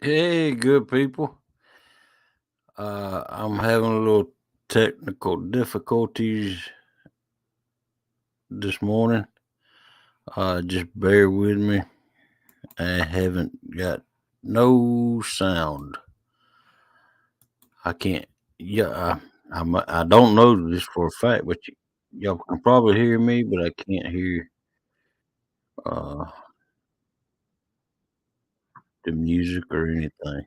Hey, good people. I'm having a little technical difficulties this morning. Just bear with me. I haven't got no sound. I can't. Yeah, I don't know this for a fact, but y'all can probably hear me, but I can't hear uh, the music or anything.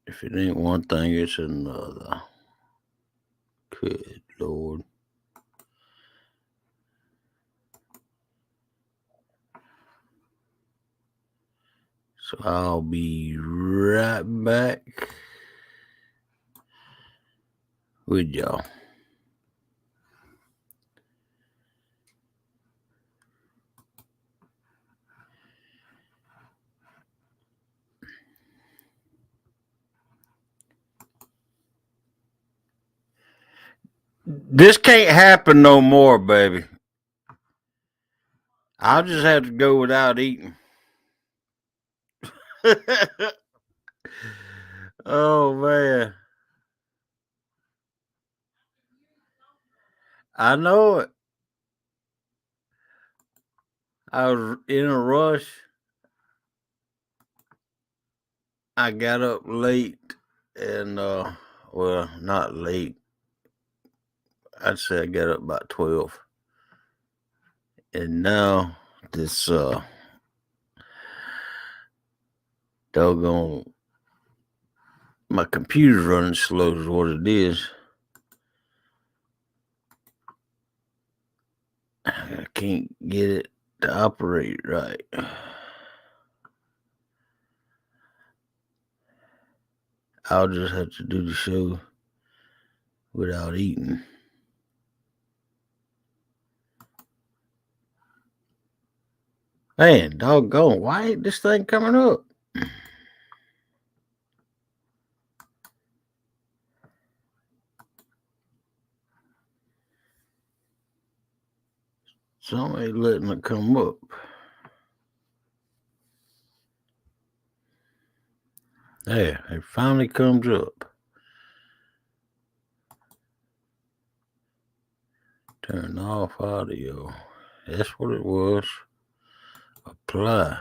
If it ain't one thing, it's another. Good Lord. So I'll be right back with y'all. This can't happen no more, baby. I'll just have to go without eating. Oh man. I know it. I was in a rush. I got up late and well, not late. I'd say I got up about 12. And now this doggone my computer's running slow is what it is. I can't get it to operate right. I'll just have to do the show without eating. Man, doggone, why ain't this thing coming up? Something ain't letting it come up. There, it finally comes up. Turn off audio. That's what it was. Apply.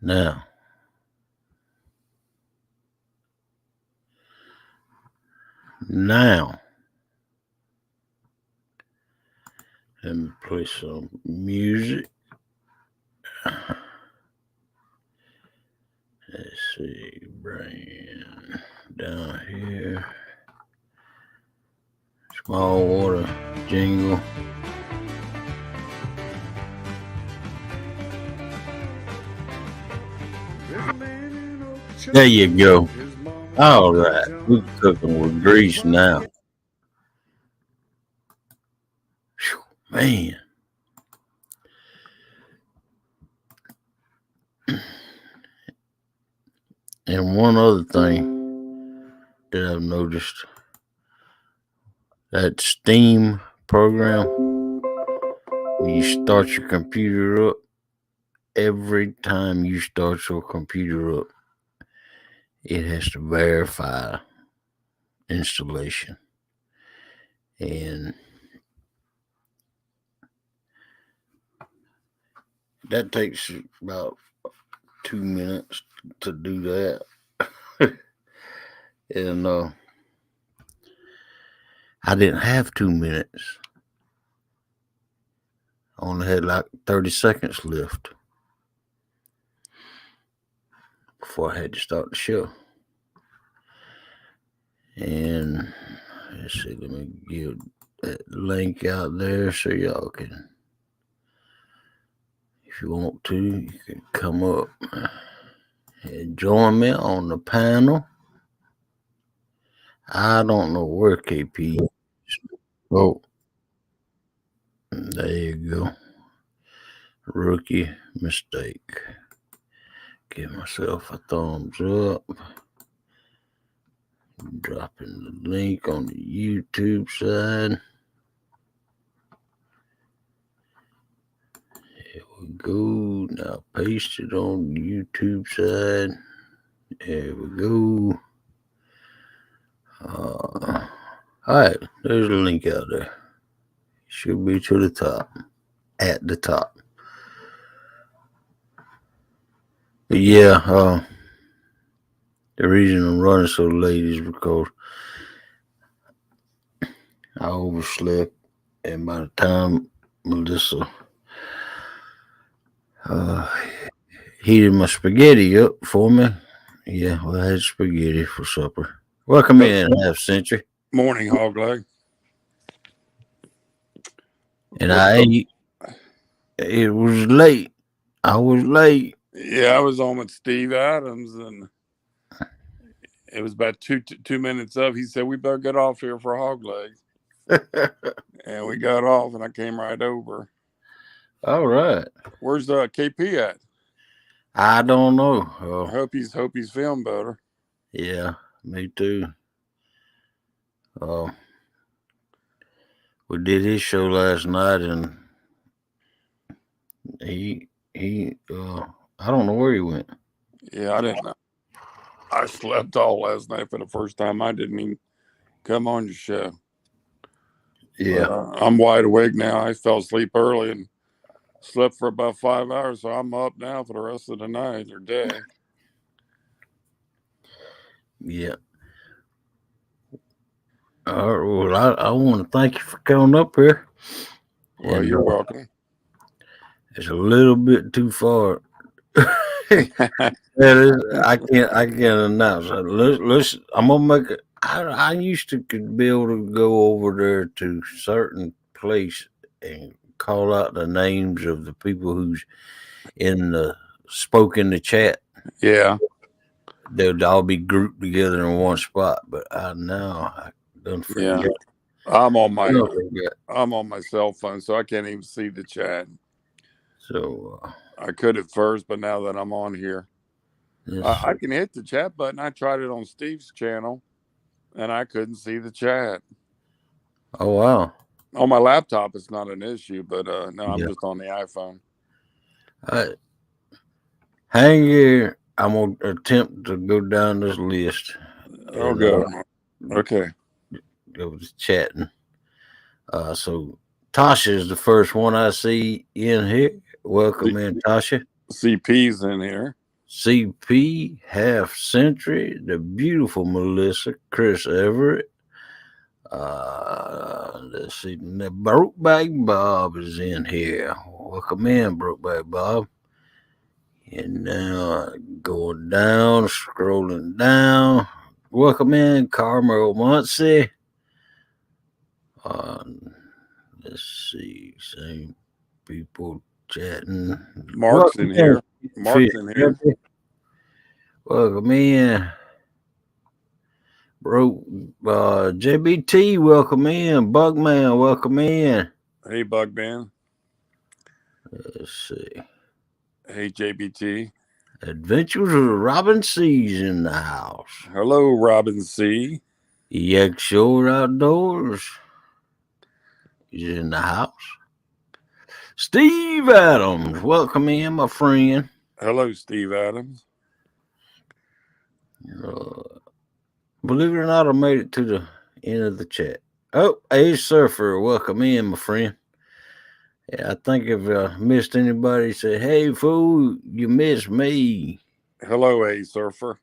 Now. Let me play some music. Let's see, bring down here. Small water jingle. There you go. All right, we're cooking with grease now. Whew, man. And one other thing that I've noticed, that Steam program, when you start your computer up, every time you start your computer up, it has to verify installation. And that takes about 2 minutes to do that. And I didn't have 2 minutes. I only had like 30 seconds left before I had to start the show. And let's see, let me give that link out there so y'all can, if you want to, you can come up and join me on the panel. I don't know where KP is. Oh, there you go. Rookie mistake. Give myself a thumbs up. Dropping the link on the YouTube side. Here we go. Now paste it on the YouTube side. There we go. All right, there's a link out there. Should be to the top. At the top. But yeah, the reason I'm running so late is because I overslept, and by the time Melissa heated my spaghetti up for me, yeah, well, I had spaghetti for supper. Welcome in, Half Century. Morning, Hog Leg. And I ate. It was late. I was late. Yeah, I was on with Steve Adams, and it was about two minutes up. He said, "We better get off here for Hog Legs." And we got off, and I came right over. All right. Where's KP at? I don't know. I hope he's feeling better. Yeah, me too. We did his show last night, and he I don't know where he went. Yeah, I didn't know. I slept all last night for the first time. I didn't even come on your show. Yeah. But, I'm wide awake now. I fell asleep early and slept for about 5 hours, so I'm up now for the rest of the night or day. Yeah. All right, well, I want to thank you for coming up here. Well, And, you're welcome. It's a little bit too far. I can't announce it. Let's I'm gonna make it. I used to could be able to go over there to certain place and call out the names of the people who's spoke in the chat. Yeah. They'd all be grouped together in one spot, but I don't forget. Yeah. I'm on my cell phone, so I can't even see the chat. So I could at first, but now that I'm on here, I can hit the chat button. I tried it on Steve's channel, and I couldn't see the chat. Oh wow! On my laptop, it's not an issue, but no, I'm just on the iPhone. Hang here. I'm gonna attempt to go down this list. Oh, go. Okay. Go to chatting. So Tasha is the first one I see in here. Welcome in, Tasha. CP's in here. CP, Half Century, the beautiful Melissa, Chris Everett. Let's see. Brokeback Bob is in here. Welcome in, Brokeback Bob. And now going down, scrolling down. Welcome in, Carmel Muncie. Let's see, same people chatting. Mark's in here. Mark's in here. Welcome in. Bro, JBT, welcome in. Bugman, welcome in. Hey, Bugman. Let's see. Hey, JBT. Adventures of Robin C's in the house. Hello, Robin C. Yak Shore Outdoors is in the house. Steve Adams, welcome in, my friend. Hello, Steve Adams. Believe it or not, I made it to the end of the chat. Oh, A Surfer, welcome in, my friend. Yeah, I think if I missed anybody, say, hey, fool, you missed me. Hello, A Surfer.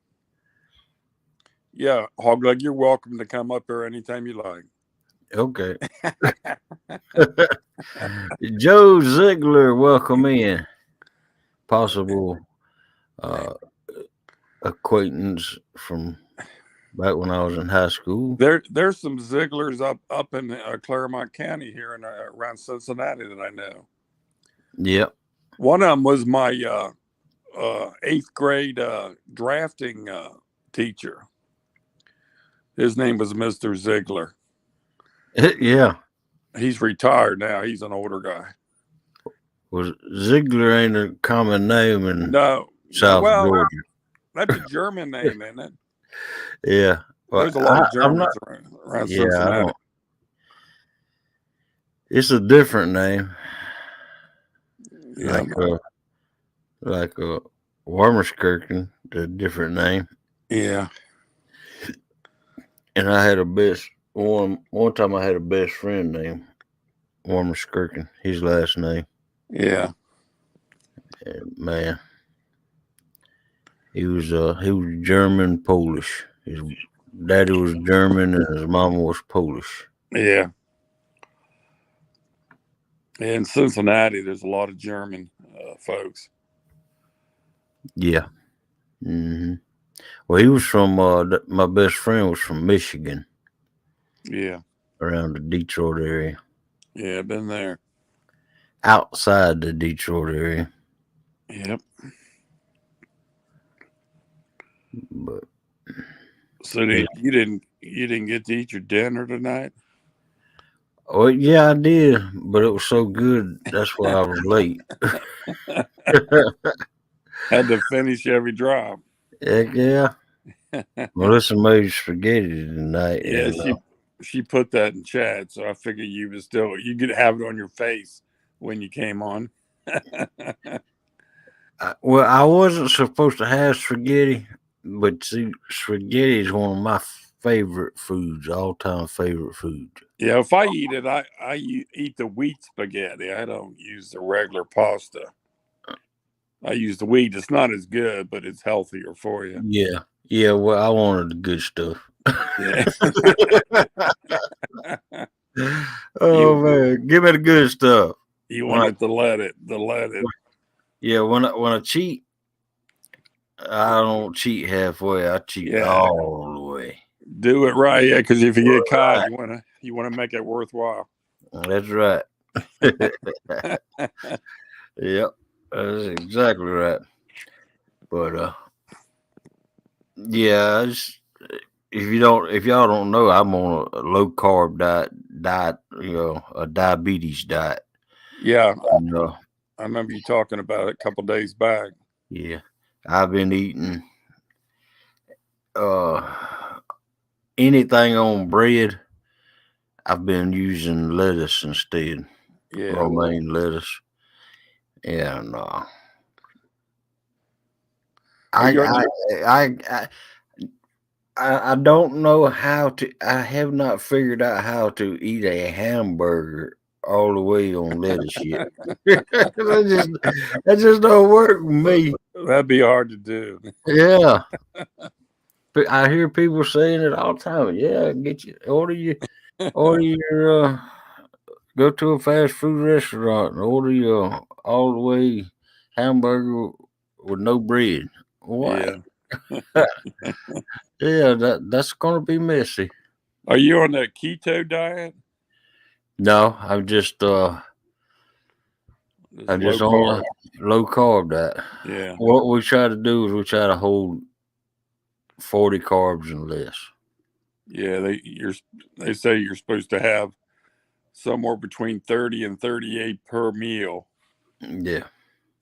Yeah, Hogleg, you're welcome to come up here anytime you like. Okay. Joe Ziegler, welcome in. Possible acquaintance from back when I was in high school. There's some Zieglers up in Claremont County here in around Cincinnati that I know. Yep. One of them was my 8th grade drafting teacher. His name was Mr. Ziegler. Yeah. He's retired now. He's an older guy. Well, Ziegler ain't a common name in South Georgia. That's a German name, isn't it? Yeah. Well, there's a lot of Germans around Cincinnati. It's a different name. Yeah. like a Wormerskirchen, a different name. Yeah. And I had a best one time. I had a best friend named Wormerskirchen. His last name. Yeah. And man, he was German Polish. His daddy was German and his mama was Polish. Yeah. In Cincinnati, there's a lot of German folks. Yeah. Well, he was from. My best friend was from Michigan, Yeah. around the Detroit area, Yeah. Been there. outside the Detroit area. Yep. But So yeah. you didn't get to eat your dinner tonight? Oh yeah, I did, but it was so good. That's why I was late. Had to finish every drop. Heck yeah. Melissa made spaghetti tonight, Yeah, and she put that in chat, so I figured you could have it on your face when you came on. well, I wasn't supposed to have spaghetti, but see, spaghetti is one of my favorite foods, all-time favorite food. Yeah, if I eat it, eat the wheat spaghetti. I don't use the regular pasta. I use the wheat. It's not as good, but it's healthier for you. Yeah, yeah. Well, I wanted the good stuff. Yeah. Oh you man, give me the good stuff. you When I, wanted to let it. yeah, when I cheat, I don't cheat halfway. I cheat Yeah, all the way. do it right. Yeah, because if you get caught, you wanna make it worthwhile. That's right. Yep, that's exactly right. But yeah, if y'all don't know, I'm on a low carb diet, a diabetes diet. Yeah, And, I remember you talking about it a couple days back. yeah, I've been eating uh anything on bread. I've been using lettuce instead, Yeah. romaine lettuce. Yeah, no, Are I you on I your I I I don't know how to. I have not figured out how to eat a hamburger all the way on lettuce yet. that just don't work with me. That'd be hard to do. Yeah, but I hear people saying it all the time. Yeah, get you order your go to a fast food restaurant and order your all the way hamburger with no bread. What? Yeah. Yeah, that's gonna be messy. Are you on the keto diet? No, This I'm low just on carb. a low carb diet. Yeah. What we try to do is we try to hold 40 carbs and less. Yeah. They say you're supposed to have somewhere between 30 and 38 per meal, Yeah.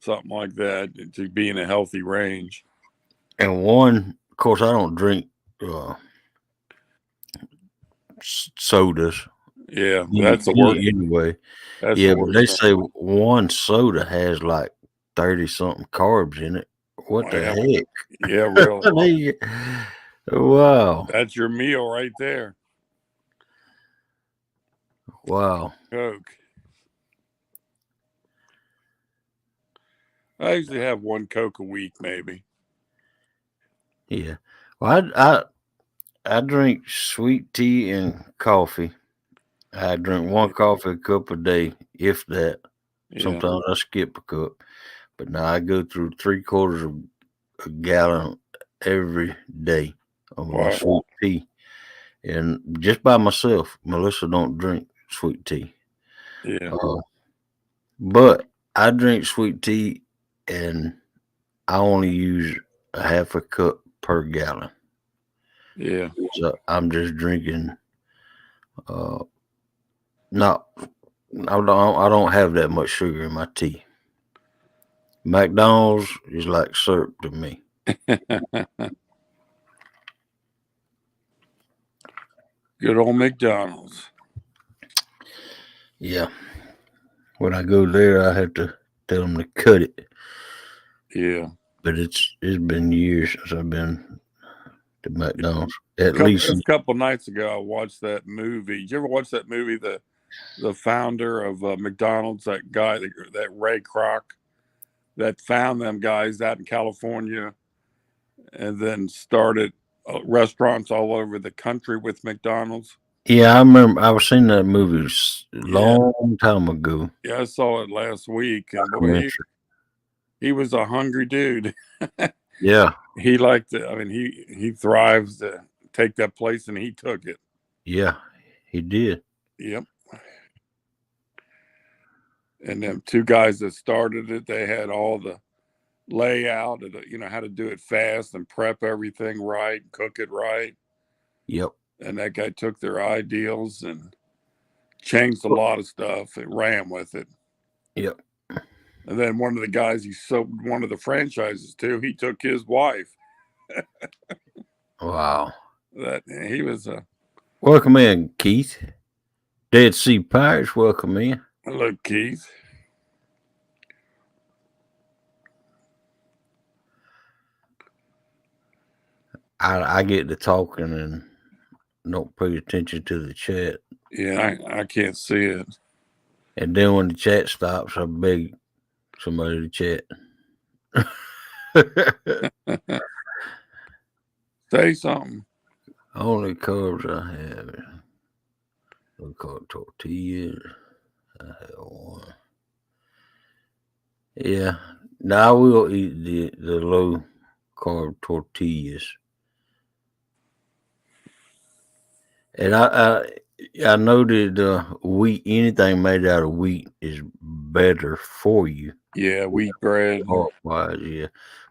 something like that, to be in a healthy range. And one, of course, I don't drink uh, sodas Yeah, that's the worst. anyway. That's the Yeah, but worst they thing. say one soda has like 30 something carbs in it. What the Yeah, heck? yeah, really. Wow. That's your meal right there. Wow. Coke. I usually have one Coke a week, maybe. Yeah. Well, I drink sweet tea and coffee. I drink one coffee cup a day, if that. Yeah, Sometimes I skip a cup, but now I go through 3/4 of a gallon every day of my wow. sweet tea, and just by myself. Melissa don't drink sweet tea, Yeah, uh, but I drink sweet tea, and I only use a half a cup per gallon. yeah. So I'm just drinking. Uh, not I don't have that much sugar in my tea. McDonald's is like syrup to me. Good old McDonald's. Yeah. When I go there, I have to tell them to cut it. Yeah. But it's been years since I've been to McDonald's. A At least couple nights ago, I watched that movie. Did you ever watch that movie? The founder of McDonald's, that guy, that Ray Kroc, that found them guys out in California, and then started restaurants all over the country with McDonald's. yeah, I remember I was seeing that movie a Yeah. long time ago. Yeah, I saw it last week, and boy, Documentary. he was a hungry dude. Yeah, He liked it. I mean, he thrives to take that place, and he took it. yeah, he did. Yep. And them two guys that started it, they had all the layout and how to do it fast and prep everything right, cook it right. Yep. And that guy took their ideals and changed a lot of stuff and ran with it. Yep. And then one of the guys he sold one of the franchises to, he took his wife. Wow. That he was a Welcome in, Keith. Dead Sea Pirates, welcome in. look, Keith. I get to talking and don't pay attention to the chat. Yeah, I can't see it. And then when the chat stops, I beg somebody to chat. Say something. Only carbs I have we call it tortillas. I have one. Yeah. Now I will eat the low carb tortillas. And I know that wheat, anything made out of wheat is better for you. Yeah, wheat bread. Carb-wise, yeah.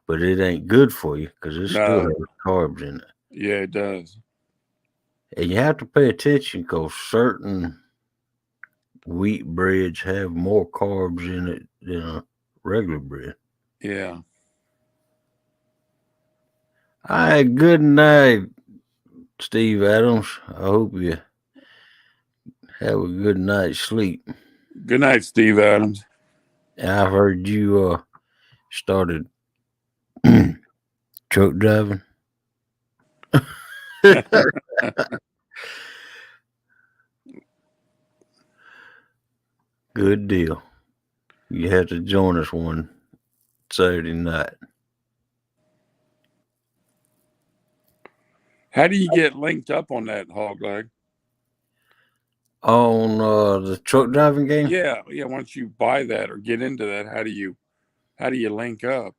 But it ain't good for you because it still has carbs in it. Yeah, it does. And you have to pay attention because certain wheat breads have more carbs in it than a regular bread. Yeah. All right, good night, Steve Adams. I hope you have a good night's sleep. Good night, Steve Adams. And I've heard you started truck driving. Good deal. You have to join us one Saturday night. How do you get linked up on that, Hog Leg? On the truck driving game? Yeah. Once you buy that or get into that, how do you link up?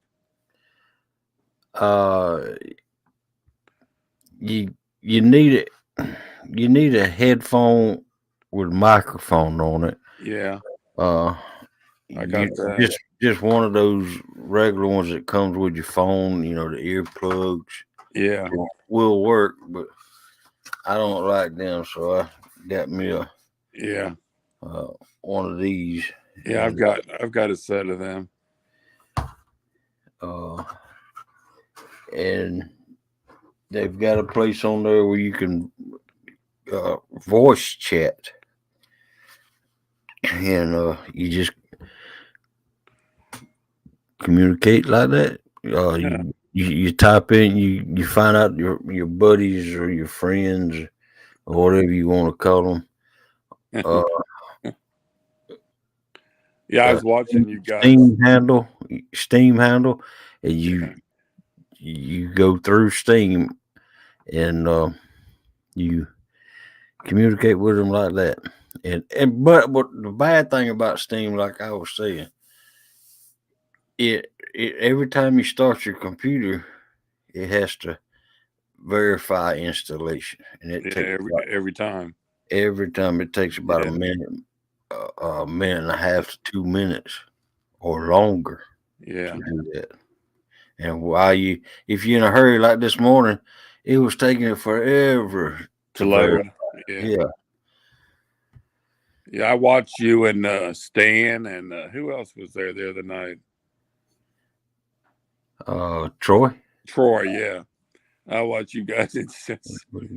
You need it. You need a headphone with a microphone on it. Yeah. I got that. Just one of those regular ones that comes with your phone. You know, the earplugs. Yeah. Will work, but I don't like them, so I got me a one of these. Yeah, I've got a set of them. And they've got a place on there where you can voice chat, and you just communicate like that. You type in, you find out your buddies or your friends or whatever you want to call them. Yeah, I was watching you guys. Steam handle, and you go through Steam, and you communicate with them like that. But the bad thing about Steam, like I was saying, it every time you start your computer, it has to verify installation, and it takes every time. Every time it takes about a minute and a half to 2 minutes or longer. Yeah. To do that. And if you're in a hurry like this morning, it was taking it forever to load. Yeah. I watched you and Stan and who else was there the other night? Troy. Troy, yeah. I watched you guys.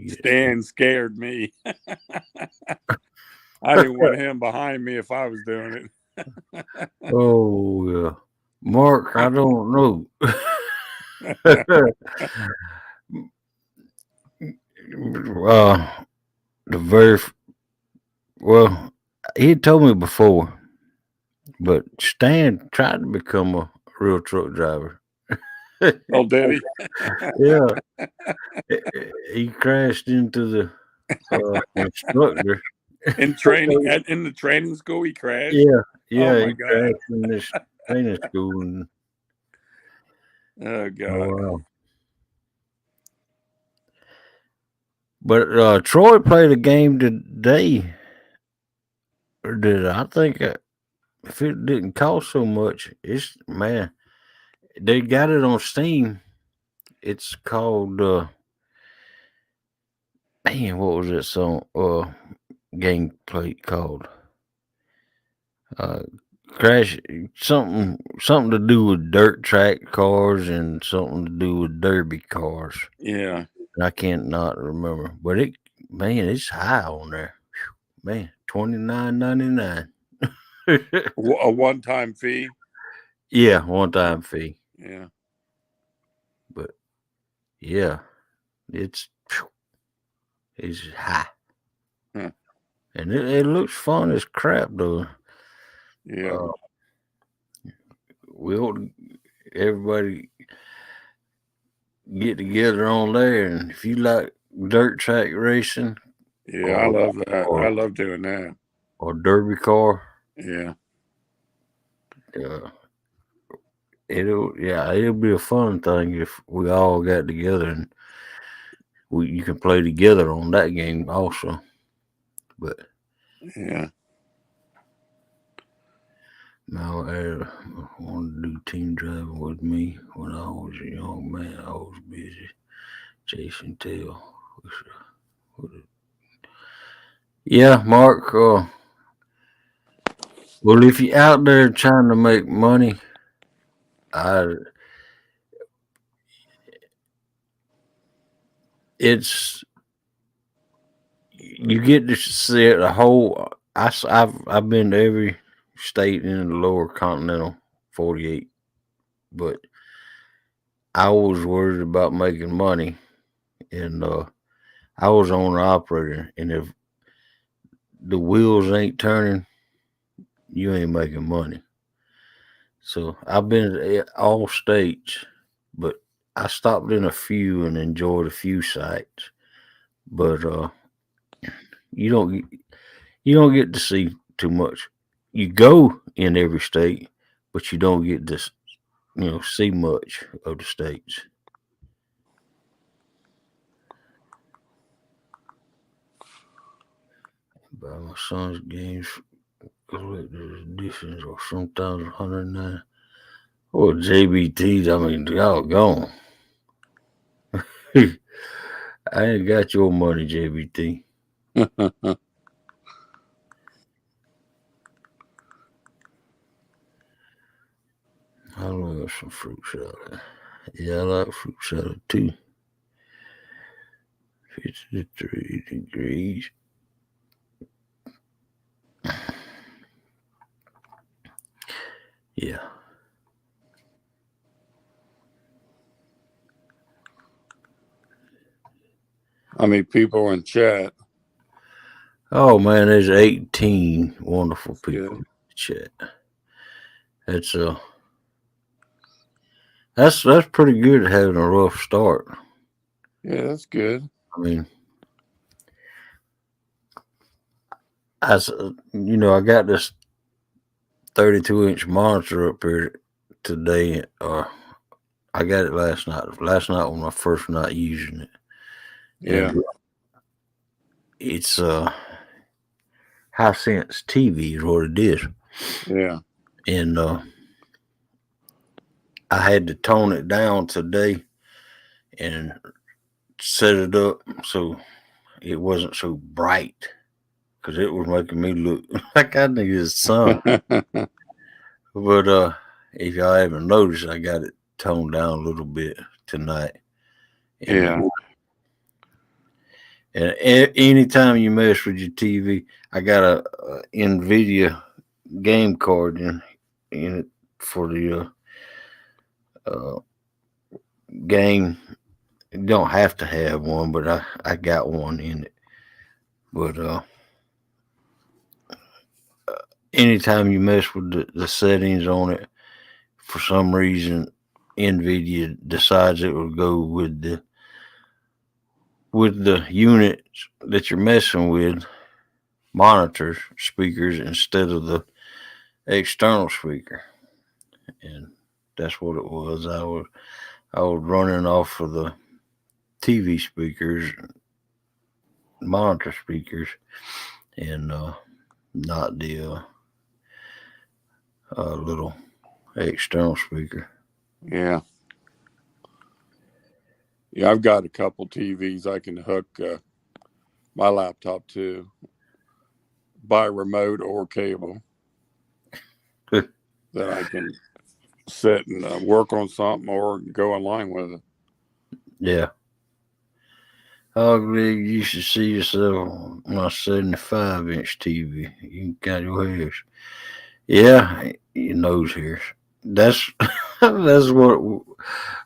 Stan scared me. I didn't want him behind me if I was doing it. Oh yeah. Mark, I don't know. The very well, he told me before, but Stan tried to become a real truck driver. Oh, did he? Yeah, he crashed into the instructor. In training in the training school, he crashed. Yeah, Oh yeah, my he God. crashed in this training school. And, Oh God. oh wow! But Troy played a game today. Or did I think if it didn't cost so much, it's man, they got it on Steam. It's called man, what was that song? Gameplay called uh Crash something to do with dirt track cars and something to do with derby cars. Yeah. I can't not remember, but it's high on there. Whew, man, $29.99. A one-time fee. Yeah, one time fee. Yeah. But yeah, it's high. Huh. And it looks fun as crap though. Yeah. Uh, we ought to, everybody get together on there, and if you like dirt track racing, Yeah. I love that. I love doing that. or derby car, Yeah. uh, it'll be a fun thing if we all got together and you can play together on that game also. But Yeah. now I wanted to do team driving with me when I was a young man. I was busy chasing tail. Yeah, Mark. Well, if you're out there trying to make money, I it's you get to see it the whole. I've been to every state in the lower continental 48, but I was worried about making money, and I was owner operator, and if the wheels ain't turning, you ain't making money. So I've been to all states, but I stopped in a few and enjoyed a few sites. But you don't you don't get to see too much. You go in every state, but you don't get to see much of the states. Buy my son's games, collector's editions, or sometimes 109. Or JBTs. I mean, y'all gone. I ain't got your money, JBT. I love some fruit salad. Yeah, I like fruit salad too. 53 degrees. Yeah. How many people in chat? Oh man, there's 18 wonderful people Good. in the chat. That's that's pretty good having a rough start. Yeah, that's good. I mean, I got this 32-inch monitor up here today. I got it last night. Last night was my first night using it. Yeah. And it's Hisense TV is what it is. Yeah. And I had to tone it down today and set it up so it wasn't so bright because it was making me look like I needed the sun. But if y'all haven't noticed, I got it toned down a little bit tonight. And, Yeah. And anytime you mess with your TV, I got a NVIDIA game card in it for the game. You don't have to have one, but I got one in it. But anytime you mess with the settings on it, for some reason, NVIDIA decides it will go with the units that you're messing with, monitors, speakers instead of the external speaker, and that's what it was. I was running off of the TV speakers, monitor speakers, and not the little external speaker. Yeah. Yeah, I've got a couple TVs I can hook my laptop to by remote or cable that I can sit and work on something or go online with it. Yeah. How big you should see yourself on a 75-inch TV? You got your hairs. Yeah, your nose hairs. That's that's what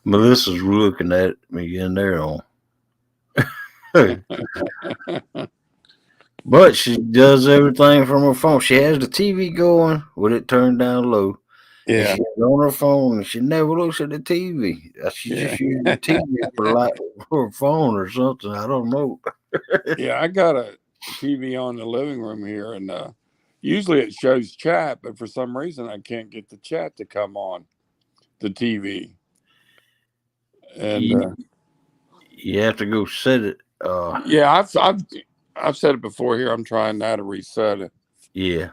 Melissa's looking at me in there on. But she does everything from her phone. She has the TV going with it turned down low. And Yeah. she's on her phone and she never looks at the TV. She Yeah. just uses the TV for her phone or something. I don't know. Yeah, I got a TV on the living room here, and usually it shows chat, but for some reason I can't get the chat to come on the TV. And You have to go set it. yeah, I've said it before here. I'm trying now to reset it, Yeah.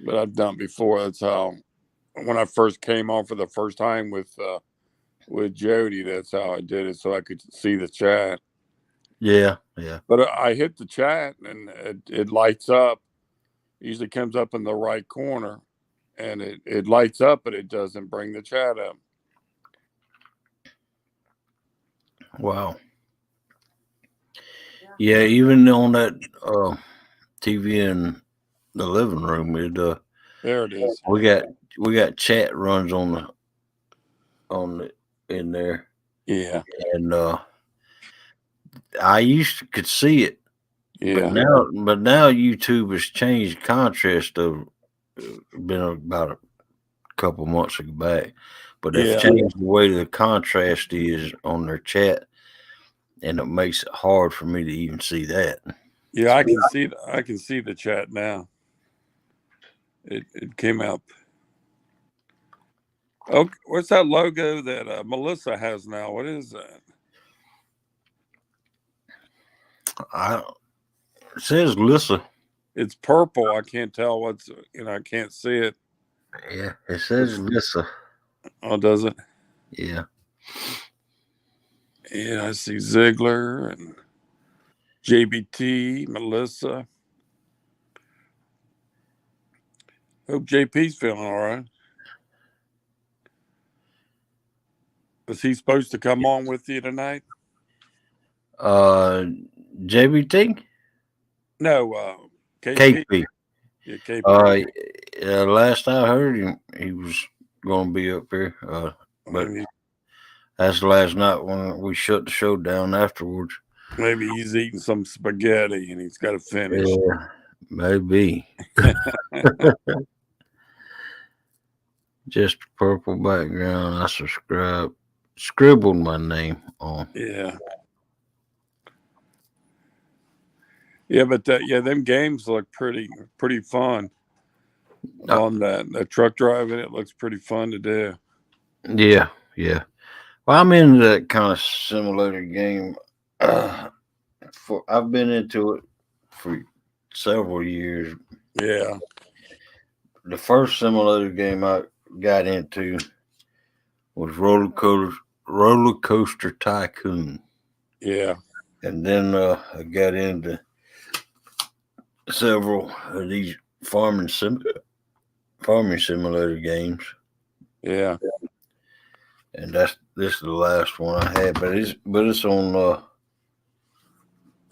but I've done it before. That's how when I first came on for the first time with Jody. That's how I did it, so I could see the chat. Yeah. But I hit the chat and it lights up. Usually comes up in the right corner, and it lights up, but it doesn't bring the chat up. Wow. Yeah, even on that TV in the living room, There it is. we got chat runs on the in there, Yeah, and I used to could see it, yeah, but now YouTube has changed contrast of been about a couple months ago back, but they've yeah, changed the way the contrast is on their chat, and it makes it hard for me to even see that. yeah. I can see the chat now. It came up. Oh, what's that logo that Melissa has now? What is that? It says Lissa. It's purple. I can't tell what's. I can't see it. Yeah, it says Lissa. Oh, does it? Yeah. Yeah, I see Ziegler and JBT, Melissa. Hope JP's feeling all right. Is he supposed to come on with you tonight? JBT? No, KP. KP. Yeah, KP. Last I heard him, he was going to be up here. But that's last night when we shut the show down afterwards. Maybe he's eating some spaghetti and he's got to finish. Yeah, maybe. Just purple background. I scribbled my name on. Yeah. Yeah, but them games look pretty fun. On that truck driving, it looks pretty fun to do. Yeah. Well, I'm into that kind of simulator game. I've been into it for several years. Yeah. The first simulator game I got into was Roller Coaster Tycoon. Yeah. And then I got into several of these farming simulator games. Yeah. And this is the last one I had, but it's on.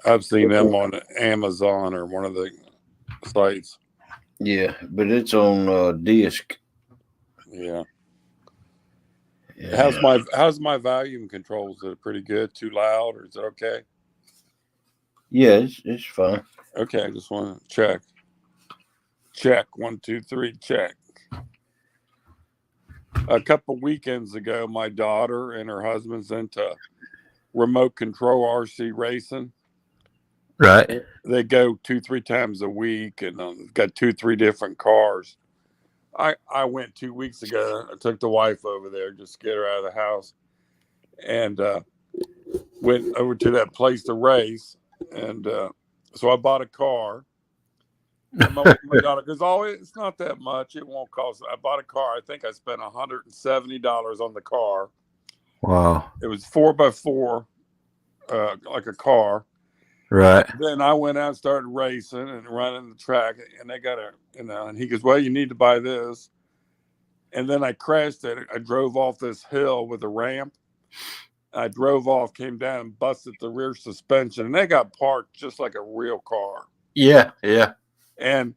I've seen them on Amazon or one of the sites. Yeah, but it's on disc. Yeah. How's my volume controls? Is it pretty good? Too loud, or is it okay? Yeah, it's fine. Okay, I just want to check. Check 1, 2, 3. Check. A couple weekends ago, my daughter and her husband's into remote control RC racing. Right. They go 2, 3 times a week, and got 2, 3 different cars. I went 2 weeks ago. I took the wife over there just to get her out of the house, and went over to that place to race. And so I bought a car. And my daughter goes, "Oh, it's not that much. It won't cost." I bought a car. I think I spent $170 on the car. Wow. It was 4x4, like a car. Right. And then I went out and started racing and running the track. And they got and he goes, "Well, you need to buy this." And then I crashed it. I drove off this hill with a ramp. I drove off, came down, and busted the rear suspension. And they got parked just like a real car. Yeah. Yeah. And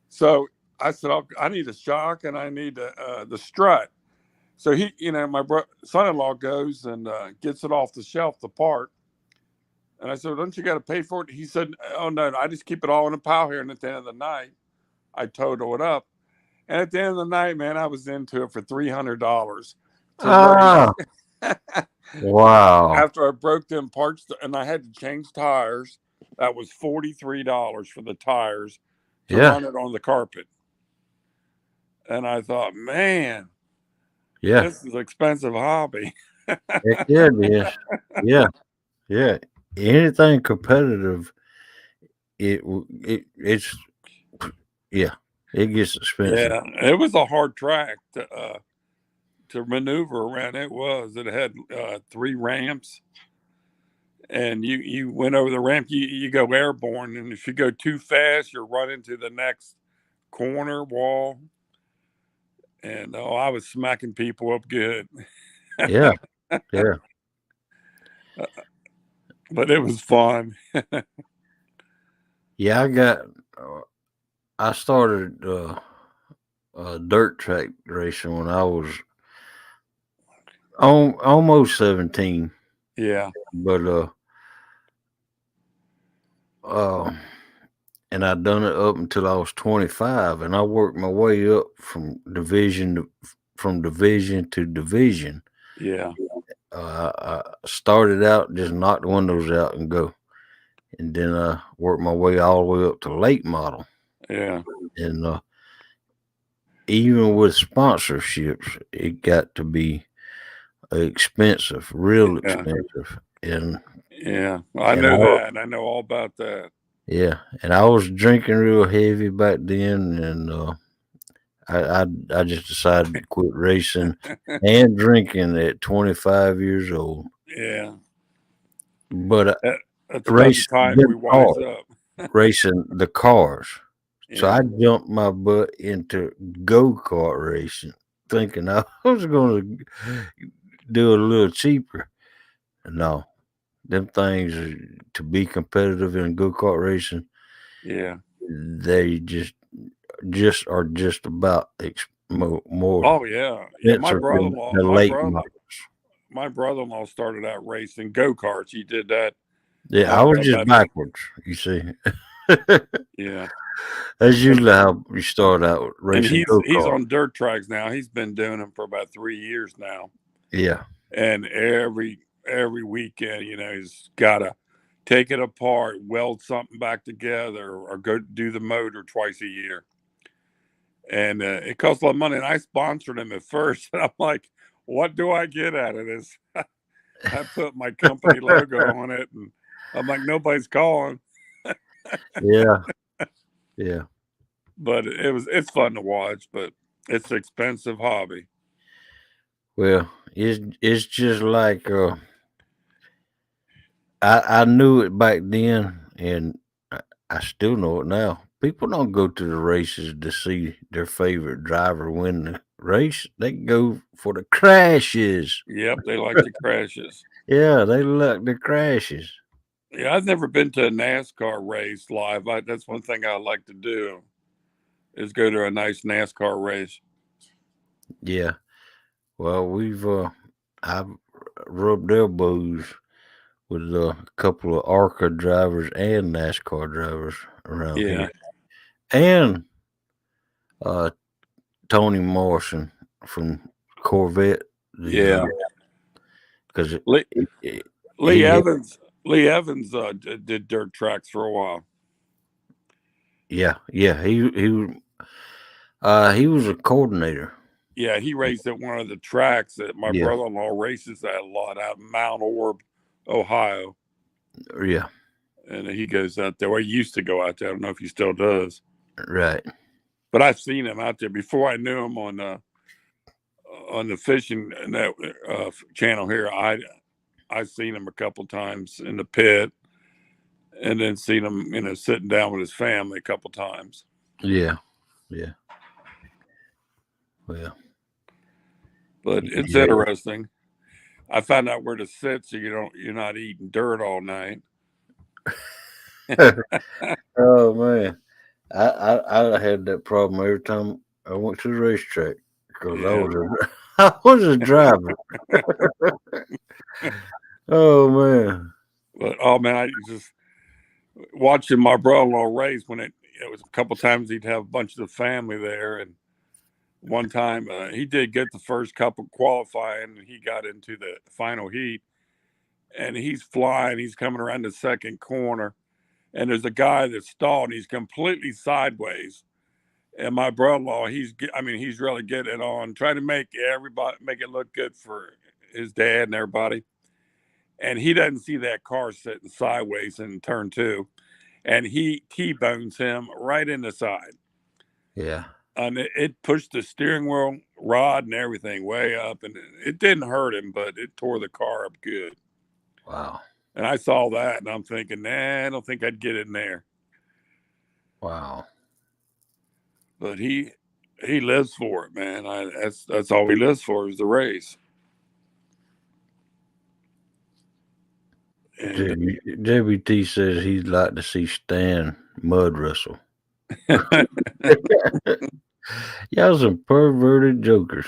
so I said, I need a shock and I need the strut. So he, my son-in-law goes and gets it off the shelf, the part. And I said, "Don't you got to pay for it?" He said, "Oh, no, I just keep it all in a pile here. And at the end of the night, I total it up." And at the end of the night, man, I was into it for $300 to race. Wow. After I broke them parts and I had to change tires, that was $43 for the tires to run it on the carpet. And I thought, man, this is an expensive hobby. Heck yeah, it is. Yeah. Yeah. Anything competitive, it's yeah, it gets expensive. Yeah, it was a hard track to maneuver around. It had 3 ramps, and you went over the ramp. You go airborne, and if you go too fast, you're running to the next corner wall. And I was smacking people up good. Yeah. Yeah. But it was fun. Yeah, I started dirt track racing when I was almost 17. Yeah. But uh and I done it up until I was 25, and I worked my way up from division to division. Yeah. I started out just knock the windows out and go, and then I worked my way all the way up to late model. Yeah. And even with sponsorships, it got to be expensive, real expensive. And yeah, I know that. I know all about that. Yeah, and I was drinking real heavy back then, and I just decided to quit racing and drinking at 25 years old. Yeah, But that's about the time we wise up. Racing the cars. Yeah. So I jumped my butt into go-kart racing, thinking I was going to do it a little cheaper. No, them things to be competitive in go-kart racing. Yeah, they just are just about more. Oh yeah, my brother-in-law started out racing go-karts. He did that. Yeah, I was just backwards. You see. Yeah, that's usually how you start out racing. And he's on dirt tracks now. He's been doing them for about 3 years now. Yeah, and every weekend, he's got to take it apart, weld something back together, or go do the motor twice a year. And it costs a lot of money. And I sponsored him at first. And I'm like, what do I get out of this? I put my company logo on it, and I'm like, nobody's calling. Yeah. Yeah. But it's fun to watch, but it's an expensive hobby. Well, it's just like I knew it back then, and I still know it now. People don't go to the races to see their favorite driver win the race. They go for the crashes. Yep, they like the crashes. Yeah, they like the crashes. Yeah, I've never been to a NASCAR race live. That's one thing I like to do, is go to a nice NASCAR race. Yeah. Well, I've rubbed elbows with a couple of ARCA drivers and NASCAR drivers around Yeah, here, and uh, Tony Morrison from Corvette. The yeah. because Lee, Lee he Evans, Lee Evans did dirt tracks for a while. yeah he was a coordinator. Yeah, he raced at one of the tracks that my Yeah, brother-in-law races at a lot out in Mount Orb, Ohio. yeah, And he goes out there. Well, he used to go out there. I don't know if he still does, right. but I've seen him out there before. I knew him on the fishing channel here. I've seen him a couple times in the pit, and then seen him, sitting down with his family a couple times. Yeah, yeah. Well, But it's yeah. interesting. I found out where to sit so you're not eating dirt all night. Oh man, I had that problem every time I went to the racetrack because I Yeah. was I was a driver. Oh man, But oh man, I just watching my brother-in-law race when it was a couple times he'd have a bunch of the family there, and one time he did get the first couple qualifying, and he got into the final heat, and he's flying, he's coming around the second corner, and there's a guy that's stalled, and he's completely sideways. And my brother-in-law, he's really getting it on, trying to make it look good for his dad and everybody. And he doesn't see that car sitting sideways in turn two, and he T-bones him right in the side. yeah, And it pushed the steering wheel rod and everything way up, and it didn't hurt him, but it tore the car up good. wow, And I saw that, and I'm thinking, nah, I don't think I'd get in there. wow. But he lives for it, man. That's all he lives for is the race. And JBT says he'd like to see Stan mud wrestle. Y'all some perverted jokers.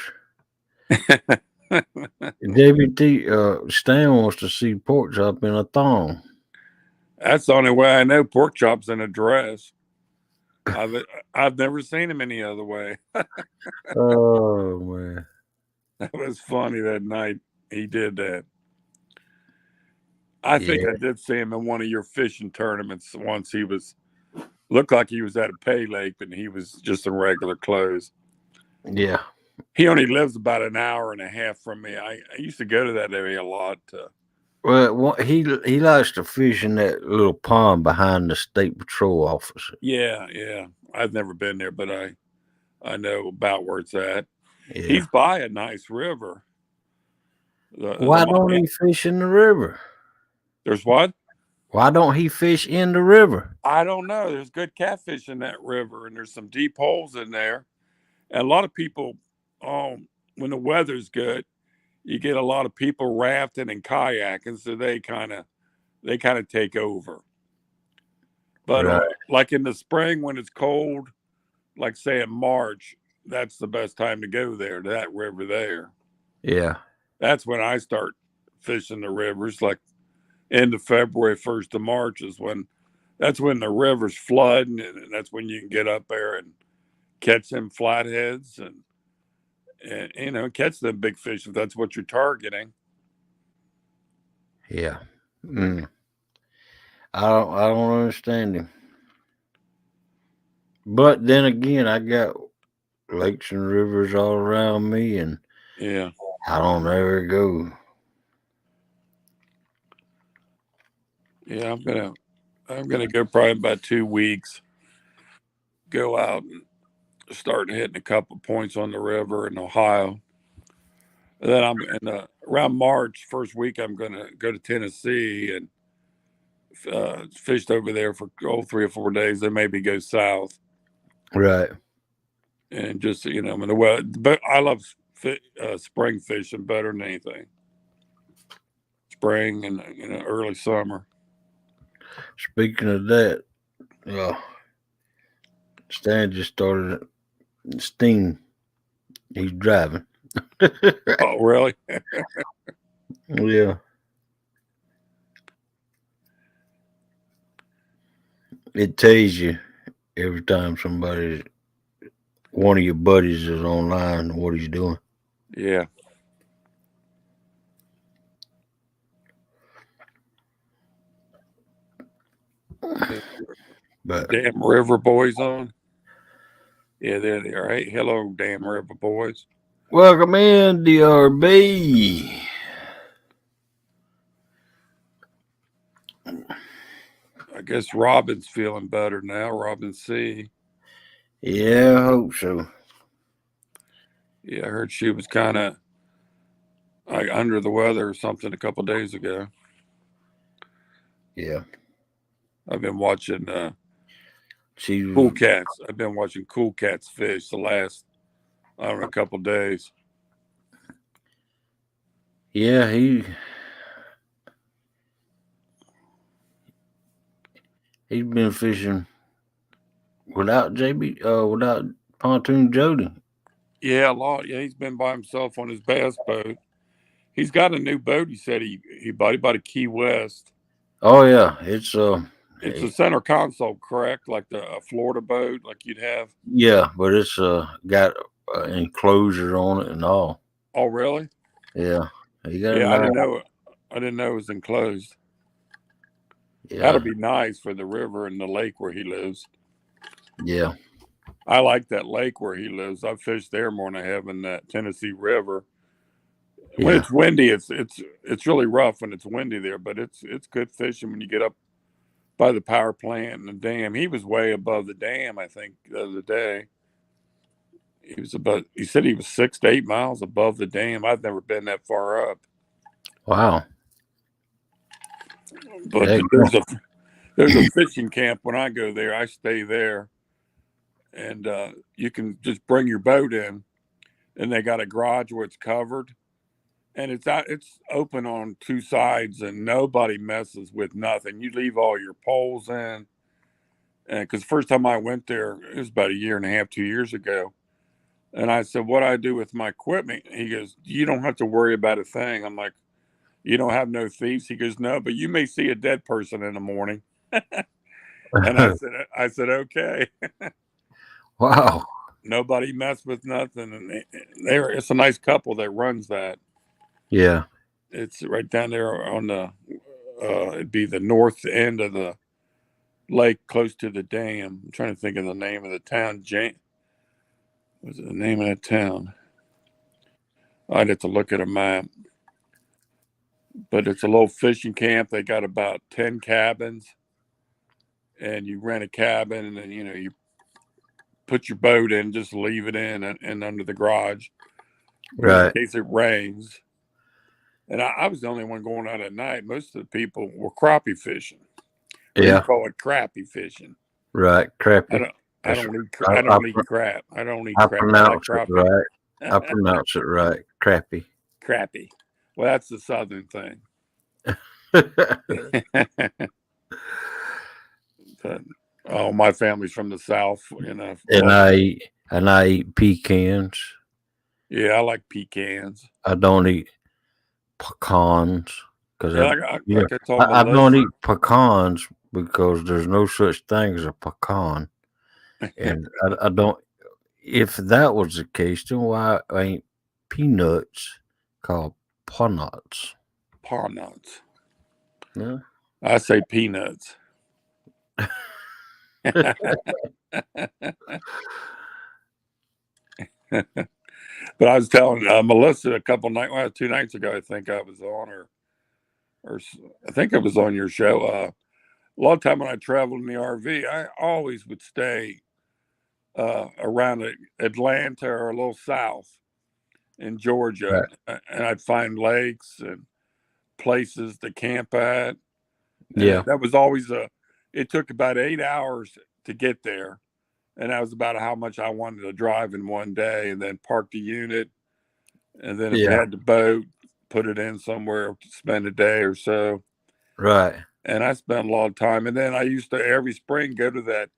JBT, Stan wants to see pork chop in a thong. that's the only way I know pork chops in a dress. I've I've never seen him any other way. Oh man, That was funny that night he did that. I think yeah, I did see him in one of your fishing tournaments once. He looked like he was at a pay lake, and he was just in regular clothes. yeah. He only lives about an hour and a half from me. I used to go to that area a lot. Well, he likes to fish in that little pond behind the state patrol office. Yeah, yeah. I've never been there, but I know about where it's at. Yeah. He's by a nice river. Why don't he fish in the river? There's what? Why don't he fish in the river? I don't know. There's good catfish in that river, and there's some deep holes in there. And a lot of people, when the weather's good, you get a lot of people rafting and kayaking, so they kind of take over. But Right. like in the spring when it's cold, like say in March, that's the best time to go there to that river there. Yeah. That's when I start fishing the rivers. Like end of February, 1st of March is when that's when the river's flooding, and that's when you can get up there and catch them flatheads and catch them big fish if that's what you're targeting. Yeah. Mm. I don't understand him. But then again, I got lakes and rivers all around me, and Yeah, I don't ever go. yeah. I'm gonna go probably about 2 weeks. Go out and start hitting a couple points on the river in Ohio. And then I'm around March first week. I'm gonna go to Tennessee and fished over there for 3 or 4 days. Then maybe go south Right. and just in the weather. But I love spring fishing better than anything. Spring and early summer. Speaking of that, uh, Stan just started Sting. He's driving. Oh, really? Yeah. It tells you every time one of your buddies is online what he's doing. Yeah. But Damn River Boys on. Yeah, there they are. Hey, hello, Damn River Boys. welcome in, DRB. I guess Robin's feeling better now. Robin C. Yeah, I hope so. Yeah, I heard she was kind of like under the weather or something a couple days ago. Yeah. I've been watching She Cool was, Cats. I've been watching Cool Cats fish the last, I don't know, a couple days. yeah, he's been fishing without without Pontoon Jody. Yeah, a lot. Yeah, he's been by himself on his bass boat. He's got a new boat. He said he bought. He bought a Key West. Oh yeah, It's a center console, correct? Like a Florida boat, like you'd have. yeah, but it's got enclosure on it and all. Oh, really? Yeah, he got a Yeah, I nice. didn't know. I didn't know it was enclosed. Yeah, That'll be nice for the river and the lake where he lives. yeah, I like that lake where he lives. I fished there more than I have in that Tennessee River. When yeah. it's windy, it's really rough when it's windy there, but it's good fishing when you get up by the power plant and the dam. He was way above the dam, I think, the other day. He said he was 6 to 8 miles above the dam. I've never been that far up. Wow. But Heck, there's a fishing camp when I go there. I stay there, and you can just bring your boat in, and they got a garage where it's covered, and it's open on two sides, and nobody messes with nothing. You leave all your poles in, and because first time I went there, it was about a year and a half, 2 years ago. And I said, "What do I do with my equipment?" He goes, "You don't have to worry about a thing." I'm like, "You don't have no thieves?" He goes, "No, but you may see a dead person in the morning." And I said, "Okay." wow. Nobody messed with nothing, and it's a nice couple that runs that. Yeah, It's right down there on the it'd be the north end of the lake, close to the dam. I'm trying to think of the name of the town. Was it the name of that town? I'd have to look at a map. But it's a little fishing camp. They got about 10 cabins, and you rent a cabin, and then you put your boat in, just leave it in and under the garage, in right. case it rains. And I was the only one going out at night. Most of the people were crappie fishing, or you Yeah, call it crappie fishing. right. I Crappy. don't. I That's don't eat. I, I I, don't eat crap. I don't eat I crap. I like pronounce it crappie. right. I pronounce it right. Crappy. Crappie. Well, that's the southern thing. But, oh, my family's from the south. and Well, I eat pecans. yeah, I like pecans. I don't eat pecans because Yeah, like I told I don't Melissa. eat pecans because there's no such thing as a pecan, and I don't. If that was the case, then why ain't peanuts called peanuts? Paw nuts. Yeah. I say peanuts. But I was telling Melissa a couple nights, 2 nights ago, I think I was on or I think I was on your show. A lot of time when I traveled in the RV, I always would stay around Atlanta or a little south in Georgia, Right. and I'd find lakes and places to camp at, and Yeah. that was always a. It took about 8 hours to get there, and that was about how much I wanted to drive in one day, and then park the unit, and then if you Yeah. had the boat, put it in somewhere to spend a day or so. Right. And I spent a lot of time, and then I used to every spring go to the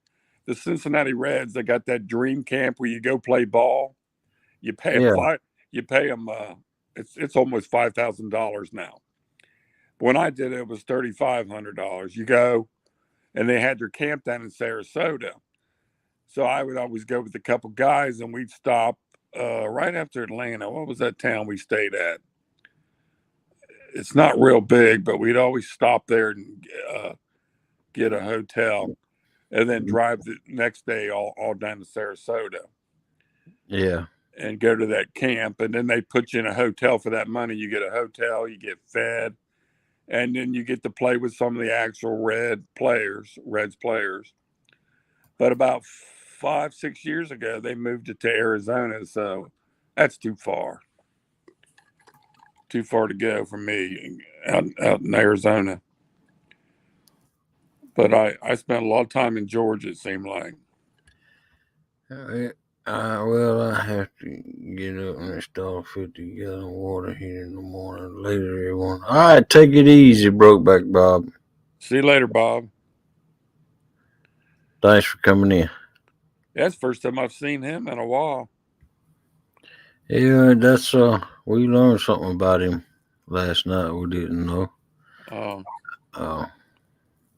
Cincinnati Reds. They got that dream camp where you go play ball. You pay Yeah. you pay them. It's almost $5,000 now. When I did it, it was $3,500. You go, and they had their camp down in Sarasota. So I would always go with a couple guys, and we'd stop right after Atlanta. What was that town we stayed at? It's not real big, but we'd always stop there and get a hotel, and then drive the next day all down to Sarasota. Yeah. And go to that camp, and then they put you in a hotel for that money. You get a hotel, you get fed, and then you get to play with some of the actual Reds players. But about 5-6 years ago, they moved it to Arizona, so that's too far. Too far to go for me out in Arizona. But I spent a lot of time in Georgia, it seemed like. Well, I have to get up and install 50-gallon water heater in the morning. Later, everyone. All right, take it easy, Brokeback Bob. See you later, Bob. Thanks for coming in. That's the first time I've seen him in a while. Yeah, that's we learned something about him last night we didn't know.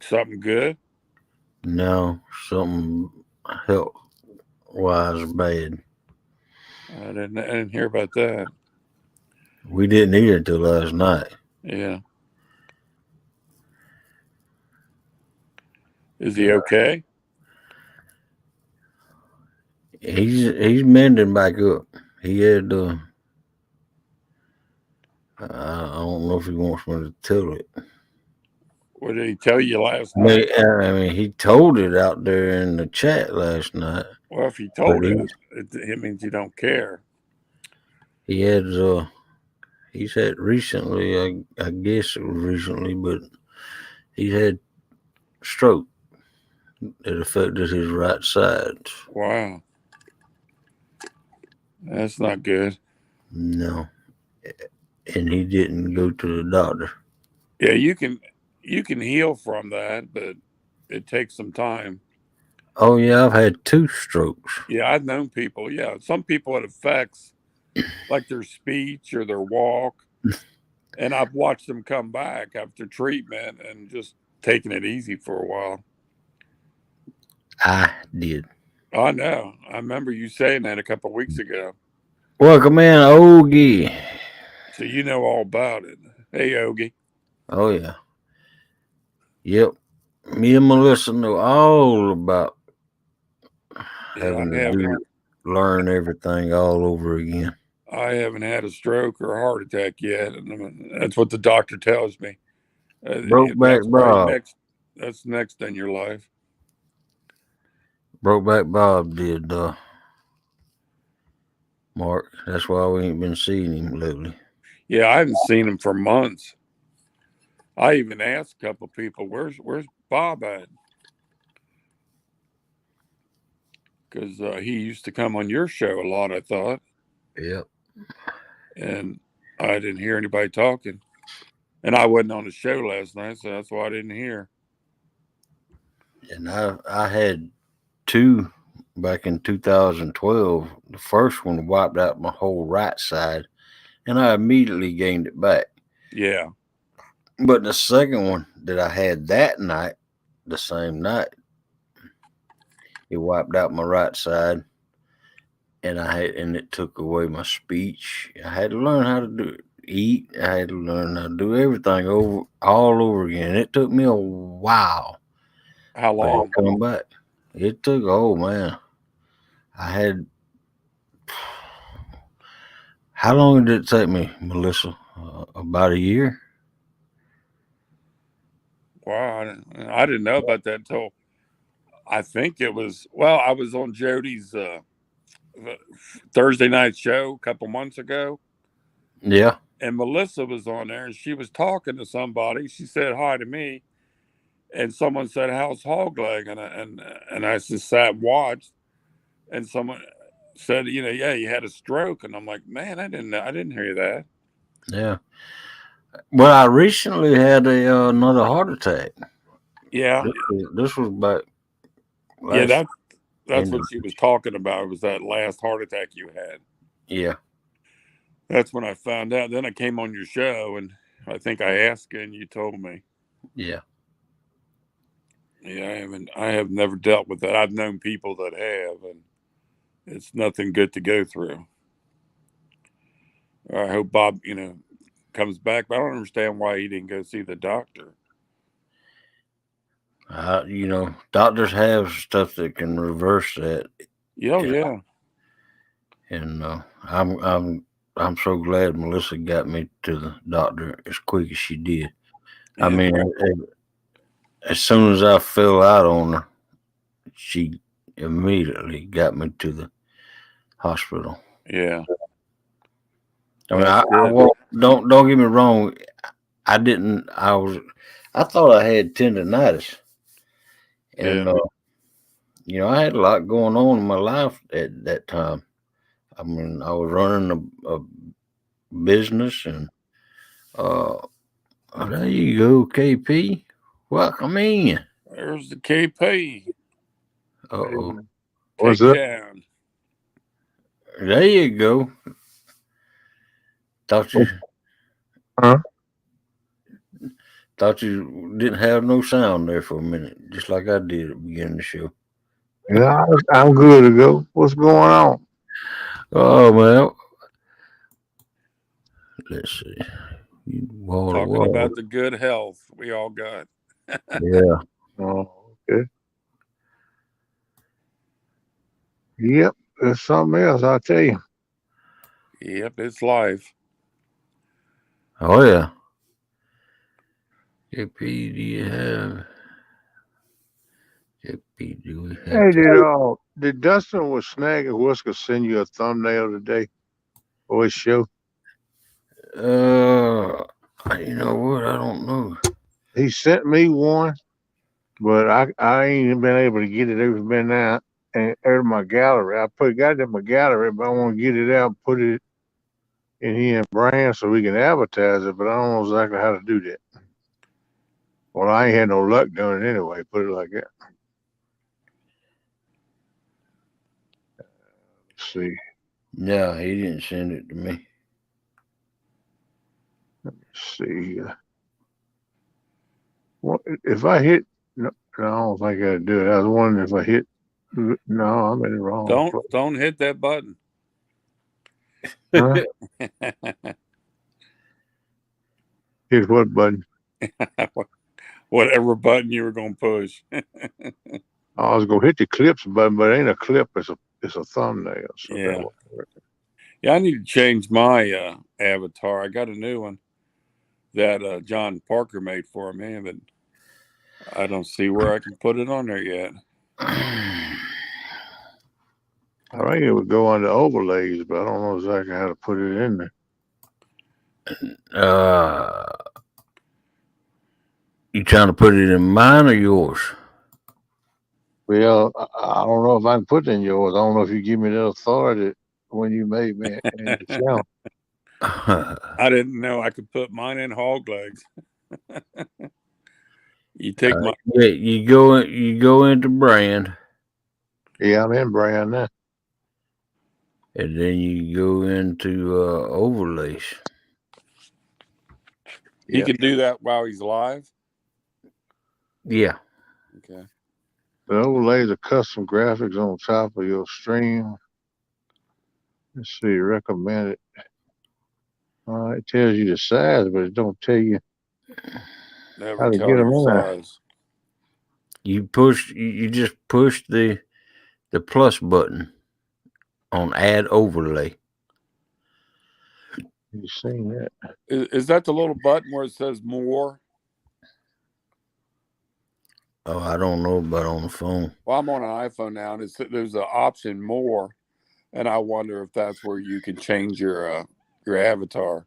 Something good? No, something health wise bad. I didn't hear about that. We didn't eat it until last night. Yeah. Is he okay? He's mending back up. He had I don't know if he wants me to tell it. What did he tell you last night? I mean, he told it out there in the chat last night. Well, if he told it means you don't care. He had he's had recently, I guess it was recently, but he had stroke that affected his right side. Wow. That's not good. No. And he didn't go to the doctor. Yeah, you can heal from that, but it takes some time. Oh yeah, I've had 2 strokes. Yeah, I've known people. Yeah, some people it affects like their speech or their walk. And I've watched them come back after treatment and just taking it easy for a while. I did. I know. I remember you saying that a couple of weeks ago. Welcome in, Ogie. So you know all about it. Hey, Ogie. Oh yeah. Yep. Me and Melissa know all about having to learn everything all over again. I haven't had a stroke or a heart attack yet, and that's what the doctor tells me. Brokeback Bob. That's next in your life. Brokeback Bob did, Mark. That's why we ain't been seeing him lately. Yeah, I haven't seen him for months. I even asked a couple of people, "Where's Bob at?" Because he used to come on your show a lot, I thought. Yep. And I didn't hear anybody talking. And I wasn't on the show last night, so that's why I didn't hear. And I had 2 back in 2012. The first one wiped out my whole right side, and I immediately gained it back. Yeah. But the second one that I had that night, the same night, it wiped out my right side, and it took away my speech. I had to learn how to eat. I had to learn how to do everything all over again. It took me a while. How long? To come back. It took, oh man. I had, how long did it take me, Melissa? About a year. Wow, I didn't know about that until I think it was, well, I was on Jody's Thursday night show a couple months ago. Yeah. And Melissa was on there, and she was talking to somebody. She said hi to me, and someone said, "How's Hog Leg?" And I just sat and watched, and someone said, yeah, you had a stroke, and I'm like, man, I didn't hear that. Yeah. Well, I recently had another heart attack. Yeah. This was back. Yeah, that's what she was talking about. Was that last heart attack you had? Yeah. That's when I found out. Then I came on your show, and I think I asked you, and you told me. Yeah. Yeah, I have never dealt with that. I've known people that have, and it's nothing good to go through. I hope Bob, comes back, but I don't understand why he didn't go see the doctor. Doctors have stuff that can reverse that, Yeah, yeah, and I'm so glad Melissa got me to the doctor as quick as she did. I yeah, mean, as soon as I fell out on her, she immediately got me to the hospital. yeah. I mean, Well, that's I good. won't, don't get me wrong. I didn't. I thought I had tendonitis, Yeah, and I had a lot going on in my life at that time. I mean, I was running a business, and uh, oh, there you go, KP. Welcome in. there's the KP. Uh oh, Take What's it up? down. there you go. Thought you Huh? thought you didn't have no sound there for a minute, just like I did at the beginning of the show. Yeah, I'm good to go. What's going on? Oh well, let's see. Water, Talking water. about the good health we all got. Yeah. Oh, okay. Yep, there's something else, I'll tell you. Yep, it's life. Oh yeah. KP, do you have? KP, do we have Hey, to? did Dustin with Snag and Whisker send you a thumbnail today for his show? Uh, you know what? I don't know. He sent me one, but I ain't been able to get it. It's been out and out of my gallery. Got it in my gallery, but I want to get it out and put it in here in brand so we can advertise it, but I don't know exactly how to do that. Well, I ain't had no luck doing it anyway, put it like that. Let's see. No, he didn't send it to me. See. What if I hit? No, I don't think I'd do it. I was wondering if I hit. No, I'm in the wrong place. Don't hit that button. Huh? Hit what button? Whatever button you were gonna push. I was gonna hit the clips button, but it ain't a clip. It's a thumbnail. So that Yeah. won't work. Yeah, I need to change my avatar. I got a new one that John Parker made for me, but I don't see where I can put it on there yet. I think it would go under overlays, but I don't know exactly how to put it in there. uh, you trying to put it in mine or yours? Well, I don't know if I can put it in yours. I don't know if you give me that authority when you made me in the channel. I didn't know I could put mine in hog legs. You take my yeah, you go into brand, Yeah, I'm in brand now. and then you go into overlays. he Yeah. can do that while he's live. Yeah. Okay. The overlays are custom graphics on top of your stream. Let's see, recommended. It tells you the size, but it don't tell you Never how to get tell them your in there. size. You just push the plus button on add overlay. You seen that? Is that the little button where it says more? Oh, I don't know about on the phone. Well, I'm on an iPhone now, and there's an option more, and I wonder if that's where you can change your avatar.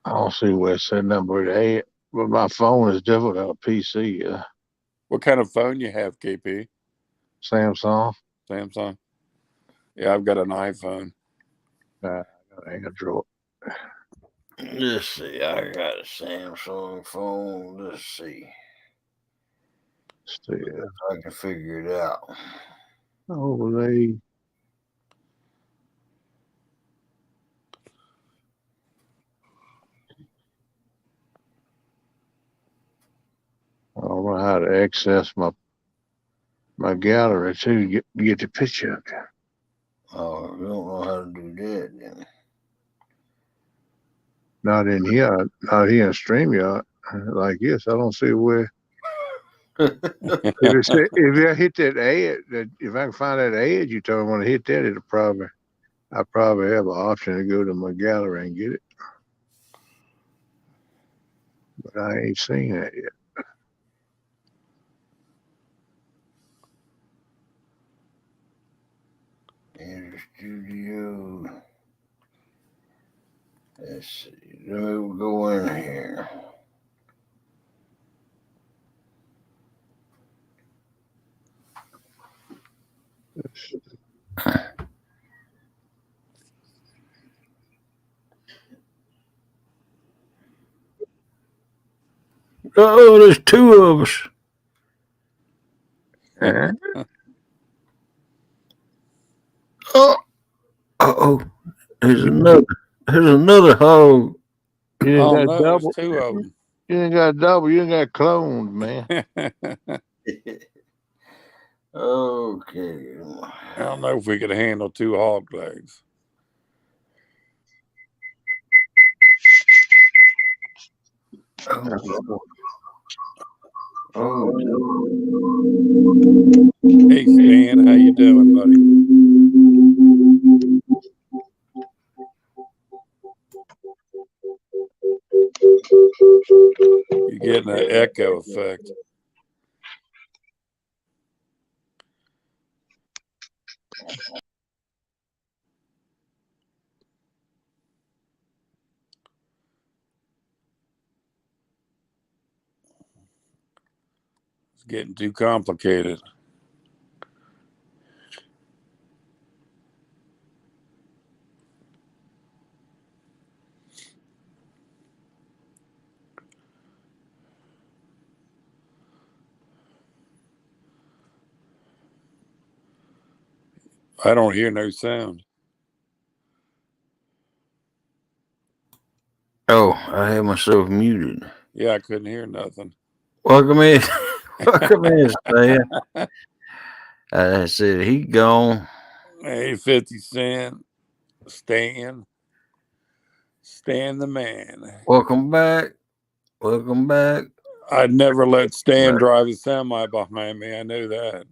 I don't see where it said number 8, but my phone is different than a PC. What kind of phone you have, KP? Samsung. Samsung. Yeah, I've got an iPhone. I got an Android. Let's see. I got a Samsung phone. Let's see. See, I can figure it out. overlay. know how to access my gallery too to get the picture up there. Oh, you don't know how to do that then. Not in here in StreamYard like this. I don't see where. If I hit that ad, if I can find that ad you told me when I hit that, I probably have an option to go to my gallery and get it. But I ain't seen that yet. In the studio. Let's see. Let me go in here. Oh, there's two of us. Huh? Oh, there's another hog. You ain't Oh got no, there's double. two of them. You ain't got double. You ain't got cloned, man. Okay. I don't know if we could handle 2 hog legs. Oh. Hey Stan, how you doing, buddy? You're getting an echo effect. It's getting too complicated. I don't hear no sound. Oh, I had myself muted. Yeah, I couldn't hear nothing. Welcome in. Welcome in, Stan. I said he gone. Hey, 50 Cent, Stan the man. Welcome back. Welcome back. I'd never let Stan drive a semi behind me. I know that.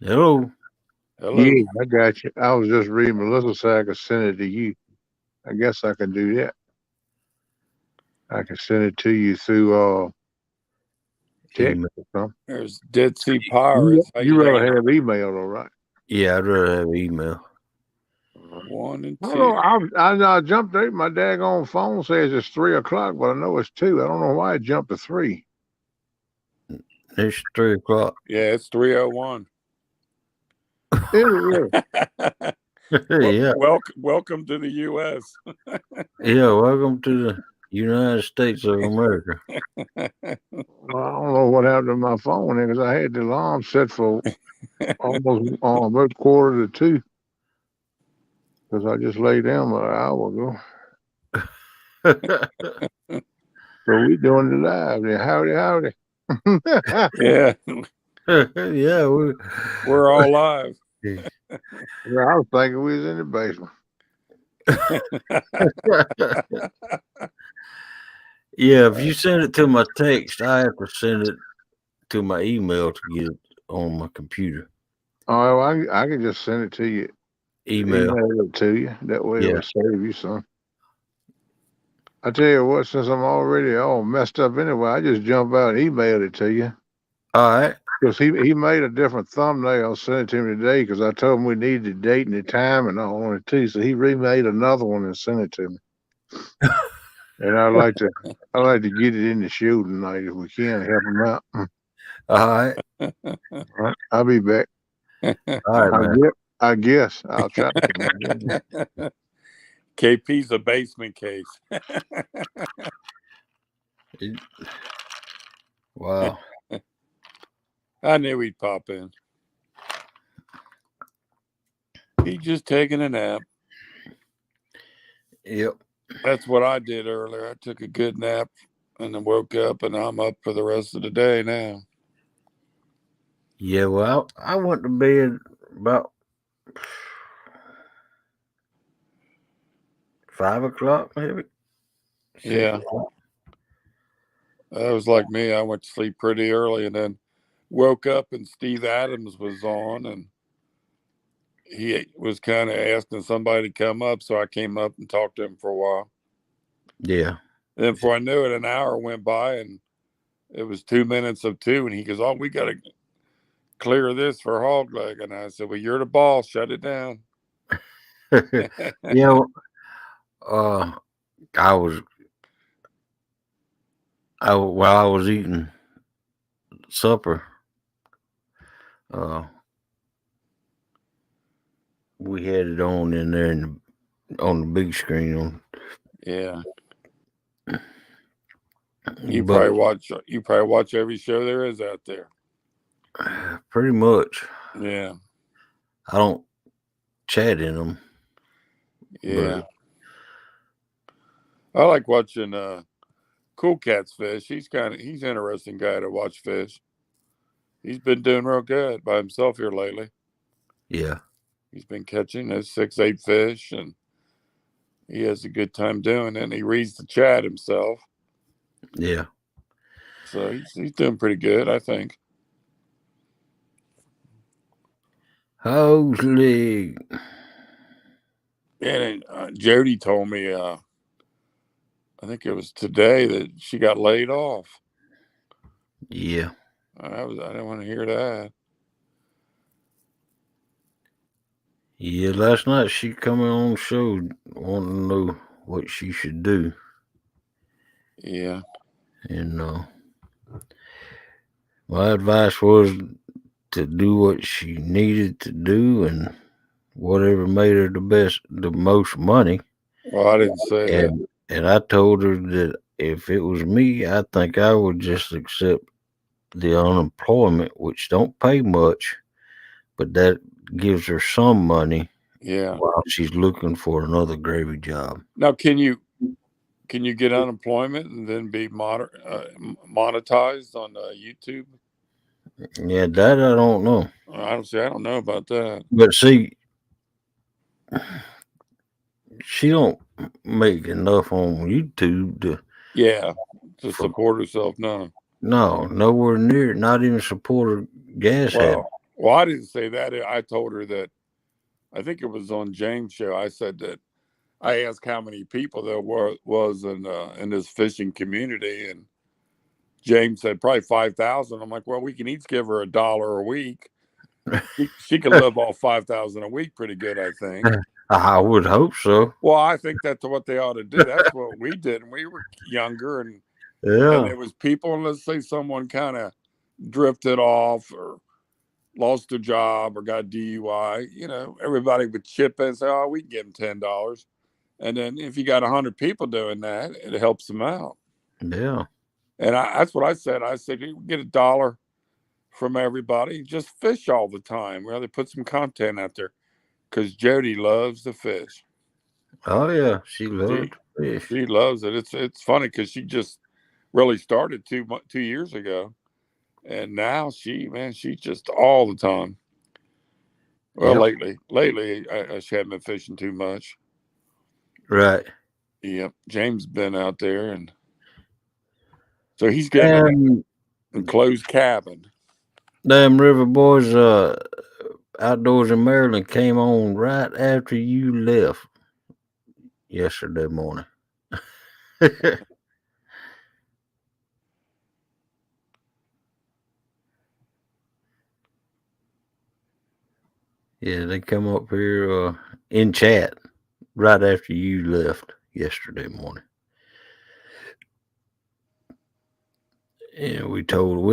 Hello. Hello. Yeah, I got you. I was just reading Melissa so I could send it to you. I guess I can do that. I can send it to you through text Email. or something. There's Dead Sea Pirates. How You you rather doing? have email, all right? Yeah, I'd rather have email. 1 and 2. I don't know. I jumped out. My daggone phone says it's 3:00, but I know it's 2. I don't know why it jumped to 3. It's 3:00. Yeah, it's 3:01. Yeah. Yeah. Welcome to the U.S. Yeah. Welcome to the United States of America. Well, I don't know what happened to my phone because I had the alarm set for almost about 1:45 because I just laid down about an hour ago. So we doing it live there. Howdy. Yeah, Yeah. we're all live. Well, I was thinking we was in the basement. Yeah. If you send it to my text, I have to send it to my email to get it on my computer. Oh, I can just send it to you. Email. Email it to you. That way Yeah. it'll save you some. I tell you what, since I'm already all messed up anyway, I just jump out and email it to you. All right. Because he made a different thumbnail, sent it to me today because I told him we needed the date and the time and all on it too. So he remade another one and sent it to me. And I like to get it in the show tonight if we can help him out. All right. All right, I'll be back. All right, man. I guess I'll try. KP's a basement case. Wow. I knew he'd pop in. He's just taking a nap. Yep. That's what I did earlier. I took a good nap and then woke up, and I'm up for the rest of the day now. Yeah, well, I went to bed about 5 o'clock, maybe. Yeah. 6 o'clock. That was like me. I went to sleep pretty early and then woke up and Steve Adams was on and he was kind of asking somebody to come up. So I came up and talked to him for a while. Yeah. And then before I knew it, an hour went by and it was 2 minutes of 2. And he goes, "Oh, we got to clear this for hog leg." And I said, "Well, you're the boss. Shut it down." Yeah. Uh, I was while I was eating supper. Uh, we had it on in there on the big screen. Yeah. But You probably watch every show there is out there. pretty much, Yeah. I don't chat in them. Yeah. I like watching Cool Cat's fish. He's an interesting guy to watch fish. He's been doing real good by himself here lately. Yeah. He's been catching those 6, 8 fish, and he has a good time doing it. And he reads the chat himself, Yeah. so he's doing pretty good, I think. Hose leg. And Jody told me, I think it was today that she got laid off. Yeah. I didn't want to hear that. Yeah. Last night she come on the show wanting to know what she should do. Yeah. And my advice was to do what she needed to do and whatever made her the most money. Well, I didn't say that. And I told her that if it was me, I think I would just accept the unemployment, which don't pay much, but that gives her some money. Yeah. While she's looking for another gravy job. Now, can you get unemployment and then be monetized on YouTube? Yeah, that I don't know. I don't know about that. But see, she don't make enough on YouTube to support herself. No, nowhere near. Not even support her gas habit. Well, I didn't say that. I told her that. I think it was on James' show. I said that I asked how many people there was in this fishing community, and James said probably 5,000. I'm like, well, we can each give her $1 a week. She can live off 5,000 a week pretty good, I think. I would hope so. Well, I think that's what they ought to do. That's what we did, and we were younger, and there was people. And let's say someone kind of drifted off or lost their job or got DUI. Everybody would chip in and say, "Oh, we can give them $10," and then if you got 100 people doing that, it helps them out. Yeah, and that's what I said. I said, you get $1 from everybody. Just fish all the time. Well, they put some content out there because Jody loves to fish. Oh yeah, she loves fish. She loves it. It's funny because she just really started 2 years ago, and now she's just all the time. Well, lately, she hadn't been fishing too much. Right. Yep, James been out there, and so he's getting an enclosed cabin. Damn River Boys, Outdoors in Maryland came on right after you left yesterday morning. Yeah, they come up here in chat right after you left yesterday morning. And we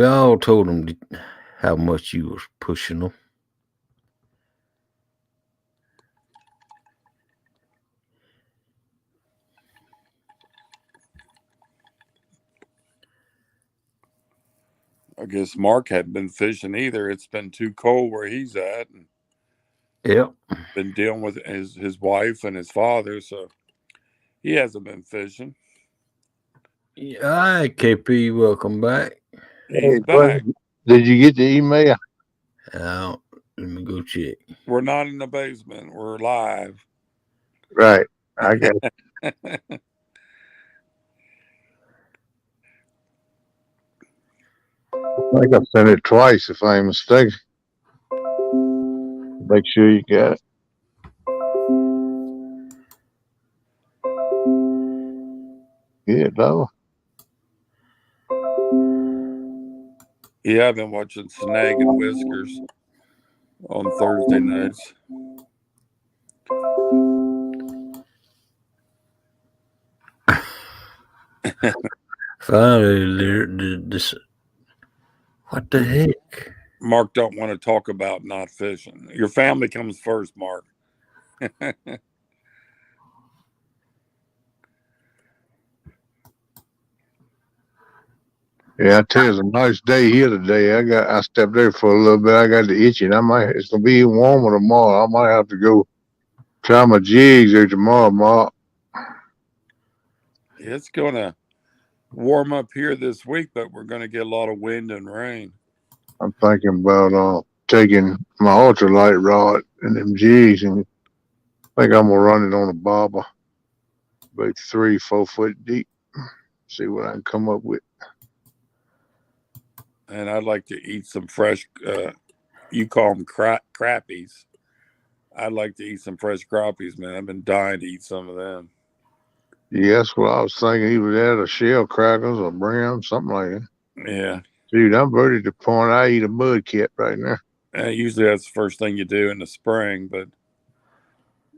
all told them how much you was pushing them. I guess Mark hadn't been fishing either. It's been too cold where he's at. And yep. been dealing with his wife and his father, so He hasn't been fishing. Yeah, all right, KP, welcome back. He's buddy, back. did you get the email? Let me go check. We're not in the basement. We're live. Right. I got it. I think I sent it twice, if I ain't mistaken. Make sure you got it. Yeah, no. Yeah, I've been watching Snag and Whiskers on Thursday nights. Finally, this. What the heck? Mark don't want to talk about not fishing. Your family comes first, Mark. Yeah, I tell you, it's a nice day here today. I stepped there for a little bit. I got the itching. It's gonna be even warmer tomorrow. I might have to go try my jigs there tomorrow, Mark. It's gonna warm up here this week, but we're gonna get a lot of wind and rain. I'm thinking about taking my ultralight rod and them jigs, and I think I'm gonna run it on a bobber, about 3-4 foot deep. See what I can come up with. And I'd like to eat some fresh. You call them crappies. I'd like to eat some fresh crappies, man. I've been dying to eat some of them. Yeah, that's what I was thinking. Either that or shell crackers or brim, something like that. Yeah. Dude, I'm ready to point. I eat a mud kit right now. Usually that's the first thing you do in the spring, but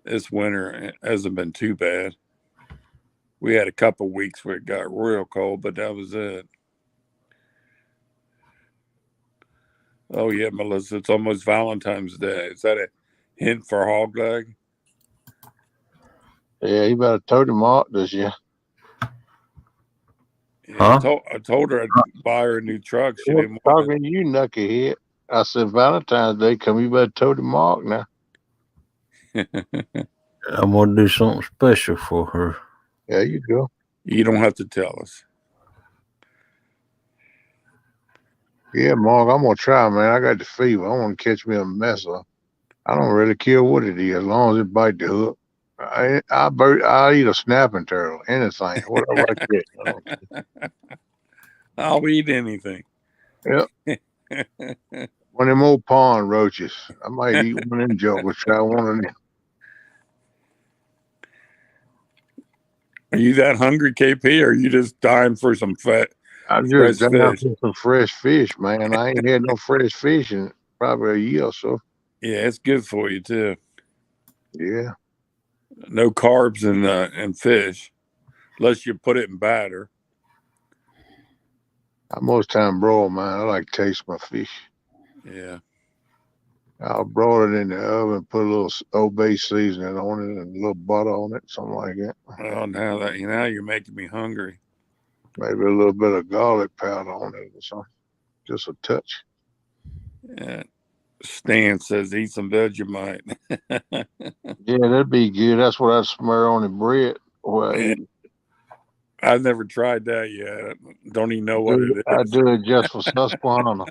this winter it hasn't been too bad. We had a couple weeks where it got real cold, but that was it. Oh yeah, Melissa, it's almost Valentine's Day. Is that a hint for hog leg? Yeah, you better tote him out this year. Yeah, I told her I'd buy her a new truck. She didn't want talking to you, knucklehead. I said Valentine's Day come. You better tote him out now. I'm gonna do something special for her. There you go. You don't have to tell us. Yeah, Mark, I'm gonna try, man. I got the fever. I want to catch me a messer. I don't really care what it is, as long as it bite the hook. I eat a snapping turtle, anything, whatever I get. I'll eat anything. Yep. One of them old pond roaches. I might eat one of them jokers. Try one of them. Are you that hungry, KP, or are you just dying for some fat? I'm just dying for some fresh fish, man. I ain't had no fresh fish in probably a year or so. Yeah, it's good for you too. Yeah. No carbs in fish, unless you put it in batter. I most time broil mine. I like to taste my fish. Yeah. I'll broil it in the oven, put a little Old Bay seasoning on it and a little butter on it, something like that. Well, now you're making me hungry. Maybe a little bit of garlic powder on it or something. Just a touch. Yeah. Stan says eat some Vegemite. Yeah, that'd be good. That's what I smear on the bread. Well, I've never tried that yet. Don't even know what it is. I do it just for Susquehanna.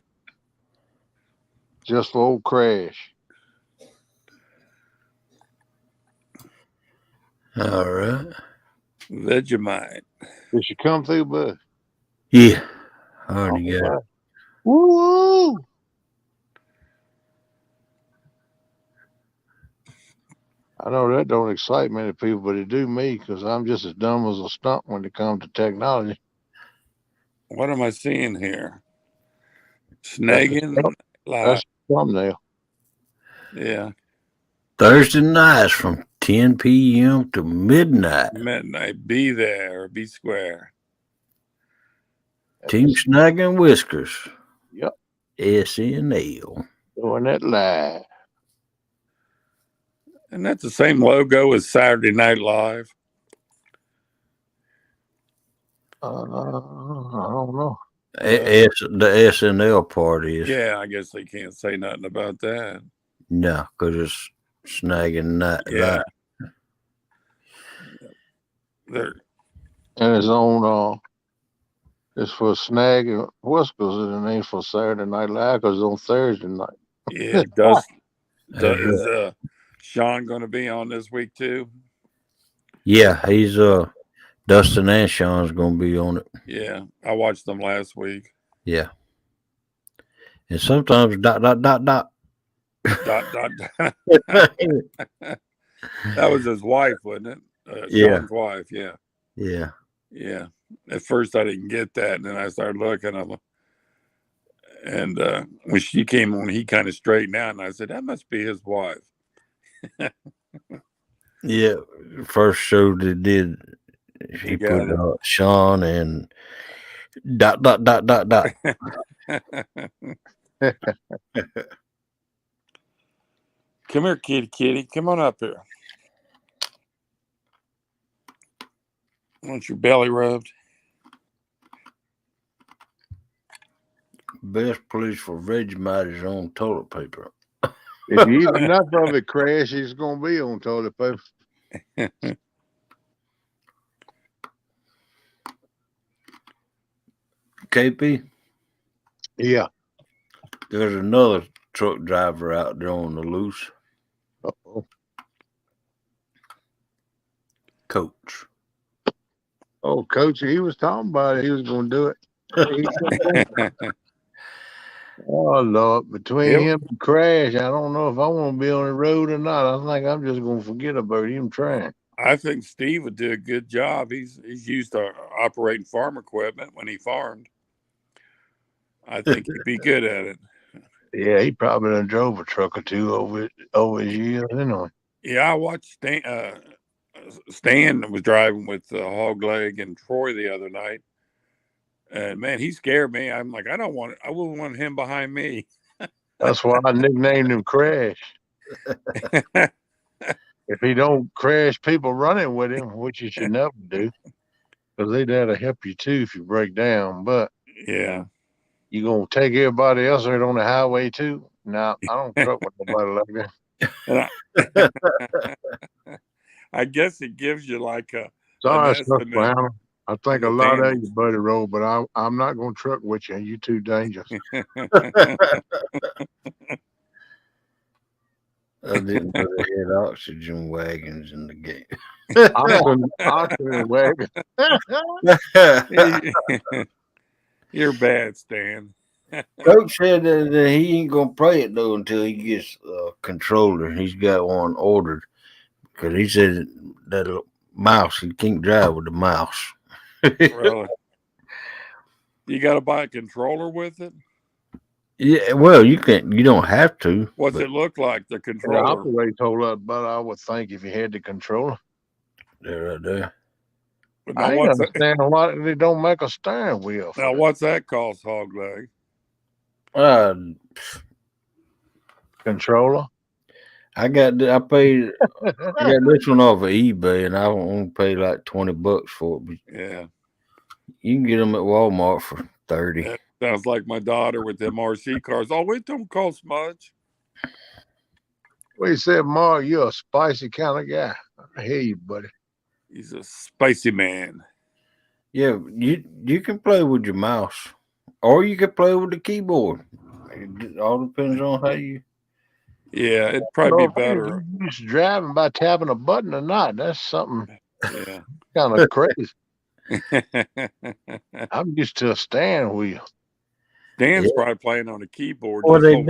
Just for old Crash. All right. Vegemite. Did she come through, bud? Yeah. I already got it. Woo! I know that don't excite many people, but it do me because I'm just as dumb as a stump when it comes to technology. What am I seeing here? Snagging live. That's the thumbnail. Yeah. Thursday nights from 10 p.m. to midnight. Midnight. Be there. Be square. Team Snag and Whiskers. Yep. SNL. Doing that live. And that's the same logo as Saturday Night Live. I don't know. The SNL part is. Yeah, I guess they can't say nothing about that. No, because it's snagging night. Yeah. They're And it's on. It's for Snag and Whiskers, and it ain't for Saturday Night Live because it's on Thursday night. yeah. Is Sean going to be on this week too? Yeah, he's Dustin and Sean's gonna be on it. Yeah, I watched them last week. Yeah. And sometimes dot dot dot dot. Dot. That was his wife, wasn't it? Yeah. Sean's wife. Yeah. Yeah. Yeah. At first, I didn't get that, and then I started looking. And when she came on, he kind of straightened out, and I said, "That must be his wife." Yeah. First show they did, he Got put Sean and dot dot dot dot dot. Come here, kitty. Come on up here. Want your belly rubbed? Best place for Vegemite is on toilet paper. If you eat enough of it, Crash, it's gonna be on toilet paper. KP, Yeah. there's another truck driver out there on the loose. Uh-oh. Coach. Oh, Coach, he was talking about it. He was gonna do it. Oh Lord, between him and Crash, I don't know if I want to be on the road or not. I think I'm just gonna forget about him trying. I think Steve would do a good job. He's used to operating farm equipment when he farmed. I think he'd be good at it. Yeah, he probably done drove a truck or two over his years, anyway. Yeah, I watched Stan was driving with Hog Leg and Troy the other night. And man, he scared me. I'm like, I wouldn't want him behind me. That's why I nicknamed him Crash. If he don't crash people running with him, which you should never do, because they'd have to help you too if you break down. But yeah, you gonna take everybody else out on the highway too? No, I don't truck with nobody like that. I guess it gives you like a. Sorry, I think a lot of you, buddy, roll, but I'm not going to truck with you. You too dangerous. I didn't know they had oxygen wagons in the game. Oxygen wagon. You're bad, Stan. Coach said that he ain't gonna play it though until he gets a controller. He's got one ordered because he said that mouse he can't drive with the mouse. Really? You got to buy a controller with it? Yeah, well, you can't. You don't have to. What's it look like? The controller? The operates whole lot better, I would think, if you had the controller. They're right there. But I ain't understand why they don't make a steering wheel. Now, what's that cost, Hog Leg? Controller. I got this one off of eBay, and I only pay like $20 for it. But yeah, you can get them at Walmart for $30. That sounds like my daughter with them RC cars. Oh, it don't cost much. Well, you said, Mark, you're a spicy kind of guy. I hear you, buddy. He's a spicy man. Yeah, you can play with your mouse, or you can play with the keyboard. It all depends on how you. Yeah, it'd probably be better. You just driving by tapping a button or not. That's something yeah, kind of crazy. I'm used to a steering wheel. Dan's probably playing on a keyboard. Well, they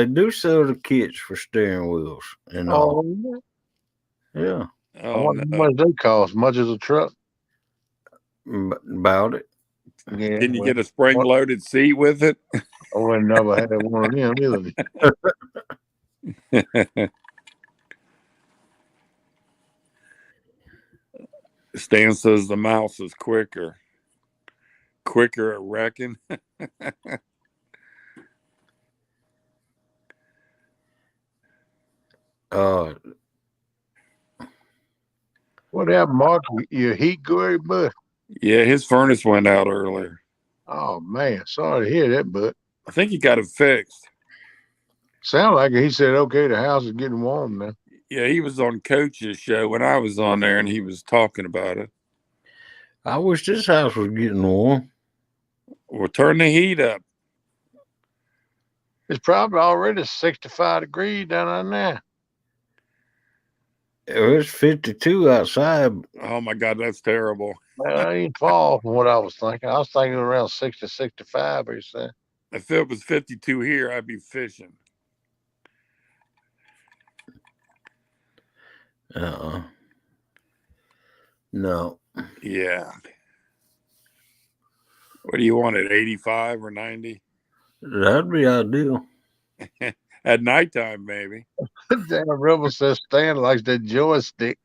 do sell the kits for steering wheels and all. Yeah. Oh, how much they cost? Much as a truck? About it. Yeah, can you get a spring-loaded seat with it? I would never had one of them either. Stan says the mouse is quicker. Quicker, I reckon. What happened, Mark? Your heat good, bud? Yeah, his furnace went out earlier. Oh, man. Sorry to hear that, bud. I think he got it fixed. Sound like it. He said, okay, the house is getting warm now. Yeah, he was on Coach's show when I was on there, and he was talking about it. I wish this house was getting warm. Well, turn the heat up. It's probably already 65 degrees down there. It's 52 outside. Oh my God, that's terrible. Well, I ain't far from what I was thinking. I was thinking around 60, 65 or something. If it was 52 here, I'd be fishing. No. Yeah. What do you want at 85 or 90? That'd be ideal. At nighttime, maybe. Damn, Rebel says Stan likes that joystick.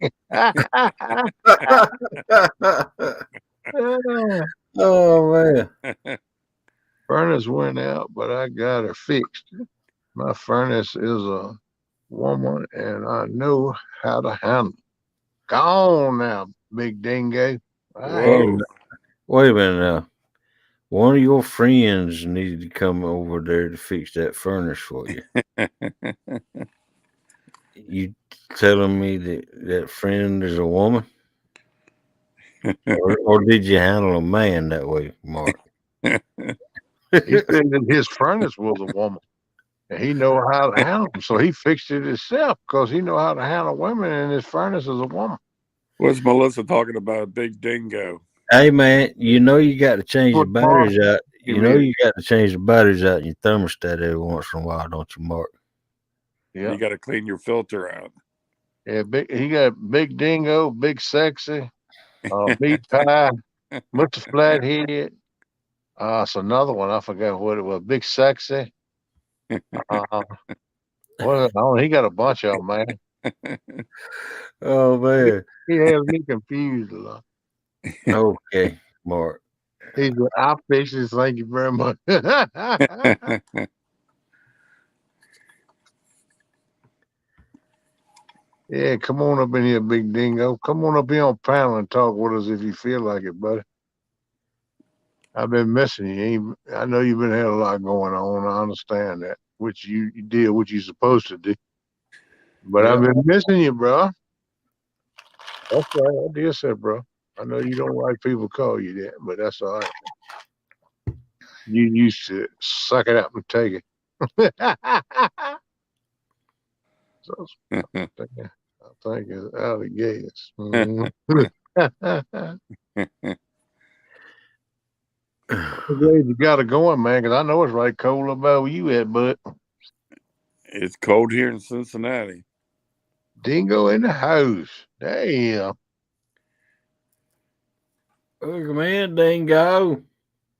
Oh, man. Furnace went out, but I got her fixed. My furnace is a woman, and I know how to handle it. Gone now, big dingo. Whoa. Wait a minute now. One of your friends needed to come over there to fix that furnace for you. You telling me that friend is a woman? or did you handle a man that way, Mark? He said that his furnace was a woman, and he know how to handle them, so he fixed it himself because he know how to handle women, and his furnace is a woman. What's Melissa talking about? Big dingo. Hey man, you know you got to change the What Mark? batteries out. You know you got to change the batteries out in your thermostat every once in a while, don't you, Mark? Yeah, You got to clean your filter out. yeah. He got big dingo, big sexy, meat pie, Mr. Flathead. It's another one. I forgot what it was. Big sexy. Well, he got a bunch of them, man. Oh man. He has me confused a lot. Okay, Mark. He's I fix this. Thank you very much. Yeah, come on up in here, big dingo. Come on up here on panel and talk with us if you feel like it, buddy. I've been missing you. I know you've been had a lot going on. I understand that, which you did what you're supposed to do. But I've been missing you, bro. That's right. I did say, bro. I know you don't like people call you that, but that's all right. You used to suck it up and take it. So, I think it's out of the gates. You got it going, man, because I know it's right cold about where you at, bud. It's cold here in Cincinnati. Dingo in the house. Damn. Welcome in, Dingo.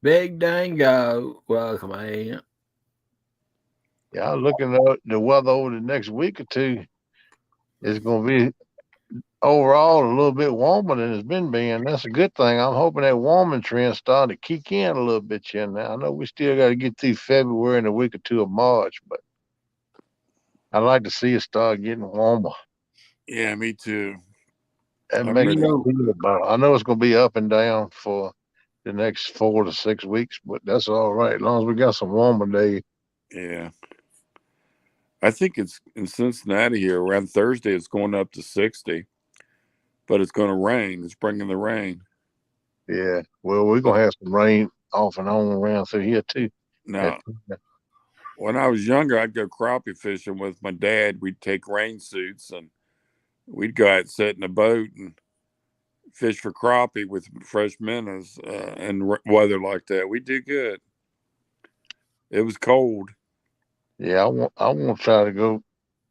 Big Dingo. Welcome in. Yeah, I'm looking at the weather over the next week or two. It's going to be overall a little bit warmer than it's been being. That's a good thing. I'm hoping that warming trend starting to kick in a little bit here now. I know we still got to get through February and a week or two of March, but I'd like to see it start getting warmer. Yeah, me too. That makes me feel about. I know it's going to be up and down for the next 4 to 6 weeks, but that's all right as long as we got some warmer days. Yeah. I think it's in Cincinnati here around Thursday. It's going up to 60, but it's going to rain. It's bringing the rain. Yeah. Well, we're going to have some rain off and on around through here too. Now, when I was younger, I'd go crappie fishing with my dad. We'd take rain suits and we'd go out, sit in a boat and fish for crappie with fresh minnows and weather like that. We do good. It was cold. Yeah, I want to try to go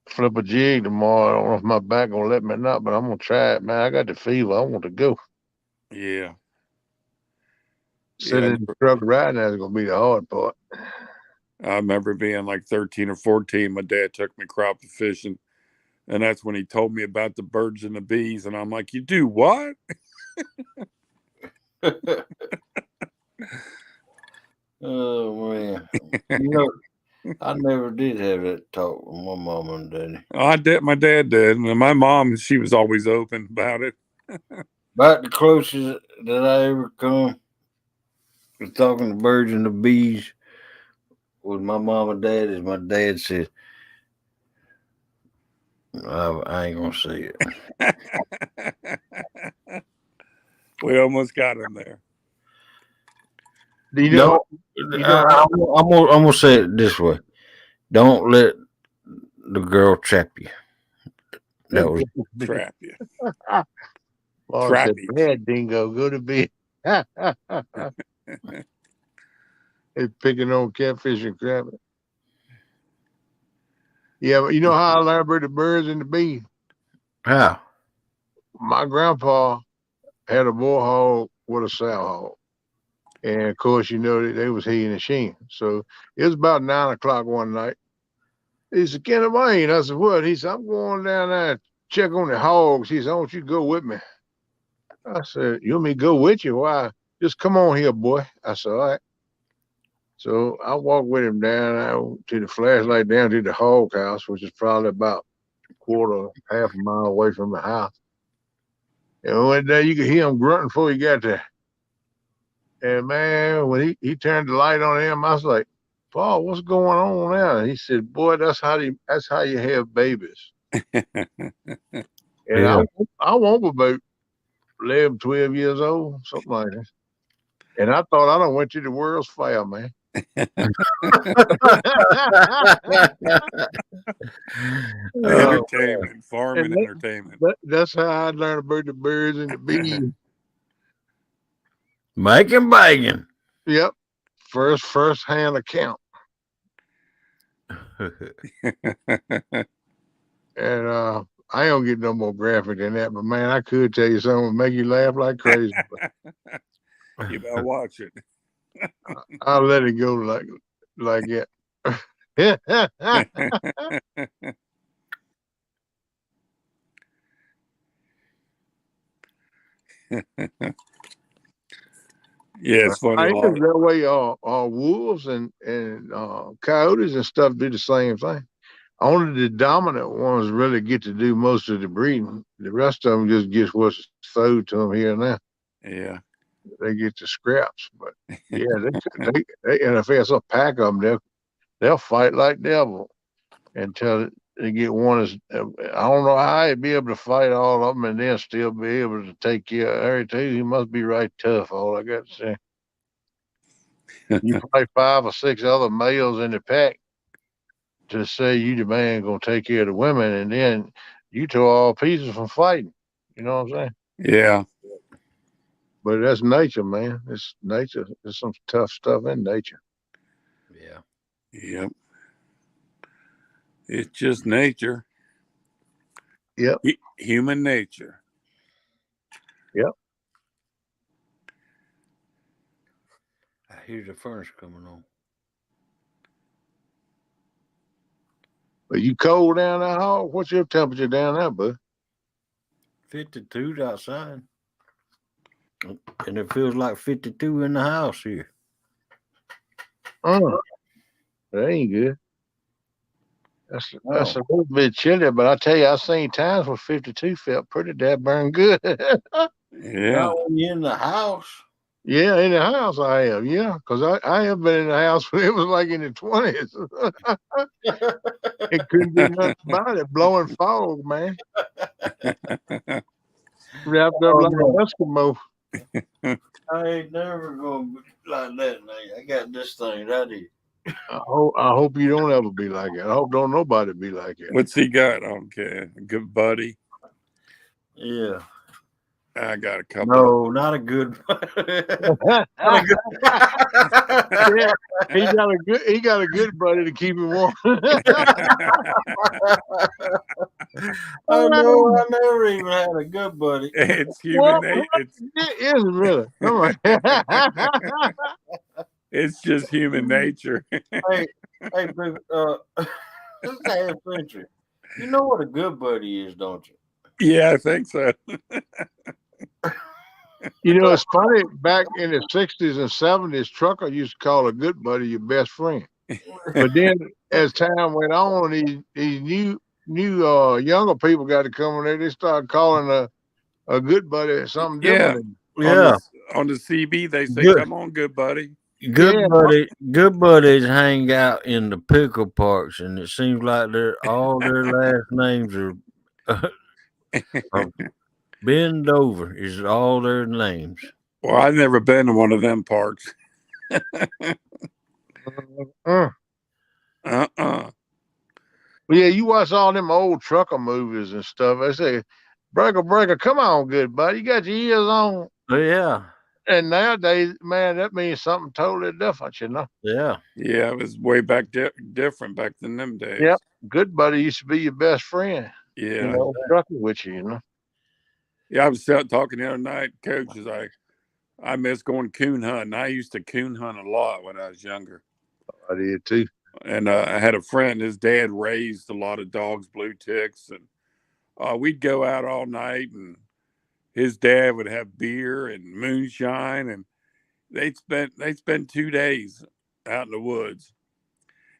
flip a jig tomorrow. I don't know if my back gonna let me or not, but I'm gonna try it, man. I got the fever. I want to go. Yeah. Sitting in the truck riding that's gonna be the hard part. I remember being like 13 or 14. My dad took me crappie fishing, and that's when he told me about the birds and the bees. And I'm like, "You do what?" Oh man. You know, I never did have that talk with my mom and daddy. I did. My dad did, and my mom, she was always open about it. About the closest that I ever come to talking to birds and the bees with my mom and dad is my dad said, I ain't gonna say it. We almost got him there. You know, I'm gonna say it this way. Don't let the girl trap you. That was Trap you. Boss said, Crappie. "Bad dingo, go to bed." It's picking on catfish and crappie. Yeah, but you know how I learned about the birds and the bees? how. My grandpa had a bull hog with a sow hog. And of course, you know that they was he and she. So it was about 9 o'clock one night. He said, "Kenny Wayne." I said, "What?" He said, "I'm going down there and check on the hogs." He said, "I want you to go with me." I said, "You want me to go with you? Why? Just come on here, boy." I said, "All right." So I walked with him down to the flashlight down to the hog house, which is probably about half a mile away from the house. And one day you could hear him grunting before he got there. And man, when he turned the light on him, I was like, "Paul, what's going on now?" And he said, "Boy, that's how you have babies." And Yeah. I was about 11, 12 years old, something like that. And I thought I done went to the World's Fair, man. Entertainment, farming And entertainment. that's how I learned about the birds and the bees. Making bacon. Yep. First hand account. And I don't get no more graphic than that, but man, I could tell you something that make you laugh like crazy. You better watch it. I'll let it go like that. Yeah, it's funny. I A lot think that way wolves and coyotes and stuff do the same thing. Only the dominant ones really get to do most of the breeding. The rest of them just get what's fed to them here and there. yeah. They get the scraps, but yeah, they and if there's a pack of them, they'll fight like devil until they get one. I don't know how he'd be able to fight all of them and then still be able to take care of everything. He must be right tough. All I got to say. You probably 5 or 6 other males in the pack to say you the man gonna take care of the women, and then you two all pieces from fighting. You know what I'm saying? Yeah. But that's nature, man. It's nature. There's some tough stuff in nature. Yeah. Yep. It's just nature. Yep. Human nature. Yep. I hear the furnace coming on. But you cold down there, Hog? What's your temperature down there, bud? 52 outside. And it feels like 52 in the house here. That ain't good. That's a little bit chilly, but I tell you, I've seen times where 52 felt pretty damn good. Yeah. When you're in the house. Yeah, in the house I have. Yeah, because I have been in the house when it was like in the 20s. It couldn't do nothing about it. Blowing fog, man. Wrapped up like an Eskimo. I ain't never gonna be like that, man. I got this thing right here. I hope you don't ever be like it. I hope don't nobody be like it. What's he got? Okay. Good buddy. Yeah. I got a couple. No, not a good. Yeah, he got a good buddy to keep him warm. I know. I never even had a good buddy. It's human nature. It is really. It's just human nature. Hey, baby, this is half century. You know what a good buddy is, don't you? Yeah, I think so. You know, it's funny. Back in the 60s and 70s, trucker used to call a good buddy your best friend. But then, as time went on, these new younger people got to come in there. They started calling a good buddy something different. Yeah. On the CB, they say, Good. "Come on, good buddy." Yeah. Good buddies hang out in the pickle parks, and it seems like all their last names are bend over. Is all their names. Well, I've never been to one of them parks. Uh, Uh-uh. But yeah, you watch all them old trucker movies and stuff. They say, breaker, come on, good buddy. You got your ears on. Oh yeah, And nowadays, man, that means something totally different, you know? yeah. Yeah, it was way back different back in them days. Yep. Good buddy used to be your best friend, Yeah. you know, trucking with you, you know? Yeah, I was talking the other night. Coach is like, I miss going coon hunting. I used to coon hunt a lot when I was younger. I did too. And I had a friend, his dad raised a lot of dogs, blue ticks, and we'd go out all night, and his dad would have beer and moonshine, and they'd spend 2 days out in the woods.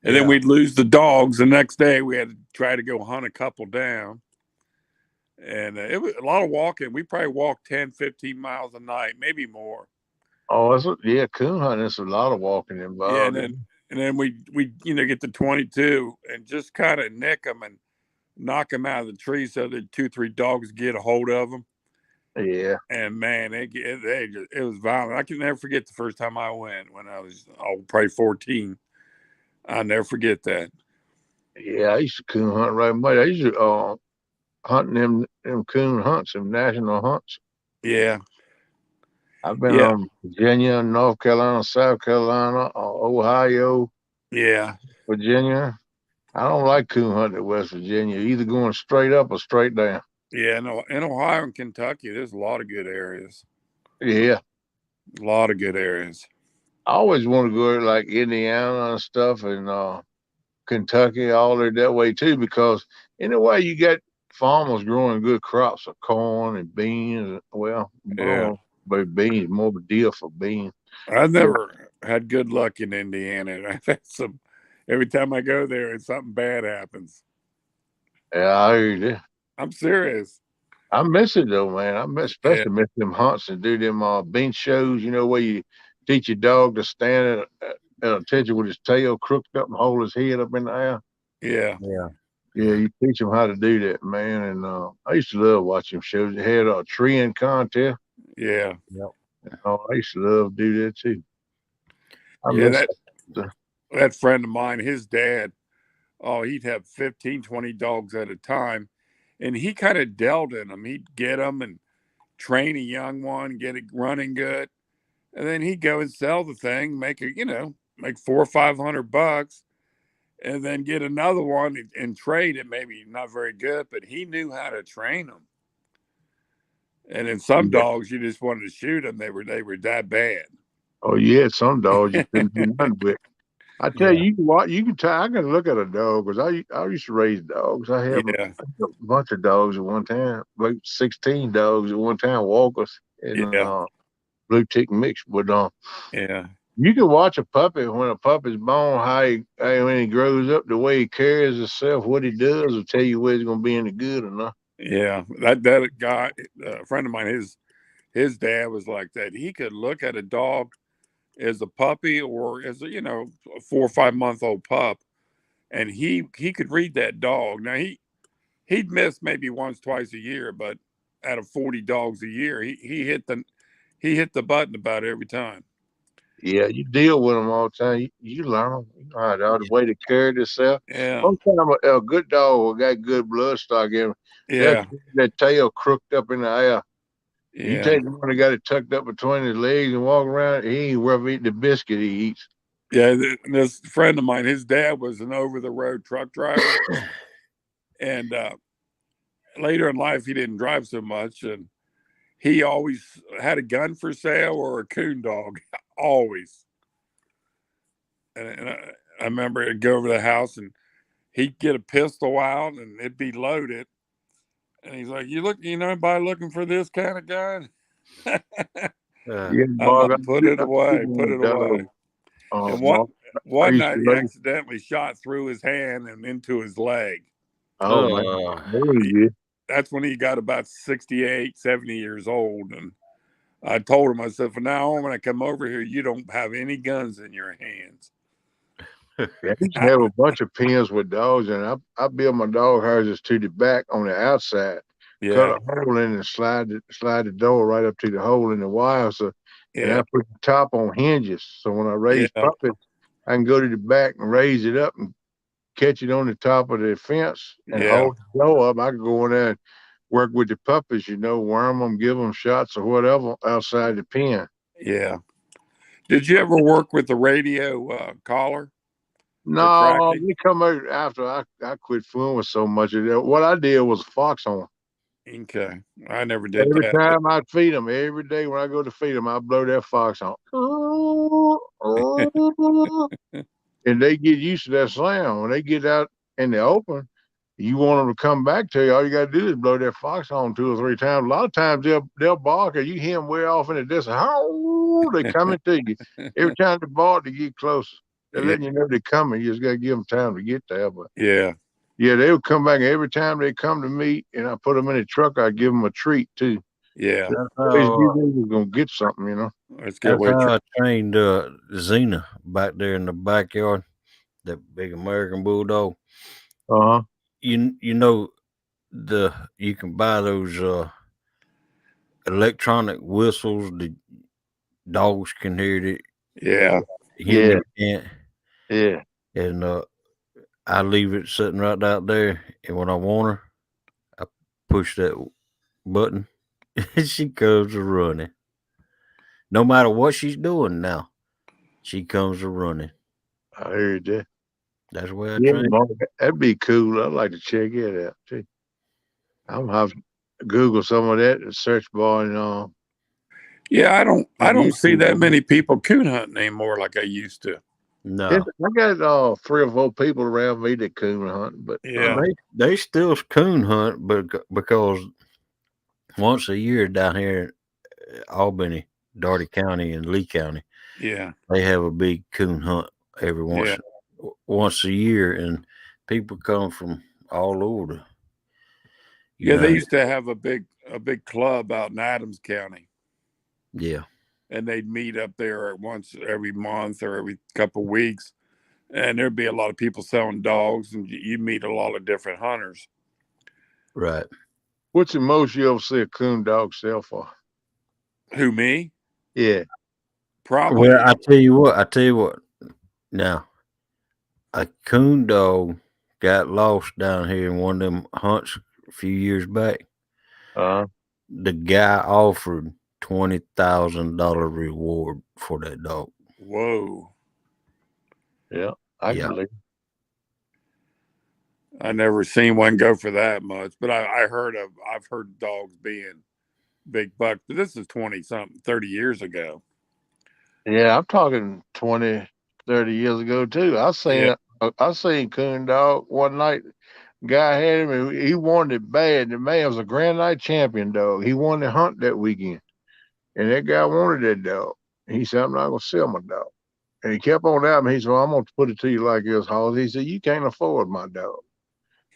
And then we'd lose the dogs. The next day we had to try to go hunt a couple down. And it was a lot of walking. We probably walked 10, 15 miles a night, maybe more. Oh, yeah, coon hunting. There's a lot of walking involved. Yeah, and then we get to 22 and just kind of nick them and knock them out of the tree so that 2-3 dogs get a hold of them. Yeah. And man, it was violent. I can never forget the first time I went when I was probably 14. I'll never forget that. Yeah, I used to coon hunt right much. I used to hunting them coon hunts, them national hunts. Yeah. I've been on Virginia, North Carolina, South Carolina, Ohio. Yeah. Virginia. I don't like coon hunting in West Virginia. Either going straight up or straight down. Yeah, no, in Ohio and Kentucky, there's a lot of good areas. Yeah. A lot of good areas. I always want to go like Indiana and stuff and Kentucky, all that way too, because in a way you got farmers growing good crops of corn and beans. Well, but beans, more of a deal for beans. I've never had good luck in Indiana. I've had some, every time I go there, something bad happens. Yeah, I heard that. I'm serious. I miss it though, man. Especially miss them hunts and do them bench shows, you know, where you teach your dog to stand at attention with his tail crooked up and hold his head up in the air. Yeah. Yeah. Yeah, you teach them how to do that, man. And I used to love watching shows. They had a treeing contest. Yeah. Yep. I used to love to do that too. That friend of mine, his dad, he'd have 15, 20 dogs at a time. And he kind of dealt in them. He'd get them and train a young one, get it running good. And then he'd go and sell the thing, make $400 or $500, and then get another one and trade it. Maybe not very good, but he knew how to train them. And then some dogs, you just wanted to shoot them. They were that bad. Oh yeah, some dogs you couldn't do nothing with. I tell you, you can tell. I can look at a dog because I used to raise dogs. I had a bunch of dogs at one time, like 16 dogs at one time, walkers and blue tick mix. But you can watch a puppy when a puppy's born, when he grows up, the way he carries himself, what he does will tell you whether he's gonna be any good or not. Yeah, that guy, a friend of mine, his dad was like that. He could look at a dog as a puppy or as a 4 or 5 month old pup, and he could read that dog. Now he'd miss maybe once, twice a year, but out of 40 dogs a year, he hit the button about every time. Yeah, you deal with them all the time. You learn them. You know how the way to carry themselves. Yeah. Sometimes a good dog got good blood stock in him. Yeah. That tail crooked up in the air. Yeah. You take the one that got it tucked up between his legs and walk around, he ain't worth eating the biscuit he eats. Yeah, this friend of mine, his dad was an over-the-road truck driver. And later in life, he didn't drive so much. And he always had a gun for sale or a coon dog, always. And I remember I'd go over to the house and he'd get a pistol out and it'd be loaded. And he's like, anybody looking for this kind of gun? Put it away. And one night he accidentally shot through his hand and into his leg. Oh, man. That's when he got about 68, 70 years old. And I told him, I said, from now on, when I come over here, you don't have any guns in your hands. Yeah, I used to have a bunch of pens with dogs, and I build my dog houses to the back on the outside. Cut Yeah, a hole in and slide the door right up to the hole in the wire. So, and yeah, I put the top on hinges. So when I raise yeah, puppies, I can go to the back and raise it up and catch it on the top of the fence and yeah, hold the door up. I can go in there and work with the puppies, worm them, give them shots or whatever outside the pen. yeah. Did you ever work with the radio collar for No, tracking? they come out after I quit fooling with so much of that. What I did was fox on 'em. Okay, I never did Every that. time I feed them, every day when I go to feed them, I blow that fox on. And they get used to that sound. When they get out in the open, you want them to come back to you. All you got to do is blow that fox on 2 or 3 times. A lot of times they'll bark, or you hear them way off in the distance. They coming to you. Every time they bark, they get closer. They're Yeah, letting you know they're coming. You just got to give them time to get there. But yeah, yeah, they'll come back every time they come to me, and I put them in the truck. I give them a treat too. yeah. Just That's always how. knew they was gonna get something. That's a good That's way. how I trained Xena back there in the backyard. That big American bulldog. Uh huh. You know you can buy those electronic whistles. The dogs can hear it. Yeah, Yeah. Human can't. Yeah. And I leave it sitting right out there. And when I want her, I push that button, and she comes a running. No matter what she's doing now, she comes a running. I heard that. That's the way I Yeah, train. that'd be cool. I'd like to check it out too. I'm gonna have to Google some of that in the search bar and yeah. I on don't see that YouTube. many people coon hunting anymore like I used to. Yes, No, I got 3 or 4 people around me that coon hunt, but Yeah, they still coon hunt, but because once a year down here in Albany, Dougherty County, and Lee County, yeah, they have a big coon hunt every yeah, once a year, and people come from all over the yeah. They United. used to have a big club out in Adams County, Yeah, and they'd meet up there once every month or every couple of weeks, and there'd be a lot of people selling dogs, and you meet a lot of different hunters. right. what's the most you ever see a coon dog sell for? Who, me? Yeah. Well, Probably. I tell you what. Now, a coon dog got lost down here in one of them hunts a few years back. Uh The guy offered $20,000 reward for that dog. Whoa. yeah. I can Yeah, believe. I never seen one go for that much, but I've heard dogs being big bucks, but this is 20 something, 30 years ago. Yeah, I'm talking 20, 30 years ago too. Yeah. I seen coon dog one night. Guy had him, and he wanted it bad. The man was a Grand Night champion dog. He won the hunt that weekend, and that guy wanted that dog. And he said, "I'm not gonna sell my dog." And he kept on at me. He said, well, "I'm gonna put it to you like this, Hoss." He said, "You can't afford my dog."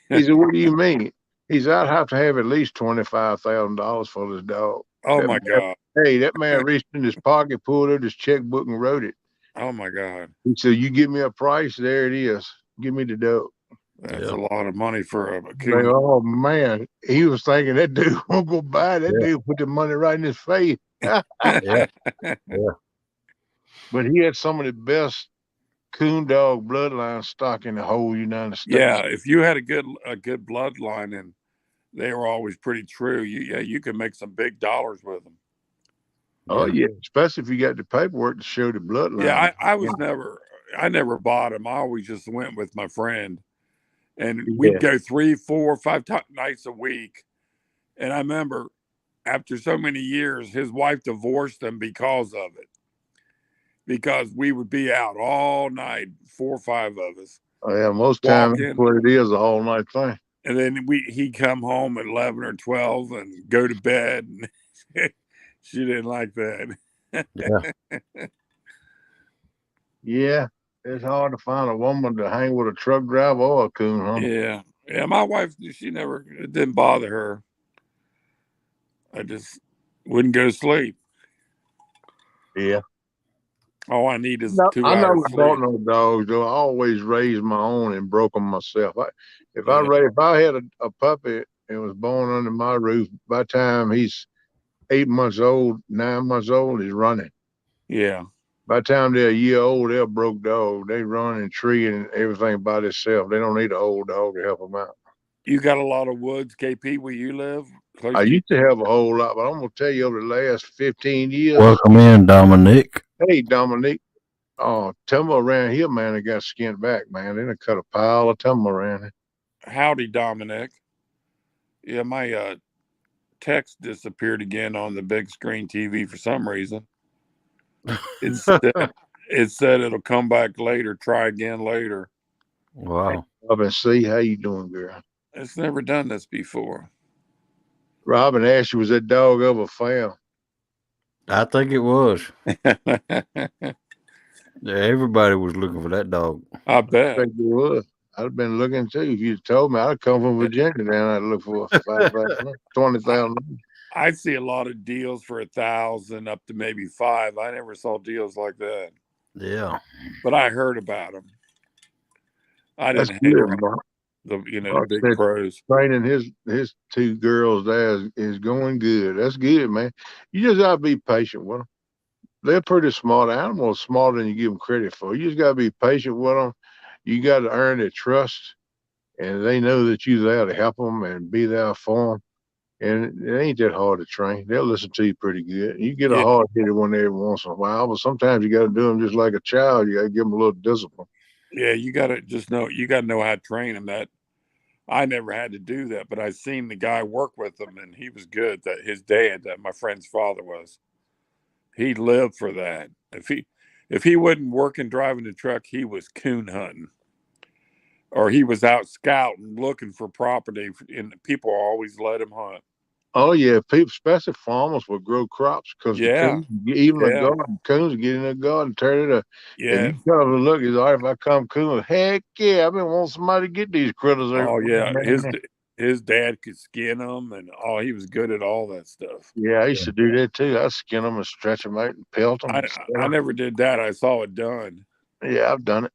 He said, "What do you mean?" He said, "I'd have to have at least $25,000 for this dog." Oh That my God. that man reached in his pocket, pulled out his checkbook, and wrote it. Oh my God. He said, "You give me a price, there it is. Give me the dog." That's yeah, a lot of money for a Like, coon. oh man, he was thinking that dude won't go buy it. That yeah, dude put the money right in his face. yeah, yeah. But he had some of the best coon dog bloodline stock in the whole United Yeah, States. if you had a good bloodline and they were always pretty true, you can make some big dollars with them. Oh Yeah. yeah, especially if you got the paperwork to show the Yeah, bloodline. I never bought them. I always just went with my friend, and we'd Yeah. go 3, 4, 5 nights a week. And I remember after so many years, his wife divorced him because of it. Because we would be out all night, 4 or 5 of us, Oh yeah, most times that's walking, what it is, a whole night thing. and then he'd come home at 11 or 12 and go to bed. And she didn't like that. Yeah. Yeah. It's hard to find a woman to hang with a truck driver or a coon hunter. Yeah, yeah. My wife, it didn't bother her. I just wouldn't go to sleep. Yeah. All I need is No, 2 I hours never bought sleep. no dogs though. I always raised my own and broke them myself. If Yeah. I had a puppy and was born under my roof, by the time he's 8 months old, 9 months old, he's running. Yeah. By the time they're a year old, they're a broke dog. They run and tree and everything by themselves. They don't need an old dog to help them out. You got a lot of woods, KP, where you live? Close I to you? used to have a whole lot, but I'm gonna tell you over the last 15 years. Welcome in, Dominic. Hey, Dominique. Oh, timber around here, man, they got skinned back, man. They done cut a pile of timber around here. Howdy, Dominic. Yeah, my text disappeared again on the big screen TV for some reason. It said it'll come back later. Try again later. Wow. Robin C, how you doing, girl? It's never done this before. Robin asked you, was that dog ever found? I think it was. I Yeah, everybody was looking for that dog. I bet. think it was. I'd have been looking too. If you'd told me, I'd have come from Virginia down. I'd look for 5,000, 20,000. I see a lot of deals for 1,000 up to maybe 5. I never saw deals like that, Yeah. but I heard about them. I That's didn't good, hear Mark. the big Said pros. training his two girls there is going good. That's good, man. You just gotta be patient with them. They're pretty smart animals, smarter than you give them credit for. You just gotta be patient with them. You got to earn their trust, and they know that you're there to help them and be there for them. And it ain't that hard to train. They'll listen to you pretty good. You get a Yeah, hard hitter one every once in a while, but sometimes you got to do them just like a child. You got to give them a little discipline. yeah. You got to just know. You got to know how to train them. That I never had to do that, but I seen the guy work with them, and he was good. That his dad, that my friend's father was, he lived for that. If he wasn't working driving the truck, he was coon hunting, or he was out scouting looking for property, and people always let him hunt. Oh yeah, people, especially farmers, will grow crops because the Yeah, coons, even the yeah, garden, coons get in the garden, turn it up. And yeah. you come and look, it's all right if I come coon. Heck yeah, I've been wanting somebody to get these critters. Oh yeah, Man. his dad could skin them, and he was good at all that stuff. Yeah, I used to do that too. I skin them and stretch them out and pelt them. I never did that. I saw it done. Yeah, I've done it.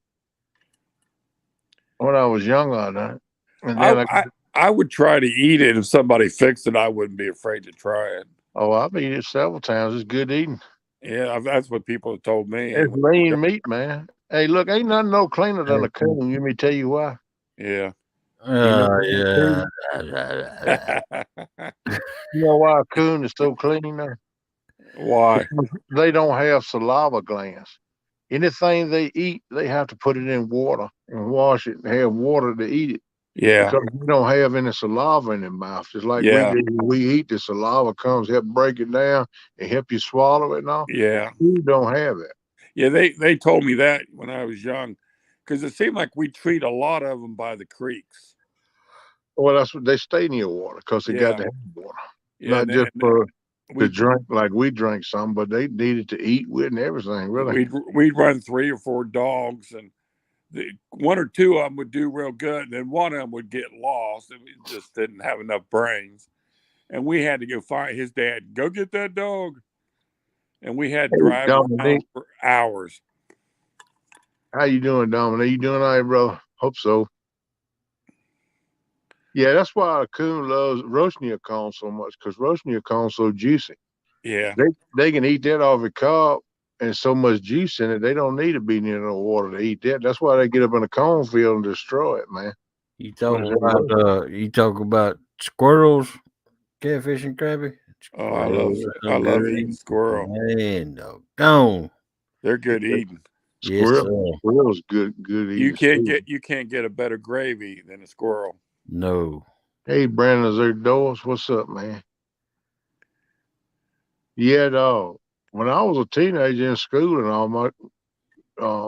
When I was younger, I done it. And I, then I I would try to eat it if somebody fixed it. I wouldn't be afraid to try it. I've eaten it several times. It's good eating. Yeah, that's what people have told me. It's lean meat, man. Hey, look, ain't nothing no cleaner than a coon. Let me tell you why. Yeah. You know, Yeah. you know why a coon is so clean now? Why? They don't have saliva glands. Anything they eat, they have to put it in water and wash it and have water to eat it Yeah. because we don't have any saliva in their mouth. Just like we Yeah. do when we eat, the saliva comes, help break it down and help you swallow it and all. Yeah. You don't have that. Yeah. They told me that when I was young, because it seemed like we treat a lot of them by the creeks. Well, that's what they stay near water because they got Yeah. to have water, Yeah. not just for to we drink like we drink some, but they needed to eat with and everything. Really, we'd run 3 or 4 dogs, and one or two of them would do real good, and then one of them would get lost. It just didn't have enough brains, and we had to go find his dad. Go get that dog, and we had to drive around for hours. How you doing, Dominic? You doing all right, bro? Hope so. Yeah, that's why a coon loves roastnia corn so much because roastnia corn's so juicy. Yeah, they can eat that off a cob and so much juice in it, they don't need to be near no water to eat that. That's why they get up in a cornfield and destroy it, man. You talk about squirrels, catfish and crappie. oh, I love eating squirrel. Man, gone. They're good eating. Yes, Squirrel's good eating. You can't get a better gravy than a squirrel. No. Hey, Brandon Zerdois, what's up, man? Yeah, dog. When I was a teenager in school and all,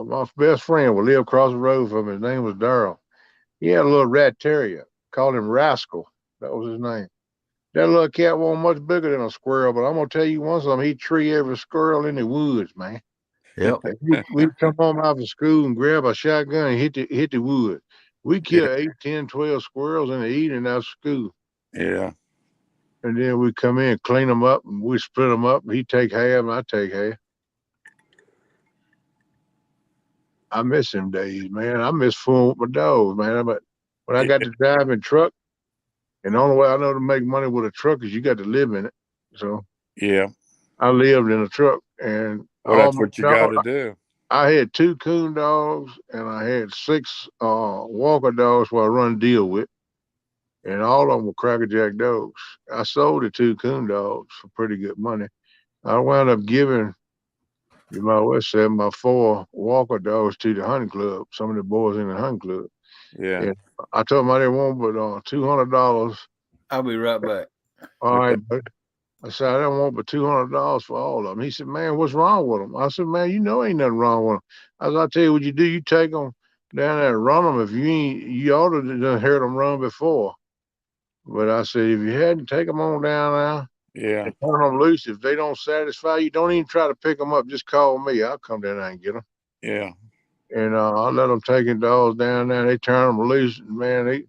my best friend would live across the road from me. His name was Darrell. He had a little rat terrier. Called him Rascal. That was his name. That little cat wasn't much bigger than a squirrel, but I'm gonna tell you one something. He'd tree every squirrel in the woods, man. Yep. We'd come home after school and grab a shotgun and hit the wood. We killed 8, 10, 12 squirrels in the evening after school. Yeah. And then we come in, clean them up, and we split them up. He'd take half, and I'd take half. I miss them days, man. I miss fooling with my dogs, man. But when I got to drive in truck, and the only way I know to make money with a truck is you got to live in it. So Yeah. I lived in a truck, and Well, all that's my what you got dogs, to do. I had 2 coon dogs, and I had 6 Walker dogs who I run deal with, and all of them were crackerjack dogs. I sold the 2 coon dogs for pretty good money. I wound up giving you might well say my 4 Walker dogs to the hunting club, some of the boys in the hunting club. Yeah. And I told them I didn't want but $200. I'll be right back. All Okay. right, but I said I don't want but $200 for all of them. He said, "Man, what's wrong with them?" I said, "Man, you know ain't nothing wrong with them." I said, "I tell you what you do. You take them down there and run them. If you ain't, you ought to have heard them run before. But I said, if you hadn't, take them on down there Yeah. and turn them loose. If they don't satisfy you, don't even try to pick them up. Just call me. I'll come down there and get them." Yeah. And I let them take the dogs down there. They turn them loose. And man, they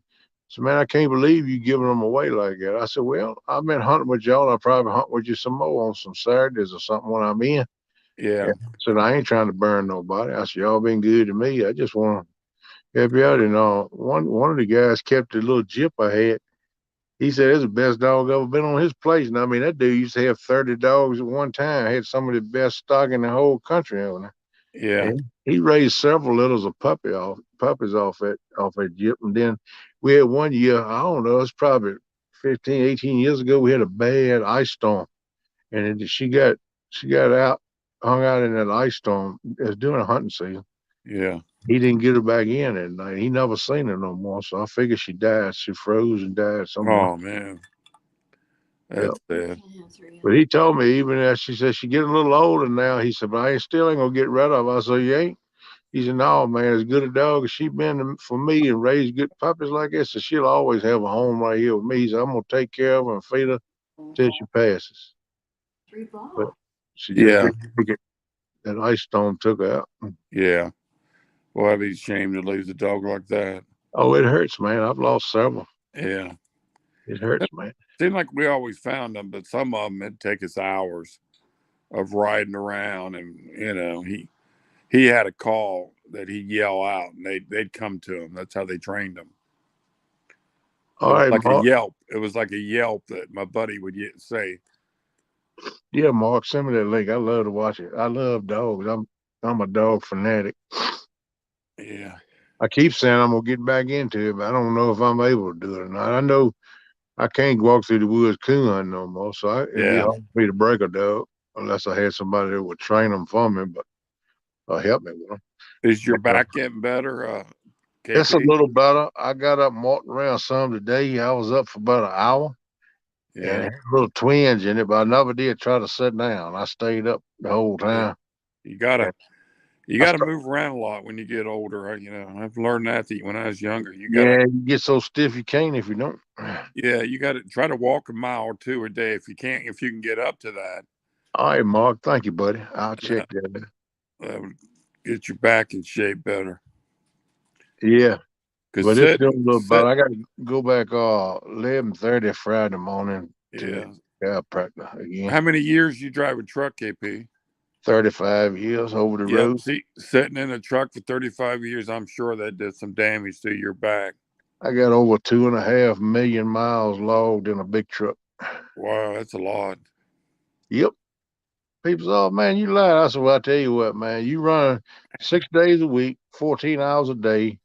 said, "Man, I can't believe you giving them away like that." I said, "Well, I've been hunting with y'all. I'll probably hunt with you some more on some Saturdays or something when I'm in." Yeah. And I said, "I ain't trying to burn nobody." I said, "Y'all been good to me. I just want to help you out." And one of the guys kept the little Jip I had. He said it's the best dog ever been on his place. And I mean, that dude used to have 30 dogs at one time. Had some of the best stock in the whole country on there. Yeah. And he raised several litters of puppies off that Jip. And then we had one year, I don't know, it's probably 15, 18 years ago, we had a bad ice storm. And she got out, hung out in that ice storm. It was during a hunting season. Yeah. He didn't get her back in that night. He never seen her no more. So I figured she died. She froze and died somewhere. Oh man, Yeah. that's sad. But he told me even as she said she getting a little older now. He said, "But I ain't still ain't gonna get rid of her." I said, "You ain't?" He said, "No, man, as good a dog as she been for me and raised good puppies like this, so she'll always have a home right here with me. He said, I'm gonna take care of her and feed her till she passes." But she just Yeah. didn't make it. That ice storm took her out. Yeah. Well, I'd be ashamed to lose a dog like that. Oh, it hurts, man. I've lost several. Yeah. It hurts, man. Seemed like we always found them, but some of them it'd take us hours of riding around, and he had a call that he'd yell out, and they'd come to him. That's how they trained him. It All was right, like a Mark. yelp. It was like a yelp that my buddy would say. Yeah, Mark, send me that link. I love to watch it. I love dogs. I'm a dog fanatic. Yeah. I keep saying I'm gonna get back into it, but I don't know if I'm able to do it or not. I know I can't walk through the woods coon hunting no more, so it'd be Yeah. hard for me to break a dog unless I had somebody that would train them for me, but help me with them. Is your But, back getting better, it's a KP? little better. I got up and walked around some today. I was up for about an hour and Yeah. had a little twinge in it, but I never did try to sit down. I stayed up the whole Yeah. time. You gotta And you I gotta start, move around a lot when you get older. I've learned that when I was younger. yeah, you get so stiff you can't if you don't. You gotta try to walk a mile or two a day if you can't, if you can get up to that. All right, Mark. Thank you, buddy. I'll check Uh, that. that would get your back in shape better. Yeah, Cause but it's doing a little better. sit, I got to go back 11:30 Friday morning to the yeah. chiropractor again. How many years you drive a truck, KP? 35 years over the Yep. road. See, sitting in a truck for 35 years, I'm sure that did some damage to your back. I got over 2.5 million miles logged in a big truck. Wow, that's a lot. Yep. People say, "Oh man, you lied." I said, "Well, I tell you what, man, you run 6 days a week, 14 hours a day,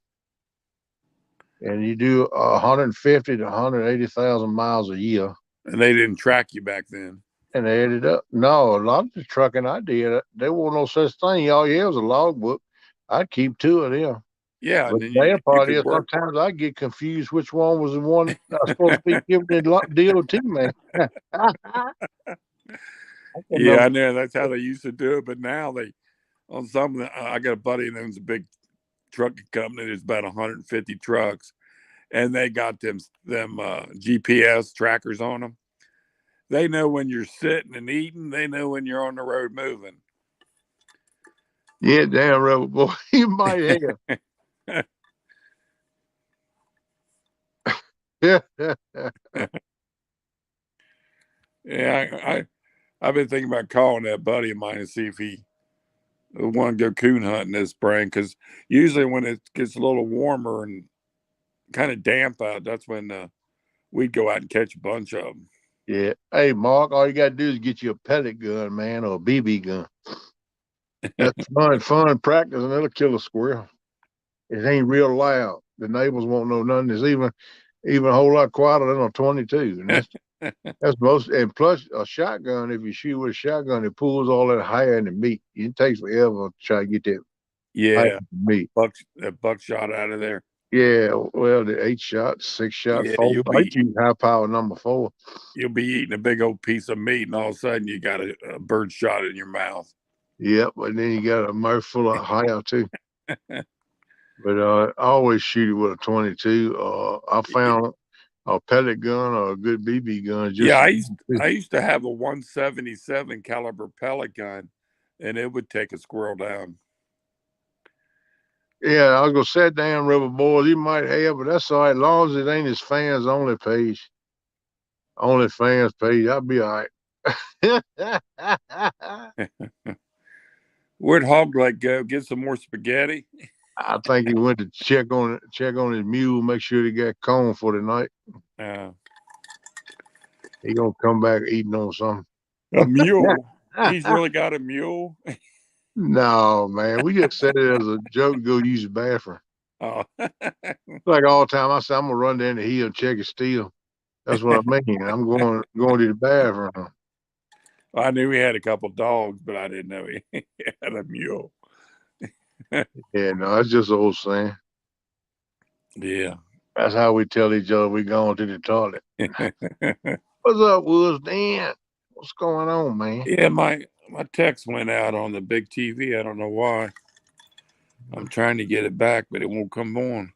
and you do 150 to 180,000 miles a year." And they didn't track you back then. And they added up. No, a lot of the trucking I did, there wasn't no such thing. All you had was a logbook. I'd keep 2 of them. Yeah, But and then the bad you part could is work. sometimes I get confused which one was the one I was supposed to be giving the DOT man. I can Yeah, never. I know that's how they used to do it, but now they on some of the, I got a buddy that owns a big trucking company. There's about 150 trucks, and they got them GPS trackers on them. They know when you're sitting and eating. They know when you're on the road moving. Yeah, damn, Rebel boy, you might have. Yeah, Yeah, I've been thinking about calling that buddy of mine and see if We want to go coon hunting this spring because usually when it gets a little warmer and kind of damp out, that's when we'd go out and catch a bunch of them. Yeah. Hey, Mark, all you got to do is get you a pellet gun, man, or a BB gun. That's fun practice, and it'll kill a squirrel. It ain't real loud. The neighbors won't know nothing. It's even a whole lot quieter than a 22, and that's most. And plus, a shotgun. If you shoot with a shotgun, it pulls all that hair in the meat. It takes forever to try to get that meat. That buckshot out of there. Yeah, well, the 8-shot, 6-shot, Yeah, 4. I use high power number 4. You'll be eating a big old piece of meat, and all of a sudden you got a bird shot in your mouth. Yep, and then you got a mouth full of hair too. But I always shoot it with a 22. I found a pellet gun or a good BB gun. I used to have a 177 caliber pellet gun, and it would take a squirrel down. Yeah, I was gonna say, damn River Boys, you might have, but that's all right. As long as it ain't his fans only page. Only fans page, I'll be all right. Where'd Hogleg go? Get some more spaghetti? I think he went to check on his mule, make sure he got corn for the night. He gonna come back eating on something. A mule? He's really got a mule? No, man. We just said it as a joke to go use the bathroom. Oh. Like all the time, I said I'm gonna run down the hill and check his steel. That's what I mean. I'm going to the bathroom. I knew he had a couple dogs, but I didn't know he had a mule. Yeah, no, that's just old saying. Yeah. That's how we tell each other we going to the toilet. What's up, Woods? Dan? What's going on, man? Yeah, my text went out on the big TV. I don't know why. I'm trying to get it back, but it won't come on.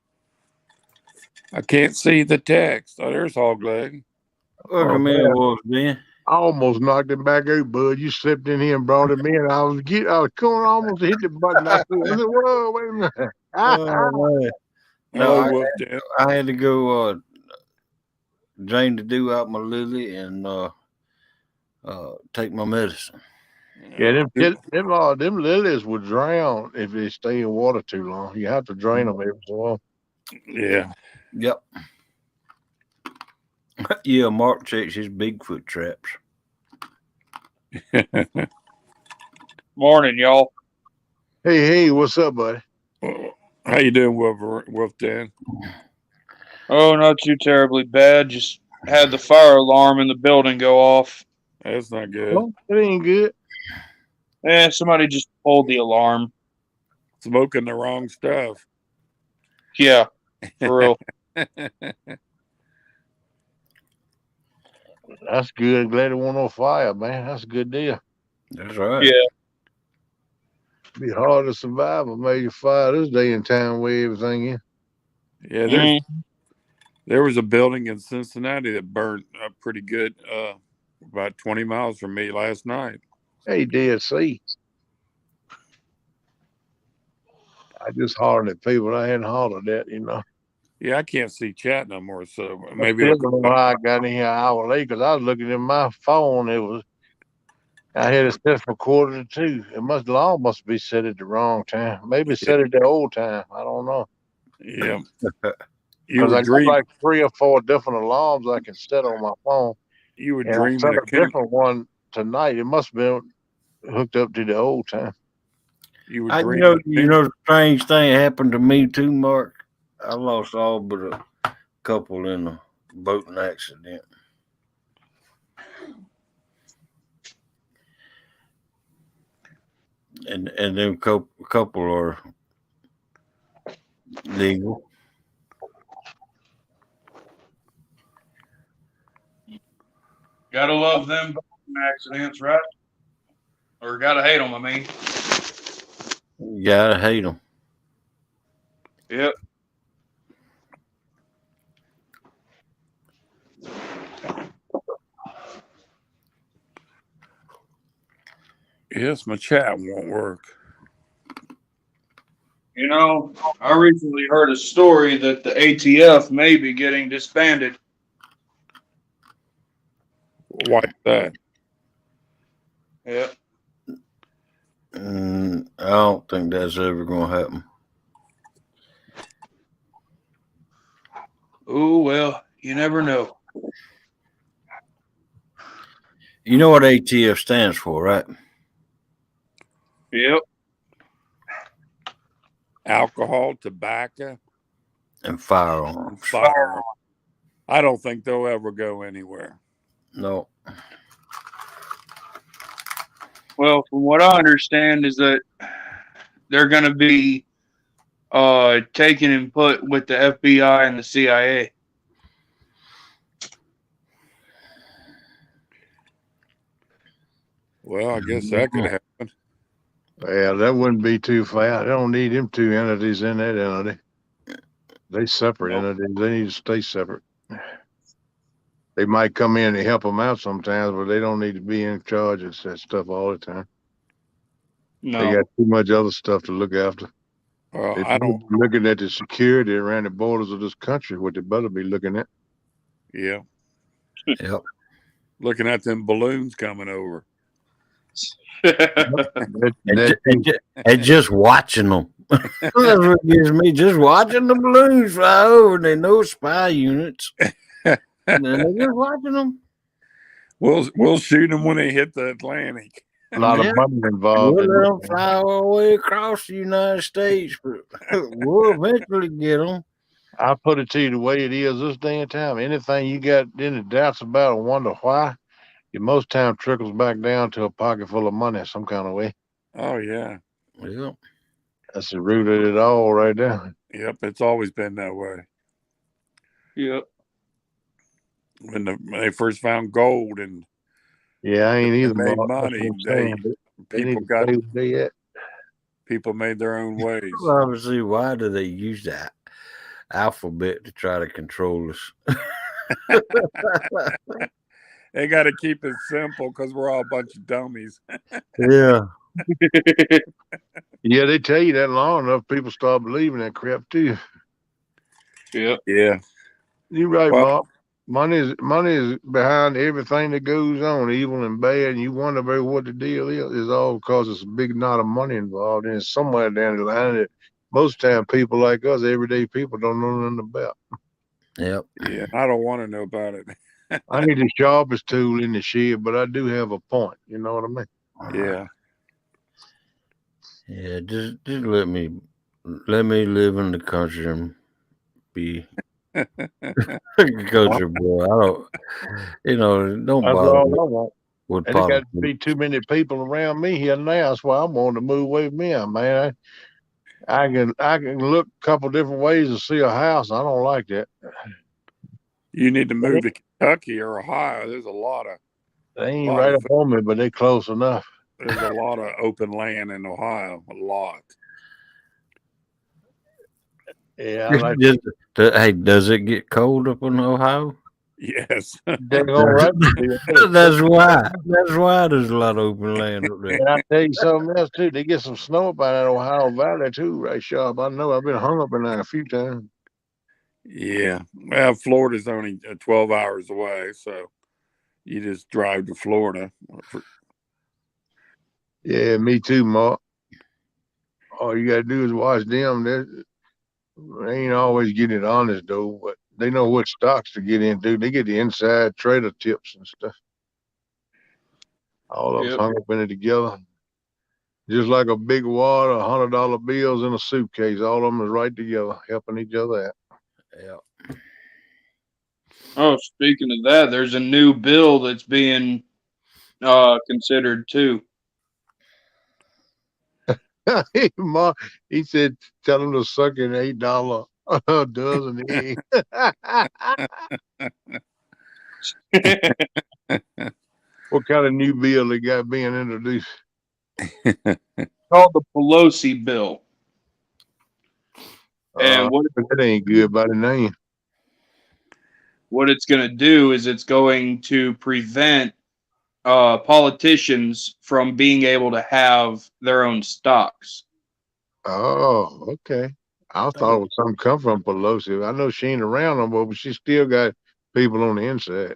I can't see the text. Oh, there's Hogleg. Welcome in, Wolf Ben. I almost knocked him back out, bud. You slipped in here and brought him in. I was coming almost to hit the button. I said, whoa, wait a minute. Oh, No, I had to go drain the dew out my lily and take my medicine. Yeah, them lilies would drown if they stay in water too long. You have to drain them every so often. Yeah. Yep. Yeah, Mark checks his Bigfoot traps. Morning, y'all. Hey, what's up, buddy? How you doing, Wolf Dan? Oh, not too terribly bad. Just had the fire alarm in the building go off. That's not good. Well, it ain't good. Yeah, somebody just pulled the alarm. Smoking the wrong stuff. Yeah, for real. That's good. Glad it went on fire, man. That's a good deal. That's right. Yeah. Be hard to survive a major fire this day and time where everything is. Yeah, there was a building in Cincinnati that burned up pretty good about 20 miles from me last night. Hey, DSC. I just hollered at people I hadn't hollered at, Yeah, I can't see chat no more, so maybe I don't know how I got in here an hour late because I was looking at my phone. I had it set for 1:45. The alarm must be set at the wrong time. Maybe set at the old time. I don't know. Yeah. Because I got like 3 or 4 different alarms I can set on my phone. You were and dreaming I set a different one tonight. It must have been hooked up to the old time. You were dreaming. The strange thing happened to me too, Mark. I lost all but a couple in a boating accident. And then a couple are legal. Gotta love them accidents, right? Or gotta hate them, I mean. You gotta hate them. Yep. Yes, my chat won't work. I recently heard a story that the ATF may be getting disbanded. Why that? Yeah. I don't think that's ever going to happen. Oh, well, you never know. You know what ATF stands for, right? Yep. Alcohol, tobacco, And firearms. and firearms. I don't think they'll ever go anywhere. No. Well, from what I understand is that they're going to be taken and put with the FBI and the CIA. Well, I guess that could happen. Well, that wouldn't be too far. They don't need them two entities in that entity. They separate entities. They need to stay separate. They might come in and help them out sometimes, but they don't need to be in charge of that stuff all the time. No. They got too much other stuff to look after. Well, If I don't. looking at the security around the borders of this country, what they better be looking at. Yeah, Yep. looking at them balloons coming over. And just watching them. That's what gives me. Just watching the balloons fly over. They know spy units. And they're just watching them. We'll shoot them when they hit the Atlantic. A lot Yeah. of money involved. We'll in let it. them fly all the way across the United States, but we'll eventually get them. I put it to you the way it is this day and time. Anything you got any doubts about or wonder why, it most time trickles back down to a pocket full of money some kind of way. Oh yeah, Yep. That's the root of it all right there. yep. It's always been that way. Yep. When they first found gold and Yeah, I ain't either. made Mark. That's money, what I'm saying. They need people to got stay where they at. people made their own ways. Well, obviously, why do they use that alphabet to try to control us? They got to keep it simple because we're all a bunch of dummies. Yeah. Yeah, they tell you that long enough, people start believing that crap too. Yep. Yeah. You're right, Well- Mark. Money is behind everything that goes on, evil and bad, and you wonder about what the deal is. It's all because it's a big knot of money involved, and it's somewhere down the line that most time people like us, everyday people, don't know nothing about. Yep. Yeah. I don't want to know about it. I need the sharpest tool in the shed, but I do have a point. You know what I mean? Yeah. Yeah. Just let me live in the country and be a country boy. I don't. Don't That's bother all I want. with And there got politics. to be too many people around me here now. That's why I'm wanting to move away from me, man. I can look a couple different ways to see a house. I don't like that. You need to move to Kentucky or Ohio. There's a lot of They ain't Lot right of up on me, but they close enough. there's a lot of open land in Ohio. A lot. Yeah, I like Hey, does it get cold up in Ohio? Yes. they're all right. That's why. That's why there's a lot of open land up there. And I tell you something else too. They get some snow up out in Ohio Valley too, right sharp. I know. I've been hung up in there a few times. Yeah. Well, Florida's only 12 hours away, so you just drive to Florida. Yeah, me too, Mark. All you gotta do is watch them. They ain't always getting it honest though, but they know what stocks to get into. They get the inside trader tips and stuff. All of us Yep. hung up in it together. Just like a big wad of $100 bills in a suitcase. All of them is right together, helping each other out. Yeah. Oh, speaking of that, there's a new bill that's being considered too. Mark, he said, tell him to suck an $8 a dozen eggs. What kind of new bill they got being introduced? Called the Pelosi bill. And That ain't good by the name. what it's going to do is it's going to prevent politicians from being able to have their own stocks. Oh, okay. I thought it was something come from Pelosi. I know she ain't around no more, but she still got people on the inside.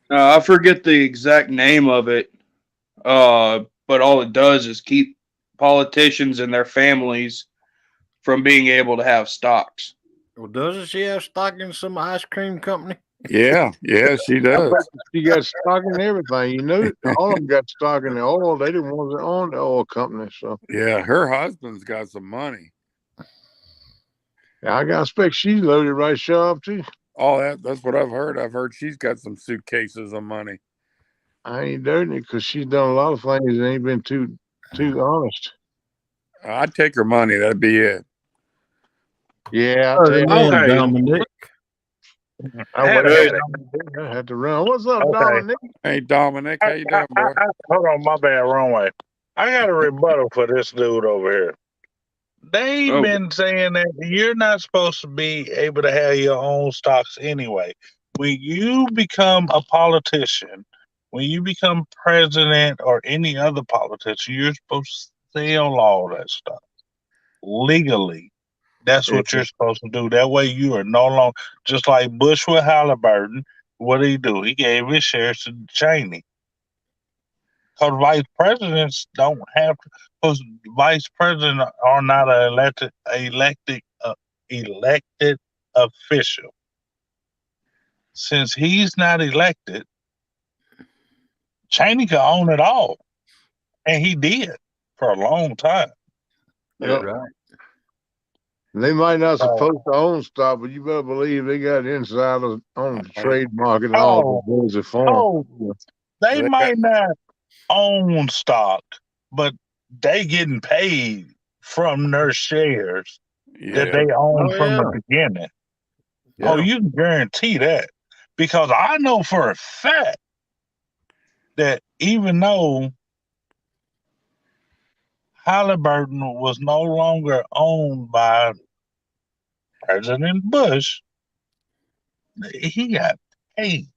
I forget the exact name of it, but but all it does is keep politicians and their families from being able to have stocks. Well, doesn't she have stock in some ice cream company? Yeah, she I does. bet she got stock in everything. You know, all of them got stock in the oil. They didn't want to own the oil company. So Yeah, her husband's got some money. yeah, I got to expect she's loaded right sharp too. Oh, that's what I've heard. I've heard she's got some suitcases of money. I ain't doing it because she's done a lot of things and ain't been too honest. I'd take her money. That'd be it. Yeah, I tell you, Man, Okay. Dominic. I Hey, had to run. What's up, Okay. Dominic? Hey, Dominic, how you doing, boy? Hold on, my bad, wrong way. I got a rebuttal for this dude over here. They've Oh. been saying that you're not supposed to be able to have your own stocks anyway. When you become a politician, when you become president or any other politician, you're supposed to sell all that stuff legally. That's what you're supposed to do. That way, you are no longer just like Bush with Halliburton. What did he do? He gave his shares to Cheney. Because vice presidents don't have to. Because vice presidents are not an elected official. Since he's not elected, Cheney could own it all, and he did for a long time. Yeah. Right. They might not supposed to own stock, but you better believe they got insiders on the trade market and all the boys that farm. They might not own stock, but they getting paid from their shares that they own from the beginning. Yeah. Oh, you can guarantee that. Because I know for a fact that even though Halliburton was no longer owned by President Bush, he got paid.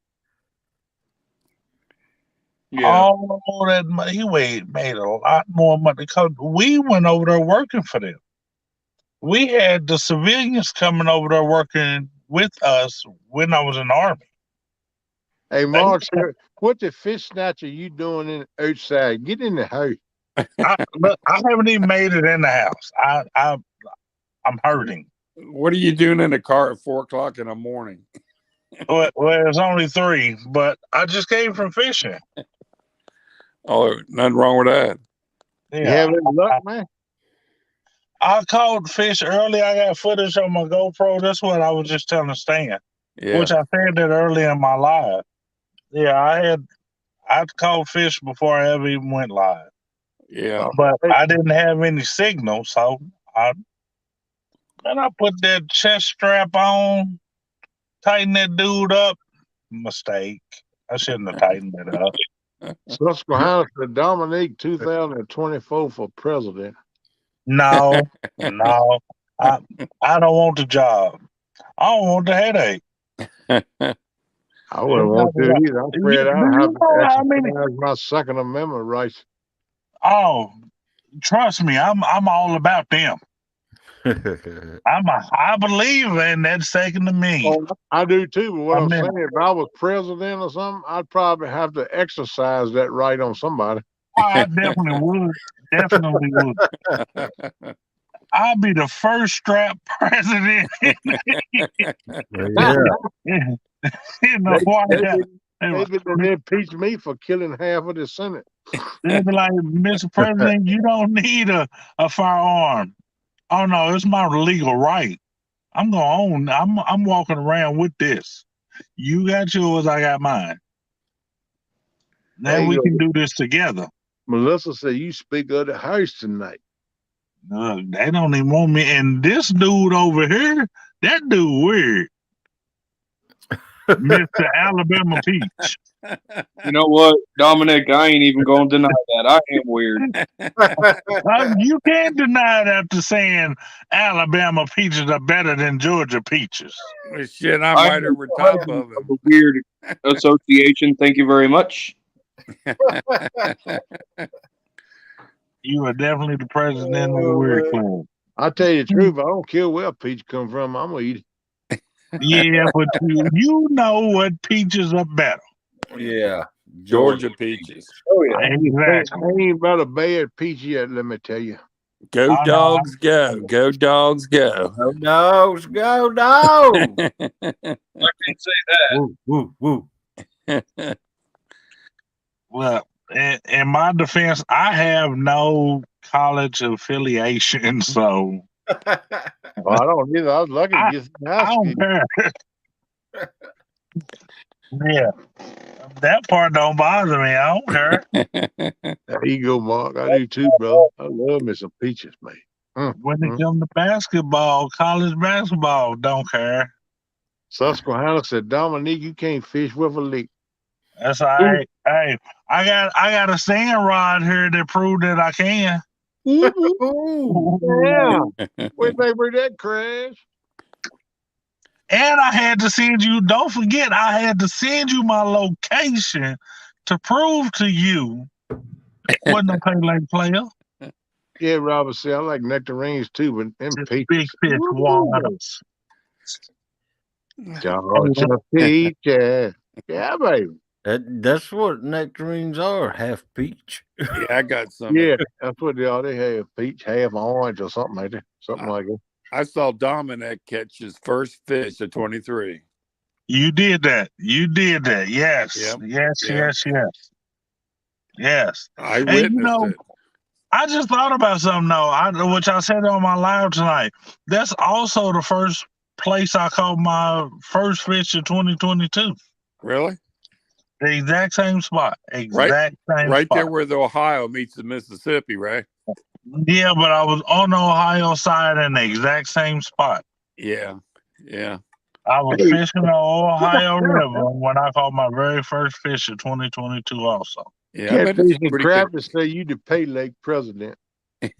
Yeah. All that money. He made a lot more money because we went over there working for them. We had the civilians coming over there working with us when I was in the Army. Hey, Mark, what the fish snatcher you doing in outside? Get in the house. Look, I haven't even made it in the house. I'm hurting. What are you doing in the car at 4 o'clock in the morning? Well, it's only 3, but I just came from fishing. Oh, nothing wrong with that. Yeah. You have any luck, man? I caught fish early. I got footage on my GoPro. That's what I was just telling Stan. Yeah. Which I said that early in my live. Yeah, I caught fish before I ever even went live. Yeah. But I didn't have any signal, so I put that chest strap on, tighten that dude up. Mistake. I shouldn't have tightened it up. Susquehanna for Dominique 2024 for president. No. I don't want the job. I don't want the headache. I wouldn't want to either. I'm afraid I have to exercise my Second Amendment rights. Oh, trust me, I'm all about them. I believe in that Second Amendment. I do too, but what I'm saying, if I was president or something, I'd probably have to exercise that right on somebody. I definitely would. Definitely would. I'll be the first strap president. Yeah. They impeached me for killing half of the Senate. They'd be like, Mr. President, you don't need a firearm. Oh no, it's my legal right. I'm walking around with this. You got yours, I got mine. Now we can do this together. Melissa said you speak of the house tonight. They don't even want me. And this dude over here, that dude weird. Mr. Alabama Peach. You know what, Dominic? I ain't even gonna deny that. I am weird. You can't deny it after saying Alabama peaches are better than Georgia peaches. Shit, I'm right over top of him. A weird association. Thank you very much. You are definitely the president of the weird club. I'll tell you the truth. I don't care where peach come from. I'm gonna eat it. Yeah, but you know what peaches are better. Yeah. Georgia peaches. Oh yeah, Exactly. I ain't about a bad peach yet. Let me tell you. Go I know. dogs, go! Go dogs, go! Go dogs, go dogs! I can't say that. Woo, woo, woo. Well, in my defense, I have no college affiliation, so Well, I don't either. I was lucky to get some high I don't school. care. Yeah, that part don't bother me. I don't care. There you go, Mark. I do too, bro. I love me some peaches, man. When it comes to basketball, college basketball, don't care. Susquehanna said, Dominique, you can't fish with a lick. That's all right. Hey, I got a sand rod here that proved that I can. Ooh. Yeah. Where'd they bring that crash? And I had to send you, don't forget, I had to send you my location to prove to you wasn't a Pele player. Yeah, Robert said, I like nectarines too, but them Just peaches. big fish waters. Georgia peaches. Yeah, baby. That's what nectarines are, half peach. Yeah, I got some. Yeah, that's what they are. They have peach, half orange or something like that. Something like that. I saw Dominic catch his first fish at 23. You did that. You did that. Yes. Yep. Yes, Yep. yes, yes. Yes. I And witnessed you know, it. I just thought about something though, which I said on my live tonight. That's also the first place I caught my first fish in 2022. Really? The exact same spot. Exact same Right spot. there where the Ohio meets the Mississippi, right? Yeah, but I was on the Ohio side in the exact same spot. Yeah. Yeah. I was fishing the Ohio River when I caught my very first fish in 2022 also. Yeah. I bet Catfish it's and pretty good. Crappie say you the Pay Lake president. Do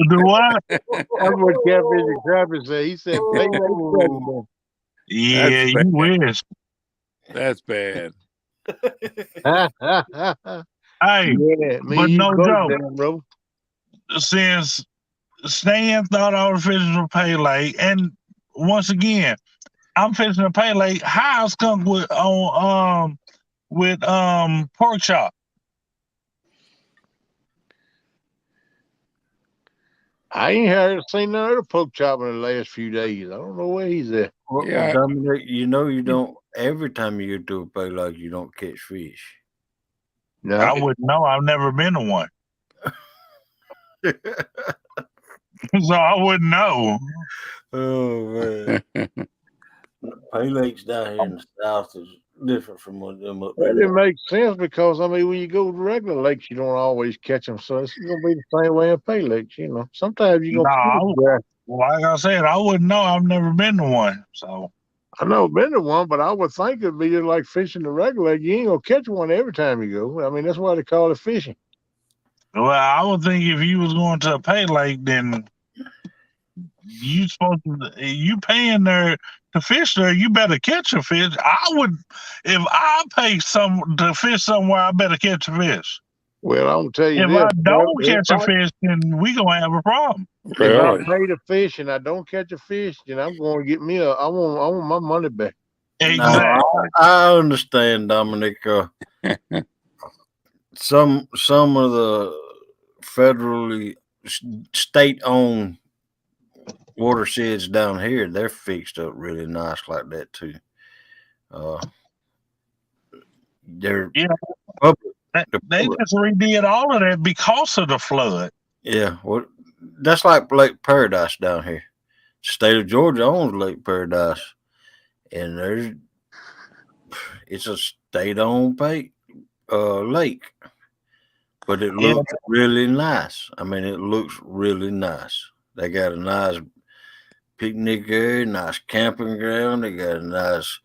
what? That's what Catfish and Crappie say. He said Pay Lake president. Yeah, That's you bad. wish. That's bad. Hey, Yeah, me but you no both joke. down, bro. Since Stan thought I was fishing for Pay Lake, and once again, I'm fishing a Pay Lake. How I skunk with pork chop. I ain't heard seen none of the pork chop in the last few days. I don't know where he's at. Well, Yeah. Dominic, you know you don't. Every time you go to a pay like you don't catch fish. No, I wouldn't know. I've never been to one, so I wouldn't know. Oh man, pay lakes down here in the south is different from what them up that there. didn't make sense because I mean when you go to regular lakes you don't always catch them, so it's gonna be the same way in Pay Lakes. You know, sometimes you gonna. Nah, like I said, I wouldn't know. I've never been to one, so. I know been to one, but I would think it'd be just like fishing the regular lake. You ain't gonna catch one every time you go. I mean, that's why they call it fishing. Well, I would think if you was going to a pay lake, then you paying there to fish there, you better catch a fish. I would, if I pay to fish somewhere, I better catch a fish. Well, I'm gonna tell you If this. I don't catch a fish, then we gonna have a problem. If I pay to fish and I don't catch a fish, then I'm going to get me I want my money back. Exactly. No, I understand, Dominic. Some of the federally state-owned watersheds down here, they're fixed up really nice like that too. They're public. They just redid all of that because of the flood. Yeah, well, that's like Lake Paradise down here. State of Georgia owns Lake Paradise, and it's a state-owned lake, but it looks really nice. I mean, it looks really nice. They got a nice picnic area, nice camping ground. They got a nice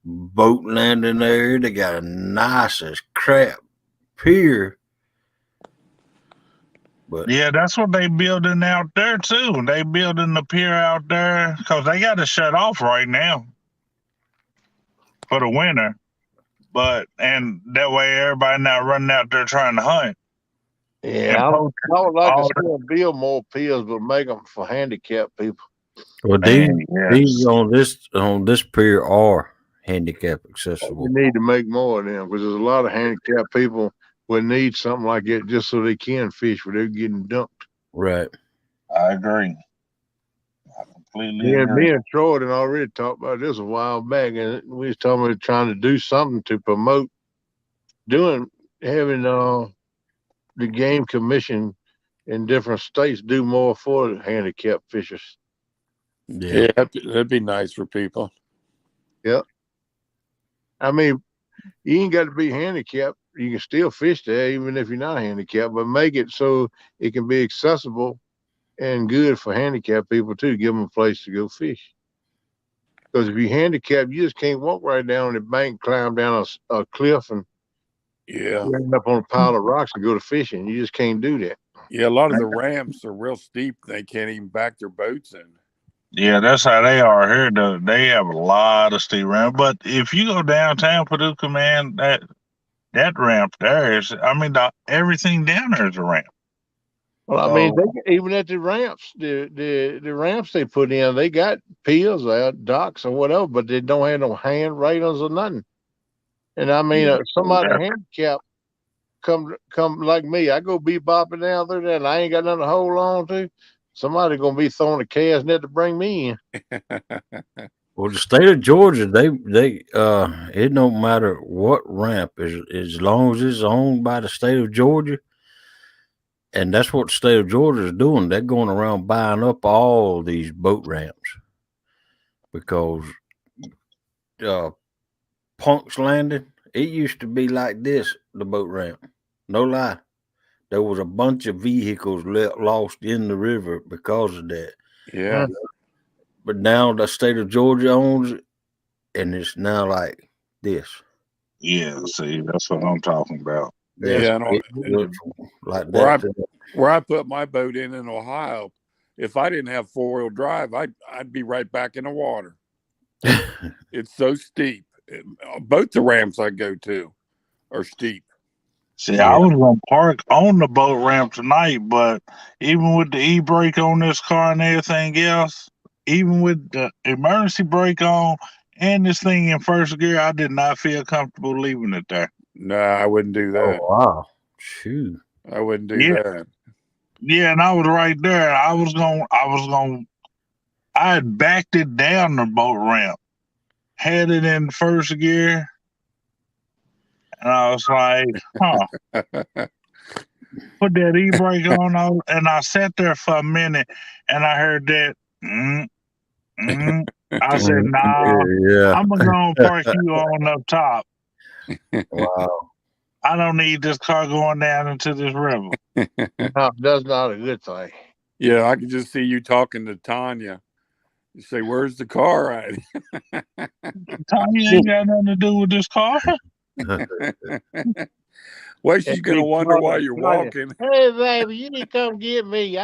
boat landing area. They got a nice as crap pier. But yeah, that's what they building out there too. They building the pier out there because they got to shut off right now for the winter. And that way everybody not running out there trying to hunt. Yeah, I would like to see them build more piers, but make them for handicapped people. well, these on this pier are handicap We accessible. need to make more of them because there's a lot of handicapped people would need something like that just so they can fish without getting dumped. Right. I agree. I completely Me agree. and Troy had already talked about this a while back, and we was talking about trying to do something to promote having the game commission in different states do more for the handicapped fishers. Yeah. Yeah, that'd be nice for people. Yep. I mean, you ain't got to be handicapped. You can still fish there even if you're not handicapped, but make it so it can be accessible and good for handicapped people too. Give them a place to go fish. Because if you're handicapped, you just can't walk right down the bank, climb down a cliff, and Yeah. end up on a pile of rocks and go to fishing. You just can't do that. Yeah, a lot of the ramps are real steep. They can't even back their boats in. Yeah, that's how they are here. They have a lot of steep ramp. But if you go downtown Paducah, man, that ramp there is, I mean, everything down there is a ramp. Well, I mean, even at the ramps, the ramps they put in, they got piers out, docks or whatever, but they don't have no hand railings or nothing. And I mean, somebody handicapped come like me, I go bebopping down through there, and I ain't got nothing to hold on to. Somebody gonna be throwing a cast net to bring me in. Well, the state of Georgia, they it don't matter what ramp as long as it's owned by the state of Georgia, and that's what the state of Georgia is doing. They're going around buying up all these boat ramps because Punk's Landing, it used to be like this, the boat ramp. No lie. There was a bunch of vehicles lost in the river because of that. Yeah. But now the state of Georgia owns it, and it's now like this. Yeah, see, that's what I'm talking about. Yeah. Like where that. where I put my boat in Ohio, if I didn't have 4-wheel drive, I'd be right back in the water. It's so steep. Both the ramps I go to are steep. See, I was gonna park on the boat ramp tonight, but even with the e-brake on this car and everything else, even with the emergency brake on and this thing in first gear, I did not feel comfortable leaving it there. No, I wouldn't do that. Oh wow, shoot! I wouldn't do that. Yeah, and I was right there. I had backed it down the boat ramp, had it in first gear, and I was like, put that e-brake on, and I sat there for a minute, and I heard that, I said, nah, I'm going to park you on up top. Wow. I don't need this car going down into this river. No, that's not a good thing. Yeah, I can just see you talking to Tanya. You say, "Where's the car at?" Tanya ain't got nothing to do with this car. Well, she's gonna wonder why you're walking. Hey, baby, you need to come get me.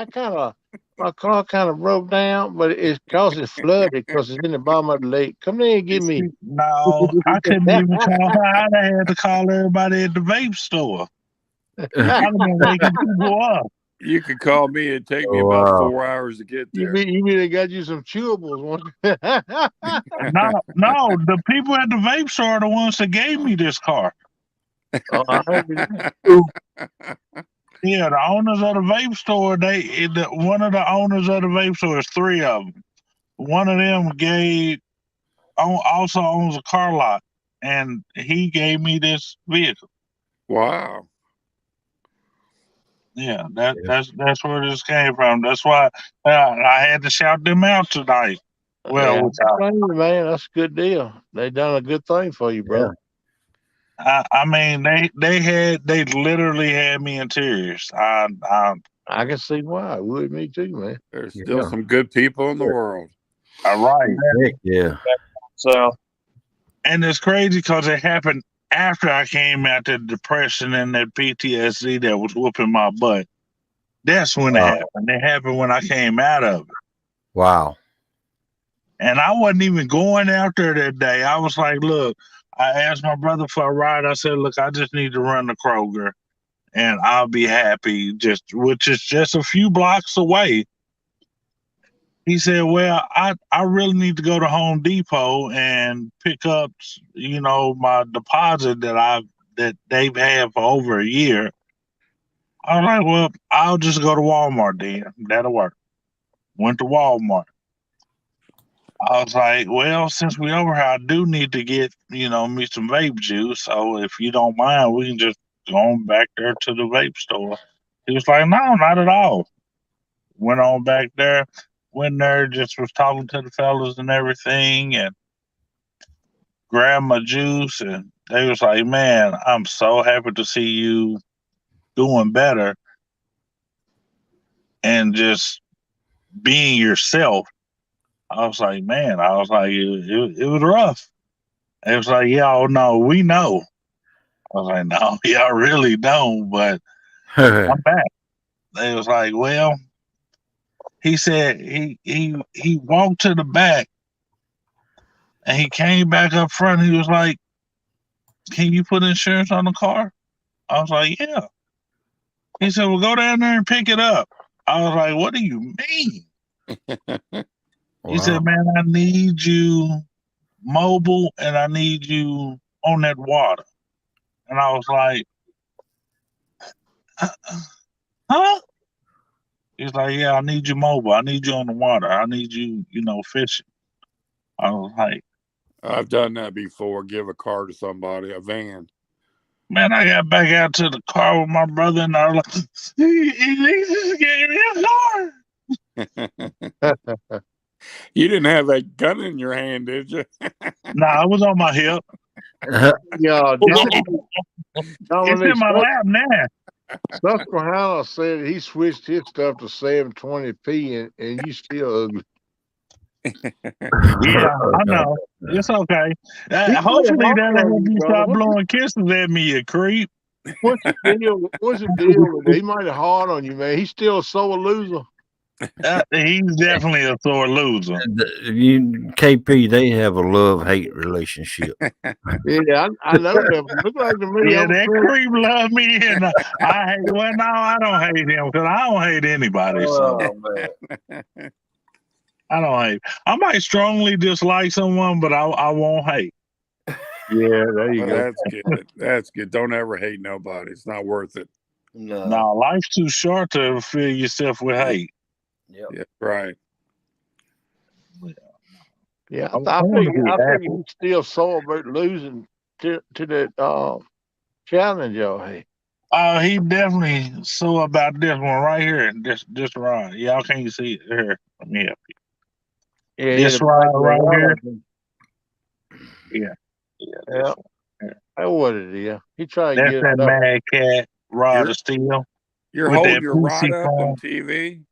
My car kind of broke down, but it's because it's flooded because it's in the bottom of the lake. Come in and get me. No, I couldn't even call her. I'd have had to call everybody at the vape store. I'd have been waking people up. You could call me. It'd take me about 4 hours to get there. You mean they got you some chewables? No, the people at the vape store are the ones that gave me this car. Oh, I heard Yeah, the owners of the vape store, one of the owners of the vape store, is 3 of them. One of them also owns a car lot, and he gave me this vehicle. Wow. Yeah, that's where this came from. That's why I had to shout them out tonight. Well, man, that's a good deal. They done a good thing for you, bro. I mean, they literally had me in tears. I can see why. It would me too, man. There's still some good people in the world. All right. Yeah. So, and it's crazy because it happened after I came out the depression and that PTSD that was whooping my butt. That's when it happened. It happened when I came out of it. Wow. And I wasn't even going out there that day. I was like, look, I asked my brother for a ride. I said, look, I just need to run to Kroger and I'll be happy, which is just a few blocks away. He said, "Well, I really need to go to Home Depot and pick up, my deposit that they've had for over a year." I was like, "Well, I'll just go to Walmart then. That'll work." Went to Walmart. I was like, "Well, since we over here, I do need to get, me some vape juice. So if you don't mind, we can just go on back there to the vape store." He was like, "No, not at all." Went on back there, went there, just was talking to the fellas and everything, and grabbed my juice. And they was like, "Man, I'm so happy to see you doing better and just being yourself." I was like, "Man," it was rough. It was like, "Y'all know, we know." I was like, "No, y'all really don't, but I'm back." They was like, "Well," he said he walked to the back and he came back up front. He was like, "Can you put insurance on the car?" I was like, "Yeah." He said, "Well, go down there and pick it up." I was like, "What do you mean?" He said, "Man, I need you mobile and I need you on that water." And I was like, "Huh?" He's like, "Yeah, I need you mobile. I need you on the water. I need you, fishing." I was like, I've done that before. Give a car to somebody, a van. man, I got back out to the car with my brother and I was like, he just gave me a car. You didn't have that gun in your hand, did you? Nah, it was on my hip. Yeah, It's in my lap now. Susquehanna said he switched his stuff to 720p and you still ugly. Yeah, I know. It's okay. Hopefully that'll help you stop blowing kisses at me, you creep. What's the deal? What's the deal with it? He might have hard on you, man. He's still a sore loser. He's definitely a sore loser. KP, they have a love-hate relationship. Yeah, I know that. Look like to me. Yeah, that creep love me, and I hate. Well, no, I don't hate him because I don't hate anybody. So man. I don't hate. I might strongly dislike someone, but I won't hate. Yeah, there you go. That's good. That's good. Don't ever hate nobody. It's not worth it. No, life's too short to fill yourself with hate. Yep. Yeah, right. Yeah, I think he's still sore about losing to that challenge, y'all. Hey. He definitely sore about this one right here. This rod. Y'all can't see it here. Let me help you. Yeah, this rod right here. Yeah. Yeah. That's what it is. He tried to get that Mad Cat rod of steel. You're holding your rod up on TV?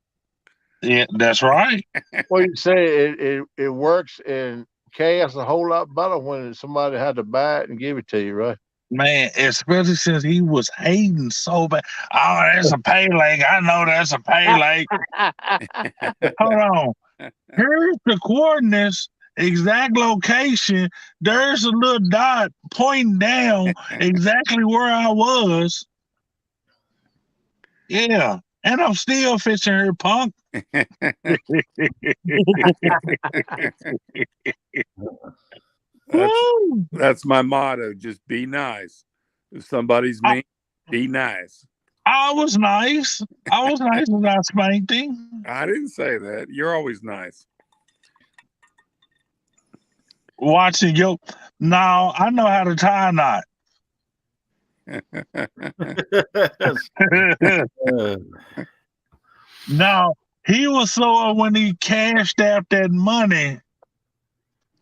Yeah, that's right. Well, you say it works and casts a whole lot better when somebody had to buy it and give it to you, right? Man, especially since he was hating so bad. Oh, that's a pay lake. I know that's a pay lake. Hold on. Here's the coordinates, exact location. There's a little dot pointing down exactly where I was. Yeah. And I'm still fishing her, punk. That's my motto. Just be nice. If somebody's mean, be nice. I was nice. I was nice when I spanked him. I didn't say that. You're always nice. Watching yo. No, I know how to tie a knot. No, he was so when he cashed out that money,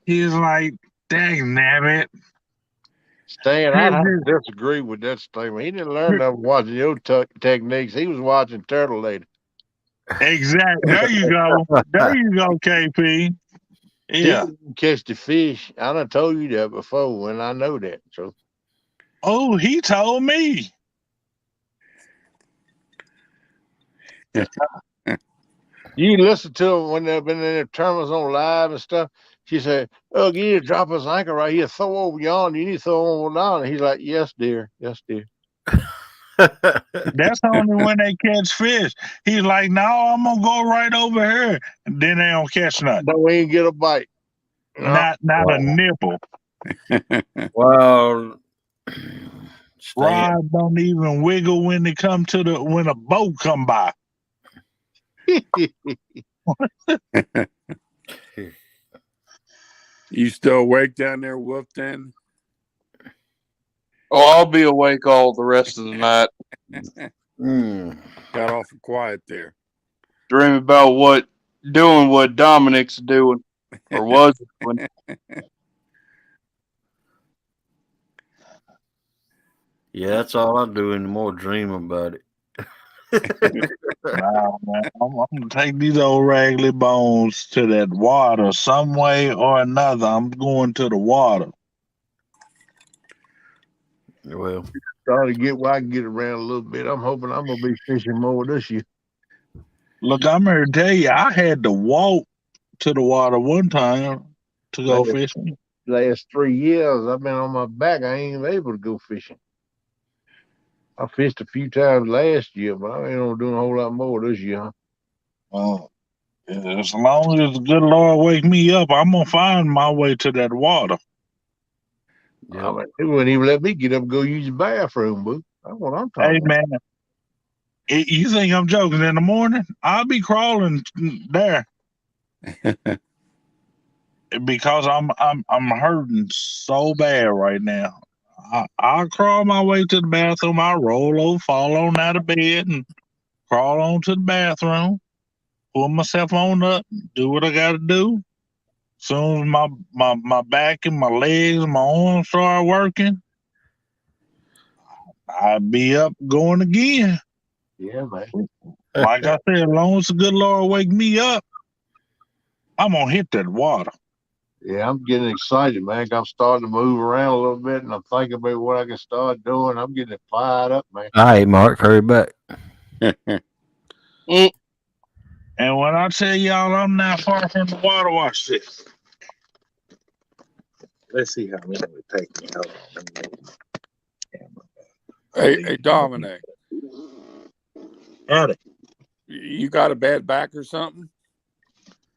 he was like, "Dang nabbit." Stan, I have to disagree with that statement. He didn't learn nothing watching your techniques. He was watching Turtle Lady. Exactly. There you go. There you go, KP. Yeah. He catch the fish. I done told you that before, and I know that. So. Oh, he told me. You listen to them when they've been in their tournaments on live and stuff. She said, "Oh, you need to drop his anchor right here. Throw over yonder. You need to throw over down." And he's like, "Yes, dear. Yes, dear." That's only when they catch fish. He's like, no, I'm gonna go right over here. And then they don't catch nothing. Don't even get a bite. No. Not a nipple. Well, Stan, Rod don't even wiggle when they come to when a boat come by. You still awake down there, Wolf? Then Oh, I'll be awake all the rest of the night. got awful quiet there. Dream about doing what Dominic's doing or was doing. yeah, that's all I do anymore. Dream about it. Nah, man, I'm gonna take these old raggedy bones to that water some way or another. I'm going to the water. Well, Trying to get where I can get around a little bit. I'm hoping I'm gonna be fishing more this year. Look, I'm here to tell you, I had to walk to the water one time to go Last- fishing. Last 3 years, I've been on my back. I ain't even able to go fishing. I fished a few times last year, but I ain't gonna do a whole lot more this year. As long as the good Lord wake me up, I'm gonna find my way to that water. I mean, they wouldn't even let me get up and go use the bathroom, boo. That's what I'm talking Hey about. man, you think I'm joking? In the morning, I'll be crawling there because I'm hurting so bad right now. I'll crawl my way to the bathroom. I'll roll over, fall on out of bed, and crawl on to the bathroom. Pull myself on up, do what I got to do. Soon as my back and my legs and my arms start working, I'll be up going again. Yeah, man. Like I said, as long as the good Lord wake me up, I'm gonna hit that water. Yeah, I'm getting excited, man. I'm starting to move around a little bit, and I'm thinking about what I can start doing. I'm getting fired up, man. all right, Mark, hurry back. And when I tell y'all I'm not far from the water, watch this. Let's see how long it takes me. Hey, Dominic, Howdy. you got a bad back or something?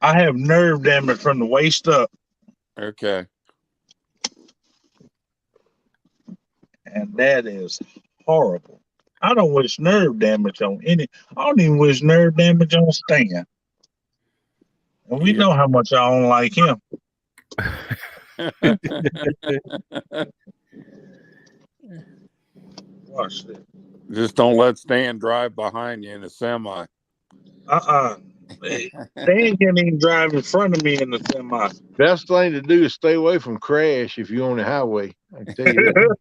I have nerve damage from the waist up, Okay. and that is horrible. I don't wish nerve damage on any. I don't even wish nerve damage on Stan. And we Yeah. know how much I don't like him. Watch this. Just don't let Stan drive behind you in a semi. Stan can't even drive in front of me in the semi. Best thing to do is stay away from crash if you're on the highway. I can tell you that.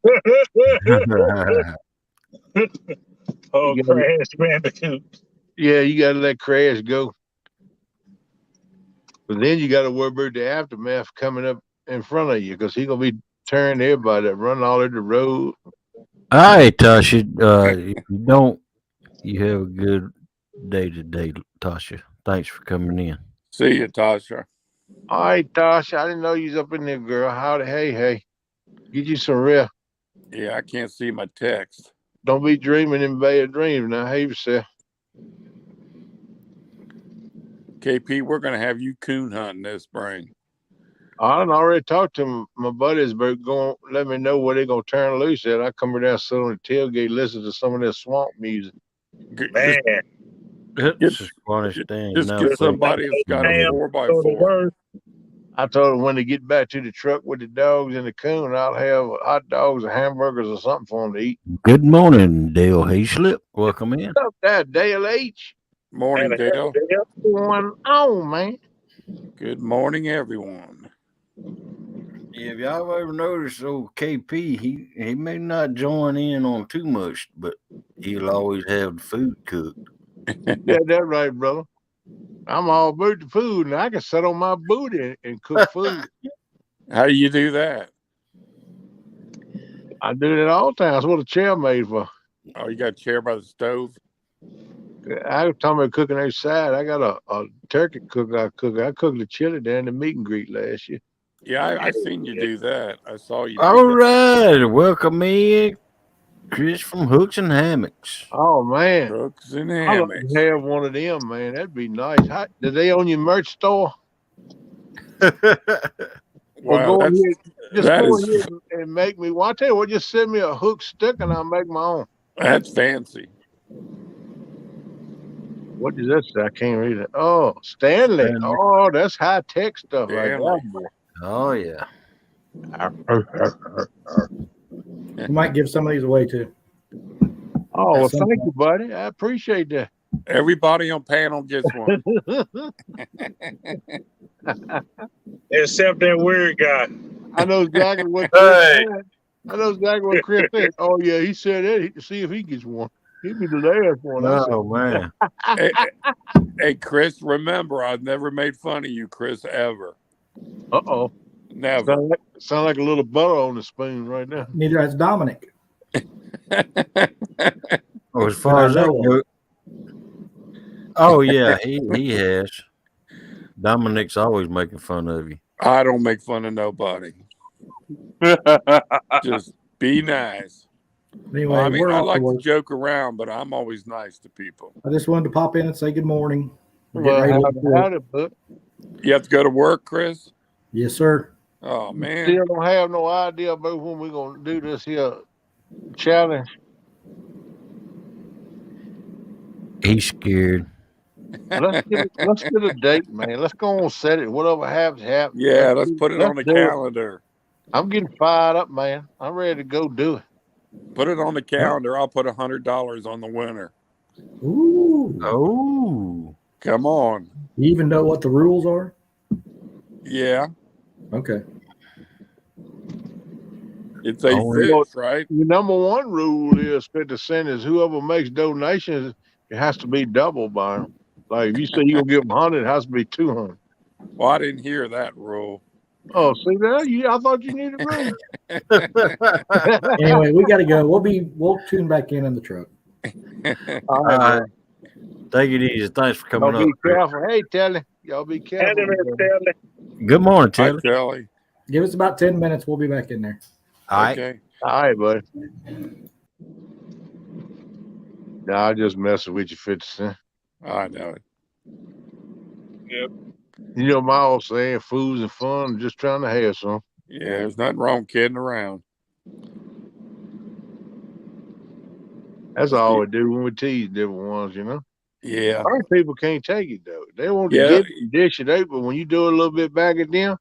Oh, You gotta- Crash Bandicoot. Yeah, you got to let crash go. But then you got to worry about the aftermath coming up in front of you because he's going to be turning everybody that run all over the road. All right, Tasha. If you don't, you have a good day today, Tasha. Thanks for coming in. See you, Tasha. All right, Tosh, I didn't know you was up in there, girl. Howdy, hey. Get you some rest. Yeah, I can't see my text. Don't be dreaming in bad dreams. Now, behave yourself. KP, we're going to have you coon hunting this spring. I done already talked to my buddies about going, let me know where they're going to turn loose at. I come down, sit on the tailgate, listen to some of that swamp music. Man, It's the funniest thing. Just Now, get folks. somebody that's got a Damn, 4x4. I told them when they get back to the truck with the dogs and the coon, I'll have hot dogs or hamburgers or something for them to eat. Good morning, Dale Hayslip. Welcome in. What's up, that Dale H? Morning, Dale. What's going on, man? Good morning, everyone. Yeah, if y'all ever noticed, old KP, he may not join in on too much, but he'll always have the food cooked. Yeah, that's right, brother. I'm all about the food, and I can sit on my booty and cook food. How do you do that? I do that all the time. That's what a chair made for. Oh, you got a chair by the stove? I was talking about cooking outside. I got a turkey cook. I cooked the chili down the meet and greet last year. Yeah, I seen you do that. I saw you. All right, welcome in. Chris from Hooks and Hammocks. Oh man, Hooks and I'd like hammocks. to have one of them, man. That'd be nice. Do they own your merch store? Or Wow, go ahead, just that go is ahead and make me. Well, I tell you what, just send me a hook stick and I'll make my own. that's fancy. What does that say? I can't read it. Oh, Stanley. Stanley. Oh, that's high tech stuff right Stanley. there, boy. Oh yeah. We might give some of these away too. Oh, well, At some thank you, buddy. I appreciate that. Everybody on panel gets one. Except that weird guy. I know exactly what Chris Hey. said. I know exactly what Chris said. Oh, yeah, he said that. He see if he gets one. He'd be the last one. I said, Oh man. Hey, Chris, remember, I've never made fun of you, Chris, ever. uh-oh. Never. Sound like a little butter on the spoon right now. Neither has Dominic. Oh, as far as that goes. Oh yeah, he has. Dominic's always making fun of you. I don't make fun of nobody. Just be nice. Anyway, I mean, we're I off like to to work. joke around, but I'm always nice to people. I just wanted to pop in and say good morning. We're Well, getting ready to work. howdy, but You have to go to work, Chris? Yes, sir. Oh, man. still don't have no idea about when we're going to do this here challenge. He's scared. Let's get a date, man. Let's go on set it. Whatever happens, happens. Yeah, let's put it on the do it. calendar. I'm getting fired up, man. I'm ready to go do it. Put it on the calendar. I'll put $100 on the winner. Ooh. Oh. Come on. You even know what the rules are? Yeah. Okay. It's a Oh, fish, right? The number one rule is 50% is whoever makes donations, it has to be double by them. Like if you say you'll give them 100, it has to be 200. Well, I didn't hear that rule. Oh, see that? I thought you needed room. Anyway, we got to go. We'll tune back in the truck. All right, man. Take it easy. Thanks for coming Y'all up. be careful. Hey, Telly. Y'all be careful. Good morning, Hi, Taylor. Kelly. Give us about 10 minutes. We'll be back in there. All right. Okay. All right, buddy. Nah, I just messing with you, 50 Cent. I know it. You know my old saying, fools and fun, just trying to have some. Yeah, there's nothing wrong kidding around. That's all we do when we tease different ones, you know. Yeah. Our people can't take it though. They want to Yeah. get it, dish it out, but when you do it a little bit back at them,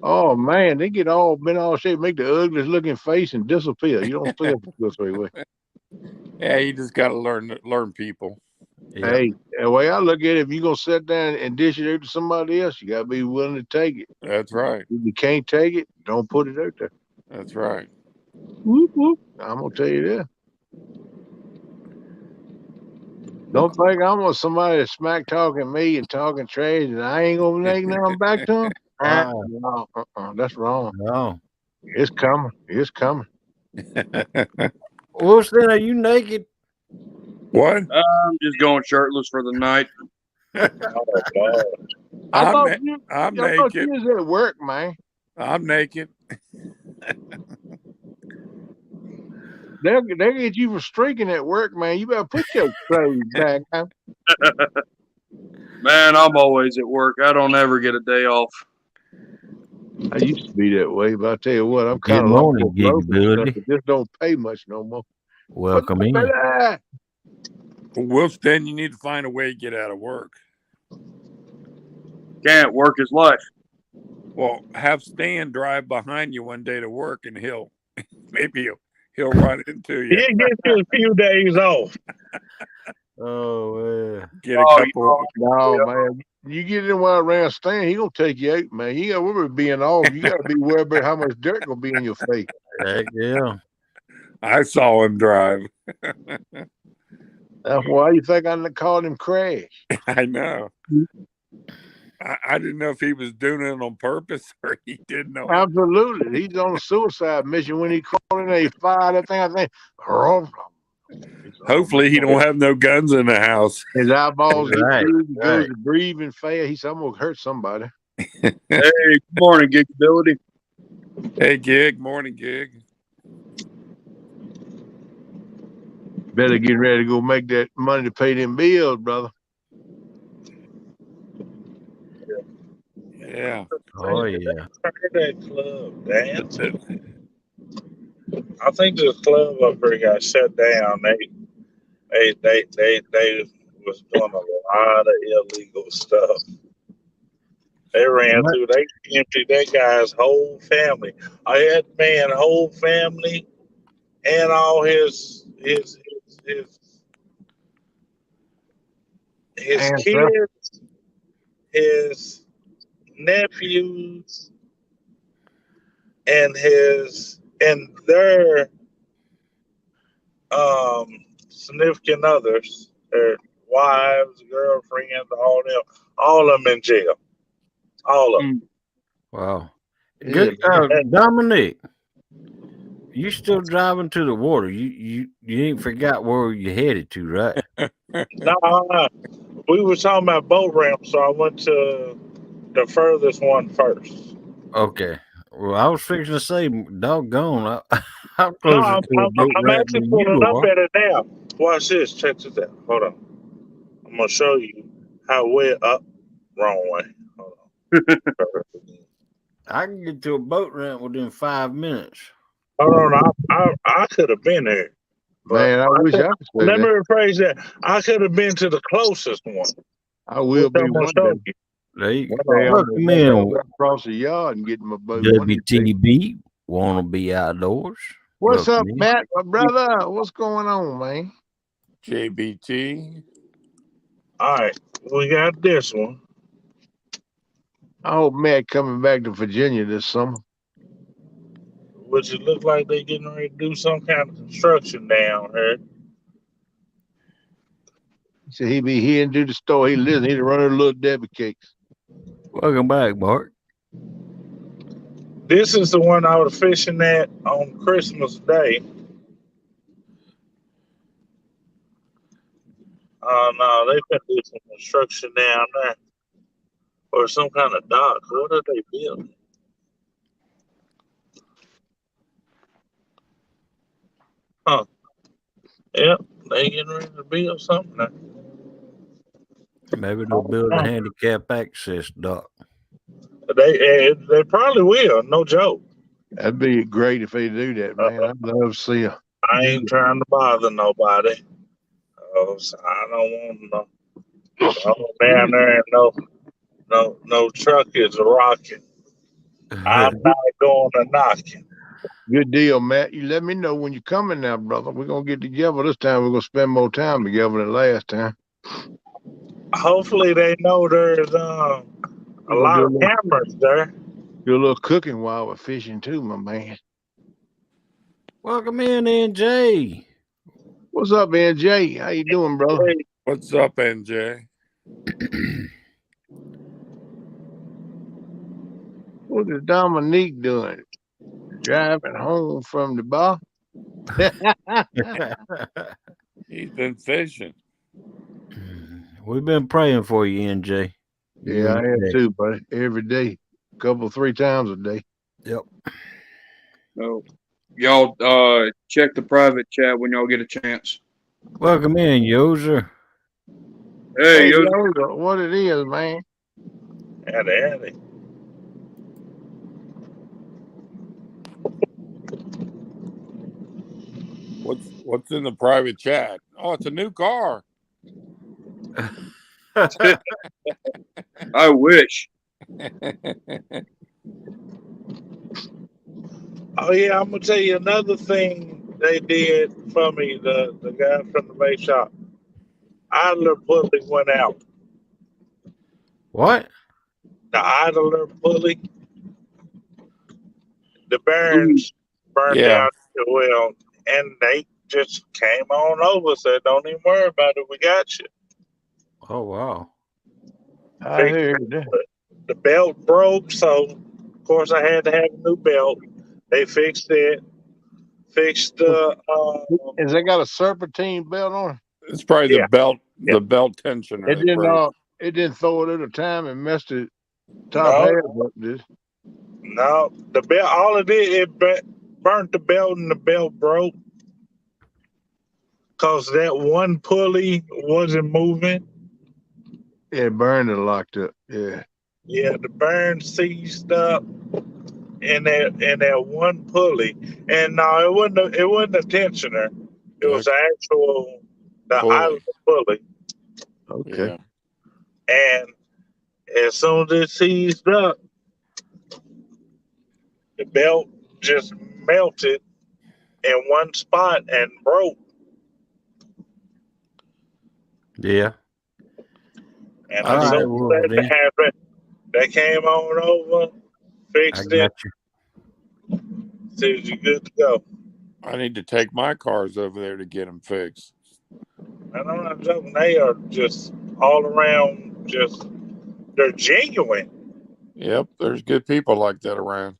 oh man, they get all bent all shape, make the ugliest looking face and disappear. You don't feel this way. Yeah, you just got to learn people. Yeah. Hey, the way I look at it, if you're gonna sit down and dish it out to somebody else, you gotta be willing to take it. That's right. If you can't take it, don't put it out there. That's right. Whoop, whoop. I'm gonna tell you that. Don't think I'm gonna somebody that's smack talking me and talking trash and I ain't gonna make nothing back to them. No, that's wrong. No. It's coming. It's coming. Well, then, are you naked? What? I'm just going shirtless for the night. I I'm thought naked. you was at work, man. I'm naked. They'll get you for streaking at work, man. You better put your clothes back on. Man, I'm always at work. I don't ever get a day off. I used to be that way, but I tell you what, I'm Good kind of morning, Gigability. This don't pay much no more. Welcome in. Well, then you need to find a way to get out of work. Can't work his life. Well, have Stan drive behind you one day to work, and maybe he'll run into you. He gets you a few days off. Oh, Get a couple. No, man. You get in while around Stan, he gonna take you out, man. You got worry about being off. You gotta be worried about how much dirt gonna be in your face. heck yeah. I saw him drive. That's why you think I called him crash. I know. I didn't know if he was doing it on purpose or he didn't know. Absolutely. He's on a suicide mission when he called in there, he fired that thing. I think Hopefully he don't have no guns in the house. his eyeballs get Right, bruised, he goes right. to breathing fast. He said, I'm gonna hurt somebody. Hey, good morning, Gigability. Hey, Gig. Morning, Gig. Better get ready to go make that money to pay them bills, brother. Yeah. Oh yeah. That club dancing. I think the club up there got shut down. They was doing a lot of illegal stuff. They ran through. They emptied that guy's whole family. I had man whole family and all his kids, his nephews, and their significant others, their wives, girlfriends, all of them in jail. All of them. Wow. Yeah, Good, Dominic, you still driving to the water? You ain't forgot where you headed to, right? No, we were talking about boat ramps, so I went to the furthest one first. Okay. Well, I was fixing to say, doggone, I'm No, closer to a boat I'm ramp actually than pulling you up are. at it now. Watch this. Check this out. Hold on. I'm gonna show you how we're up. Wrong way. Hold on. I can get to a boat ramp within 5 minutes. Hold on. I could have been there. man, I wish I could say Let me that. rephrase that. I could have been to the closest one. I will Which be I'm gonna one show day. you. There you One go. day I'm Welcome gonna in, walk across the yard and get in my boat. One day. WTB. Want to be outdoors? What's up, Welcome in. Matt, my brother? What's going on, man? JBT. All right, we got this one. I hope Matt coming back to Virginia this summer. Which it look like they getting ready to do some kind of construction down here. He said he be here and do the store. He lives. He run her little Debbie cakes. Welcome back, Mark. This is the one I was fishing at on Christmas Day. No, they can do some construction down there. Or some kind of dock. What are they building? Huh. Yep, they getting ready to build something there. Maybe they'll build a handicap access dock. They probably will, no joke. That'd be great if they do that, man. I'd love to see her. I ain't trying to bother nobody. So I don't want no down there and no truck is rocking. I'm not going to knocking. Good deal, Matt. You let me know when you're coming now, brother. We're gonna get together this time. We're gonna spend more time together than last time. Hopefully they know there's a lot of cameras there. Do a little cooking while we're fishing too, my man. Welcome in, NJ. What's up, NJ? How you doing, brother? Hey, What's up, NJ? What is Dominique doing? Driving home from the bar? He's been fishing. We've been praying for you, NJ. Yeah, I am too, buddy. Every day. Couple, 3 times a day. Yep. So, y'all check the private chat when y'all get a chance. Welcome in, Yoser. Hey, yo, Yoda, what it is, man? Howdy. What's in the private chat? Oh, it's a new car. I wish. Oh yeah, I'm gonna tell you another thing they did for me. The guy from the bait shop, idler pulley went out. What? The idler pulley, the bearings burned out. Well, and they just came on over. Said, "Don't even worry about it. We got you." Oh, wow. I heard that. The belt broke, so of course I had to have a new belt. They fixed it. Fixed the. Has they got a serpentine belt on? It's probably the belt tensioner. It didn't throw it at a time and messed the top half up, did it? No, the belt. All it did, it burnt the belt, and the belt broke. Cause that one pulley wasn't moving. Yeah, burned it locked up. Yeah. Yeah, the burn seized up in that one pulley. And no, it wasn't a tensioner. It was actual the Pulley. island pulley. Okay. Yeah. And as soon as it seized up, the belt just melted in one spot and broke. Yeah. And All as right, soon as well, that then, happened, they came on over, I fixed it, got you. said you're good to go. I need to take my cars over there to get them fixed. And I'm not joking, they are just all around, they're genuine. Yep, there's good people like that around.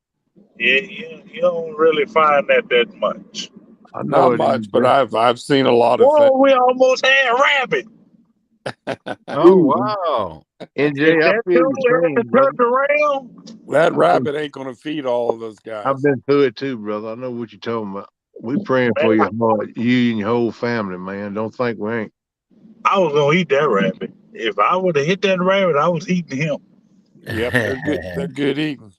Yeah, you don't really find that much. I know Not it much, is. but I've seen a lot of Whoa, we almost had rabbit. things. Oh, wow. NJ, If I that feel two your had pain, brother. turned around, That rabbit ain't gonna feed all of those guys. I've been through it too, brother. I know what you're talking about. We praying for your heart, you and your whole family, man. Don't think we ain't. I was gonna eat that rabbit. If I would have hit that rabbit, I was eating him. Yep, they're good. They're good eating.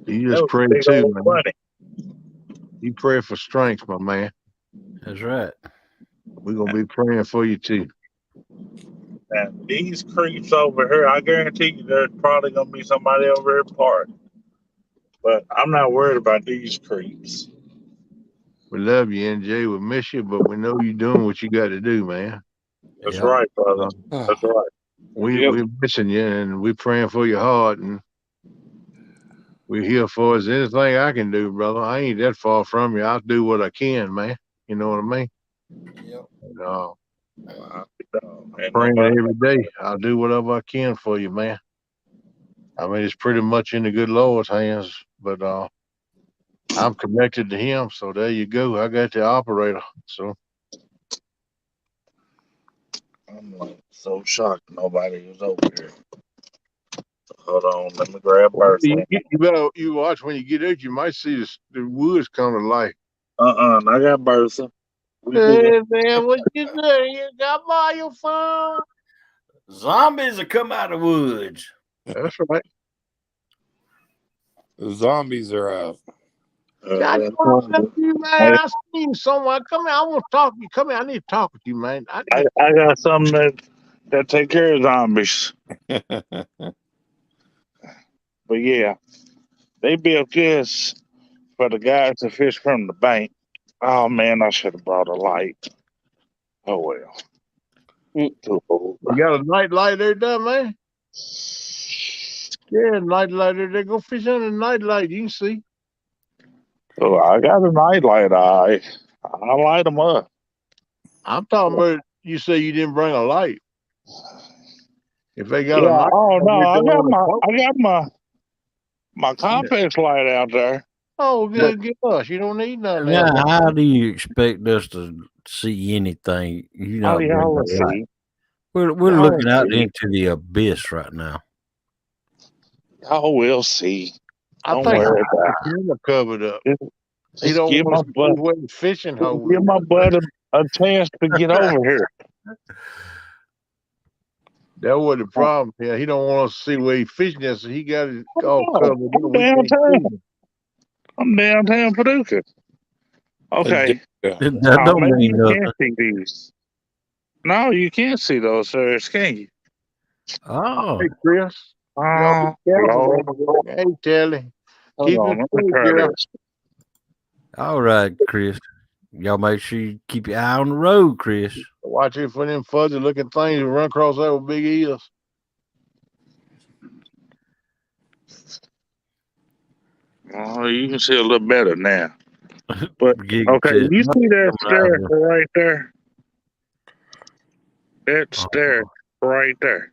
You That just was pray big too, old man. bunny. You pray for strength, my man. That's right. We're gonna be praying for you too. Now, these creeps over here, I guarantee you there's probably gonna be somebody over here parked. But I'm not worried about these creeps. We love you, NJ. We miss you, but we know you're doing what you got to do, man. That's Yep. right, brother. That's right. We're missing you, and we're praying for your heart, and we're here for us. Anything I can do, brother. I ain't that far from you. I'll do what I can, man. You know what I mean? Yep. And, And praying nobody- every day. I'll do whatever I can for you, man. I mean, it's pretty much in the good Lord's hands, but I'm connected to Him, so there you go. I got the operator, so I'm like so shocked nobody was over here. Hold on, let me grab Bertha. you better you watch when you get out. You might see the woods come to life. I got Bertha. Hey man, what you doing? You got by your phone? Zombies have come out of the woods. That's right. The zombies are out. God, you, man. I see you somewhere. Come here. I want to talk to you. Come here. I need to talk with you, man. I got something that take care of zombies. But yeah, they built this for the guys to fish from the bank. Oh man, I should have brought a light. Oh well. You got a night light there, done, man? Yeah, night light there. They go fish on the night light. You can see. Oh, I got a night light. I light them up. I'm talking about. You say you didn't bring a light. If they got a Yeah. night, Oh no, I got my. my compass light out there. Oh, good. Get us. You don't need none. Now, how do you expect us to see anything? You know, Let's see. we're looking out into the abyss right now. Oh, we'll see. I Don't think worry the about camera covered up. Just You don't give my want to butt, see where the fishing hole. give my butt a chance to get over here. That was the problem. Yeah, he don't want us to see where he fishing at, so he got it all No, covered up. I'm We can't downtown. see him. I'm downtown Paducah. Okay. That Oh, don't maybe mean you nothing. can't see these. No, you can't see those, sir. Can you? Oh, Hey, Chris. Y'all be careful. Lord. Hey, Telly. Hold Keep on, it let me straight, try girl. this. all right, Chris. Y'all make sure you keep your eye on the road, Chris. Watch it for them fuzzy looking things that run across there with big ears. Oh, you can see a little better now. But Gig okay, says, you see that coming out of stair right there? That stair right there.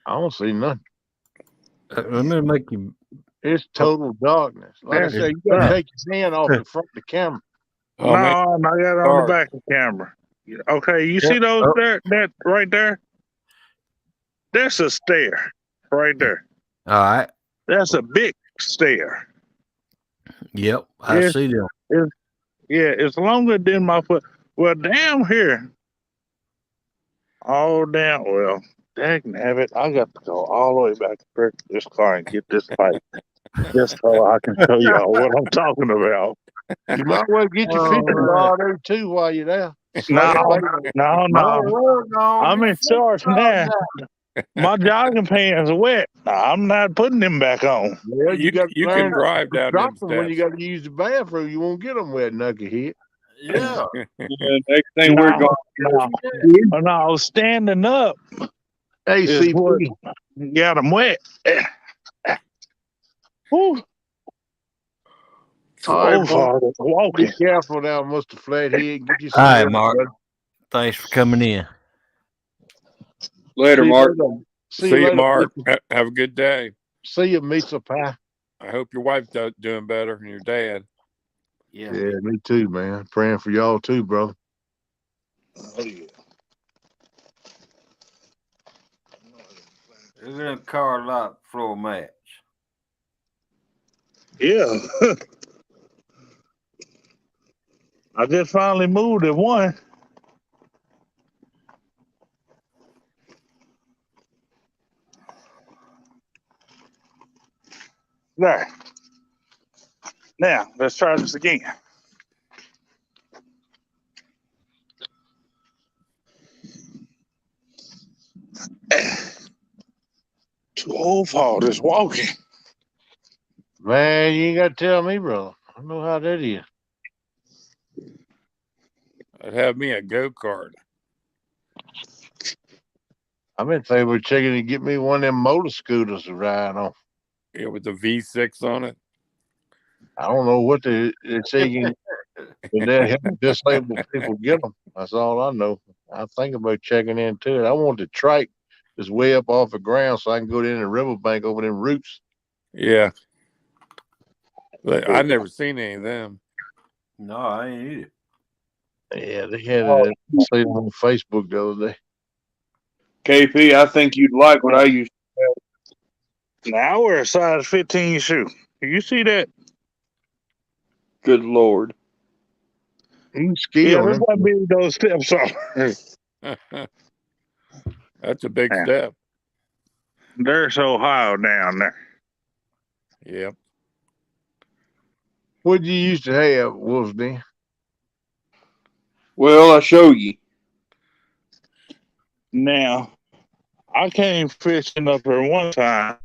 I don't see nothing. let me make you. It's total darkness. Like I said, you got to take your hand off the front of the camera. Oh, No, man. I got it on the back of the camera. Okay, you see those there? That right there? That's a stair right there. All right. That's a big stair. Yep, I see them. Yeah, it's longer than my foot. Well, down here, all down. Well, dagnabbit, I got to go all the way back to this car and get this pipe, just so I can show y'all what I'm talking about. You might well get your fishing rod there too while you're there. No, no, no. Lord, no, I'm get in charge now. your My jogging pants are wet. I'm not putting them back on. Well, you got to You learn can drive to down drop them them when you steps. got to use the bathroom. You won't get them wet, knucklehead. Yeah. Yeah, next thing we're going. No, standing up Hey, is what CP. got them wet. Whew. All right, Oh, Father, Be walking. careful now, Mr. Flathead. Get you All some right, rest, Mark. buddy. Thanks for coming in. Later, See you Mark. later. See you you, later. Mark. Have a good day. See you, Misa Pie. I hope your wife's doing better and your dad. Yeah. Yeah, me too, man. Praying for y'all too, brother. Oh, yeah. Look at them car lot floor mats. Yeah. I just finally moved at one. There. Now, let's try this again. Too old for this walking. Man, you ain't got to tell me, brother. I know how that is. I'd have me a go-kart. I've been thinking about checking to get me one of them motor scooters to ride on. Yeah, with the V6 on it. I don't know what they say you can, but they help disabled people get them. That's all I know. I think about checking into it. I want the trike that's way up off the ground so I can go down the riverbank over them roots. Yeah. I've never seen any of them. No, I ain't either. Yeah, they had it on Facebook the other day. KP, I think you'd like what I used. Now I wear a size 15 shoe. You see that? Good Lord. You can ski Yeah, on look them. how big those steps are. That's a big Yeah. step. They're so high down there. Yep. What did you used to have, Wolf's Den? Well, I'll show you. Now, I came fishing up there one time.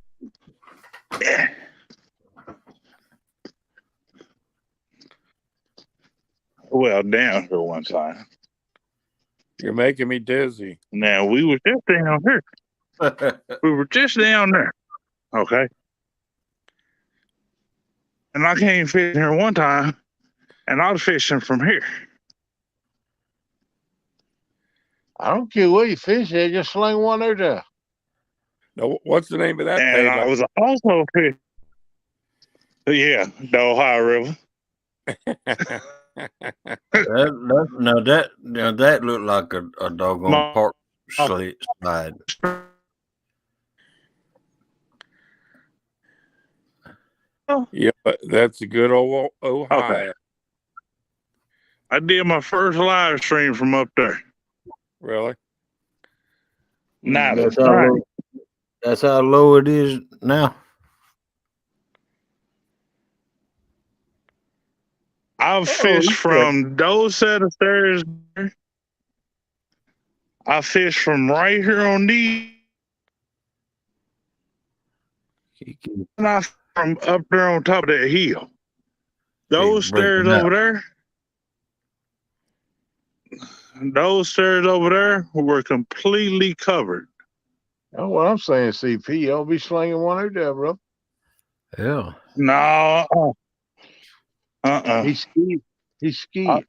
Well, down here one time. You're making me dizzy. Now, we were just down here. We were just down there. Okay. And I came fishing here one time, and I was fishing from here. I don't care where you fish at, just sling one out there. No, what's the name of that And I payload? was also fishing. Yeah, the Ohio River. That looked like a doggone My- park slide. Yeah, but that's a good old Ohio. Okay. I did my first live stream from up there. Really? Now That's how low it is now. I've fished from those set of stairs. I fished from right here on these. And I from up there on top of that hill. Those stairs over there. Those stairs over there were completely covered. That's what I'm saying, CP. Y'all be slinging one out there, bro. Yeah. No. He skied. He skied.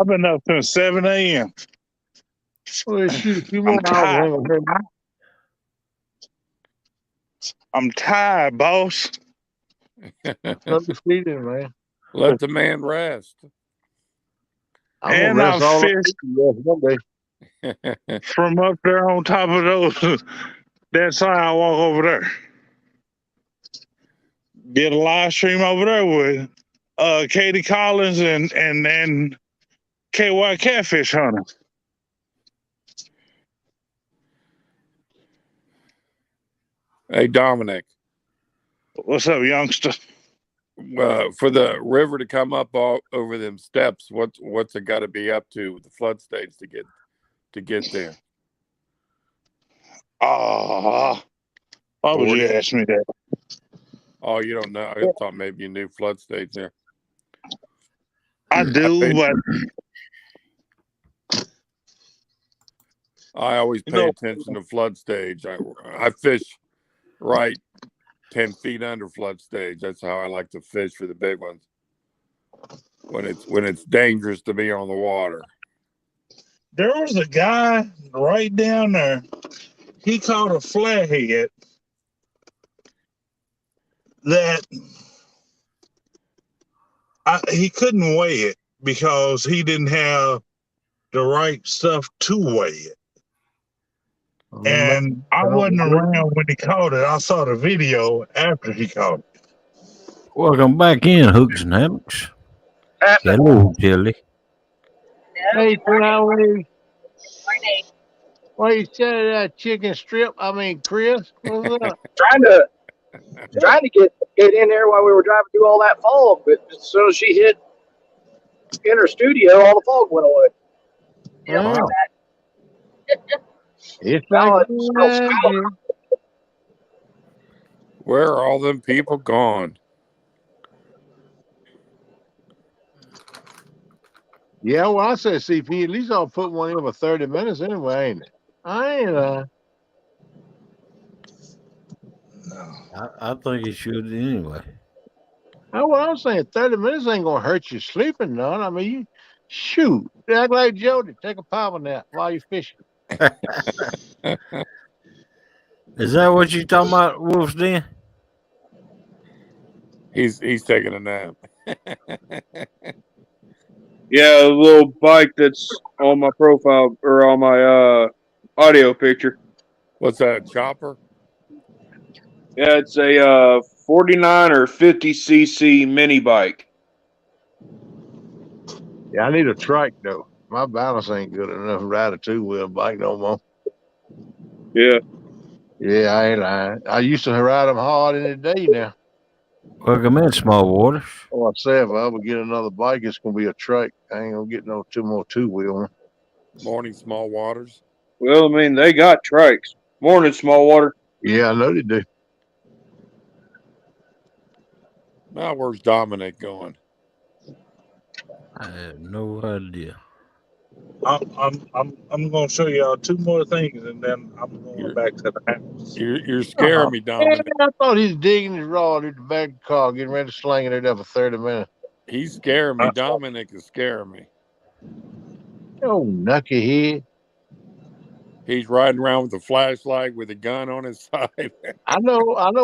I've been up since 7 a.m. Well, shoot, a few more hours. I'm tired, boss. Undefeated, man. Let the man rest. I'm And gonna rest all fished one day. from up there on top of those that sidewalk over there. Did a live stream over there with Katie Collins and KY Catfish Hunter. Hey, Dominic, What's up, youngster? for the river to come up all over them steps, what's it got to be up to with the flood stage to get there? Why would you 40? ask me that? Oh, you don't know. I thought maybe you knew flood stage there. I do, but I always pay attention to flood stage. I fish right 10 feet under flood stage. That's how I like to fish for the big ones. When it's dangerous to be on the water. there was a guy right down there. He caught a flathead that he couldn't weigh it because he didn't have the right stuff to weigh it. And I wasn't around when he caught it. I saw the video after he caught it. Welcome back in, Hooks and Hammocks. Hello, Jelly. Hey, Flowey. Why you selling that chicken strip? I mean, Chris, what's up? trying to get in there while we were driving through all that fog, but as soon as she hit in her studio, all the fog went away. Wow. It's Now like it's still smelling. Where are all them people gone? yeah. Well, I said CP. At least I'll put one in for 30 minutes anyway, ain't it? I ain't. I think he should anyway. What I'm saying, 30 minutes ain't gonna hurt you sleeping none. I mean, you shoot. Act like Jody. Take a power nap while you're fishing. Is that what you talking about, Wolf's Den? He's taking a nap. Yeah, a little bike that's on my profile or on my audio picture. What's that, a chopper? Yeah, it's a 49 or 50cc mini bike. Yeah, I need a trike though. My balance ain't good enough to ride a two-wheel bike no more. Yeah. Yeah, I ain't lying. I used to ride them hard in the day now. Welcome in, Small Waters. Oh, I said if I ever get another bike, it's gonna be a trike. I ain't gonna get no two-wheel one. Morning, Small Waters. Well, I mean, they got trikes. Morning, Small Water. Yeah, I know they do. Now, where's Dominic going? I have no idea. I'm gonna show y'all two more things, and then I'm going back to the house. You're scaring me, Dominic. I thought he's digging his rod in the back of the car, getting ready to sling it there for 30 minutes. He's scaring me. Dominic is scaring me. Oh, knucklehead head. He's riding around with a flashlight with a gun on his side. I know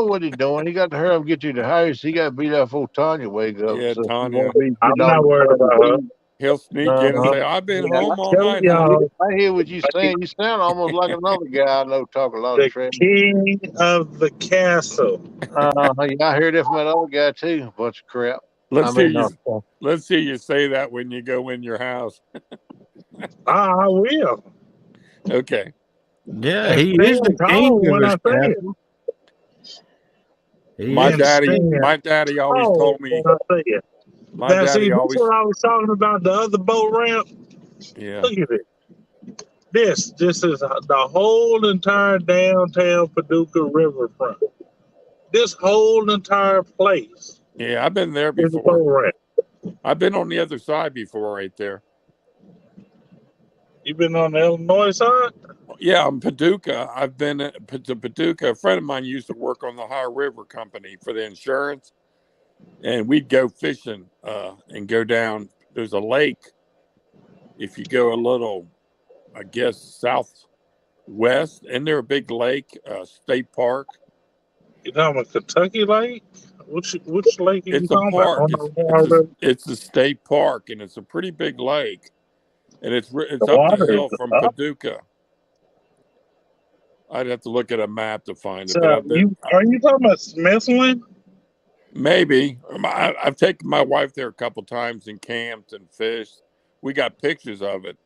what he's doing. He got to hurry up and get to the house. He got to be there before Tanya wake up. Yeah, so Tanya. I'm not worried about her. He'll sneak in and say, I've been home all night. I hear what you saying. You sound almost like another guy I know talk a lot of trash. King of the castle. Yeah, I heard that from that other guy too. Bunch of crap. Let's see you say that when you go in your house. I will. Okay. Yeah, he is the king of his castle. My daddy always told me. My daddy always. That's what I was talking about, the other boat ramp. Yeah. Look at it. This is the whole entire downtown Paducah riverfront. This whole entire place. Yeah, I've been there before. I've been on the other side before, right there. You've been on the Illinois side? Yeah, I'm Paducah. I've been to Paducah. A friend of mine used to work on the Ohio River Company for the insurance, and we'd go fishing and go down. There's a lake. If you go a little, I guess, southwest, and there's a big lake, state park. You talking about Kentucky Lake? Which lake are you talking about? It's a state park, and it's a pretty big lake, and it's up the hill from Paducah. I'd have to look at a map to find it. So are you talking about Smithland? Maybe. I've taken my wife there a couple times and camped and fished. we got pictures of it.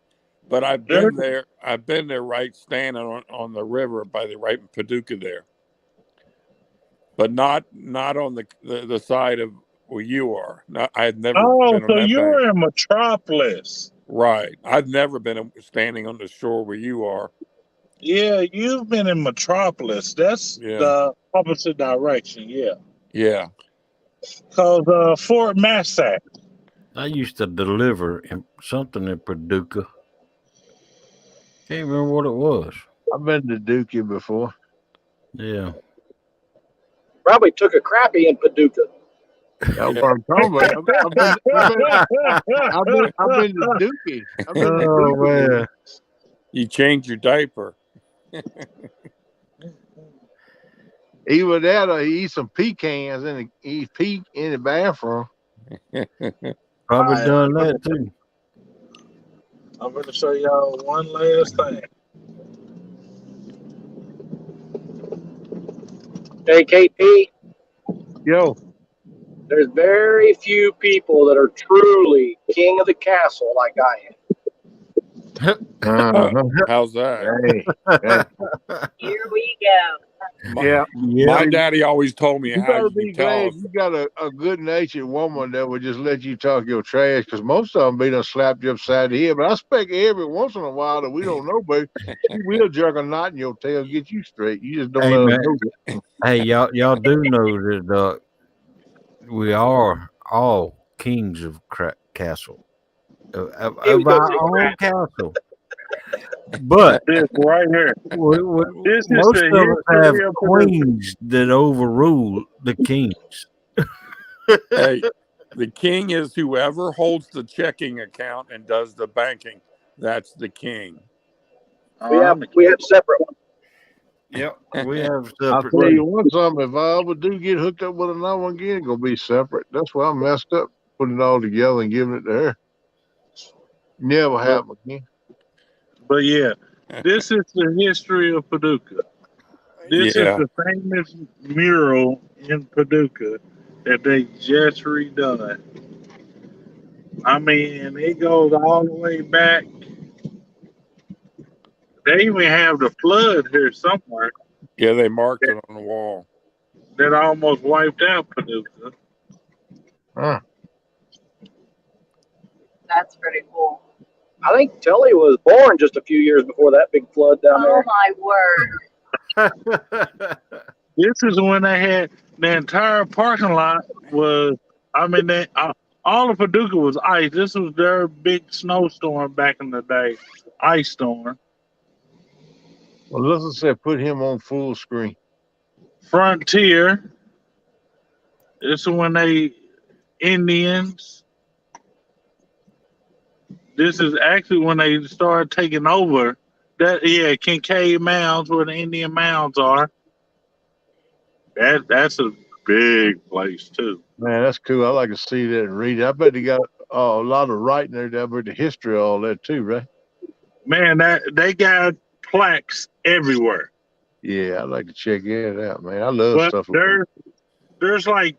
But I've been there. I've been there, right, standing on the river by the right in Paducah there, but not on the side of where you are. I had never been on so that you're bank. in Metropolis. Right. I've never been standing on the shore where you are. Yeah, you've been in Metropolis. That's the opposite direction. Yeah. Yeah. Cause Fort Massac. I used to deliver something in Paducah. Can't remember what it was. I've been to Dookie before. Yeah. Probably took a crappie in Paducah. That's what I'm talking about. I've been to Dookie. I've been to Oh Dookie. man. You changed your diaper. Either that or he eat some pecans and he pee in the bathroom. Probably done that too. I'm going to show y'all one last thing. Hey, KP, Yo, there's very few people that are truly king of the castle like I am. How's that? hey. Here we go. My daddy always told me You how better you be can tell glad if you got a good-natured woman that would just let you talk your trash, because most of them be done slapped you upside the head. But I expect every once in a while that we don't know, but she will jerk a knot in your tail, get you straight. You just don't Hey, let her man. know. Hey, y'all do know that we are all kings of castle, of our own castle. But This right here. This is most the of us have history of queens that overrule the kings. hey, the king is whoever holds the checking account and does the banking. That's the king. We have separate ones. Yep, we have I'll separate. tell you one something. If I ever do get hooked up with another one again, it's gonna be separate. That's why I messed up putting it all together and giving it to her. Never happen again. But yeah, this is the history of Paducah. This is Yeah. the famous mural in Paducah that they just redone. I mean, it goes all the way back. They even have the flood here somewhere Yeah, they marked it on the wall. that almost wiped out Paducah. Huh. That's pretty cool. I think Tully was born just a few years before that big flood down Oh there. my word. This is when they had the entire parking lot was. I mean, all of Paducah was ice. This was their big snowstorm back in the day, ice storm. Well, listen, said put him on full screen. Frontier. This is when they Indians. This is actually when they started taking over. Kincaid Mounds, where the Indian mounds are. That's a big place too. Man, that's cool. I like to see that and read it. I bet they got a lot of writing there about the history of all that too, right? Man, they got plaques everywhere. Yeah, I'd like to check it out, man. I love But stuff like that. there's like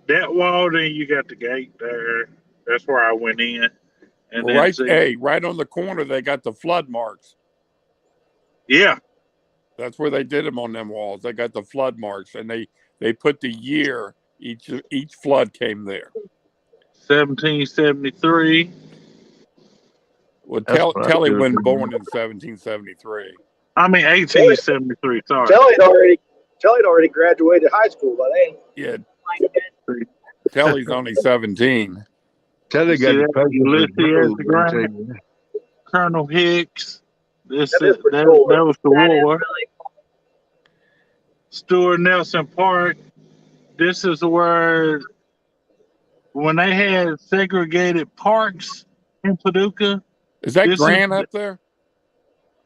that wall, then you got the gate there. That's where I went in. And then right on the corner, they got the flood marks. Yeah. That's where they did them on them walls. They got the flood marks, and they put the year each flood came there. 1773. Well, Telly wasn't born in 1773. I mean 1873. Sorry. Telly'd already graduated high school by then. Yeah. Telly's only 17. Telly got the Ulysses Grant, Colonel Hicks. That was the That is war. really cool. Stuart Nelson Park. This is where when they had segregated parks in Paducah. Is that Grant up there?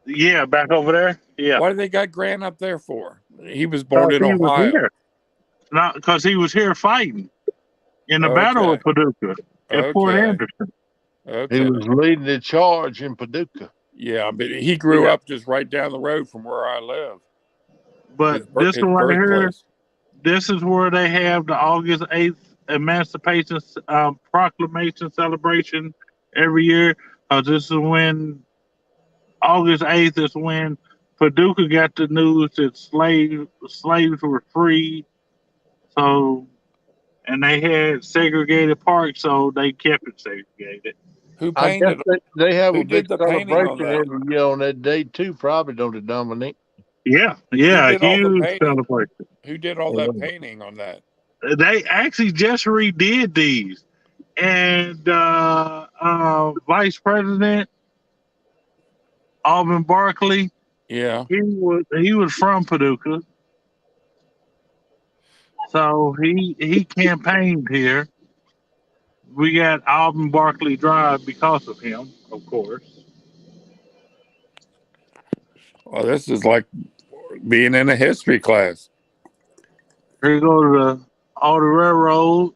Yeah, back over there. Yeah. Why did they got Grant up there for? He was born in Ohio. Not because he was here fighting in the Battle of Paducah at Fort Anderson. Okay. He was leading the charge in Paducah. Yeah, but he grew up just right down the road from where I live. But this one right here, this is where they have the August 8th Emancipation Proclamation celebration every year. This is when August 8th is when Paducah got the news that slaves were freed. So, and they had segregated parks, so they kept it segregated. Who I guess painted? they have Who a big did the painting on celebration that? every year on that day too. Probably, don't it, Dominique? Yeah, Who yeah, did all the huge painting? celebration. Who did all that painting on that? They actually just redid these, and Vice President Alvin Barkley, Yeah. he was from Paducah, so he campaigned here. We got Alvin Barkley Drive because of him, of course. Well, this is like being in a history class. Here you go to all the railroad.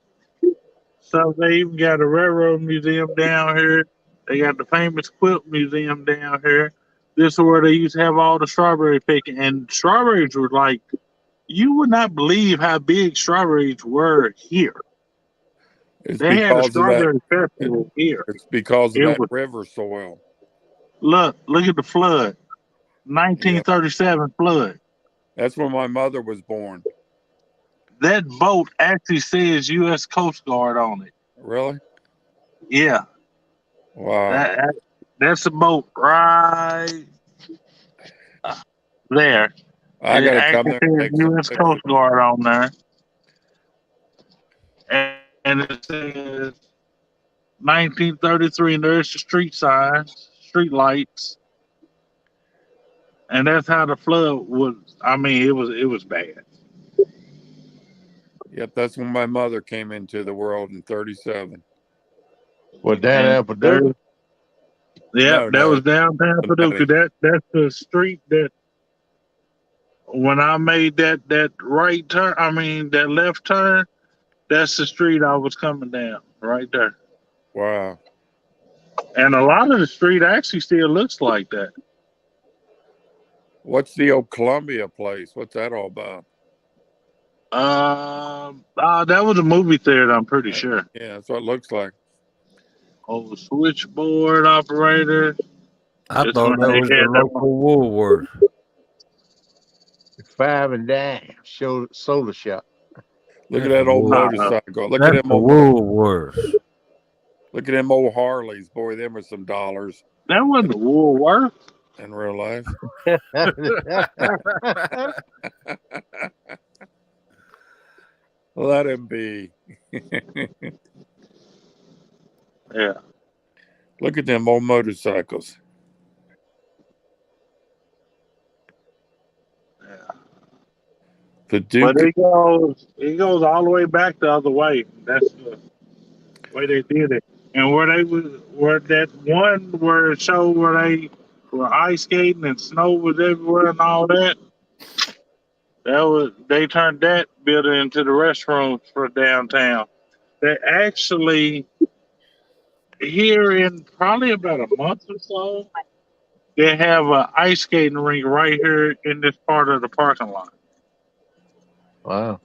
So they even got a railroad museum down here. They got the famous quilt museum down here. This is where they used to have all the strawberry picking, and strawberries were like, you would not believe how big strawberries were here. It's They had a because of that. strawberry festival here. It's because of It that was river soil. look at the flood, Yeah. 1937 flood. That's when my mother was born. That boat actually says U.S. Coast Guard on it. Really? Yeah, Wow. that's a boat right there. I It got to come actually there and says take some U.S. pictures. Coast Guard on there, and it says 1933, and there's the street signs, street lights, and that's how the flood was. I mean, it was bad. Yep, that's when my mother came into the world in 37. Well, down And there, Paducah. yeah, No, that no. was downtown Paducah. That's the street that when I made that right turn, I mean that left turn, that's the street I was coming down right there. Wow. And a lot of the street actually still looks like that. What's the old Columbia place? What's that all about? That was a movie theater, I'm pretty sure. Yeah, that's what it looks like. Oh, switchboard operator. I This thought one that they was the had that one. local Woolworth. 5 and dime soda shop. Look at That's that the old Woolworth. motorcycle. Look at That's them the old Woolworth. Look at them old Harleys. Boy, them are some dollars That wasn't Woolworth. in real life. Let him be. Yeah. Look at them old motorcycles. But Paducah. it goes all the way back the other way. That's the way they did it. And where that one where it showed where they were ice skating and snow was everywhere and all that. They turned that building into the restrooms for downtown. They actually here in probably about a month or so, they have an ice skating rink right here in this part of the parking lot. Wow.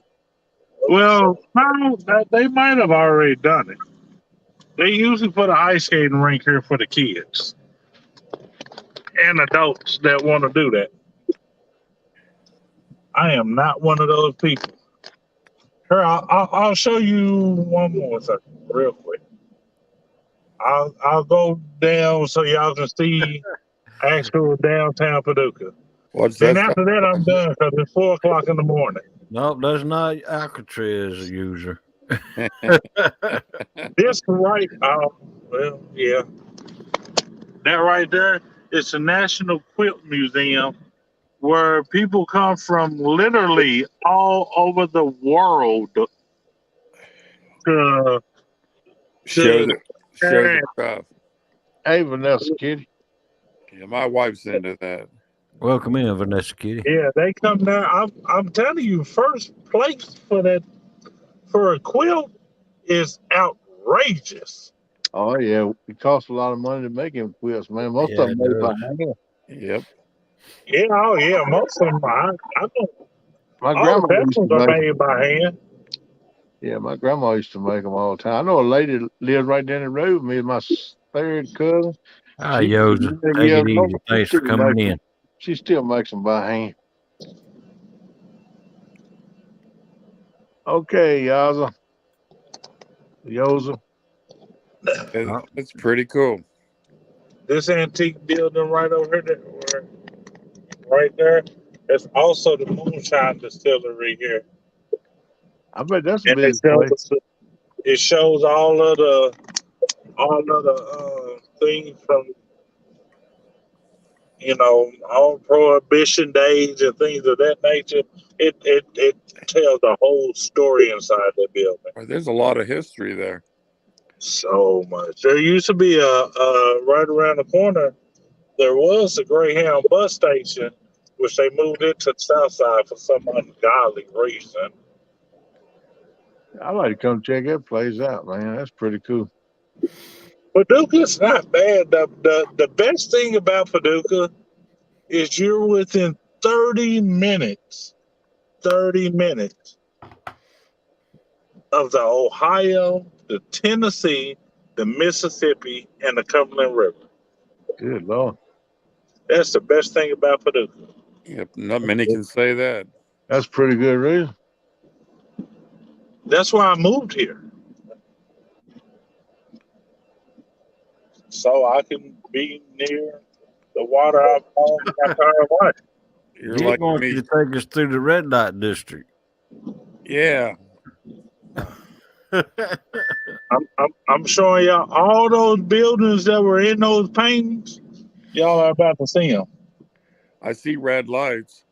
Well, no, they might have already done it. They usually put an ice skating rink here for the kids and adults that want to do that. I am not one of those people. Here, I'll show you one more second, real quick. I'll go down so y'all can see actual downtown Paducah. What's Then that? after that, I'm done because it's 4 o'clock in the morning. Nope, that's not Alcatraz user. This right, well, yeah, that right there is the National Quilt Museum, where people come from literally all over the world to Show the stuff. Hey, Vanessa Kitty. Yeah, my wife's into that. Welcome in, Vanessa Kitty. yeah, they come down. I'm telling you, first place for a quilt is outrageous. Oh, yeah. It costs a lot of money to make them quilts, man. Most Yeah, of them it made by does. hand. Yep. Yeah, oh yeah, most of them. I don't. My All grandma the used best to ones are make made by hand. Yeah, my grandma used to make them all the time. I know a lady lived right down the road with me. My third cousin. Ah, She- Yosa, take yeah, it easy. Thanks for coming in. She still makes them by hand. Okay, Yaza. Yosa. It's pretty cool. This antique building right over there, right there, it's also the moonshine distillery here. I bet that's a And busy place. it shows all of the things from, all prohibition days and things of that nature. It tells the whole story inside the building. There's a lot of history there. So much. There used to be right around the corner. There was a Greyhound bus station, which they moved it to the south side for some ungodly reason. I'd like to come check that place out, man. That's pretty cool. Paducah's not bad. The best thing about Paducah is you're within 30 minutes of the Ohio, the Tennessee, the Mississippi, and the Cumberland River. Good Lord. That's the best thing about Paducah. Yep, not many can say that. That's pretty good reason. That's why I moved here. So I can be near the water I've owned my entire life. You're Dick like wants me. you to take us through the red light district. Yeah. I'm showing y'all all those buildings that were in those paintings. Y'all are about to see them. I see red lights.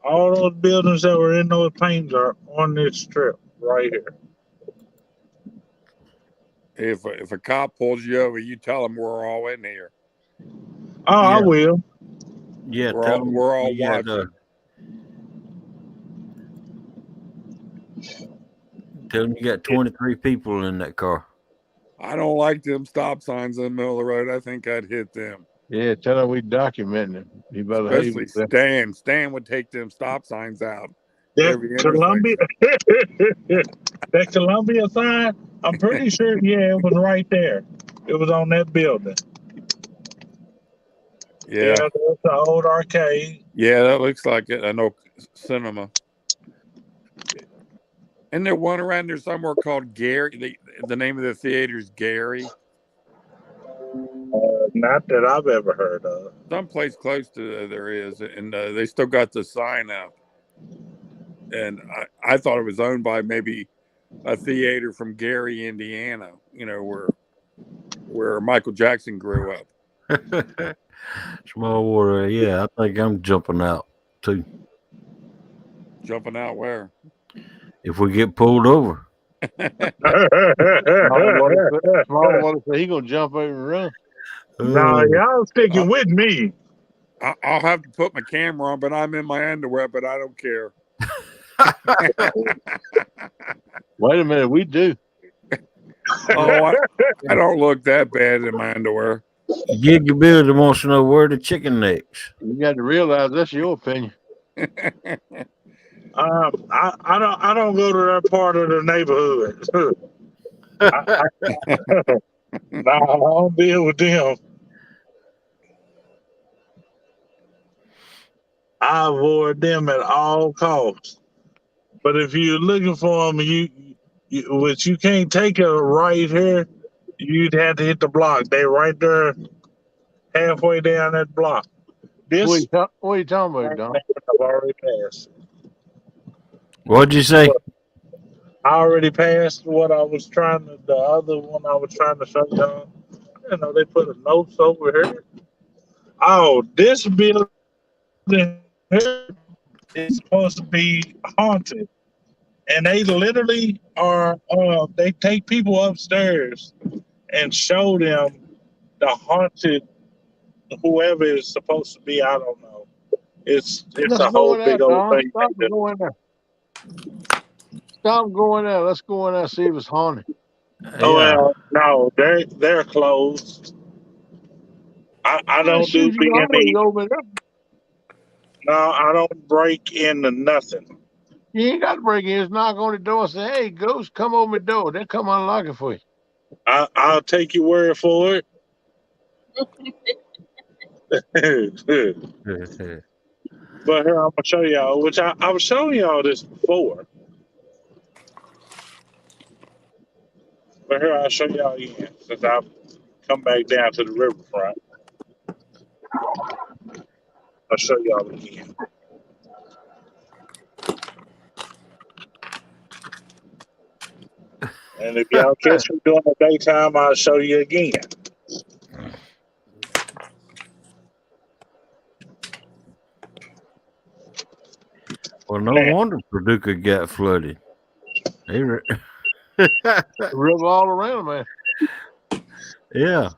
All those buildings that were in those paintings are on this strip right here. If a cop pulls you over, you tell him we're all in here. Oh, Yeah. I will. Yeah, We're all watching. Tell them you got 23 people in that car. I don't like them stop signs in the middle of the road. I think I'd hit them. Yeah, tell him we documenting it. He better hate Especially with that. Stan. Stan would take them stop signs out. That Every Columbia, that Columbia sign, I'm pretty sure, yeah, it was right there. It was on that building. Yeah. That's the old arcade. Yeah, that looks like it. I know cinema. And there one around there somewhere called Gary. The name of the theater is Gary. Not that I've ever heard of. Someplace close to there is, and they still got the sign up. And I thought it was owned by maybe a theater from Gary, Indiana. Where Michael Jackson grew up. Small water. Yeah, I think I'm jumping out too. Jumping out where? If we get pulled over. Small water said he gonna jump over and run. No, y'all sticking with me. I'll have to put my camera on, but I'm in my underwear, but I don't care. Wait a minute, we do. Oh, I don't look that bad in my underwear. Gigability wants to know where the chicken necks. You got to realize that's your opinion. I don't go to that part of the neighborhood. No, I don't deal with them. I avoid them at all costs. But if you're looking for them, which you can't take a right here, you'd have to hit the block. They right there, halfway down that block. What are you talking about, Don? I've already passed. What'd you say? I already passed what I was the other one I was trying to show y'all. They put a note over here. Oh, this building here is supposed to be haunted. And they literally they take people upstairs and show them the haunted, whoever is supposed to be, I don't know. It's a whole big old thing. Stop going there. Stop going there. Let's go in there and see if it's haunted. Oh, no, they're closed. I don't do B&E. No, I don't break into nothing. You ain't got to break in. Just knock on the door and say, "Hey, ghost, come over my door." They'll come unlock it for you. I'll take your word for it. But here, I'm gonna show y'all, which I was showing y'all this before. But here, I'll show y'all again since I've come back down to the riverfront. I'll show y'all again. And if y'all catch me during the daytime, I'll show you again. Well, no wonder Paducah got flooded. They River all around, man. Yeah.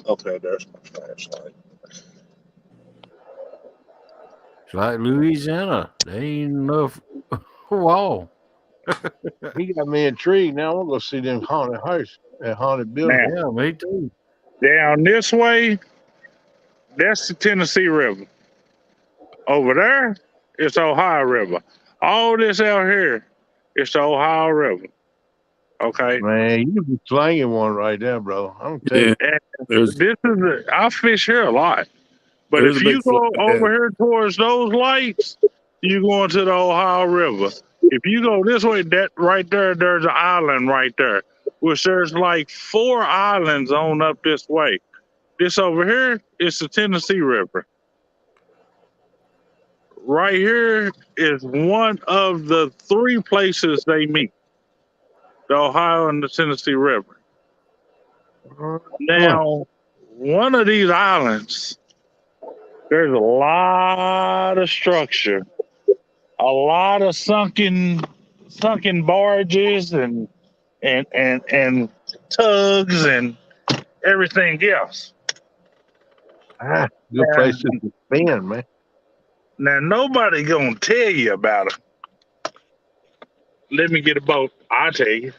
Okay, there's my flashlight. It's like Louisiana. They ain't enough wall. He got me intrigued. Now I'm gonna go see them haunted house, that haunted building. Man. Yeah, me too. Down this way, that's the Tennessee River. Over there, it's the Ohio River. All this out here, it's the Ohio River. Okay. Man, you be slanging one right there, bro. I'm telling you. Yeah, I fish here a lot. But there's if a you big go flood ahead. over here towards those lights, you go into the Ohio River. If you go this way, that right there, there's an island right there, which there's like 4 islands on up this way. This over here is the Tennessee River. Right here is one of the 3 places they meet, the Ohio and the Tennessee River. Now, one of these islands, there's a lot of structure, a lot of sunken barges and tugs and everything else. Good place to spend, man. Now nobody gonna tell you about it. Let me get a boat. I'll tell you.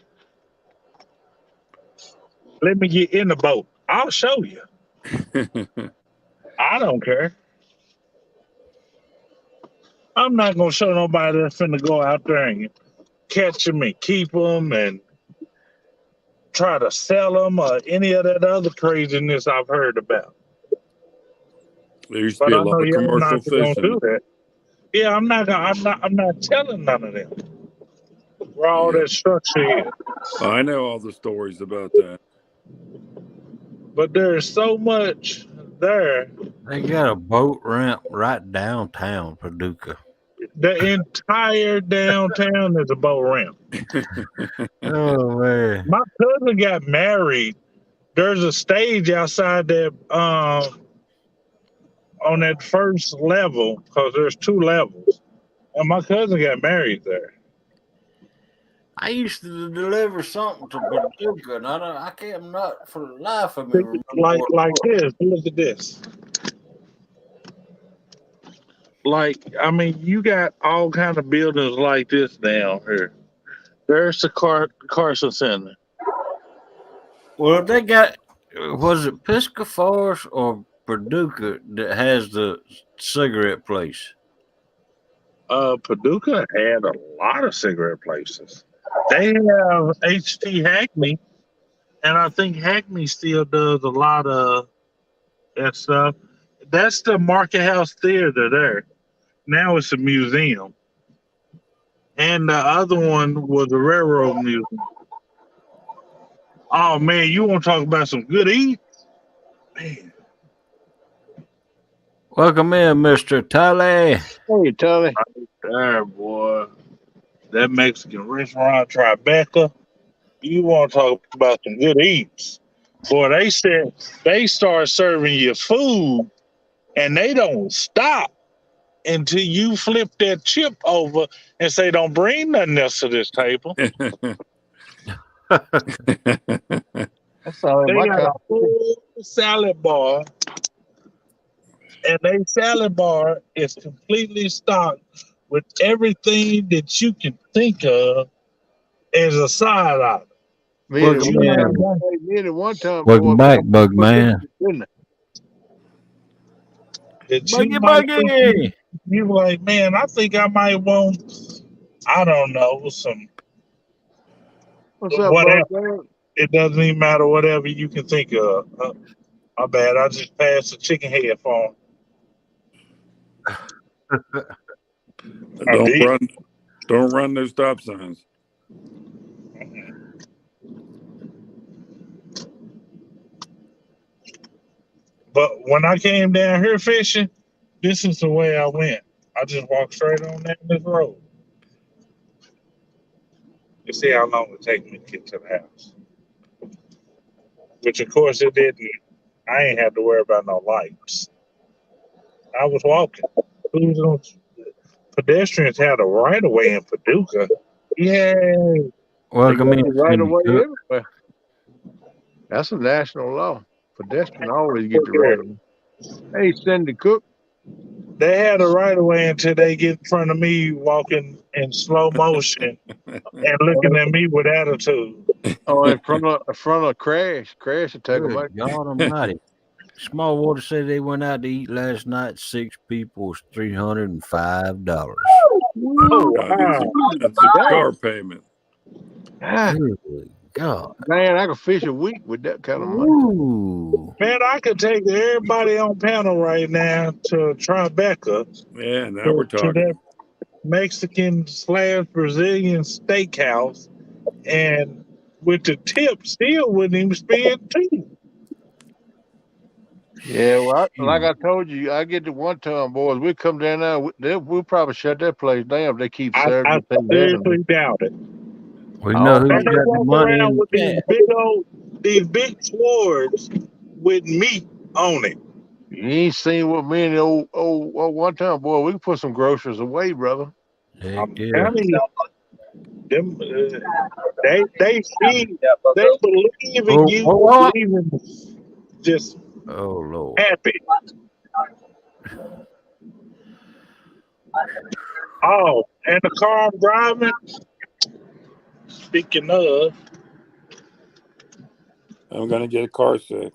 Let me get in the boat. I'll show you. I don't care. I'm not gonna show nobody that's finna go out there and catch them and keep them and try to sell them or any of that other craziness I've heard about. There used to be a lot of commercial Gonna fishing. do that. Yeah, I'm not telling none of them where all that structure is. I know all the stories about that. But there's so much there. They got a boat ramp right downtown Paducah. The entire downtown is a boat ramp. Oh man. My cousin got married. There's a stage outside that on that first level, because there's 2 levels. And my cousin got married there. I used to deliver something to Paducah, and I can't not for the life of me remember. Like this. Look at this. Like, I mean, you got all kind of buildings like this down here. There's the Carson Center. Well, they got, was it Pisgah Forest or Paducah that has the cigarette place? Paducah had a lot of cigarette places. They have H.T. Hackney, and I think Hackney still does a lot of that stuff. That's the Market House Theater there. Now it's a museum. And the other one was the Railroad Museum. Oh, man, you want to talk about some good eats? Man. Welcome in, Mr. Tully. Hey, Tully. There, boy. That Mexican restaurant, Tribeca. You want to talk about some good eats. Boy, they said they start serving you food, and they don't stop until you flip that chip over and say, don't bring nothing else to this table. That's all They my got a whole salad bar, and their salad bar is completely stocked with everything that you can think of as a side item. Welcome back, Bug Man. That Buggy. You like, man, I think I might want, I don't know, some What's up, whatever. bro? It doesn't even matter, whatever you can think of. My bad. I just passed the chicken head phone. Don't run those stop signs. But when I came down here fishing, this is the way I went. I just walked straight on down this road. You see how long it takes me to get to the house. Which, of course, it didn't. I ain't had to worry about no lights. I was walking. Pedestrians had a right of way in Paducah. Yay! Welcome in, Right Cindy away Cook. everywhere. That's a national law. Pedestrians always get the right of way. Hey, Cindy Cook. They had a right of way until they get in front of me walking in slow motion and looking at me with attitude. Oh, in front of Crash. Crash will take them Good out. God Almighty. Small Water said they went out to eat last night. 6 people was $305. Oh, God, that's a car payment. Ah, Good God. man, I could fish a week with that kind of money. Ooh. man, I could take everybody on panel right now to Tribeca, Yeah, now we're to talking. that Mexican/Brazilian steakhouse, and with the tip, still wouldn't even spend $2. Yeah, well, like I told you, I get to one time, boys. We come down there, we'll probably shut that place down if they keep serving I the thing. seriously doubt it. We know Oh, who's They got the walk money around in with the these big swords with meat on it. you ain't seen what me and the old one time, boy. We can put some groceries away, brother. Heck I'm yeah. telling you, them they see, they believe in you, believe in just Oh, Lord. happy. Oh, and the car I'm driving. Speaking of, I'm gonna get a car sick.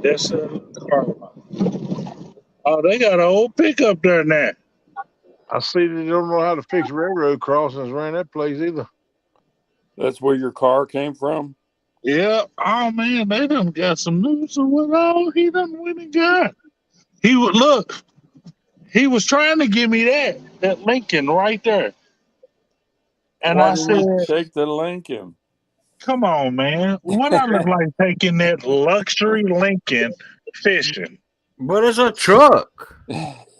that's a car. Oh, they got an old pickup there now. I see they don't know how to fix railroad crossings around that place either. That's where your car came from? Yeah. Oh man, they done got some news of what all he done went and got. He would look. He was trying to give me that Lincoln right there, and Why I didn't said, you take the Lincoln? "Come on, man. What I look like taking that luxury Lincoln fishing? But it's a truck.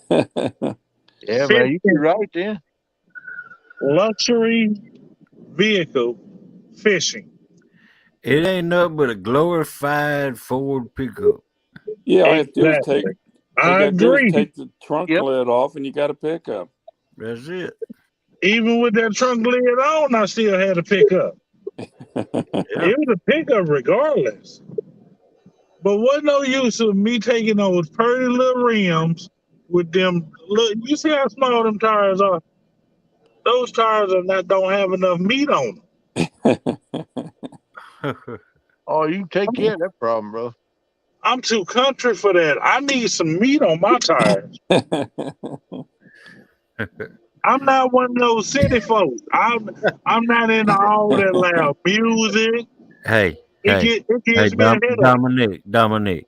Yeah, man, you be right there. Luxury vehicle fishing." It ain't nothing but a glorified Ford pickup. Yeah, all you have to do is Exactly. all I you gotta do is agree. take the trunk lid off and you got a pickup. That's it. Even with that trunk lid on, I still had to pick up. It was a pickup regardless. But what no use of me taking those pretty little rims with them. Look, you see how small them tires are? Those tires don't have enough meat on them. Oh, you can take care of that problem, bro. I'm too country for that. I need some meat on my tires. I'm not one of those city folks. I'm not into all that loud music. Hey, It gives me a headache. Dominic.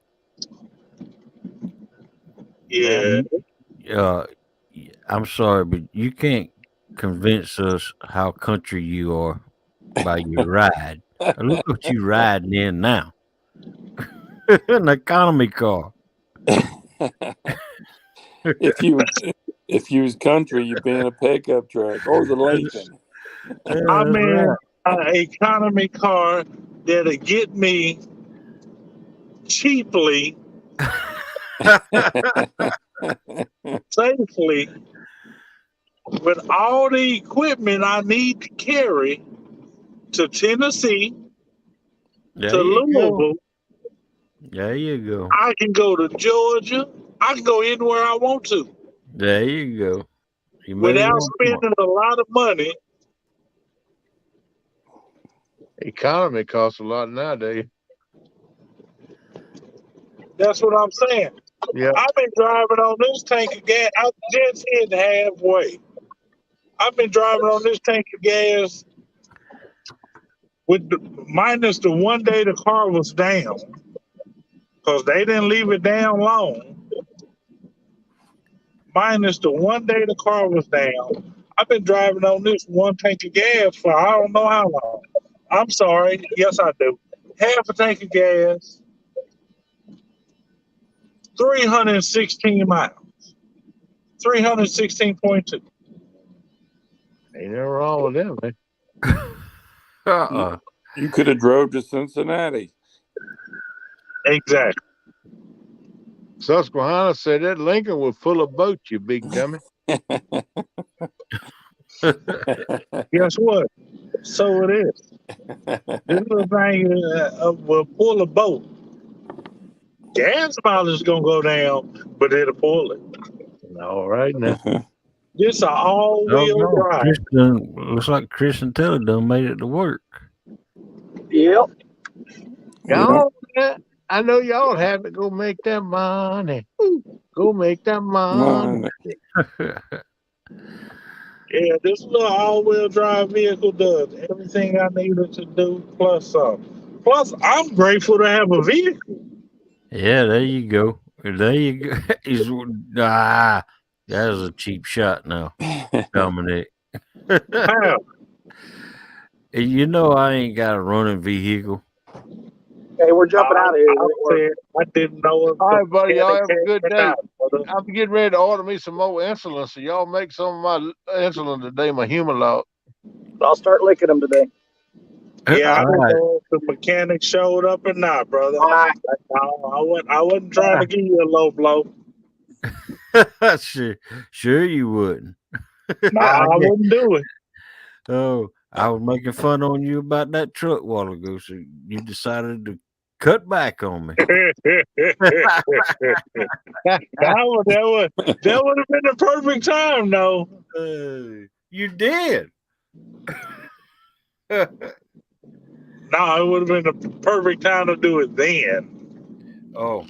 Yeah. I'm sorry, but you can't convince us how country you are by your ride. Look what you riding in now. An economy car. If you was country, you'd be in a pickup truck or the Lincoln. I'm in an economy car that'll get me cheaply, safely, with all the equipment I need to carry to Tennessee, to Louisville. There you go. I can go to Georgia. I can go anywhere I want to. There you go. You without spending a lot of money. Economy costs a lot nowadays. That's what I'm saying. Yeah. I've been driving on this tank of gas. I just hit halfway. I've been driving on this tank of gas with minus the one day the car was down, because they didn't leave it down long. Minus the one day the car was down. I've been driving on this one tank of gas for I don't know how long. I'm sorry. Yes, I do. Half a tank of gas, 316 miles. 316.2. Ain't nothing wrong with them, man. You could have drove to Cincinnati. Exactly. Susquehanna said that Lincoln was full of boats, you big dummy. Guess what? So it is. This little thing will pull a boat. Gas mileage is going to go down, but it'll pull it. All right now. This an all-wheel drive. Kristen, looks like Kristen Taylor done made it to work. Yep. Y'all, I know y'all have to go make that money. Go make that money. Yeah, this little all-wheel drive vehicle does everything I needed to do, plus some. Plus, I'm grateful to have a vehicle. Yeah, there you go. There you go. That was a cheap shot now, Dominic. How? You know I ain't got a running vehicle. Hey, we're jumping out of here. I didn't know it. All right, buddy. Y'all have a good day. I'm getting ready to order me some more insulin, so y'all make some of my insulin today, my human log. I'll start licking them today. Yeah, I All don't right. know if the mechanic showed up or not, brother. All right. I wasn't trying to give you a low blow. Sure you wouldn't. No, I wouldn't do it. Oh, I was making fun on you about that truck a while ago, so you decided to cut back on me. that would have been the perfect time, though. You did. No, it would have been the perfect time to do it then. Oh.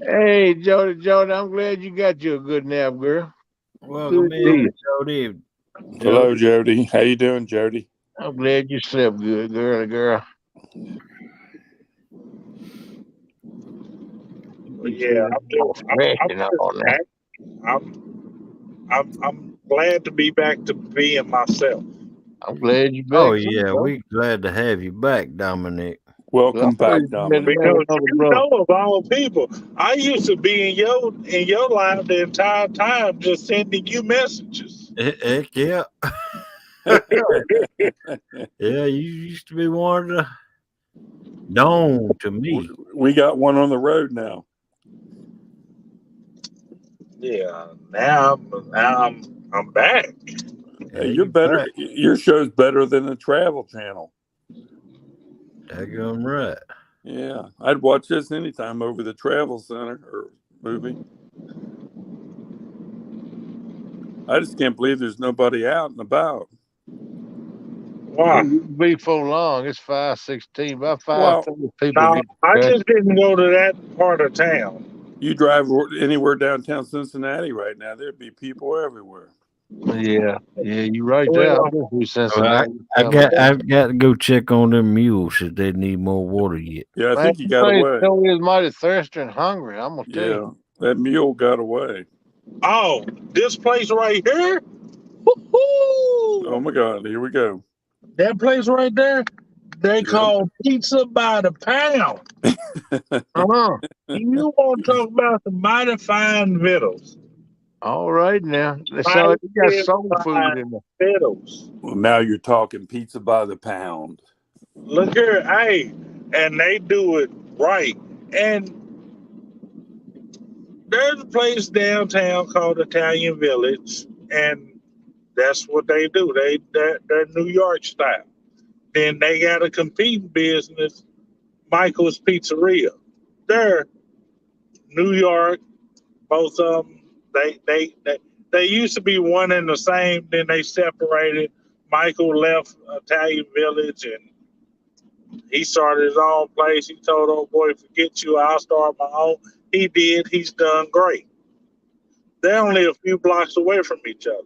Hey, Jody, I'm glad you got you a good nap, girl. Welcome in, Jody. Hello, Jody. How you doing, Jody? I'm glad you slept good, girl. Yeah, I'm glad to be back to being myself. I'm glad you back. Oh yeah, we glad to have you back, Dominic. Welcome back, Dominic. Because you know, of all people, I used to be in your life the entire time, just sending you messages. Heck yeah. Yeah, you used to be one of the known to me. We got one on the road now. Yeah, now I'm back. Yeah, you're better. Back. Your show's better than the Travel Channel. Daggone right. Yeah, I'd watch this anytime over the Travel Center or movie. I just can't believe there's nobody out and about. Wow. It be for long. It's 5:16. About 5:30 people. No, I just didn't go to that part of town. You drive anywhere downtown Cincinnati right now, there'd be people everywhere. Yeah, you're right there. I've got to go check on them mules if they need more water yet. Yeah, I think he got away. He was mighty thirsty and hungry. I'm gonna tell you. That mule got away. Oh, this place right here? Woo-hoo! Oh my God, here we go. That place right there, they call pizza by the pound. You want to talk about some mighty fine victuals? All right now. They sound like you got soul food in there. Victuals. Well, now you're talking pizza by the pound. Look here, hey, and they do it right. And there's a place downtown called Italian Village, and that's what they do. They're New York style. Then they got a competing business, Michael's Pizzeria. They're New York, both of them. They used to be one and the same. Then they separated. Michael left Italian Village and he started his own place. He told old boy, forget you, I'll start my own. He did. He's done great. They're only a few blocks away from each other.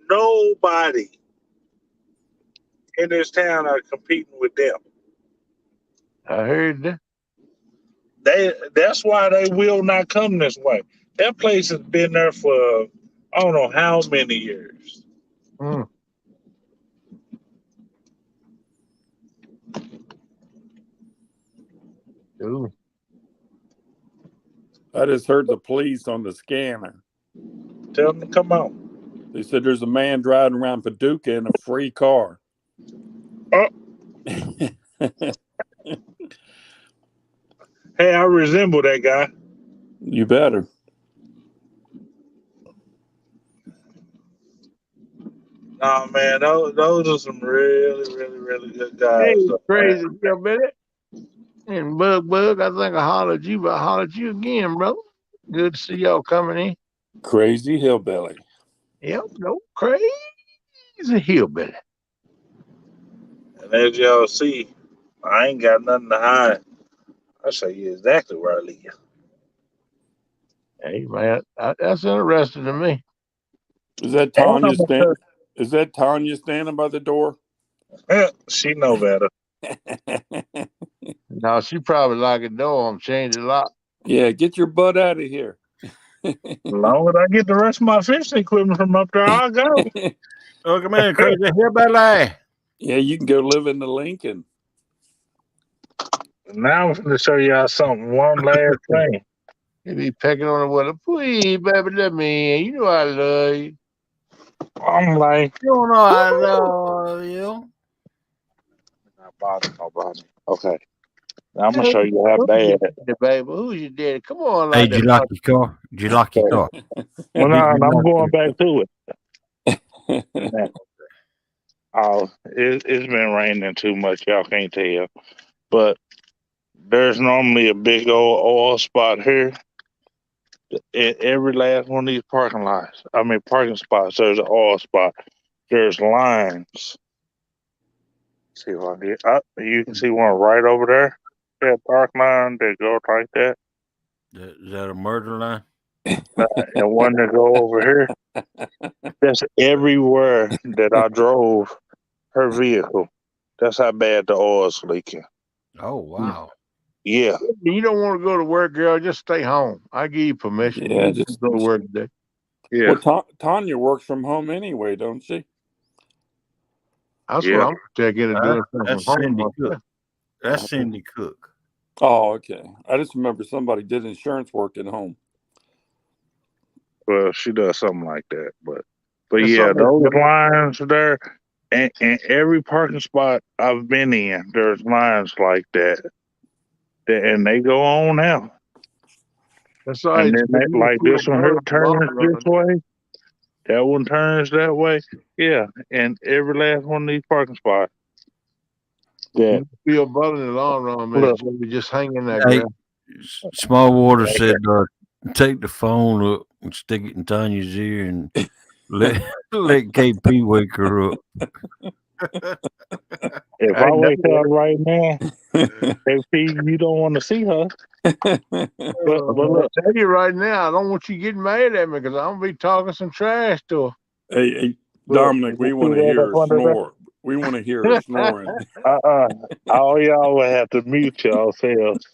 Nobody in this town are competing with them. I heard that. That's why they will not come this way. That place has been there for I don't know how many years. Mm. Ooh. I just heard the police on the scanner. Tell them to come on. They said there's a man driving around Paducah in a free car. Oh. Hey, I resemble that guy. You better. Nah, man, those are some really, really, really good guys. Hey, So, crazy man. Gigability. And Bug, I think I hollered you, but I hollered you again, brother. Good to see y'all coming in. Crazy hillbilly. Yep, no crazy hillbilly. And as y'all see, I ain't got nothing to hide. I'll show you exactly where I live. Hey, man, that's interesting to me. Is that Tanya Is that Tanya standing by the door? She know better. No, she probably locked the door. I'm changing the lock. Yeah, get your butt out of here. As long as I get the rest of my fishing equipment from up there, I'll go. Oh, come in, crazy hillbilly. Yeah, you can go live in the Lincoln. Now I'm going to show y'all something. One last thing. He be pecking on the water. Please, baby, let me in. You know I love you. I'm like, You don't know I love you. not bother nobody. Okay. Now I'm going to show you how bad. Baby, who's your daddy? Come on, Hey, like did you that. lock your car? Did you lock your car? Well, no, Did you I'm lock going your- back to it. Oh, it's been raining too much. Y'all can't tell. But there's normally a big old oil spot here. In every last one of these parking spots, there's an oil spot. There's lines. See if I get up. You can see one right over there. That dark line that goes like that. Is that a murder line? And one that go over here. That's everywhere that I drove her vehicle. That's how bad the oil's leaking. Oh, wow. Yeah. You don't want to go to work, girl. Just stay home. I give you permission. Yeah, You just go to work today. Yeah. Well, Tanya works from home anyway, don't she? That's what I'm checking and doing That's something Cindy from home. Cook. That's Cindy Cook. Oh, okay. I just remember somebody did insurance work at home. Well, she does something like that, but That's yeah, something those that- lines there, and every parking spot I've been in, there's lines like that, and they go on out. That's all right. And then like this one here turns this way, that one turns that way. Yeah, and every last one of these parking spots. You feel better in the long run, man. Joey, just hang in there, Hey, girl. Small Water said, take the phone up and stick it in Tanya's ear and let KP wake her up. If I wake up right now, KP, you don't want to see her. But I'll tell you right now, I don't want you getting mad at me because I'm gonna be talking some trash to her. Hey, Dominic, we want to hear her snore. We want to hear her snoring. All y'all will have to mute yourselves.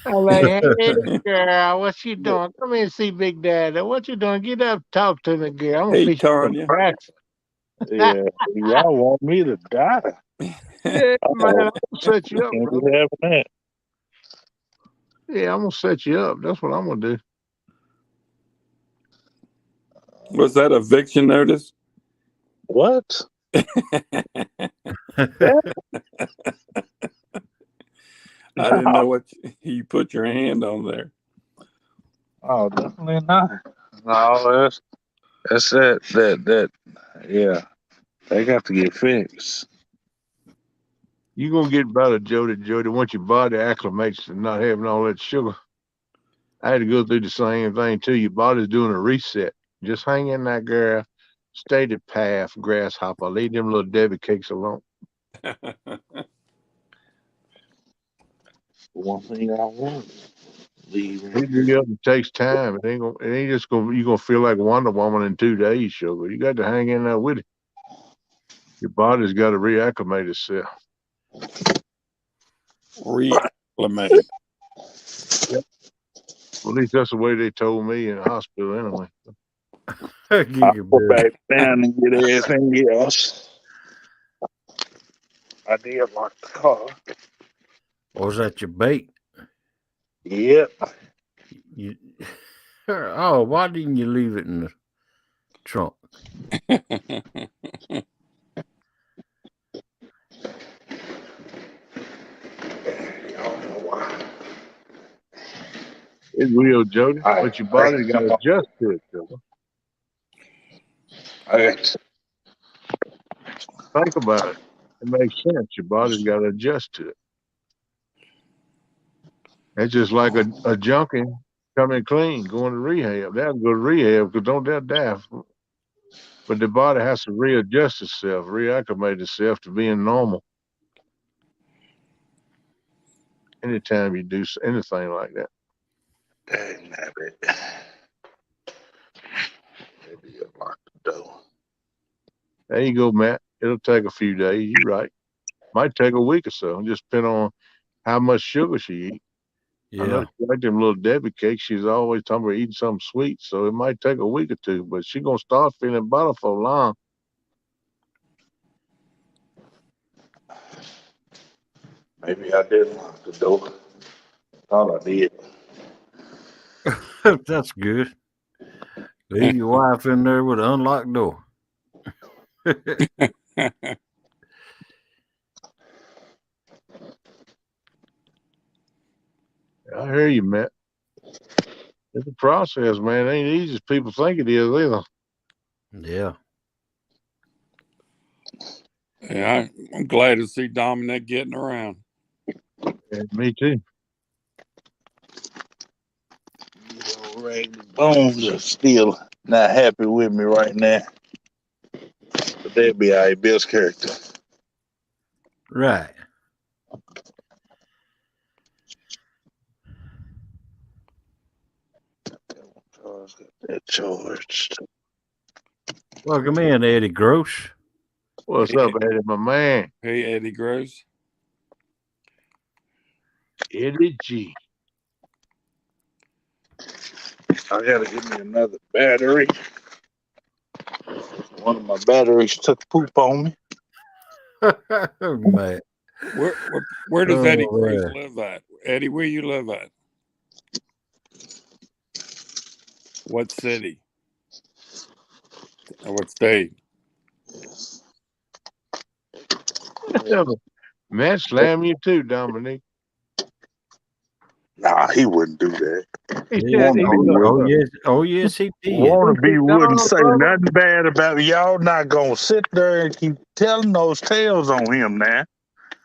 I'm like, hey, girl, what you doing? Come here and see Big Daddy. What you doing? Get up, talk to me, girl. I'm gonna Hey, feed you some Tanya. breakfast. Yeah, y'all want me to die. Yeah, man, I'm gonna set you up, Can't bro. be having that. Yeah, I'm gonna set you up. That's what I'm gonna do. Was that eviction notice? What? I didn't know what you put your hand on there. Oh, definitely not. No, that's that. Yeah, they got to get fixed. You gonna get better, Jody. Once your body acclimates to not having all that sugar. I had to go through the same thing too. Your body's doing a reset. Just hang in there, girl. stated path, grasshopper. Leave them little Debbie cakes alone. One thing I want. Leaving. It takes time. It ain't just gonna. You gonna feel like Wonder Woman in 2 days, sugar. You got to hang in there with it. Your body's got to reacclimate itself. Reacclimate. Yep. Well, at least that's the way they told me in the hospital, anyway. I'll go back down and get everything else. I did lock the car. Was that your bait? Yep. Oh, why didn't you leave it in the trunk? It will, Jody, but your body got to adjust to it, sugar. Think about it. It makes sense. Your body's got to adjust to it. It's just like a junkie coming clean, going to rehab. They'll go to rehab because don't they'll die. But the body has to readjust itself, reacclimate itself to being normal. Anytime you do anything like that. Dang it. Maybe unlock the door. There you go, Matt. It'll take a few days. You're right. Might take a week or so. Just depending on how much sugar she eats. Yeah. I know she like them little Debbie cakes. She's always talking about eating something sweet, so it might take a week or two. But she's gonna start feeling better for long. Maybe I did lock the door. Thought I did. That's good. Leave your wife in there with an unlocked door. I hear you, Matt. It's a process, man. It ain't easy as people think it is either. Yeah. Yeah, I'm glad to see Dominic getting around. Yeah, me too. Bones are still not happy with me right now. But they'll be our best character. Right. That charged. Welcome in, Eddie Gross. What's up, Eddie, my man? Hey, Eddie Gross. Eddie G. I gotta get me another battery. One of my batteries took poop on me. Man. Where does Eddie Oh, Gross man. live at? Eddie, where you live at? What city? Or what state? Matt slam you too, Dominique. Nah, he wouldn't do that. He Yeah. said, Oh, yes, he did. Wannabe wouldn't say brother. nothing bad about it. Y'all not gonna sit there and keep telling those tales on him now.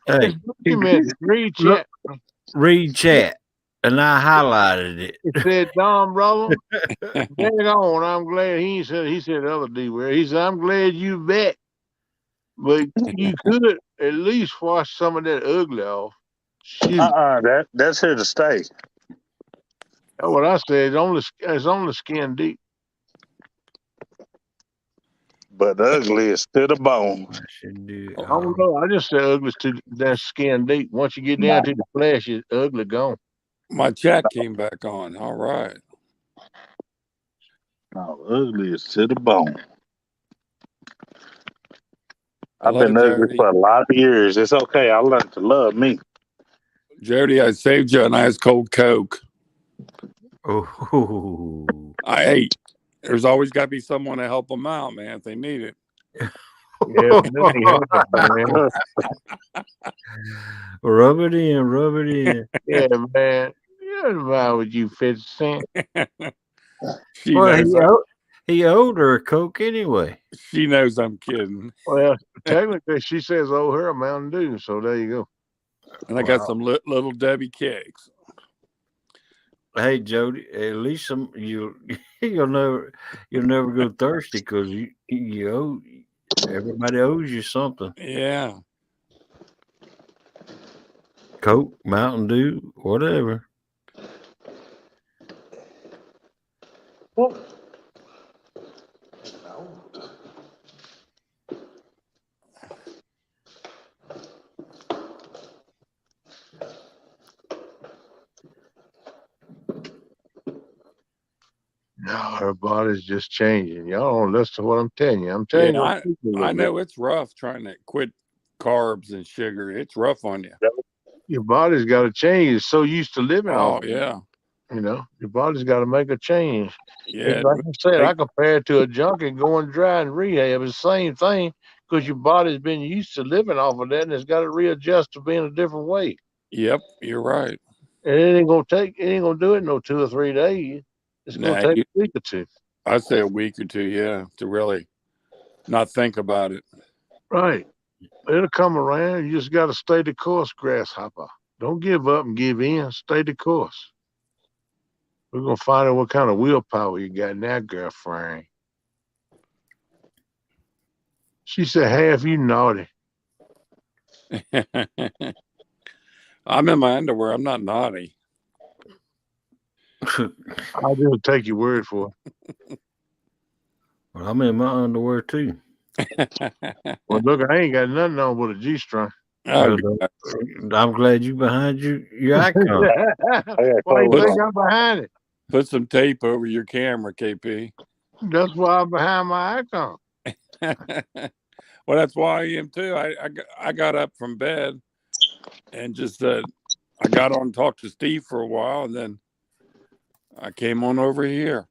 Hey, read chat. Read chat. And I highlighted it. He said, Dom, brother, hang on. I'm glad he said the other D word. He said, I'm glad you back. But you could at least wash some of that ugly off. Shoot. That's here to stay. That's what I said. It's only skin deep. But ugly is to the bone. I should do. I don't know. I just said ugly is to that skin deep. Once you get down to the flesh, it's ugly gone. My chat came back on. All right. No, ugly is to the bone. Hello, I've been ugly Jody. for a lot of years. It's okay. I learned to love me. Jody, I saved you a nice cold Coke. Oh. I ate. There's always got to be someone to help them out, man, if they need it. Yeah, but that ain't happening, man. Rub it in. Yeah, man. What's wrong with you, 50 Cent? He owed her a Coke anyway. She knows I'm kidding. Well, technically, she says owe her a Mountain Dew, so there you go. And I got some little Debbie cakes. Hey Jody, at least you'll never go thirsty because you owe everybody owes you something. Yeah. Coke, Mountain Dew, whatever. No, her body's just changing. Y'all don't listen to what I'm telling you. I'm telling you Yeah, what people I look know it's rough trying to quit carbs and sugar. It's rough on you. like. Your body's got to change. It's so used to living off. Oh yeah. You know, your body's got to make a change. Yeah. It's like I said, I compare it to a junkie going dry in rehab. It's the same thing because your body's been used to living off of that and it's got to readjust to being a different way. Yep, you're right. And it ain't gonna do it in no 2 or 3 days. It's gonna take a week or two. I'd say a week or two, yeah, to really not think about it. Right. It'll come around. You just got to stay the course, grasshopper. Don't give up and give in. Stay the course. We're going to find out what kind of willpower you got now, girlfriend. She said, half you naughty. I'm in my underwear. I'm not naughty. I'll just take your word for it. Well, I'm in my underwear too. Well, look, I ain't got nothing on but a G-string. Oh, I'm glad you behind your icon. Why you think I'm behind it? Put some tape over your camera, KP. That's why I'm behind my icon. Well, that's why I am too. I got up from bed and just I got on and talked to Steve for a while, and then I came on over here.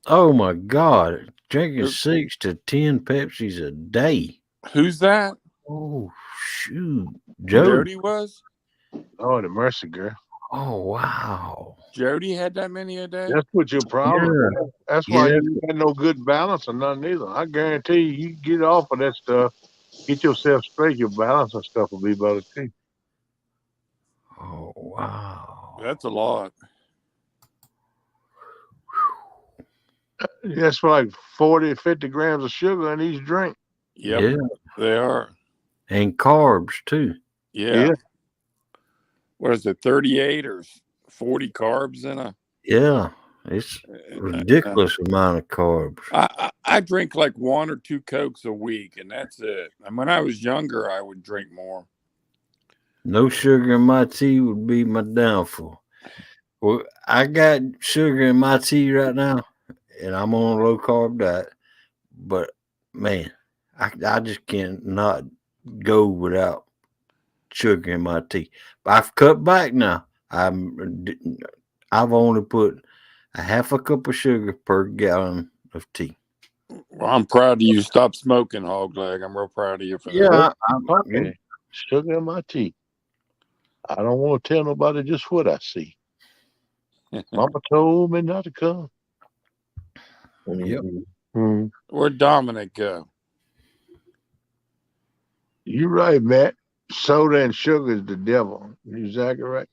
Oh my God! Drinking 6 to 10 Pepsis a day. Who's that? Oh shoot, Jody was. Oh, the mercy girl. Oh wow. Jody had that many a day. That's what your problem. Yeah. Is. That's why you got no good balance or nothing either. I guarantee you get off of that stuff, get yourself straight, your balance and stuff will be better too. Oh wow. That's a lot. That's like 40, 50 grams of sugar in each drink. Yep, yeah, they are. And carbs too. Yeah. What is it, 38 or 40 carbs in a? Yeah, it's ridiculous amount of carbs. I drink like 1 or 2 Cokes a week, and that's it. And when I was younger, I would drink more. No sugar in my tea would be my downfall. Well, I got sugar in my tea right now, and I'm on a low carb diet. But man, I just cannot go without sugar in my tea. But I've cut back now. I've only put a half a cup of sugar per gallon of tea. Well, I'm proud of you. Stop smoking, hog leg. I'm real proud of you for that. Yeah, I'm sugar in my tea. I don't want to tell nobody just what I see. Mama told me not to come. Yep. Mm-hmm. Where'd Dominic go? You're right, Matt. Soda and sugar is the devil. You're exactly right.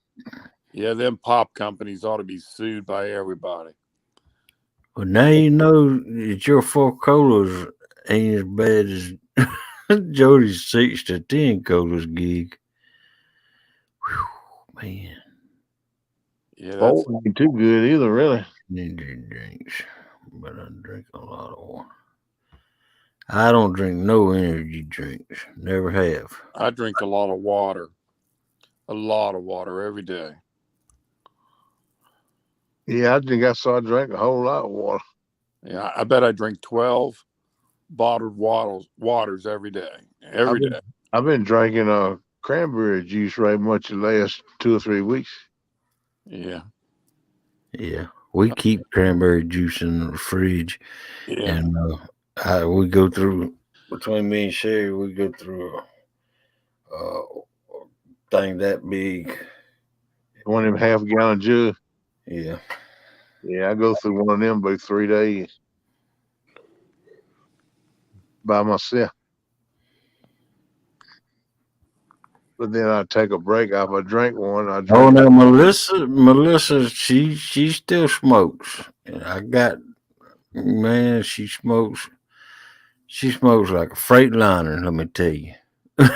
Yeah, them pop companies ought to be sued by everybody. Well, now you know that your 4 colas ain't as bad as Jody's 6 to 10 colas gig. Whew, man. Yeah, Four ain't too good either, really. Energy drinks, but I drink a lot of water. I don't drink no energy drinks. Never have. I drink a lot of water. A lot of water every day. Yeah, I think I saw I drank a whole lot of water. Yeah, I bet I drink 12 bottled waters every day. Every day. I've been drinking cranberry juice right much the last 2 or 3 weeks. Yeah. Yeah. We keep cranberry juice in the fridge. Yeah. And we go through, between me and Sherry, we go through a thing that big. One of them half-gallon jugs. Yeah. Yeah, I go through one of them by 3 days by myself. but then I take a break. If I drink one, I Oh drink. no, Melissa, she still smokes. And I got man, she smokes. She smokes like a Freightliner. Let me tell you. I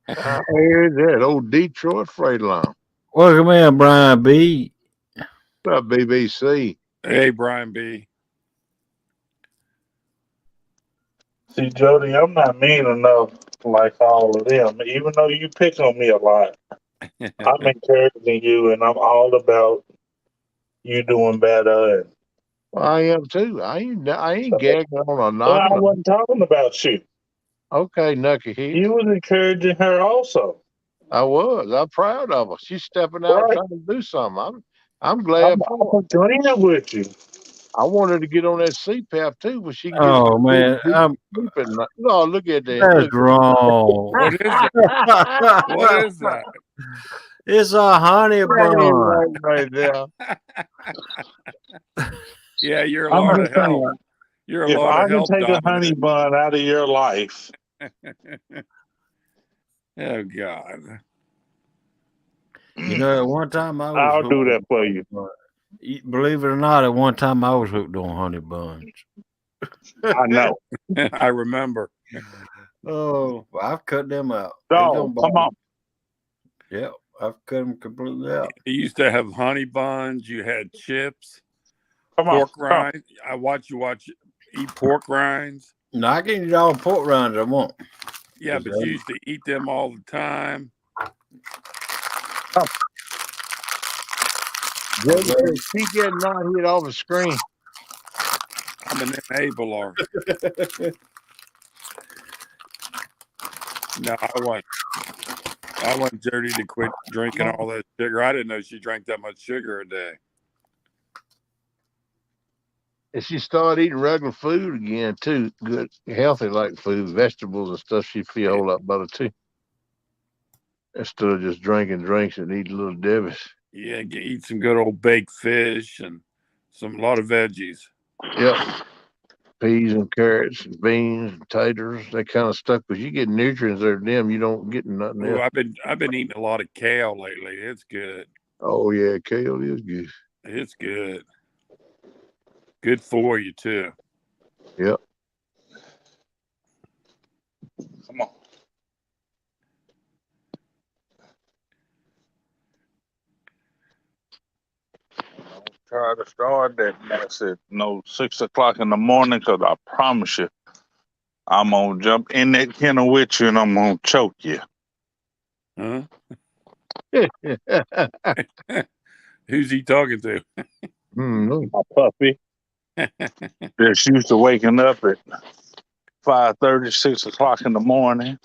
heard that old Detroit Freightliner. Welcome in, Brian B. What's up, BBC? Hey, Brian B. See, Jody, I'm not mean enough like all of them. Even though you pick on me a lot, I'm encouraging you, and I'm all about you doing better. Well, I am too. I ain't gagging on or Well, I knocking. wasn't talking about you. Okay, knucklehead. You was encouraging her also. I was. I'm proud of her. She's stepping out Right. trying to do something. I'm glad for her. I'm agreeing with you. I wanted to get on that CPAP too, but she gets Oh man, deep at night. No, look at that. that's Look. wrong. What is that? What is that? It's a honey bun. Right there. Yeah, you're a I'm lot just of help. saying, You're a if lot I of can help, take a honey Dominic. bun out of your life, Oh God. You know, at one time I was I'll hooked do that on for you. honey buns. Believe it or not, at one time I was hooked on honey buns. I know. I remember. Oh, I've cut them out. They So, don't come bother on. me. Yep, I've cut them completely out. You used to have honey buns. You had chips, Come on. pork rinds. I watch you eat pork rinds. No, I can eat all pork rinds I want. Yeah, but you used to eat them all the time. Keep getting not hit off the screen. I'm an enabler. No, I want Jody to quit drinking all that sugar. I didn't know she drank that much sugar a day. And she started eating regular food again too, good, healthy like food, vegetables and stuff. She feel a whole lot better too. Instead of just drinking drinks and eating little Debbie's. Yeah, eat some good old baked fish and a lot of veggies. Yep. Peas and carrots and beans and taters, that kind of stuff. Because you get nutrients out of them, you don't get nothing Ooh, else. I've been eating a lot of kale lately. It's good. Oh yeah, kale is good. It's good. Good for you too. Yep. Come on. Try to start that mess at 6 o'clock in the morning, because I promise you, I'm going to jump in that kennel with you and I'm going to choke you. Huh? Who's he talking to? My puppy. Just used to waking up at 5:30, 6 o'clock in the morning.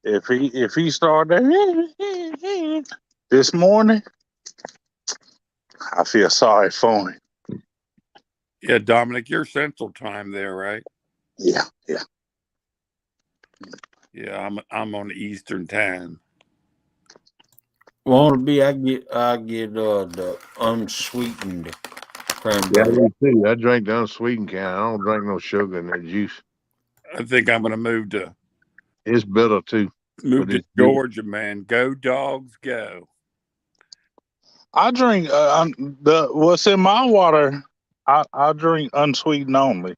If he started this morning, I feel sorry for him. Yeah, Dominic, you're Central Time there, right? Yeah. Yeah, I'm on Eastern Time. Want to be? I get the unsweetened cranberry. Yeah, me too. I drink the unsweetened kind. I don't drink no sugar in that juice. I think I'm going to move to It's bitter too. Georgia, man. Go Dogs, go. I drink what's in my water. I drink unsweetened only.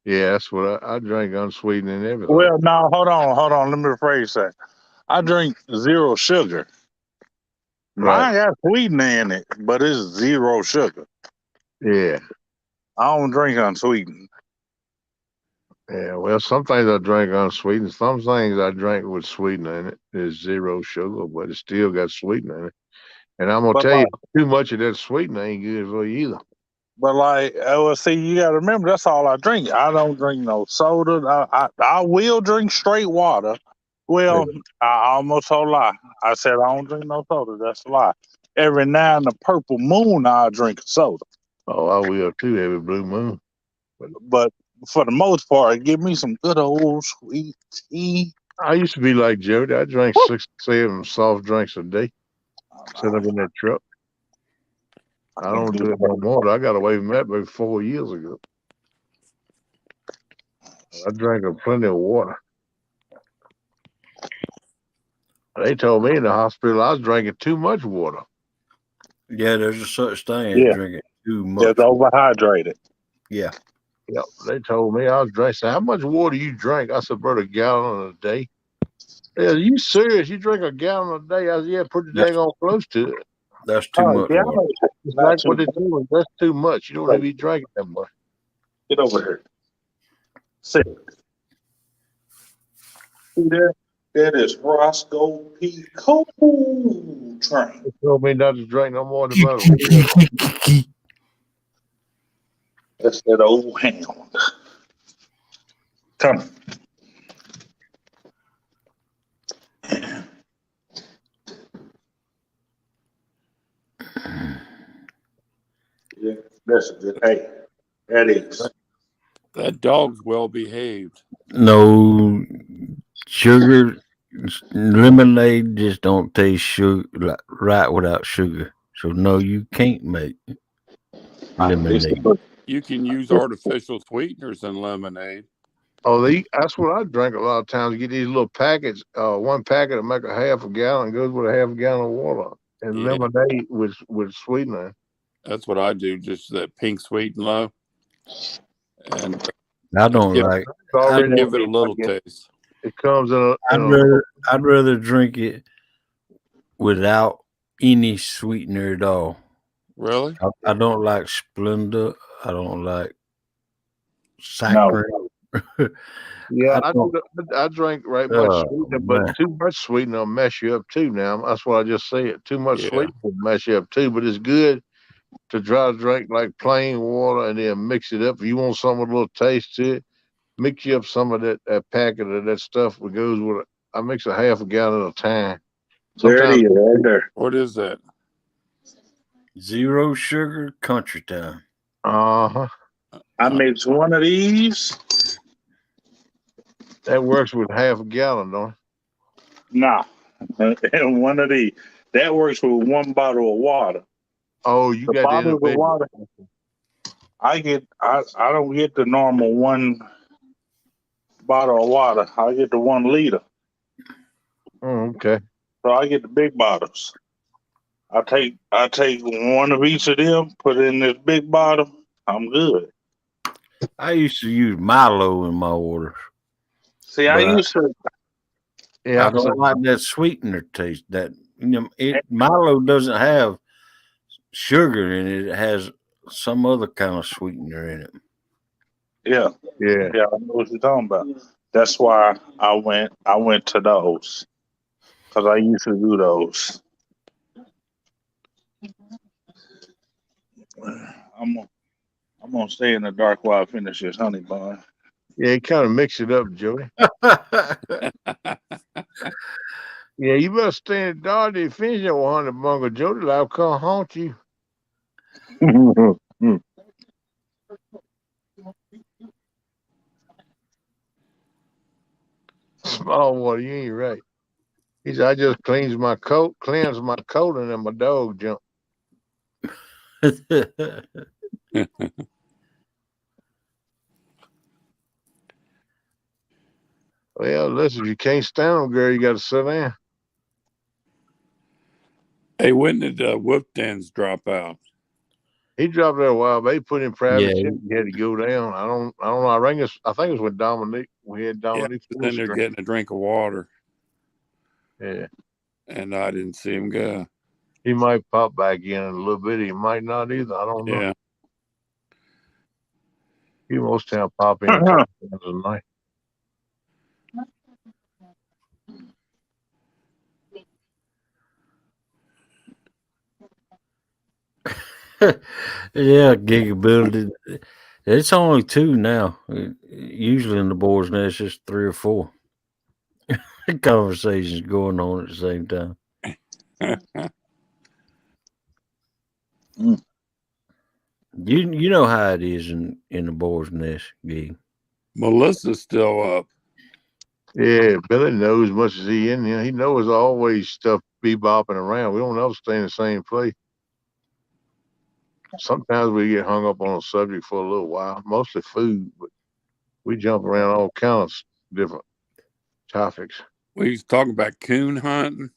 Yeah, that's what I drink unsweetened and everything. Well, no, hold on. Let me rephrase that. I drink zero sugar. Mine got sweetener in it, but it's zero sugar. Yeah. I don't drink unsweetened. Yeah, well, some things I drink unsweetened. Some things I drink with sweetener in it. There's zero sugar, but it still got sweetener in it. And I'm gonna tell you, too much of that sweetener ain't good for you either. But see, you got to remember, that's all I drink. I don't drink no soda. I will drink straight water. Well, I almost told a lie. I said I don't drink no soda. That's a lie. Every now and the purple moon, I'll drink a soda. Oh, I will too, every blue moon. But for the most part, give me some good old sweet tea. I used to be like Jody. I drank 6 or 7 soft drinks a day. Set up in that truck. I don't do it no more. I got away from that maybe 4 years ago. I drank plenty of water. They told me in the hospital I was drinking too much water. Yeah, there's a such thing as Yeah. drinking too much. It's overhydrated. Yeah. Yep, they told me I was drinking. Said, how much water you drink? I said, about a gallon a day. They said, you serious? You drink a gallon a day? I said, yeah, pretty dang on close to it. That's too much yeah, water. It's like what they do. That's too much. You don't need to be drinking that much. Get over here. Sit. See there? That is Roscoe P. Coltrane. They told me not to drink no more than about a That's that old hound. Come. Yeah, that's a good. Hey, that is. That dog's well behaved. No sugar, lemonade just don't taste sugar right without sugar. So no, you can't make lemonade. You can use artificial sweeteners in lemonade. Oh, that's what I drink a lot of times. Get these little packets. One packet will make a half a gallon. Goes with a half a gallon of water. And Yeah. lemonade with sweetener. That's what I do. Just that pink sweet and low, and I don't give, like. give it a little taste. It comes in a. I'd rather drink it without any sweetener at all. Really? I don't like Splenda. I don't like saccharin. Yeah, I I drink right much Oh, sweetener, but man. too much sweetener will mess you up too. Now that's what I just said. Too much Yeah. sweetener will mess you up too. But it's good to try to drink like plain water and then mix it up. If you want something with a little taste to it, mix you up some of that packet of that stuff that goes with it. I mix a half a gallon at a time. There it is, right there. What is that? Zero sugar country time. Uh-huh. I mix one of these. That works with half a gallon, don't it? Nah. And one of these. That works with one bottle of water. Oh, you The got bottle of the water. I don't get the normal one bottle of water. I get the 1 liter. Oh, okay. So I get the big bottles. I take one of each of them, put it in this big bottle. I'm good. I used to use Milo in my waters. See, I used to. Yeah, I don't like that sweetener taste. That Milo doesn't have sugar in it. It has some other kind of sweetener in it. Yeah, yeah. I know what you're talking about. That's why I went to those because I used to do those. I'm gonna stay in the dark while I finish this honey bun. Yeah, kind of mix it up, Joey. Yeah, you better stay in the dark to finish that 100 bungle. Jody, I'll come haunt you. Small water, you ain't right. He said, I just cleanse my coat, and then my dog jump. Well, listen, if you can't stand them, girl, you got to sit down. Hey, when did Wolfden's drop out? He dropped out a while, but he put in private. Yeah. He had to go down. I don't know. I think it was with Dominique. We had Dominique. Yeah, then they're getting a drink of water. Yeah. And I didn't see him go. He might pop back in a little bit. He might not either. I don't know. Yeah. He most time pop in a couple times a night. Yeah, Gigability. It's only 2 now. Usually in the boar's nest, it's 3 or 4 conversations going on at the same time. You know how it is in the boar's nest, Gig. Melissa's still up. Yeah, Billy knows as much as he in there. He knows always stuff be bopping around. We don't ever stay in the same place. Sometimes we get hung up on a subject for a little while, mostly food, but we jump around all kinds of different topics. We was talking about coon hunting.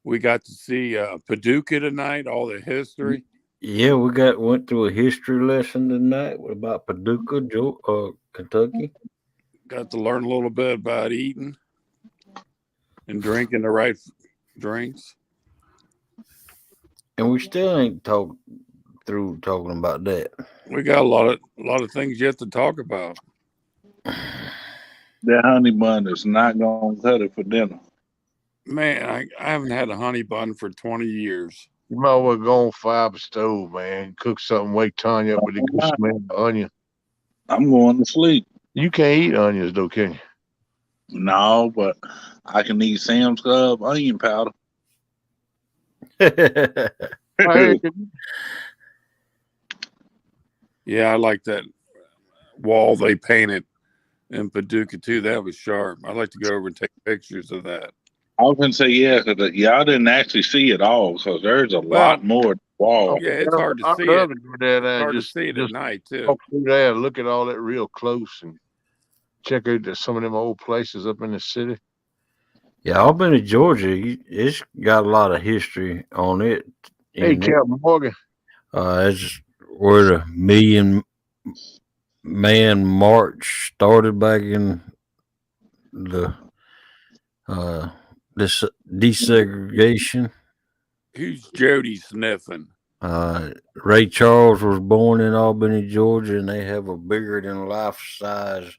We got to see Paducah tonight, all the history. Yeah, we went through a history lesson tonight about Paducah, Kentucky. Got to learn a little bit about eating and drinking the right drinks. And we still ain't talking about that. We got a lot of things yet to talk about. That honey bun is not gonna cut it for dinner. Man, I haven't had a honey bun for 20 years. You might as well go on fire stove, man. Cook something, wake Tanya up with a good smell of onion. I'm going to sleep. You can't eat onions though, can you? No, but I can eat Sam's Club onion powder. Yeah, I like that wall they painted in Paducah too. That was sharp. I'd like to go over and take pictures of that. I was gonna say because y'all didn't actually see it all, so there's a lot more wall. Yeah, it's hard to see love it. to go there It's hard to just see it at night too. walk through there, look at all that real close, and check out some of them old places up in the city. Yeah, Albany, Georgia, it's got a lot of history on it. Hey, Captain Morgan. It's where the Million Man March started back in the this desegregation. Who's Jody sniffing? Ray Charles was born in Albany, Georgia, and they have a bigger than life size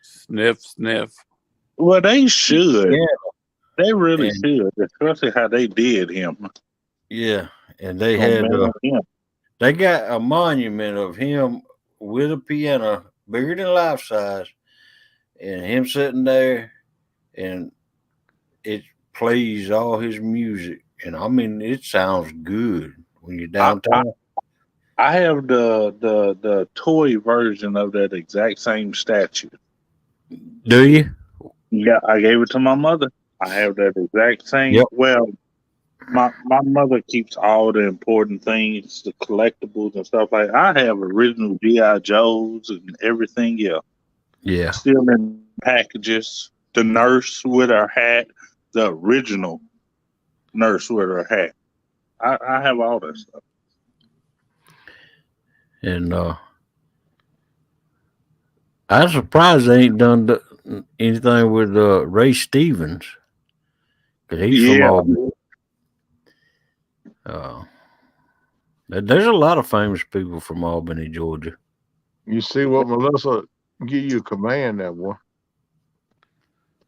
sniff. Well, they should. Yeah. They really should, especially how they did him. Yeah, and they had they got a monument of him with a piano bigger than life size, and him sitting there, and it plays all his music, and I mean it sounds good when you're downtown. I have the toy version of that exact same statue. Do you? Yeah, I gave it to my mother. I have that exact same. Yep. Well, my mother keeps all the important things, the collectibles and stuff like. I have original G.I. Joes and everything else. Yeah. Still in packages. The nurse with her hat, the original nurse with her hat. I have all that stuff. And I'm surprised they ain't done anything with Ray Stevens, because he's from Albany. There's a lot of famous people from Albany, Georgia. You see what Melissa give you a command there, boy.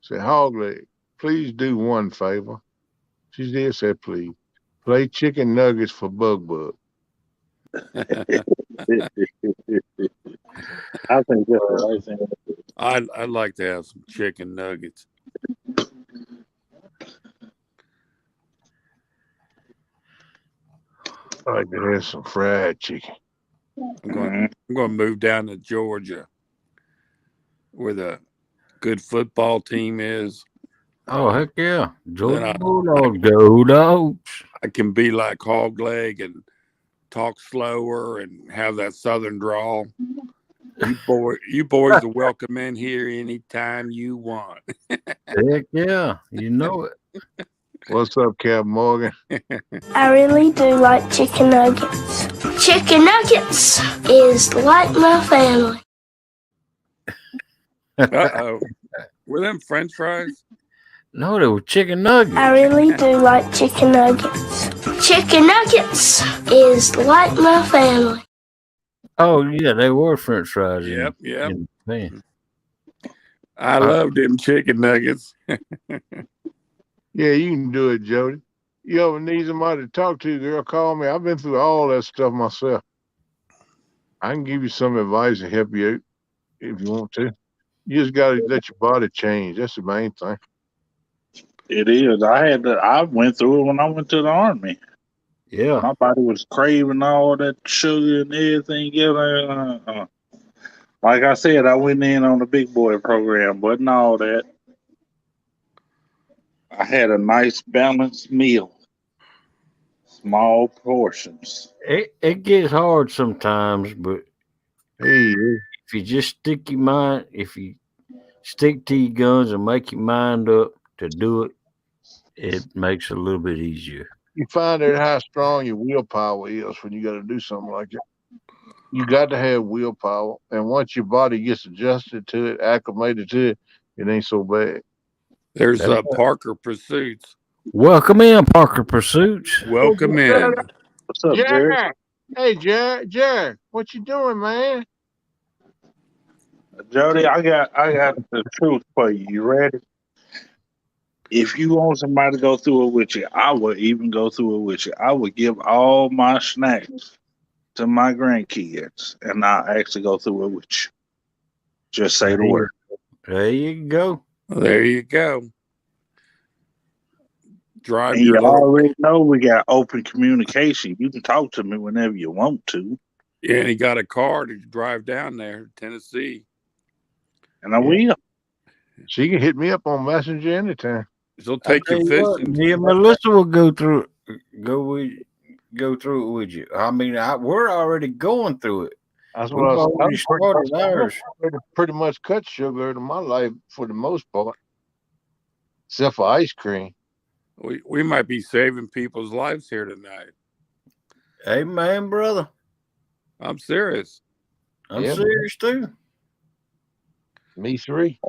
Say, Hogleg, please do one favor. She did say, please. Play chicken nuggets for Bug. I think that's the right thing. I'd like to have some chicken nuggets. I like to have some fried chicken. I'm going to move down to Georgia, where the good football team is. Oh, heck yeah. Georgia Bulldogs, go Dogs. I can be like Hogleg and talk slower and have that southern drawl. You boys are welcome in here anytime you want. Heck yeah. You know it. What's up, Captain Morgan? I really do like chicken nuggets. Chicken nuggets is like my family. Uh-oh. Were them French fries? No, they were chicken nuggets. I really do like chicken nuggets. Chicken nuggets is like my family. Oh, yeah, they were French fries. Yep. In the pan. I love them chicken nuggets. Yeah, you can do it, Jody. You ever need somebody to talk to, girl, call me. I've been through all that stuff myself. I can give you some advice and help you out if you want to. You just got to let your body change. That's the main thing. It is. I went through it when I went to the Army. Yeah. My body was craving all that sugar and everything. Like I said, I went in on the big boy program, wasn't all that. I had a nice balanced meal. Small portions. It gets hard sometimes, but hey, if you just stick your mind, if you stick to your guns and make your mind up to do it, it makes it a little bit easier. You find out how strong your willpower is when you got to do something like that. You got to have willpower, and once your body gets adjusted to it, acclimated to it, it ain't so bad. There's Parker Pursuits. Welcome in, Parker Pursuits. Welcome in. What's up, Jared? Jared. Hey, Jared, what you doing, man? Jody, I got the truth for you. You ready? If you want somebody to go through it with you, I would even go through it with you. I would give all my snacks to my grandkids, and I'll actually go through it with you. Just say the word. There you go. There you go. Drive And your you little... already know we got open communication. You can talk to me whenever you want to. Yeah, and he got a car to drive down there, Tennessee. And I will. She can hit me up on Messenger anytime. She'll take you fishing. Yeah, Melissa will go through it with you. I mean, we're already going through it. That's We've what I was already started ours. pretty much cut sugar in my life for the most part, except for ice cream. We might be saving people's lives here tonight. Hey, man, brother. I'm serious. I'm serious, too. Me three.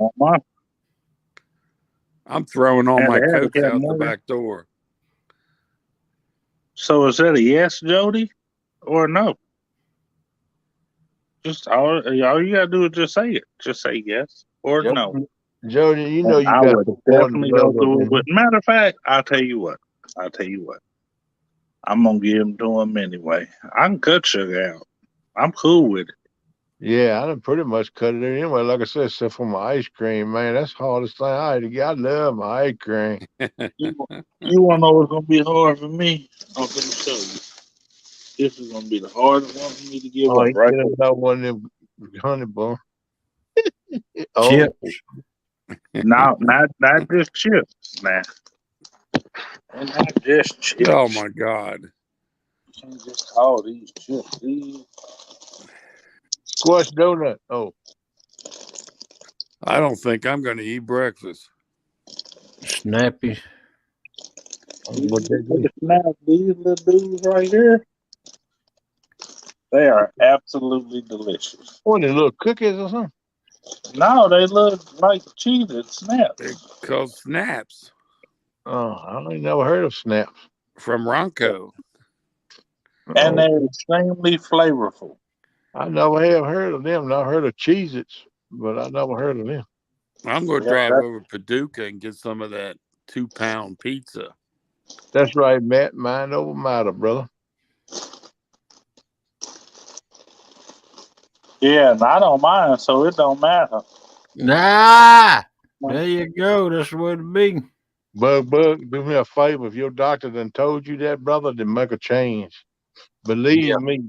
I'm throwing all my coats out the back door. So is that a yes, Jody, or no? Just all you gotta do is just say it. Just say yes or no. Jody, you know I would definitely go through it. But matter of fact, I'll tell you what. I'm gonna give them to him anyway. I can cut sugar out. I'm cool with it. Yeah, I done pretty much cut it anyway. Like I said, except for my ice cream, man. That's the hardest thing I had to get. I love my ice cream. You want to know what's going to be hard for me? I'm going to show you. This is going to be the hardest one for me to give up, right? Not one of them honey bun. Chips. No, not just chips, man. And not just chips. Oh, my God. You can't just call these chips. These... Squash donut. Oh. I don't think I'm going to eat breakfast. Snappy. These little dudes right here, they are absolutely delicious. What, they little cookies or something? No, they look like cheese snaps. They're called snaps. Oh, I ain't never heard of snaps. From Ronco. And they're extremely flavorful. I never have heard of them. I've heard of Cheez-Its, but I never heard of them. I'm going to drive over to Paducah and get some of that 2-pound pizza. That's right, Matt. Mind over matter, brother. Yeah, and I don't mind, so it don't matter. Nah, there you go. That's the way to be. Bug, do me a favor. If your doctor done told you that, brother, then make a change. Believe me,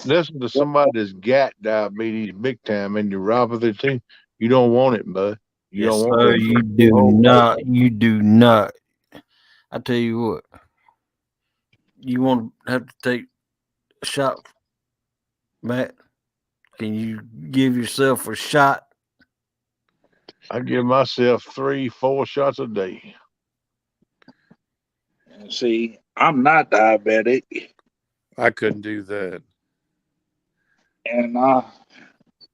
listen to somebody that's got diabetes big time and neuropathy too. You don't want it, bud. You don't want it. You do not. You do not. I tell you what. You want to have to take a shot, Matt? Can you give yourself a shot? I give myself 3-4 shots a day. See, I'm not diabetic. I couldn't do that. And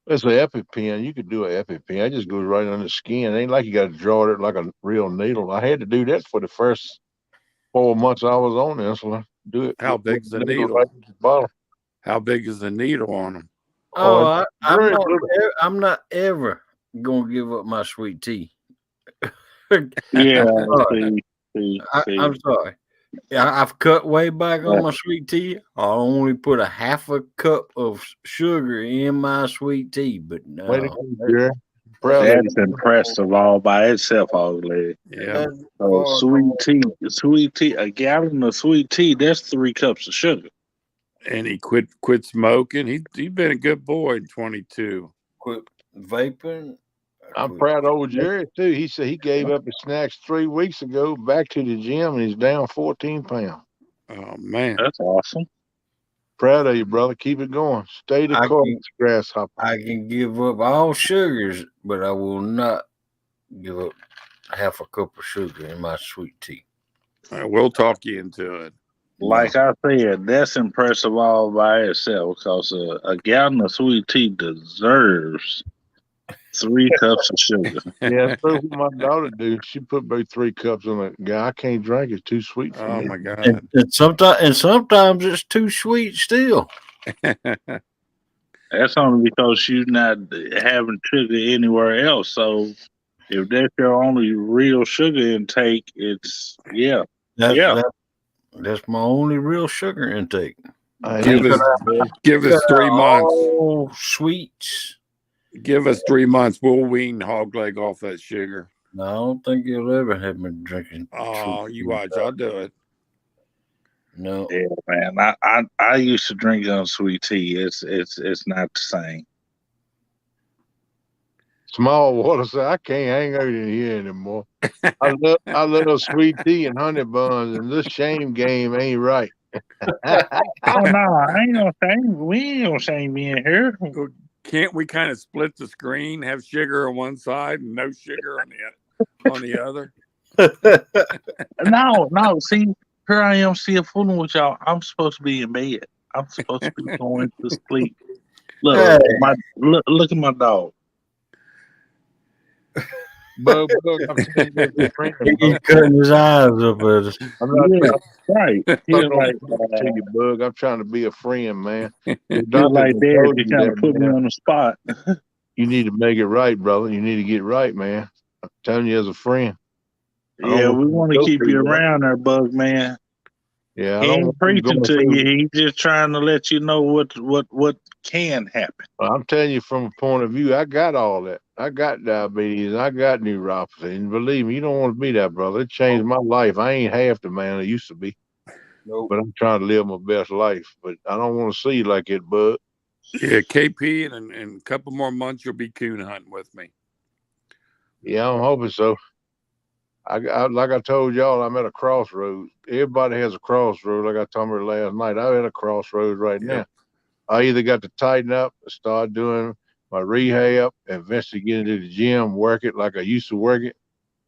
it's an EpiPen. You could do an EpiPen. It just goes right on the skin. It ain't like you got to draw it like a real needle. I had to do that for the first 4 months I was on insulin. Do it. How big's the needle? Right at the bottom. How big is the needle on them? Oh, I'm not ever gonna give up my sweet tea. Yeah, I'm sorry. I've cut way back on my sweet tea. I only put a half a cup of sugar in my sweet tea, but no. That's impressive all by itself, Lee. Yeah. So sweet tea, a gallon of sweet tea, that's 3 cups of sugar. And he quit smoking. He's been a good boy in 22. Quit vaping. I'm proud of old Jerry too. He said he gave up his snacks 3 weeks ago, back to the gym, and he's down 14 pounds. Oh man, that's awesome. Proud of you, brother. Keep it going. Stay the I course, can, grasshopper. I can give up all sugars, but I will not give up half a cup of sugar in my sweet tea. We'll talk you into it. Like I said, that's impressive all by itself because a gallon of sweet tea deserves 3 cups of sugar. Yeah, that's what my daughter do. She put about 3 cups in a guy. I can't drink it. Too sweet for Oh me. my God. And sometimes it's too sweet still. That's only because you're not having sugar anywhere else. So if that's your only real sugar intake, it's yeah. That's my only real sugar intake. Give us 3 months. Oh, sweets. Give us 3 months. We'll wean hog leg off that sugar. No, I don't think you'll ever have me drinking. Oh, sweet you tea. watch. I'll do it. No. Yeah, man. I used to drink unsweet tea. It's not the same. Small water, so I can't hang out in here anymore. I love sweet tea and honey buns, and this shame game ain't right. Oh no, I ain't no shame. We ain't no shame in here. Can't we kind of split the screen? Have sugar on one side and no sugar on the other? No. See, here I am still fooling with y'all. I'm supposed to be in bed. I'm supposed to be going to sleep. Look, look at my dog. Bug, I'm telling you, as a friend, He's cutting his eyes up at us. I'm not Yeah, trying right. He was like, to you, Bug. I'm trying to be a friend, man. Your he was doctor like, done Dad, told you you kind of that, put me man. on the spot. You need to make it right, brother. You need to get right, man. I'm telling you as a friend. Yeah, we want to keep you around there, Bug man. Yeah, I He don't ain't want you preaching going to through. you. He just trying to let you know what can happen. Well, I'm telling you from a point of view, I got all that. I got diabetes. I got neuropathy. And believe me, you don't want to be that, brother. It changed my life. I ain't half the man I used to be. Nope. But I'm trying to live my best life. But I don't want to see you like it, Bud. Yeah, KP, and in a couple more months, you'll be coon hunting with me. Yeah, I'm hoping so. I like I told y'all, I'm at a crossroads. Everybody has a crossroad. Like I told her last night, I'm at a crossroads right now. I either got to tighten up and start doing my rehab, eventually get into the gym, work it like I used to work it.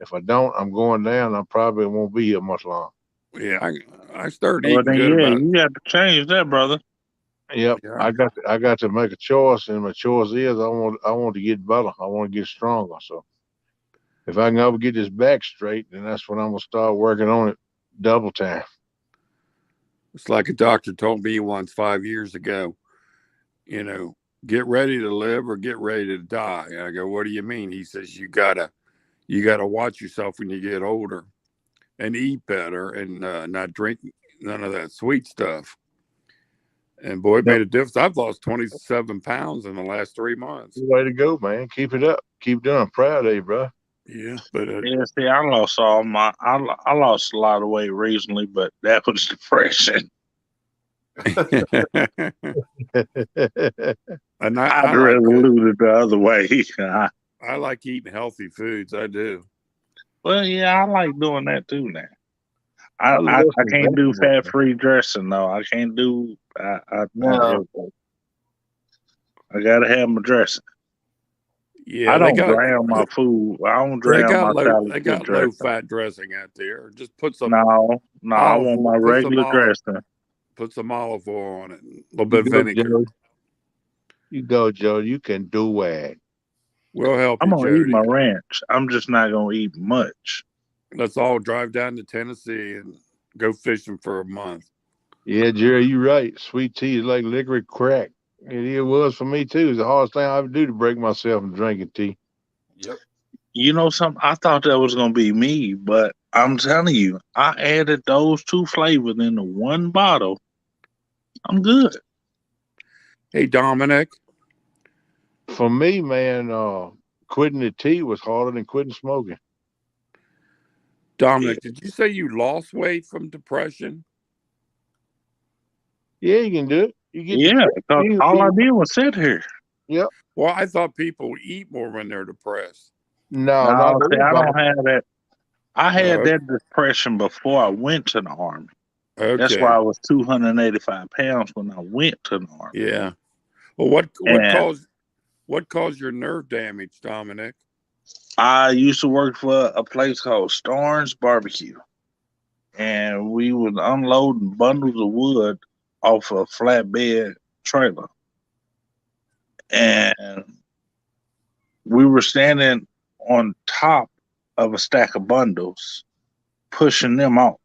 If I don't, I'm going down. I probably won't be here much longer. Yeah, I started Well, eating then, good about. you got to change that, brother. Yep, Yeah. I got to make a choice, and my choice is I want to get better. I want to get stronger. So if I can ever get this back straight, then that's when I'm gonna start working on it double time. It's like a doctor told me once 5 years ago, get ready to live or get ready to die. And I go, what do you mean? He says, you gotta watch yourself when you get older and eat better and not drink none of that sweet stuff. And boy, it made a difference. I've lost 27 pounds in the last 3 months. Way to go, man. Keep it up. Keep doing. I'm proud of you, bro. Yeah, but Yeah, see, I lost I lost a lot of weight recently, but that was depression. and I'd rather lose it the other way. I like eating healthy foods. I do. Well, yeah, I like doing that too now. I can't do fat-free dressing though. I can't do. I gotta have my dressing. Yeah, I don't drown my food. I don't drown my salad. They got low-fat dressing out there. Just put some. No, I want my regular dressing. Put some olive oil on it, a little bit of vinegar. Joe. You go, Joe. You can do it. We'll help you, I'm gonna Jody. eat my ranch. I'm just not gonna eat much. Let's all drive down to Tennessee and go fishing for a month. Yeah, Jerry, you're right. Sweet tea is like liquid crack. It was for me too. It's the hardest thing I ever do to break myself from drinking tea. Yep. You know something? I thought that was gonna be me, but I'm telling you, I added those 2 flavors into 1 bottle. I'm good. Hey, Dominic. For me, man, quitting the tea was harder than quitting smoking. Dominic, did you say you lost weight from depression? Yeah, you can do it. You get because all I did was sit here. Yep. Well, I thought people eat more when they're depressed. No, see, I don't have that. I had that depression before I went to the Army. Okay. That's why I was 285 pounds when I went to the Army. Yeah. Well, what And caused your nerve damage, Dominic? I used to work for a place called Starnes Barbecue, and we would unload bundles of wood off a flatbed trailer, and we were standing on top of a stack of bundles, pushing them off.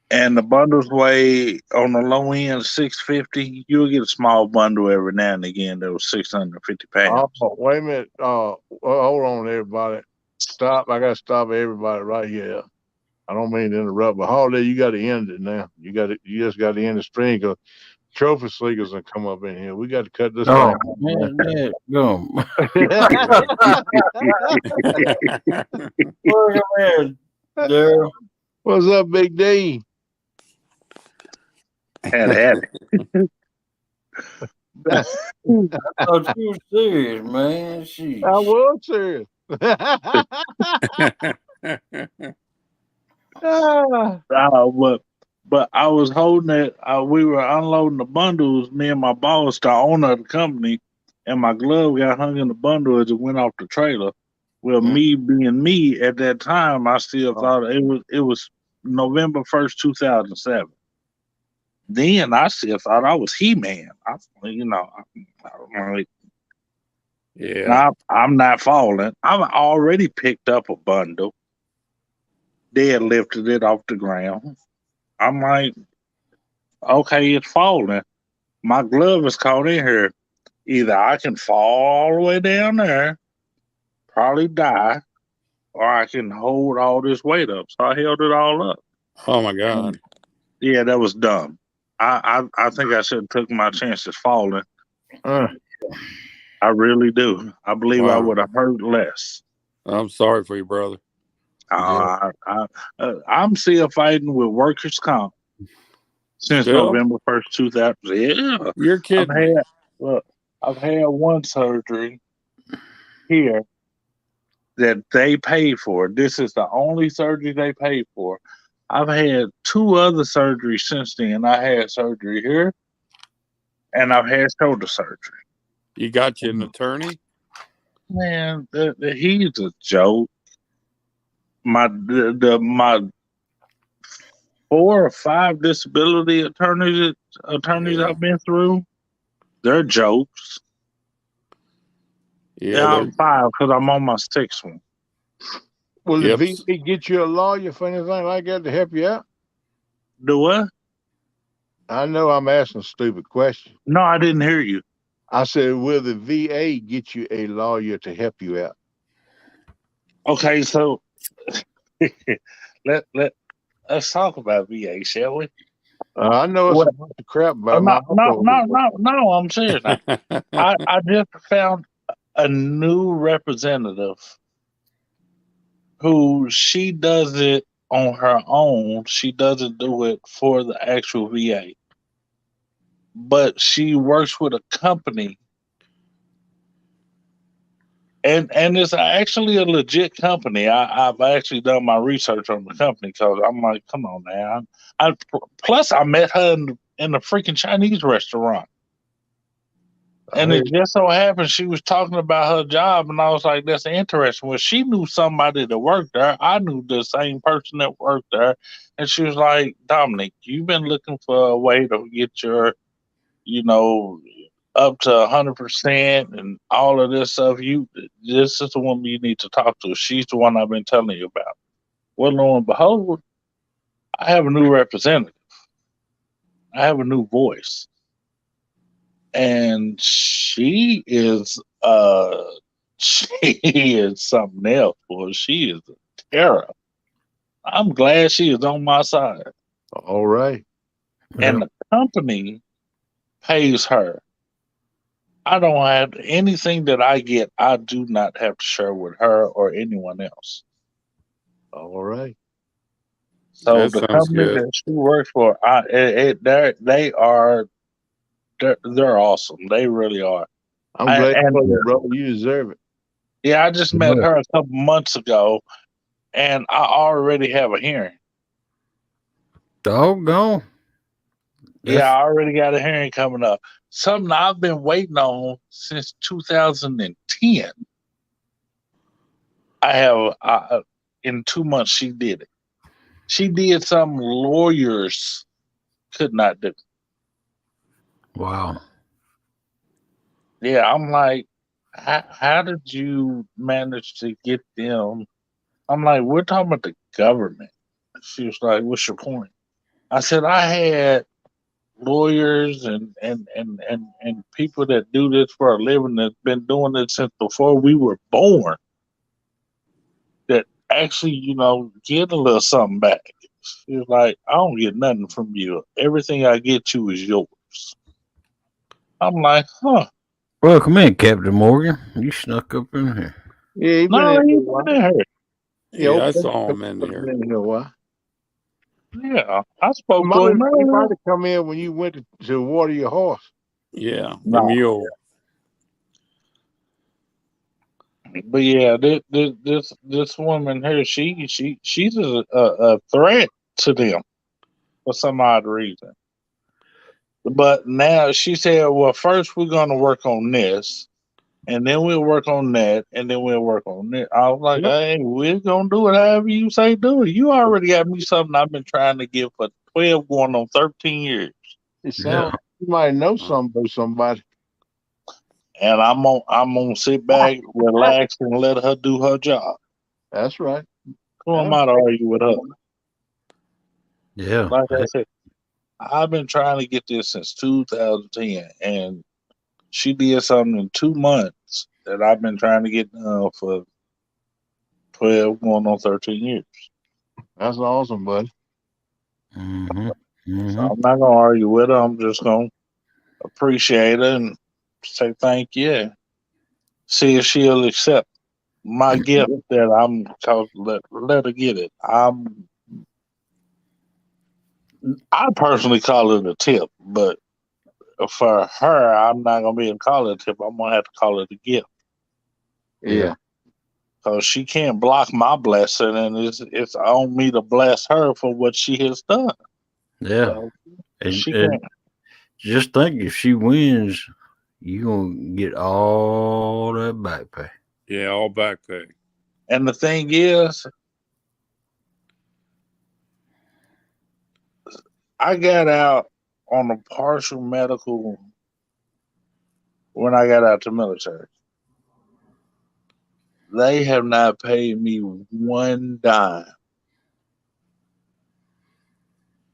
And the bundles weigh on the low end 650. You'll get a small bundle every now and again that was 650 pounds. Oh, wait a minute. Hold on, everybody. Stop. I got to stop everybody right here. I don't mean to interrupt, but Holiday, you got to end it now. You just got to end the stream because trophy seekers will come up in here. We got to cut this Oh, thing. man, gum. Look at man, Daryl. What's up, Big D? Had it. I thought you were serious, man. Sheesh. I was serious. But I was holding it. We were unloading the bundles. Me and my boss, the owner of the company, and my glove got hung in the bundle as it went off the trailer. Well, me being me at that time, I still thought it was November 1st, 2007. Then I still thought I was He-Man. I'm like, Yeah. I'm not falling. I've already picked up a bundle. They had lifted it off the ground. I'm like, okay, it's falling. My glove is caught in here. Either I can fall all the way down there, probably die, or I can hold all this weight up. So I held it all up. Oh my God. Yeah, that was dumb. I think I should have took my chances falling. I really do. I believe I would have hurt less. I'm sorry for you, brother. I'm still fighting with workers' comp since Still? November 1st, 2000. Yeah. You're kidding. I've had one surgery here that they paid for. This is the only surgery they paid for. I've had 2 other surgeries since then. I had surgery here, and I've had shoulder surgery. You got you an attorney? Man, he's a joke. My 4 or 5 disability attorneys I've been through, they're jokes. Yeah, I'm 5 because I'm on my 6th one. Will the VA get you a lawyer for anything like that to help you out? Do what? I know I'm asking a stupid question. No, I didn't hear you. I said, will the VA get you a lawyer to help you out? Okay, so let's talk about VA, shall we? I know it's a bunch of crap about No, I'm serious. I just found a new representative who she does it on her own. She doesn't do it for the actual VA. But she works with a company. And it's actually a legit company. I've actually done my research on the company because I'm like, come on now. Plus, I met her in the freaking Chinese restaurant. And it just so happened she was talking about her job, and I was like, that's interesting. Well, she knew somebody that worked there. I knew the same person that worked there. And she was like, Dominic, you've been looking for a way to get your, up to 100% and all of this stuff. This is the woman you need to talk to. She's the one I've been telling you about. Well, lo and behold, I have a new representative. I have a new voice. And she is something else, boy. She is a terror. I'm glad she is on my side. All right. And the company pays her. I don't have anything that I get. I do not have to share with her or anyone else. All right. So That the sounds company good. that she works for, they're awesome. They really are. I'm glad for you, bro. You deserve it. Yeah, I just met her a couple months ago, and I already have a hearing. Doggone. Yeah, I already got a hearing coming up. Something I've been waiting on since 2010. I have, in 2 months, she did it. She did something lawyers could not do. Wow. Yeah, I'm like, how did you manage to get them? I'm like, we're talking about the government. She was like, what's your point? I said, I had lawyers and people that do this for a living that's been doing it since before we were born that actually, get a little something back. She was like, I don't get nothing from you. Everything I get you is yours. I'm like, huh. Welcome in, Captain Morgan. You snuck up in here. Yeah, he been No, in he here a been while. in here. Yeah, I saw him in here. Been in here a while. Yeah, I spoke to him He earlier. might have come in when you went to water your horse. Yeah, the No. mule. But yeah, this woman here, she's a threat to them for some odd reason. But now she said, well, first we're gonna work on this, and then we'll work on that, and then we'll work on it. I was like, hey, we're gonna do it however you say do it. You already got me something I've been trying to get for 12 going on 13 years. It sounds like you might know something about somebody. And I'm gonna sit back, relax, and let her do her job. That's right. Who am I to argue with her? Yeah. Like I said, I've been trying to get this since 2010, and she did something in 2 months that I've been trying to get done for 12 going on 13 years. That's awesome, bud. Mm-hmm. So I'm not gonna argue with her. I'm just gonna appreciate her and say thank you. And see if she'll accept my gift that I'm cause let her get it. I personally call it a tip, but for her, I'm not gonna be able to call it a tip. I'm gonna have to call it a gift. Yeah. Cause she can't block my blessing, and it's on me to bless her for what she has done. Yeah. So she And can't. just think, if she wins, you gonna get all that back pay. Yeah, all back pay. And the thing is, I got out on a partial medical when I got out the military. They have not paid me one dime.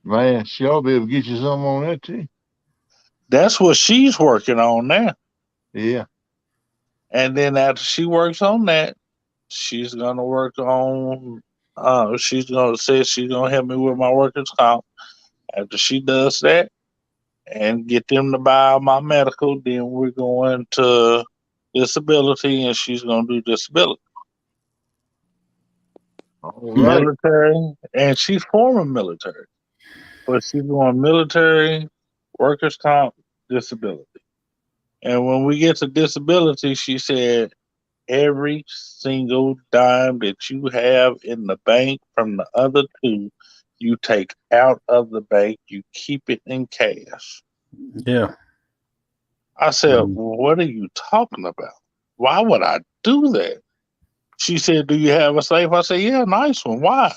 Man, she'll be able to get you something on that too. That's what she's working on now. Yeah. And then after she works on that, she's gonna work on. She's gonna say she's gonna help me with my workers' comp. After she does that and get them to buy my medical, then we're going to disability, and she's gonna do disability. All right. Military, and she's former military, but she's going military, workers' comp, disability. And when we get to disability, she said, every single dime that you have in the bank from the other two, you take out of the bank, you keep it in cash. Yeah. I said, well, what are you talking about? Why would I do that? She said, do you have a safe? I said, yeah, nice one. Why?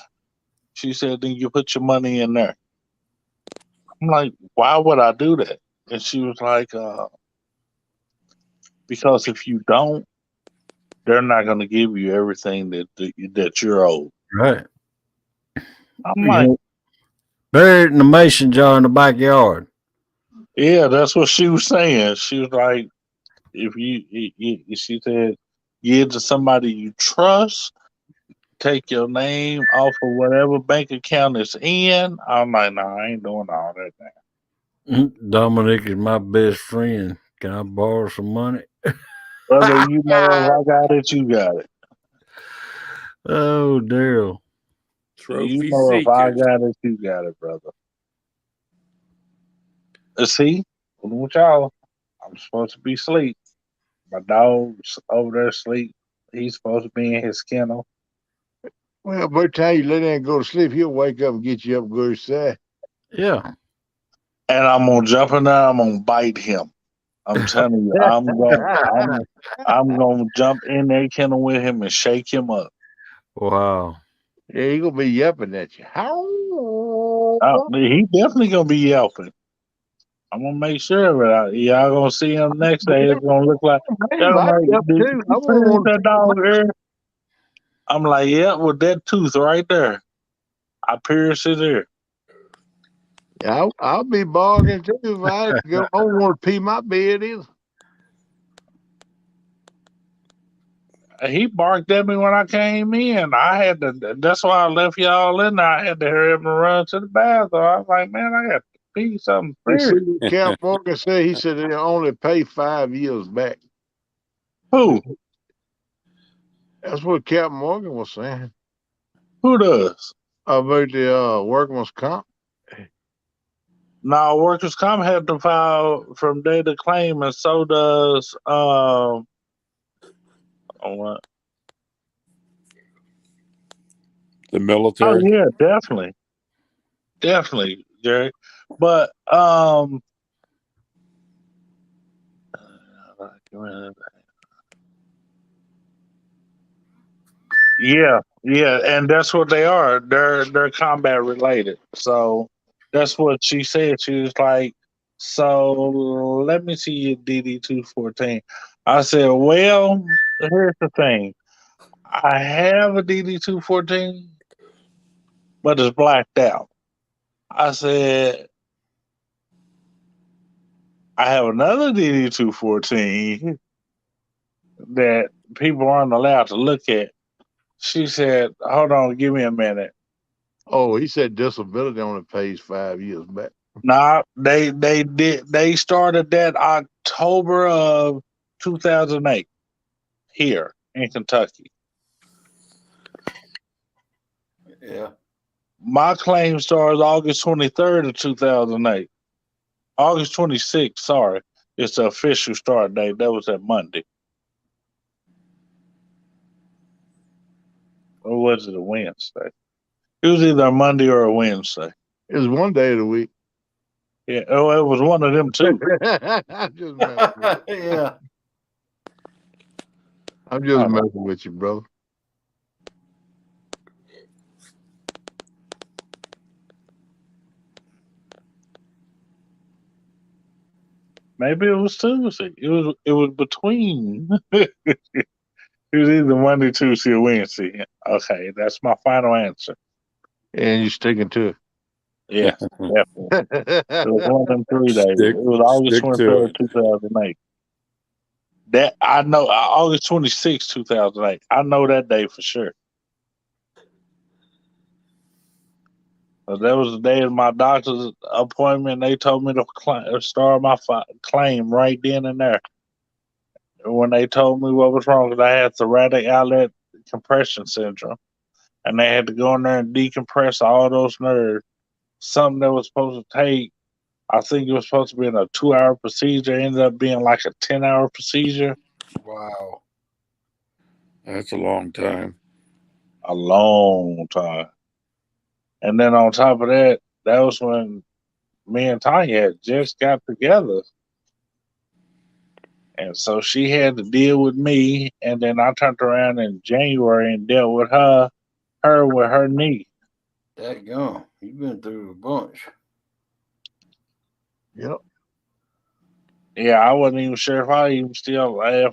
She said, then you put your money in there. I'm like, why would I do that? And she was like, because if you don't, they're not going to give you everything that you're owed. Right. I'm like, buried in the mason jar in the backyard. yeah, that's what she was saying. She was like, if she said, give to somebody you trust, take your name off of whatever bank account it's in. I'm like, no, I ain't doing all that now. Dominic is my best friend. Can I borrow some money? Brother, you know if I got it, you got it. Oh, Daryl. You know if I got it, you got it, brother. See, with y'all, I'm supposed to be asleep. My dog's over there asleep. He's supposed to be in his kennel. Well, by the time you let him go to sleep, he'll wake up and get you up and go to side. Yeah. And I'm gonna jump in there. I'm gonna bite him. I'm telling you, I'm gonna jump in that kennel with him and shake him up. Wow. Yeah, he gonna be yelping at you. He definitely gonna be yelping. I'm gonna make sure of it. Y'all gonna see him next day. It's gonna look like I yelp did too. I you wouldn't finish want that dog here? I'm like, yeah, with that tooth right there. I pierced it there. Yeah, I'll be bargaining too if I had to go. I don't want to pee my bed either. He barked at me when I came in. I had to. That's why I left y'all in there. I had to hurry up and run to the bathroom. I was like, man, I got to pee something You see first. what Cap Morgan said? He said they only pay 5 years back. Who? That's what Cap Morgan was saying Who does? about the workman's comp. No, workers' comp had to file from day to claim, and so does what? The Oh military. yeah, definitely, Jerry. But yeah, and that's what they are. They're combat related. So that's what she said. She was like, "So let me see your DD 214." I said, "Well, here's the thing. I have a DD 214, but it's blacked out." I said, "I have another DD 214 that people aren't allowed to look at." She said, "Hold on, give me a minute." Oh, he said disability only pays 5 years back. Nah, they started that October of 2008 here in Kentucky. Yeah. My claim starts August 23rd of 2008. August 26th, sorry. It's the official start date. That was that Monday. Or was it a Wednesday? It was either a Monday or a Wednesday. It was one day of the week. Yeah, oh, it was one of them too. I'm just messing with you. Yeah. I'm just messing with you, brother. Maybe it was Tuesday. It was between. It was either Monday, Tuesday, or Wednesday. Okay, that's my final answer. And you're sticking to it. Yeah, definitely. It was one of them 3 days. Stick- It was August stick to 23rd, it. 2008. That I know. August 26th, 2008. I know that day for sure. But that was the day of my doctor's appointment. They told me to start my claim right then and there. When they told me what was wrong, because I had thoracic outlet compression syndrome, and they had to go in there and decompress all those nerves. Something that was supposed to take, I think it was supposed to be in a 2-hour procedure, it ended up being like a 10-hour procedure. Wow. That's a long time. A long time. And then on top of that, that was when me and Tanya had just got together. And so she had to deal with me, and then I turned around in January and dealt with her with her knee. Dadgum. You've been through a bunch. Yep. Yeah, I wasn't even sure if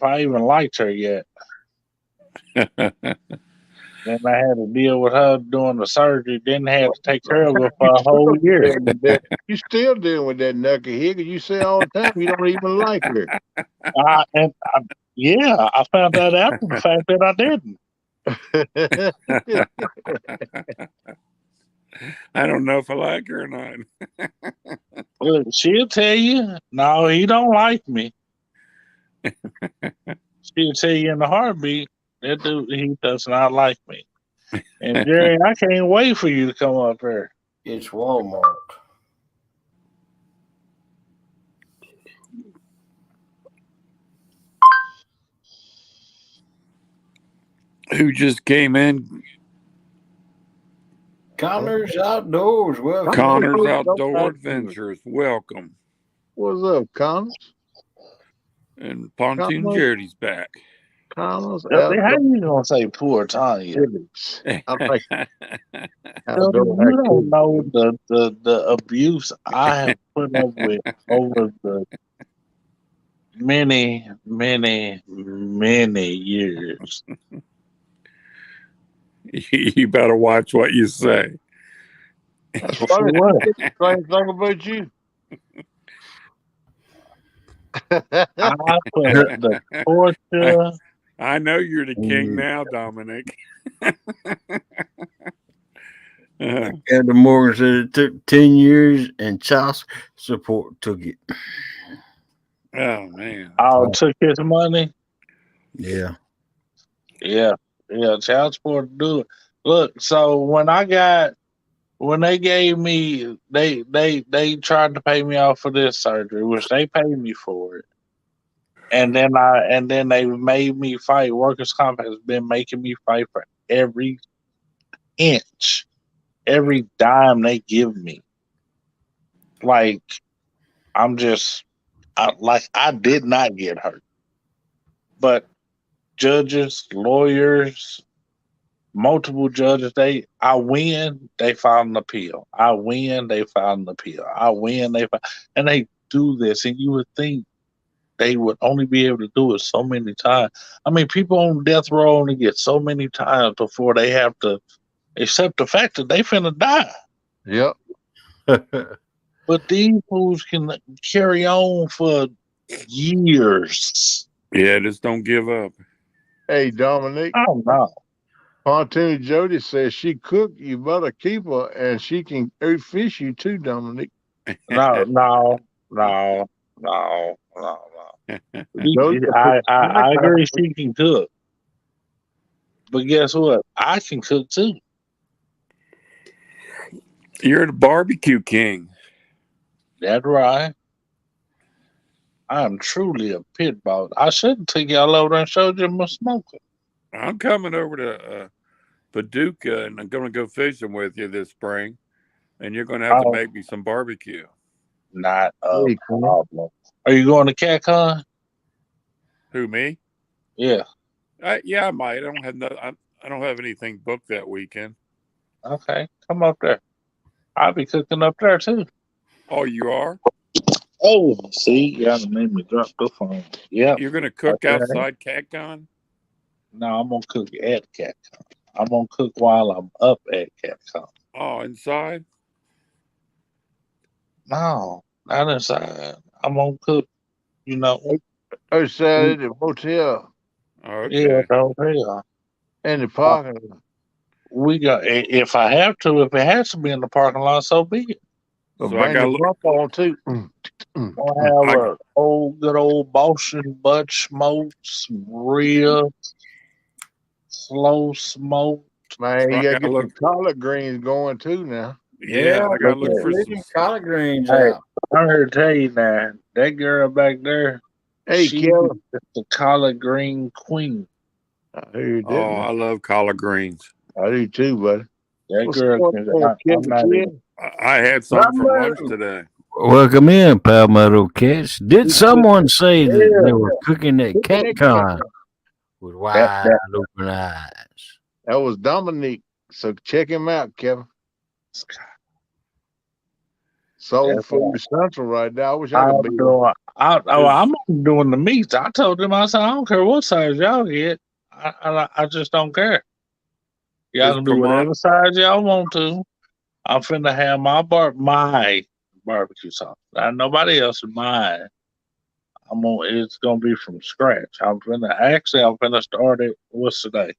I even liked her yet. Then I had to deal with her doing the surgery. Then had to take care of her for a whole year. You still dealing with that knuckle here because you say all the time you don't even like her. Yeah, I found out after the fact that I didn't. I don't know if I like her or not. Look, she'll tell you, no, he don't like me. She'll tell you in a heartbeat, that dude, he does not like me. And Jerry, I can't wait for you to come up here. It's Walmart. Who just came in? Connor's Outdoors. Welcome. Connor's Outdoor Adventures. Welcome. What's up, Connors? And Pontoon Connors? Jody's back. Connors How you gonna say poor Tanya? I like You outdoor don't know the abuse I have put up with over the many years. You better watch what you say. That's For funny. what? Same thing about you. I put the torture. I know you're the king now, Dominic. Captain Morgan said it took 10 years and child support took it. Oh, man. I took his money. Yeah. Yeah. Child support do it. Look, so when they gave me, they tried to pay me off for this surgery, which they paid me for it. And then they made me fight. Workers' comp has been making me fight for every inch, every dime they give me. Like, I did not get hurt. But judges, lawyers, multiple judges, I win, they file an appeal. I win, they file an appeal. I win, and they do this, and you would think they would only be able to do it so many times. I mean, people on death row only get so many times before they have to accept the fact that they finna die. Yep. But these fools can carry on for years. Yeah, just don't give up. Hey, Dominic. Oh, no. Pontoon Jody says she cooked. You better keep her, and she can fish you too, Dominic. No. I agree she can cook. But guess what? I can cook too. You're the barbecue king. That's right. I am truly a pit boss. I should take y'all over and show you my smoker. I'm coming over to Paducah, and I'm going to go fishing with you this spring. And you're going to have to make me some barbecue. Not a problem. Are you going to CatCon? Who, me? Yeah. Yeah, I might. I don't have anything booked that weekend. Okay, come up there. I'll be cooking up there too. Oh, you are? Oh, see, you haven't made me drop the phone. Yeah. You're going to cook outside CatCon? No, I'm going to cook at CatCon. I'm going to cook while I'm up at CatCon. Oh, inside? No, not inside. I'm going to cook, outside at the hotel. Okay. Yeah, at the hotel. In the parking lot. We got, if I have to, if it has to be in the parking lot, so be it. So I got to look on too. I have a good old Boston butt smoked, real slow smoked. Man, you got to get the collard greens going too now. Yeah, I got to look for some collard greens out. I'm here to tell you now, that girl back there, she's the collard green queen. I heard that. I love collard greens. I do too, buddy. That girl I had some for lunch today. Welcome in, Palmetto Cats. Did someone say that they were cooking at CatCon with wide open eyes? That was Dominic. So check him out, Kevin. Soul Food Central right now. I wish I could be there. I'm doing the meats. I told them, I said, I don't care what size y'all get. I just don't care. Y'all can do whatever size y'all want to. I'm finna have my barbecue sauce. Not nobody else's, mine. It's gonna be from scratch. I'm finna start it. What's today?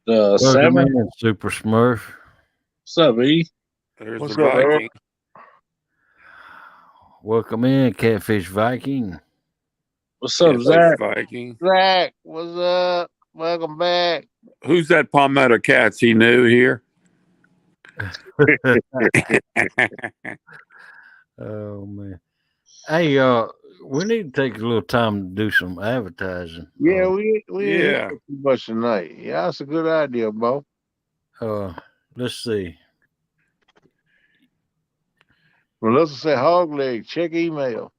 The 7th. Super Smurf. What's up, E? There's the Viking. Welcome in, Catfish Viking. What's up, Zach? Viking. Zach, what's up? Welcome back. Who's that Palmetto Cats he knew here? Oh man. Hey, we need to take a little time to do some advertising. Yeah, we too much tonight. Yeah, that's a good idea, Bo. Let's see. Melissa said hog leg. Check email.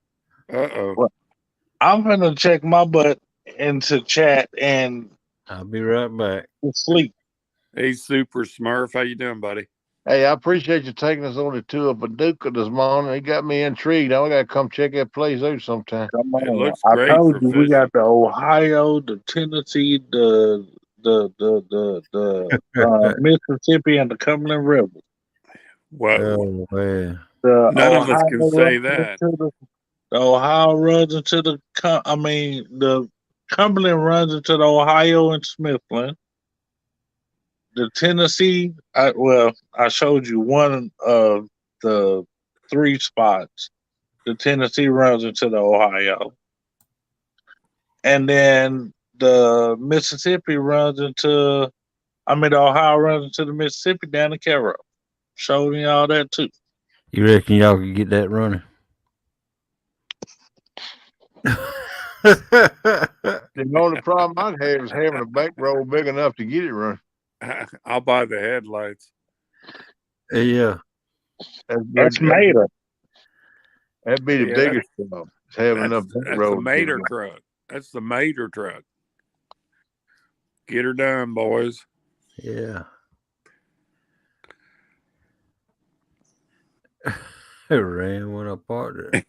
Uh-oh. Well, I'm gonna check my butt into chat and I'll be right back. sleep. Hey, Super Smurf. How you doing, buddy? Hey, I appreciate you taking us on the tour of Paducah this morning. It got me intrigued. Now I gotta come check that place out sometime. Come It on. looks I great told for you we fishing. got the Ohio, the Tennessee, the Mississippi, and the Cumberland River. Whoa. Oh man. The None of us Ohio can say runs that. into the Ohio runs into the the Cumberland runs into the Ohio and Smithland. The Tennessee, I showed you one of the 3 spots. The Tennessee runs into the Ohio. And then the Mississippi runs into, the Ohio runs into the Mississippi down to Cairo. Showed me all that too. You reckon y'all can get that running? The only problem I'd have is having a bankroll big enough to get it running. I'll buy the headlights. Yeah. That's Mater. That'd be the Yeah, biggest problem. Is having enough That's the bankroll. Mater truck. That's the Mater truck. Get her done, boys. Yeah. It ran when I parked it.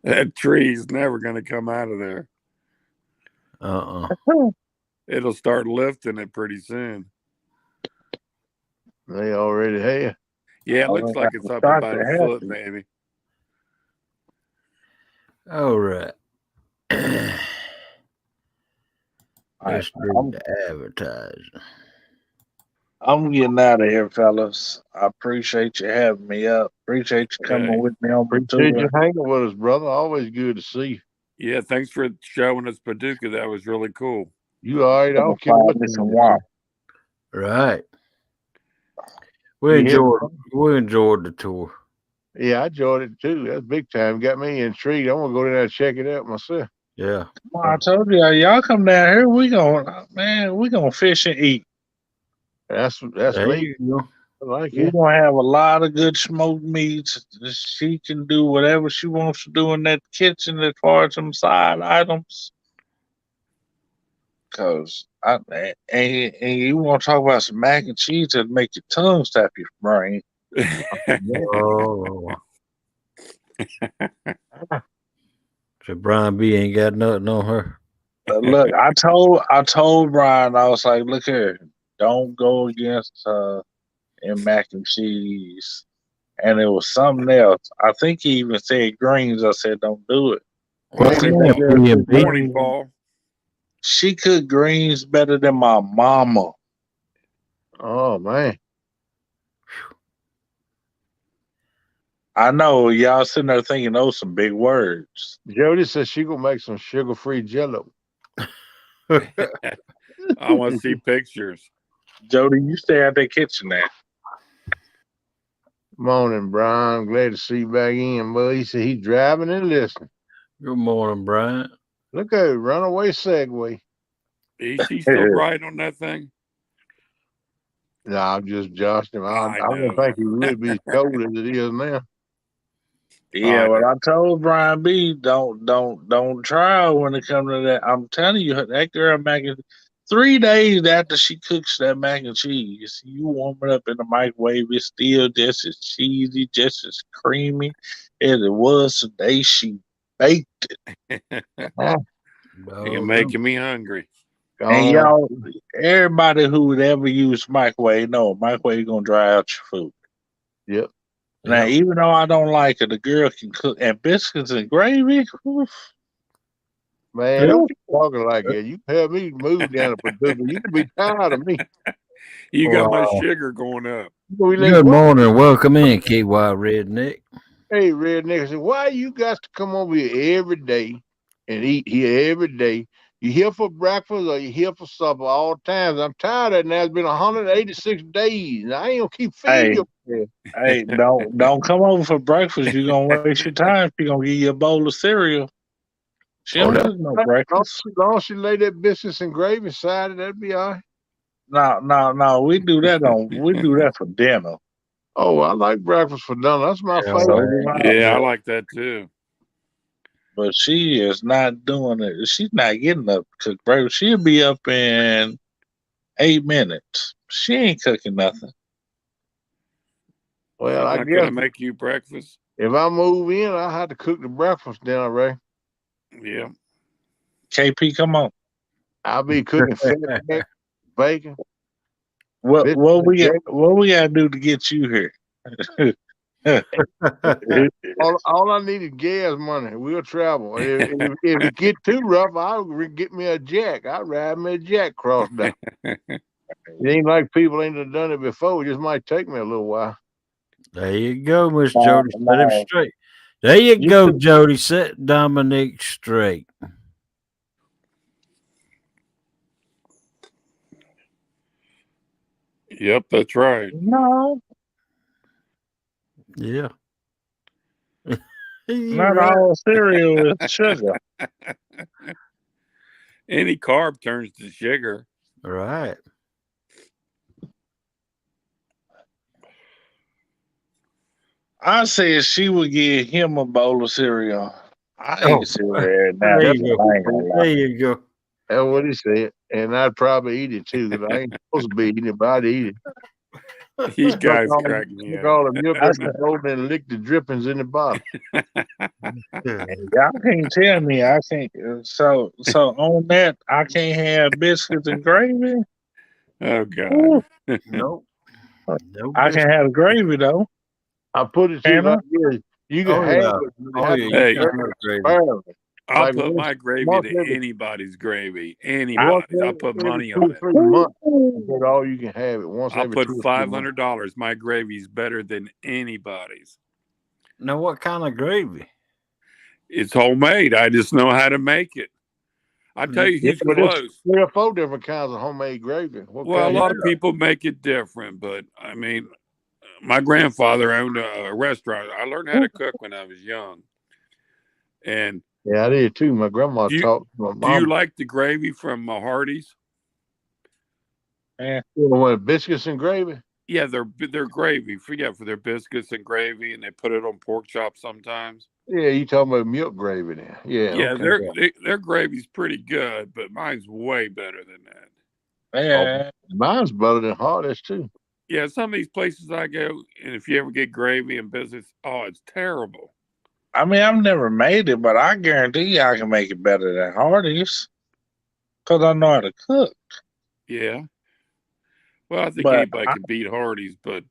That tree's never going to come out of there. It'll start lifting it pretty soon. They already have. Yeah, it looks like it's up about a foot, maybe. All right. Let's do the advertising. I'm getting out of here, fellas. I appreciate you having me up. Appreciate you coming with me on Appreciate Paducah. you hanging with us, brother. Always good to see you. Yeah, thanks for showing us Paducah. That was really cool. You all right? I don't care what you want. Right. We enjoyed the tour. Yeah, I enjoyed it too. That's big time. Got me intrigued. I want to go down there and check it out myself. Yeah. Well, I told you, y'all come down here. We gonna fish and eat. That's There me. you go. I like We're it. gonna have a lot of good smoked meats. She can do whatever she wants to do in that kitchen as far as some side items. Cause and you want to talk about some mac and cheese that make your tongue stop your brain. Oh. So Brian B ain't got nothing on her. Look, I told Brian, I was like, look here, don't go against in mac and cheese. And it was something else. I think he even said greens. I said, don't do it. Morning, Paul. She cooked greens better than my mama. Oh man. I know y'all sitting there thinking those some big words. Jody says she gonna make some sugar-free Jello. I want to see pictures. Jody, you stay out that kitchen there. Morning, Brian. Glad to see you back in, boy. He said he's driving and listening. Good morning, Brian. Look at it, runaway Segway. Is she still right on that thing? No, I'm just joshing him. I know. don't think he would be as cold as it is now. Yeah, well, I told Brian B, don't try when it comes to that. I'm telling you, that girl mac and 3 days after she cooks that mac and cheese, you warm it up in the microwave, it's still just as cheesy, just as creamy as it was the day she baked it. You're making me hungry. And y'all, everybody who would ever use microwave, no, microwave gonna dry out your food. Yep. Now, even though I don't like it, the girl can cook. And biscuits and gravy, oof. Man, don't keep talking like that. You have me move down to Paducah. You can be tired of me. You got my sugar going up. Good morning. Welcome in, KY Redneck. Hey, Redneck, I said, why you got to come over here every day and eat here every day? You here for breakfast or you here for supper all times? I'm tired of it now. It's been 186 days. And I ain't gonna keep feeding you. Hey, don't come over for breakfast. You're gonna waste your time. She's gonna give you a bowl of cereal. She don't do no breakfast. As long as she lay that biscuits and gravy aside, that'd be all right. No. We do that for dinner. Oh, I like breakfast for dinner. That's my Yeah, favorite. So do I. Yeah, I like that too. But she is not doing it. She's not getting up to cook breakfast. She'll be up in 8 minutes. She ain't cooking nothing. Well, She's I not guess gonna make you breakfast. if I move in, I have to cook the breakfast dinner, Ray. Yeah. KP, come on. I'll be cooking fat back, bacon. What biscuits what and we got? gravy. What we got to do to get you here? All I need is gas money. We'll travel. If it get too rough, I'll get me a jack. I'll ride me a jack cross down. It ain't like people ain't done it before. It just might take me a little while. There you go, Miss No, Jody. Set him no. straight. There you You go, could- Jody. Set Dominique straight. Yep, that's right. No, Yeah. You not right. all cereal is sugar. Any carb turns to sugar. Right. I said she would give him a bowl of cereal. I Oh, ain't sitting there now. there I you go. ain't gonna lie. There you go. That's what he said. And I'd probably eat it too, because I ain't supposed to be eating it, but I'd eat it. You Drink guys all, crack me drink up. all the milk I in said, the bowl and lick the drippings in the bottom. y'all can't tell me I can't. So on that, I can't have biscuits and gravy. Oh God. Ooh, Nope. No I can have gravy though. I put it to you Can I? like this. You can Oh have yeah. it, but it Oh has yeah. to You be Hey, can have gravy. sparingly. I'll Like put my gravy once to every, anybody's gravy. once Anybody's. I'll put every money 2 on or it. 3 months. That's all you can have it. Once I'll every put 2 or 3 months. $500. My gravy's better than anybody's. Now, what kind of gravy? It's homemade. I just know how to make it. I tell you Yeah, who's but there's close. 3 or 4 different kinds of homemade gravy. What Well, a kind? lot of people make it different, but I mean, my grandfather owned a restaurant. I learned how to cook when I was young. And Yeah, I did too. My grandma taught my do you mom. like the gravy from Hardee's? Yeah. You know what, biscuits and gravy? Yeah, they're gravy for their biscuits and gravy, and they put it on pork chops sometimes. Yeah, you talking about milk gravy then? Yeah, Yeah, okay. their gravy's pretty good, but mine's way better than that. Yeah. Mine's better than Hardee's too. Yeah, some of these places I go, and if you ever get gravy and biscuits, oh, it's terrible. I mean, I've never made it, but I guarantee you I can make it better than Hardee's because I know how to cook. Yeah. Well, I think But anybody can beat Hardee's, but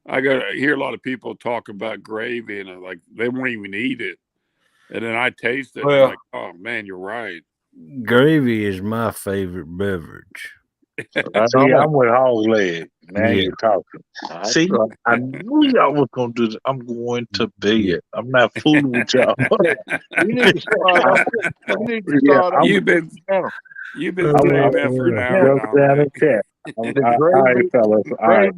I hear a lot of people talk about gravy, and like they won't even eat it, and then I taste it, and I'm Well, like, oh man, you're right. gravy is my favorite beverage. see, I'm with hog leg. Now Yeah. you're talking. That's See, right. I knew y'all was gonna do this. I'm going to bed. I'm not fooling with y'all. You need to start off. You need to Yeah, start off You've been channel. you've been I'm saying that for an hour, jump down Dominic. the chat. The All right, fellas. All right.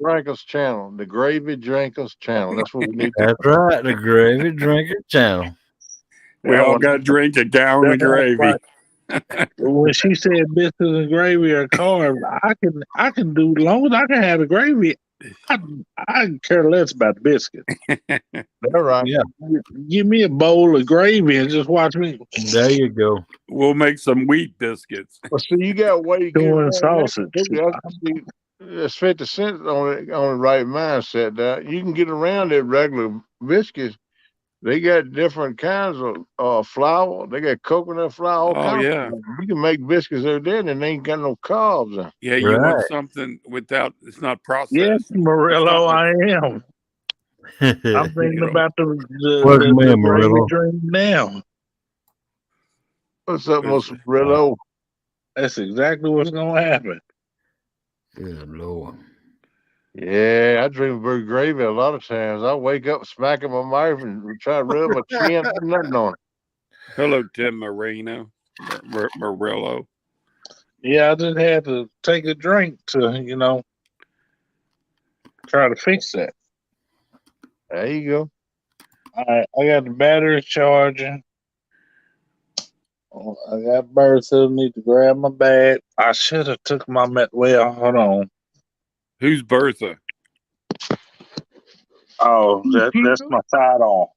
Drinkers channel. The Gravy Drinkers channel. That's what we need to. That's right. The Gravy Drinker Channel. We That all one. got to drink a gallon of That's gravy. right. When she said biscuits and gravy are carbs, I can do as long as I can have the gravy. I care less about the biscuits. That's right. Yeah. Give me a bowl of gravy and just watch me There you go. We'll make some wheat biscuits. Well, see, you got a way to get doing around sausage. that. See, that's 50 cents on the right mindset. That you can get around that regular biscuits. They got different kinds of flour. They got coconut flour, all Oh kinds. yeah, Of you can make biscuits over there, and they ain't got no carbs. yeah. You want Right. something without it's not Yes, processed. Morello, It's not I am. I'm thinking about the Welcome in, gravy Morello. drink now. What's up, What's Mr. Brillo? That's exactly what's gonna happen. Good Lord. Yeah, I drink bird gravy a lot of times. I wake up smacking my mouth and try to rub my chin. Nothing on it. Hello, Tim Marino, Morello. Yeah, I just had to take a drink to, try to fix that. There you go. All right, I got the battery charging. Oh, I got birds who need to grab my bag. I should have took my well, hold on. Who's Bertha? Oh, that's my side on.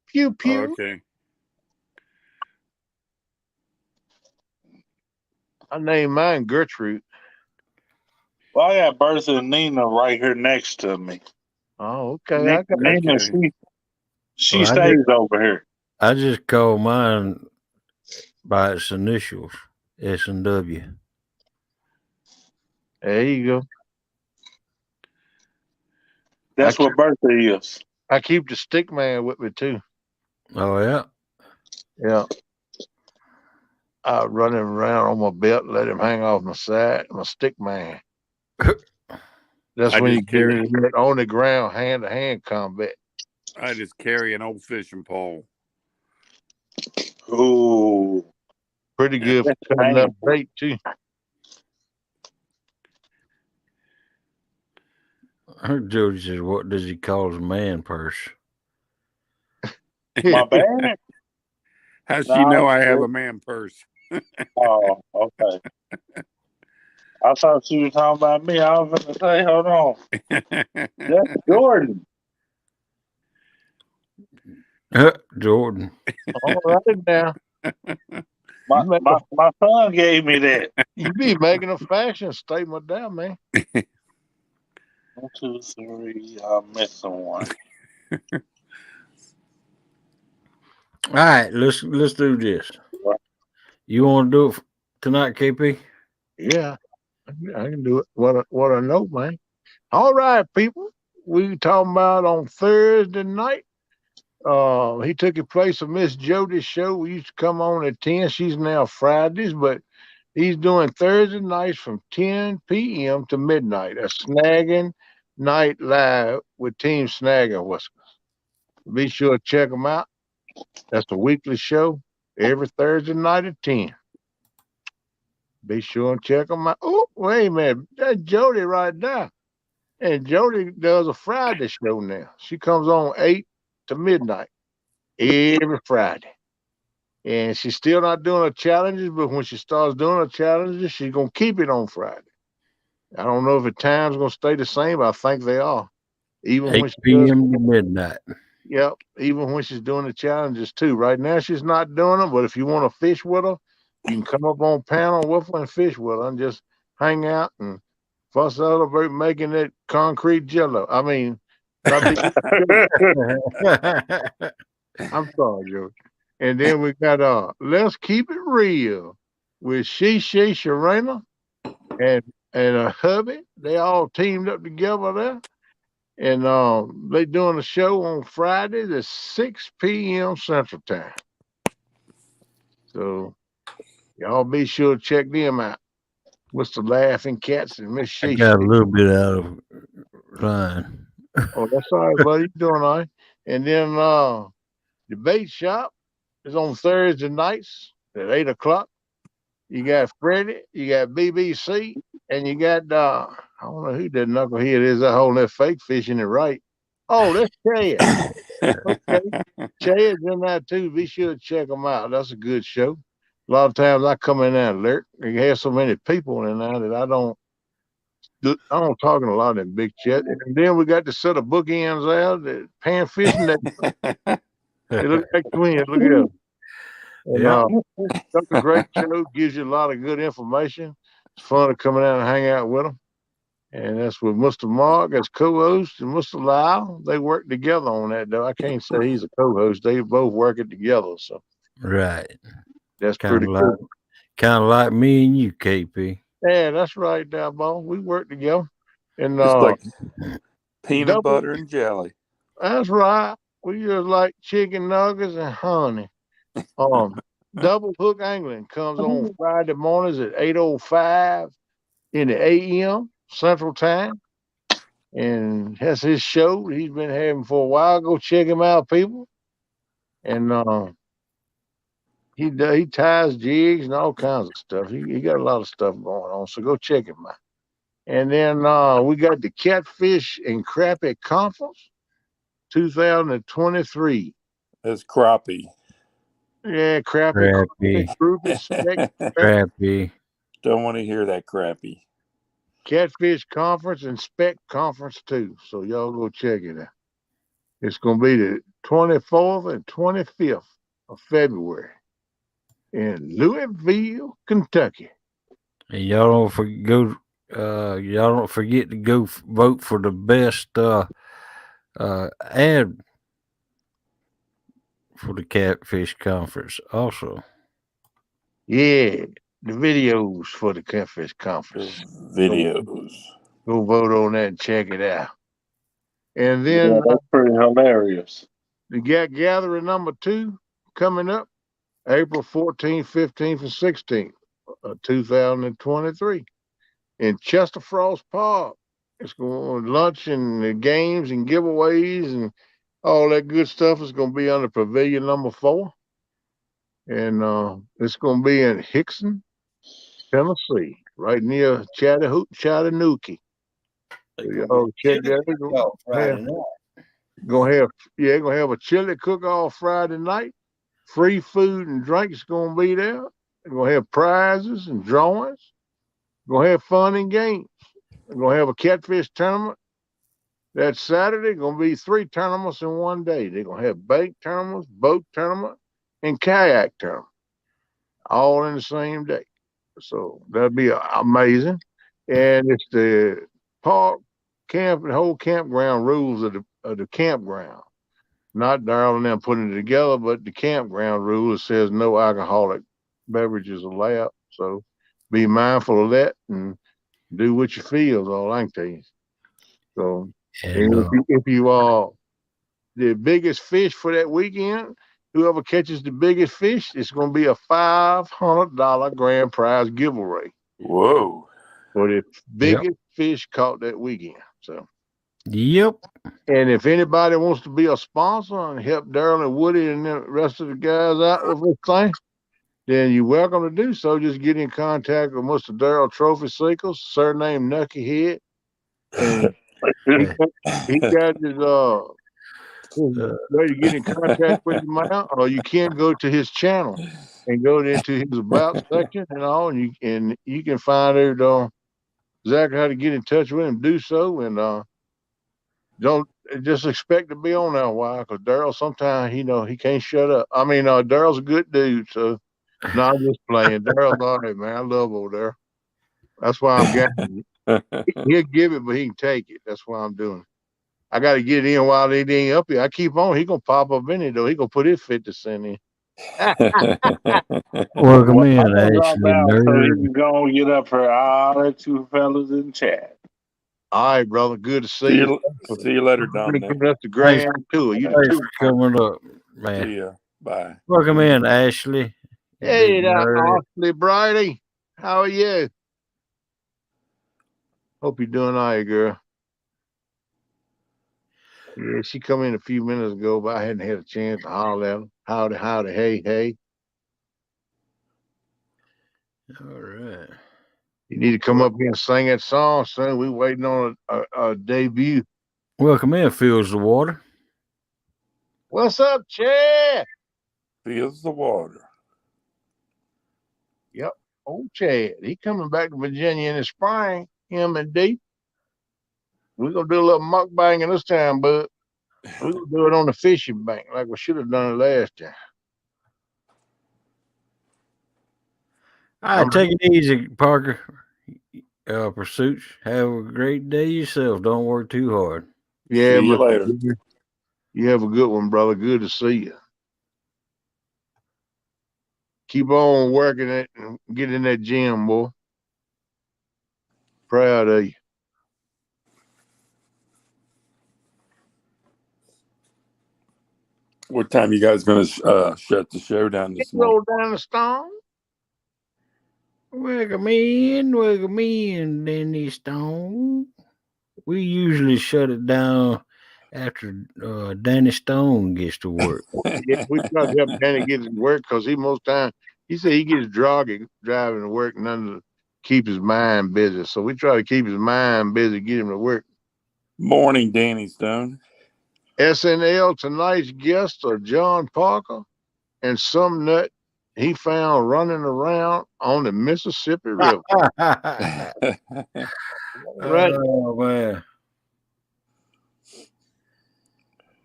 Pew pew. Okay. I named mine Gertrude. Well, I got Bertha and Nina right here next to me. Oh, okay. I got Nina, Okay. she Well, stays over here. I just call mine by its initials, S and W. There you go. That's what Bertha is. I keep the stick man with me too. Oh yeah. Yeah. I run him around on my belt, let him hang off my side. My stick man. That's I when you just get carry- it on the ground, hand to hand combat. I just carry an old fishing pole. Ooh, pretty good for cutting up bait too. Her Jody says, "What does he call his man purse?" My bad. How's she know I have a man purse? Oh, okay. I thought you were talking about me. I was going to say, hold on. That's Jordan. Jordan. All right now. My son gave me that. You be making a fashion statement down, man. 1, 2, 3. I'm missing one. All right, let's do this. You want to do it tonight, KP? Yeah, I can do it. What I know, man. All right, people. We talking about on Thursday night. He took the place of Miss Jody's show. We used to come on at 10. She's now Fridays, but he's doing Thursday nights from 10 p.m. to midnight. A snagging night live with Team Snagging Whiskers. Be sure to check them out. That's a weekly show every Thursday night at 10. Be sure and check them out. Oh, wait a minute. That's Jody right there. And Jody does a Friday show now. She comes on 8 to midnight every Friday. And she's still not doing her challenges, but when she starts doing her challenges, she's going to keep it on Friday. I don't know if the time's going to stay the same, but I think they are. Even 8 when she p.m. to midnight. Yep, even when she's doing the challenges too. Right now, she's not doing them, but if you want to fish with her, you can come up on panel with her and fish with her and just hang out and fuss out about making that concrete jello. I mean, I'm sorry, Joe. And then we got Let's Keep It Real with Sharena and her hubby. They all teamed up together there. And they doing a show on Fridays at 6 p.m. Central Time. So y'all be sure to check them out. Mr. Laughing Cats and Miss I Sheesh. got a little bit out of line. Oh, that's all right, buddy. You doing all right. And then the bait shop is on Thursday nights at 8 o'clock. You got Freddie, you got BBC, and you got I don't know who that knucklehead is that holding that fake fish in it right. Oh, that's Chad. Okay. Chad's in that too. Be sure to check them out. That's a good show. A lot of times I come in there and lurk. You have so many people in there that I don't talking a lot of them big chat. And then we got the set of bookends out, the pan fishing that they look like twins. Look at them. And that's a great show. Gives you a lot of good information. It's fun to come out and hang out with them. And that's with Mr. Mark as co-host and Mr. Lyle. They work together on that, though. I can't say he's a co-host. They both work it together. So Right. that's Kinda pretty like, cool. Kind of like me and you, KP. Yeah, that's right, now, boy. We work together. And Just like peanut butter and jelly. That's right. We just like chicken nuggets and honey. Double Hook Angling comes on Friday mornings at 8:05 in the a.m. Central Time. And that's his show he's been having for a while. Go check him out, people. And he ties jigs and all kinds of stuff. He got a lot of stuff going on, so go check him out. And then we got the Catfish and Crappie Conference 2023. That's crappie. Yeah, crappie, group speck, Crappie. Don't want to hear that crappy. Catfish Conference and Spec Conference too. So y'all go check it out. It's gonna be the 24th and 25th of February in Louisville, Kentucky. And y'all don't forget to go vote for the best ad for the Catfish Conference also. Yeah, the videos for the Catfish Conference. Videos. Go vote on that and check it out. And then that's pretty hilarious. the gathering number 2 coming up April 14th, 15th, and 16th, 2023 in Chester Frost Park. It's going to lunch and the games and giveaways and all that good stuff is going to be under Pavilion number 4. And it's going to be in Hickson, Tennessee, right near Chattanooga. So y'all check that out. Friday night. Gonna have a chili cook-off Friday night. Free food and drinks gonna be there. They're gonna have prizes and drawings. Gonna have fun and games. They're gonna have a catfish tournament. That Saturday gonna be 3 tournaments in one day. They're gonna have bank tournaments, boat tournament, and kayak tournament, all in the same day. So that'd be amazing. And it's the park camp and whole campground rules of the campground. Not Darrell and them putting it together, but the campground rule says no alcoholic beverages allowed. So be mindful of that and do what you feel is all I can tell you. So And, if you are the biggest fish for that weekend, whoever catches the biggest fish, it's going to be a $500 grand prize giveaway. Whoa. For the biggest fish caught that weekend. So, yep. And if anybody wants to be a sponsor and help Darrell and Woody and the rest of the guys out with this thing, then you're welcome to do so. Just get in contact with Mr. Darrell Trophy Seekers, surname Nucky Head. And he got his way to get in contact with him out, or you can go to his channel and go into his about section and all, and you can find out exactly how to get in touch with him. Do so, and don't just expect to be on that while, because Darrell sometimes he can't shut up. I mean, Darrell's a good dude, so no, I'm just playing. Darrell's all right, man. I love over there. That's why I'm getting it. He'll give it, but he can take it. That's why I'm doing it. I got to get it in while they ain't up here. I keep on. He gonna pop up in it though. He gonna put his 50 cent in. Welcome in, Drop Ashley. down so Nerd. you can go and get up for all the 2 fellas in chat. All right, brother. Good to see you. See you later, Dominic. That's the grand tour. You Thanks for coming up, man. See ya. Bye. Welcome in, Ashley. Hey, Big nerd. Ashley Brady. How are you? Hope you're doing all right, girl. Yeah, she come in a few minutes ago, but I hadn't had a chance to holler at her. Howdy, hey. All right. You need to come up here and sing that song, son. We waiting on a debut. Welcome in, Fields of Water. What's up, Chad? Feels the water. Yep, old Chad. He coming back to Virginia in the spring. Him and D. We're gonna do a little mukbanging this time, bud. We're gonna do it on the fishing bank like we should have done it last time. All right, take it easy, Parker. Pursuits. Have a great day yourself. Don't work too hard. Yeah, See you later. You have a good one, brother. Good to see you. Keep on working it and get in that gym, boy. Proud of you. What time you guys gonna shut the show down this morning? Roll down the stone. Welcome in, Danny Stone. We usually shut it down after Danny Stone gets to work. Yeah, we try to help Danny get to work because he said he gets driving to work, nothing to keep his mind busy. So we try to keep his mind busy, get him to work. Morning, Danny Stone. SNL tonight's guests are John Parker and some nut he found running around on the Mississippi River. Right. Oh man.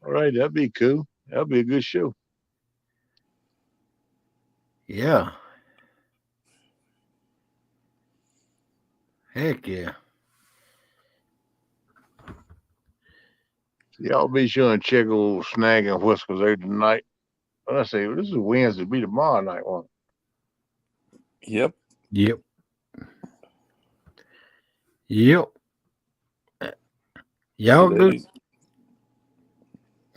All right, that'd be cool. That'd be a good show. Yeah. Heck yeah. Y'all be sure and check old Snag and Whiskers there tonight. But I say, well, this is Wednesday, be tomorrow night one. Yep. Yep. Yep. Y'all good? Today's-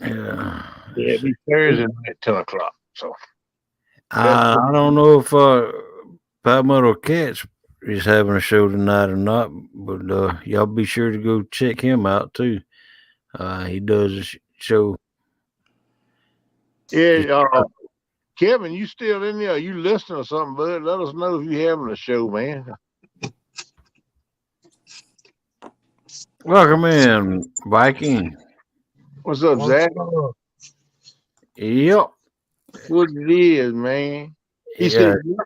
Yeah. Yeah, it'd be Thursday night at 10 o'clock. So I don't know if Palmetto Cats is having a show tonight or not, but y'all be sure to go check him out too. He does a show. yeah, Kevin, you still in there? You listening or something, bud? Let us know if you having a show, man. Welcome in, Viking. What's up, Zach? Yep. What it is, man? He Yeah. said, yep.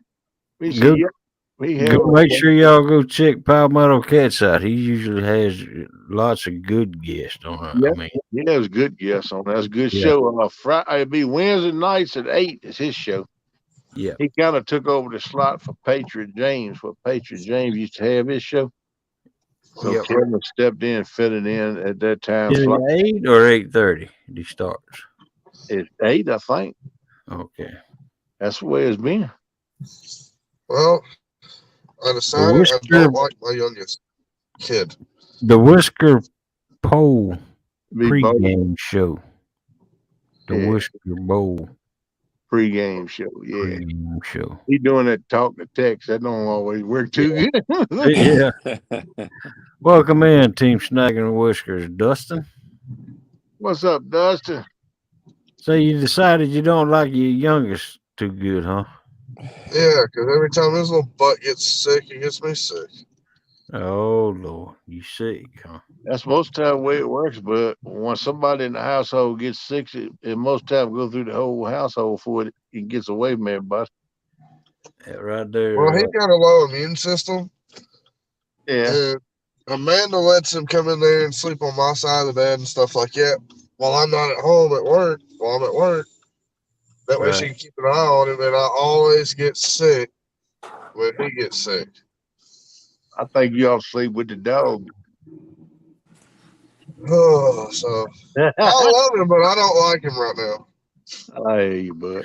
We said, Go, yep. We go have make sure y'all go check Palmetto Cats out. He usually has lots of good guests on it. Yep. I mean, Yeah, that was a good guess on that. That's a good Yeah. show. Friday, it'd be Wednesday nights at 8 is his show. yeah. He kind of took over the slot for Patriot James, where Patriot James used to have his show. So Yep. Kevin stepped in, fit it in at that time. Is it slot. 8 or 8:30? He starts. It's 8, I think. Okay. That's the way it's been. Well, I decided I Whisker- don't like my youngest kid. The Whisker Pole Be both pregame show. The Yeah. Whisker Bowl pregame show. Yeah. pregame show. He doing that talk to text. That don't always work too good. Yeah. Welcome in, Team Snagging and Whiskers. Dustin. What's up, Dustin? So you decided you don't like your youngest too good, huh? Yeah, because every time his little butt gets sick, it gets me sick. Oh Lord, you sick, huh? That's most time the way it works, but when somebody in the household gets sick, it most time go through the whole household before it gets away from everybody. That right there. Well, he got a low immune system, Yeah. and Amanda lets him come in there and sleep on my side of the bed and stuff like that while I'm not at home at work. While I'm at work, that way she Right. can keep an eye on him, and I always get sick when he gets sick. I think you ought to sleep with the dog. Oh, so I love him, but I don't like him right now. I hear you, bud.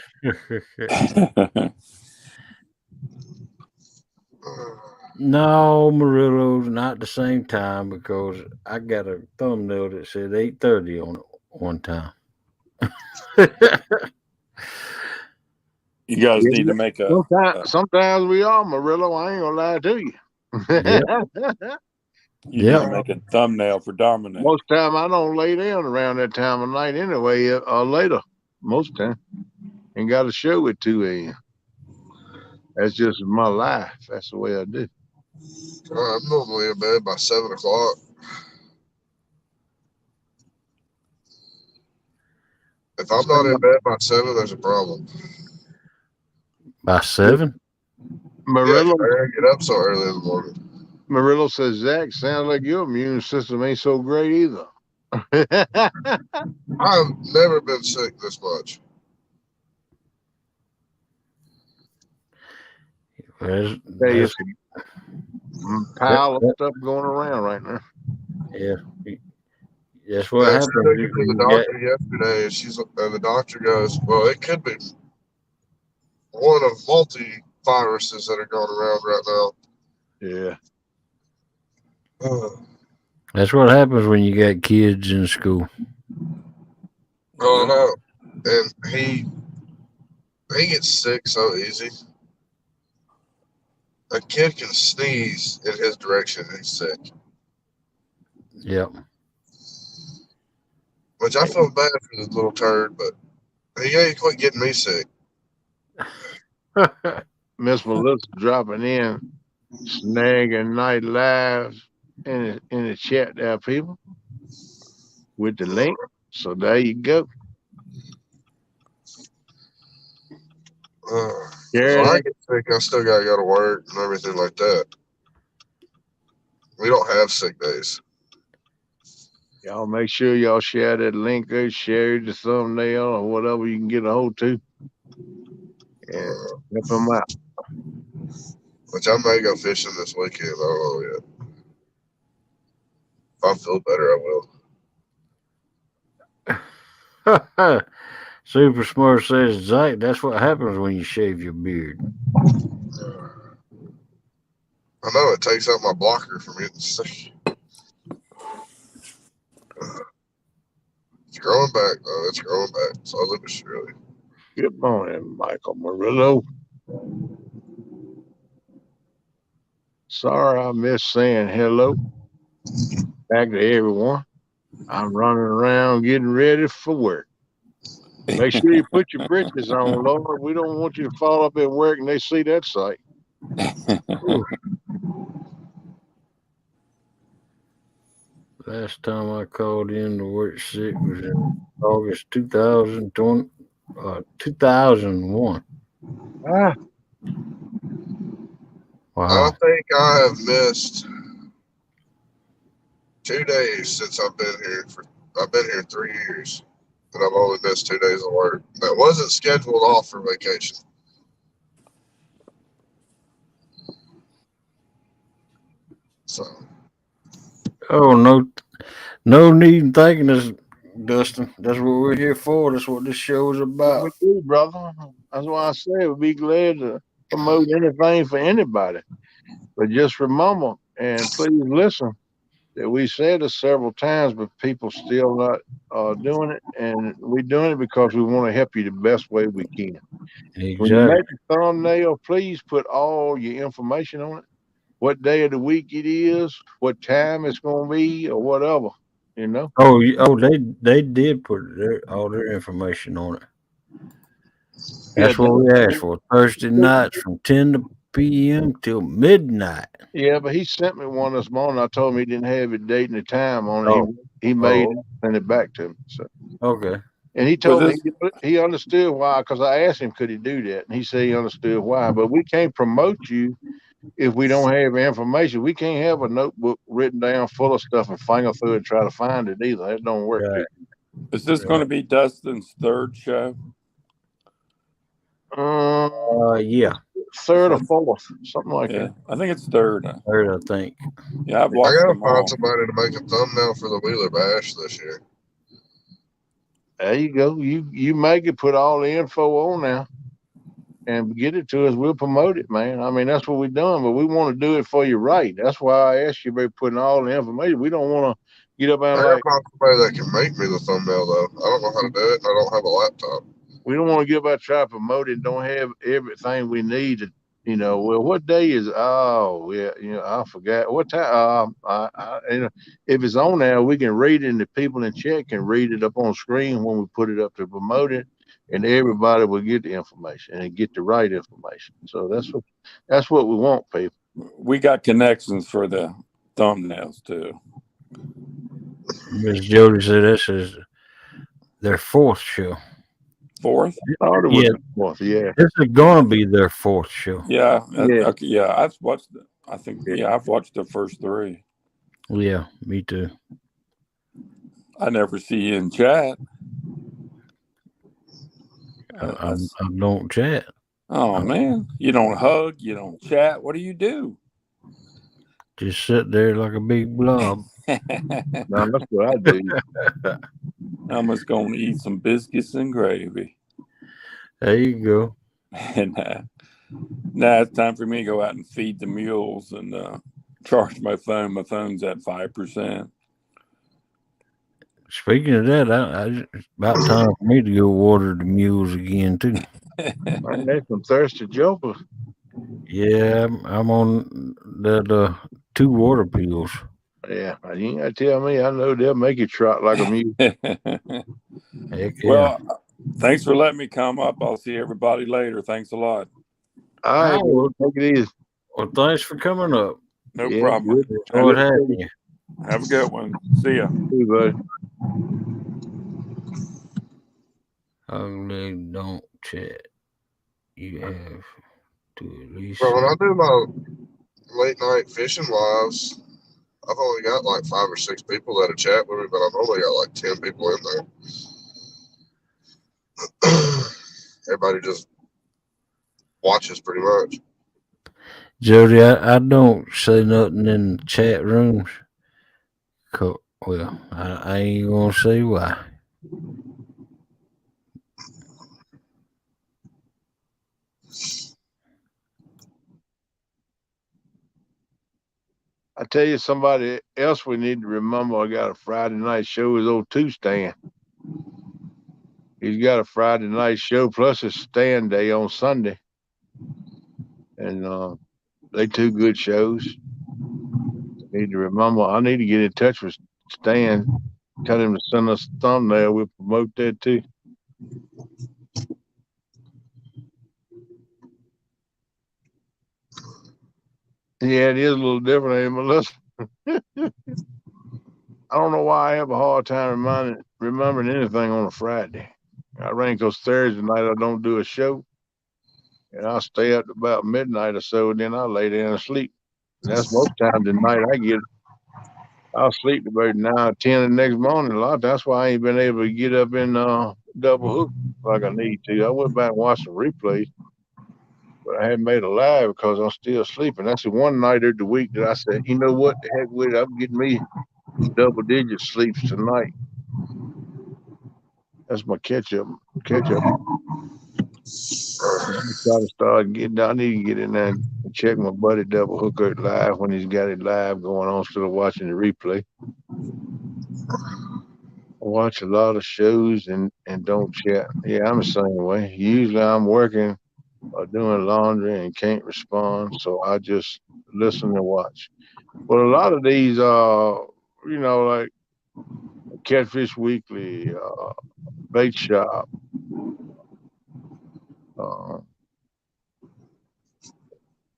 No, Murillo's not the same time because I got a thumbnail that said 8:30 on it one time. You guys need to make a. Sometimes we are, Murillo. I ain't gonna lie to you. You need to make a thumbnail for Dominic. Most time I don't lay down around that time of night anyway, or later. Most time, and got a show at 2 a.m. That's just my life. That's the way I do. I'm normally in bed by 7 o'clock. If I'm not in bed by 7, there's a problem. By 7? Murillo, I get up so early in the morning. Murillo says, Zach, sounds like your immune system ain't so great either. I've never been sick this much. There's It's a pile of stuff going around right now. Yeah. That's what I happens. took her to the doctor yesterday, and the doctor goes, well, it could be one of multi-viruses that are going around right now. Yeah. That's what happens when you got kids in school. Oh, no. And he gets sick so easy. A kid can sneeze in his direction and he's sick. Yep. Which I feel bad for this little turd, but he ain't quit getting me sick. Miss Melissa dropping in, snagging night lives in the chat there, people, with the link. So there you go. If I get sick, I still gotta go to work and everything like that. We don't have sick days. Y'all make sure y'all share that link or share the thumbnail or whatever you can get a hold to. And help them out. Which I may go fishing this weekend. I don't know yet. If I feel better, I will. Super Smart says, Zach, that's what happens when you shave your beard. I know it takes out my blocker from getting sick. It's growing back, though. It's growing back. Slowly but surely. Good morning, Michael Murillo. Sorry I missed saying hello back to everyone. I'm running around getting ready for work. Make sure you put your britches on, Lord. We don't want you to fall up at work and they see that sight. Last time I called in to work sick was in August 2001. Ah. Wow. I think I have missed 2 days since I've been here. I've been here 3 years, and I've only missed 2 days of work. That wasn't scheduled off for vacation. So. Oh, no need in thanking us, Dustin. That's what we're here for. That's what this show is about. We do, brother. That's why I say we'd be glad to promote anything for anybody. But just remember, and please listen, that we said it several times, but people still not doing it. And we're doing it because we want to help you the best way we can. Exactly. When you make a thumbnail, please put all your information on it. What day of the week it is, what time it's going to be, or whatever, you know? Oh, they did put all their information on it. That's what we asked for. Thursday nights from 10 p.m. till midnight. Yeah, but he sent me one this morning. I told him he didn't have it date and the time on it. He made it, sent it back to me. So. Okay. And he told me he understood why, because I asked him, could he do that? And he said he understood why. But we can't promote you if we don't have information. We can't have a notebook written down full of stuff and finger through it and try to find it either. That don't work. Right. Is this going to be Dustin's third show? Yeah. Third or fourth, something like that. I think it's third. Third, I think. Yeah, I've watched I gotta them all. find somebody to make a thumbnail for the Wheeler Bash this year. There you go. You make it, put all the info on now, and get it to us. We'll promote it, man. I mean, that's what we're doing, but we want to do it for you right. That's why I asked you about putting all the information. We don't want to get up and I got somebody that can make me the thumbnail, though. I don't know how to do it, and I don't have a laptop. We don't want to get up and try to promote it and don't have everything we need to, you know. Well, what day is? Oh, yeah, you know, I forgot what time. You know, if it's on there, we can read it, and the people in chat can read it up on screen when we put it up to promote it, and everybody will get the information and get the right information. So that's what we want, people. We got connections for the thumbnails too. Miss Jody said this is their fourth show. Fourth? Yeah. Fourth, yeah. This is going to be their fourth show. Yeah. Okay, yeah. I've watched I've watched the first 3. Yeah, me too. I never see you in chat. I don't chat. Oh, man. You don't hug. You don't chat. What do you do? Just sit there like a big blob. No, that's what I do. I'm just going to eat some biscuits and gravy. There you go. And now it's time for me to go out and feed the mules and charge my phone. My phone's at 5%. Speaking of that, it's about time for me to go water the mules again, too. Man, that's some thirsty jokers. Yeah, I'm on that 2 water pills. Yeah, you ain't got to tell me. I know they'll make you trot like a mule. Heck yeah. Well, thanks for letting me come up. I'll see everybody later. Thanks a lot. All right, we'll take it easy. Well, thanks for coming up. No problem. Enjoyed having you. Have a good one. See ya. See you, buddy. Ugly don't chat. you have to at least. Bro, when I do my late night fishing lives, I've only got like 5 or 6 people that chat with me, but I've only got like 10 people in there. Everybody just watches pretty much. Jody, I don't say nothing in the chat rooms. Well, I ain't gonna say why. I tell you, somebody else we need to remember. I got a Friday night show is old Two Stand. He's got a Friday night show plus a stand day on Sunday, and they 2 good shows. Need to remember. I need to get in touch with Stan. Tell him to send us a thumbnail. We'll promote that too. Yeah, it is a little different, ain't it, Melissa? I don't know why I have a hard time remembering anything on a Friday. I ran because Thursday night I don't do a show, and I'll stay up to about midnight or so, and then I'll lay down and sleep. And that's most times the night I'll sleep about 9 or 10 the next morning. A lot. That's why I ain't been able to get up and double hook like I need to. I went back and watched the replays, but I hadn't made a live because I'm still sleeping. That's the one night of the week that I said, you know what, the heck with it, I'm getting me double-digit sleeps tonight. That's my catch-up. I need to get in there and check my buddy Double Hooker live when he's got it live going on instead of watching the replay. I watch a lot of shows and don't chat. Yeah, I'm the same way. Usually I'm working or doing laundry and can't respond, so I just listen and watch. But a lot of these, like Catfish Weekly, Bait Shop,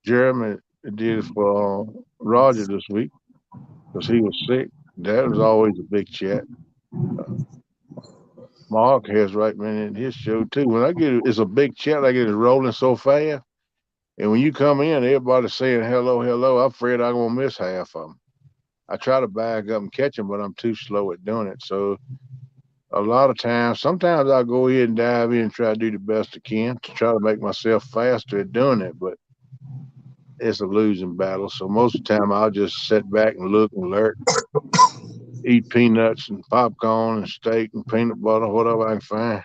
Jeremy did it for Roger this week because he was sick. That was always a big chat. Mark has right man in his show too. When I it's a big chat, I get it rolling so fast. And when you come in, everybody's saying hello, hello. I'm afraid I'm gonna miss half of them. I try to back up and catch them, but I'm too slow at doing it. So a lot of times, sometimes I'll go ahead and dive in and try to do the best I can to try to make myself faster at doing it, but it's a losing battle. So most of the time I'll just sit back and look and lurk, eat peanuts and popcorn and steak and peanut butter, whatever I can find,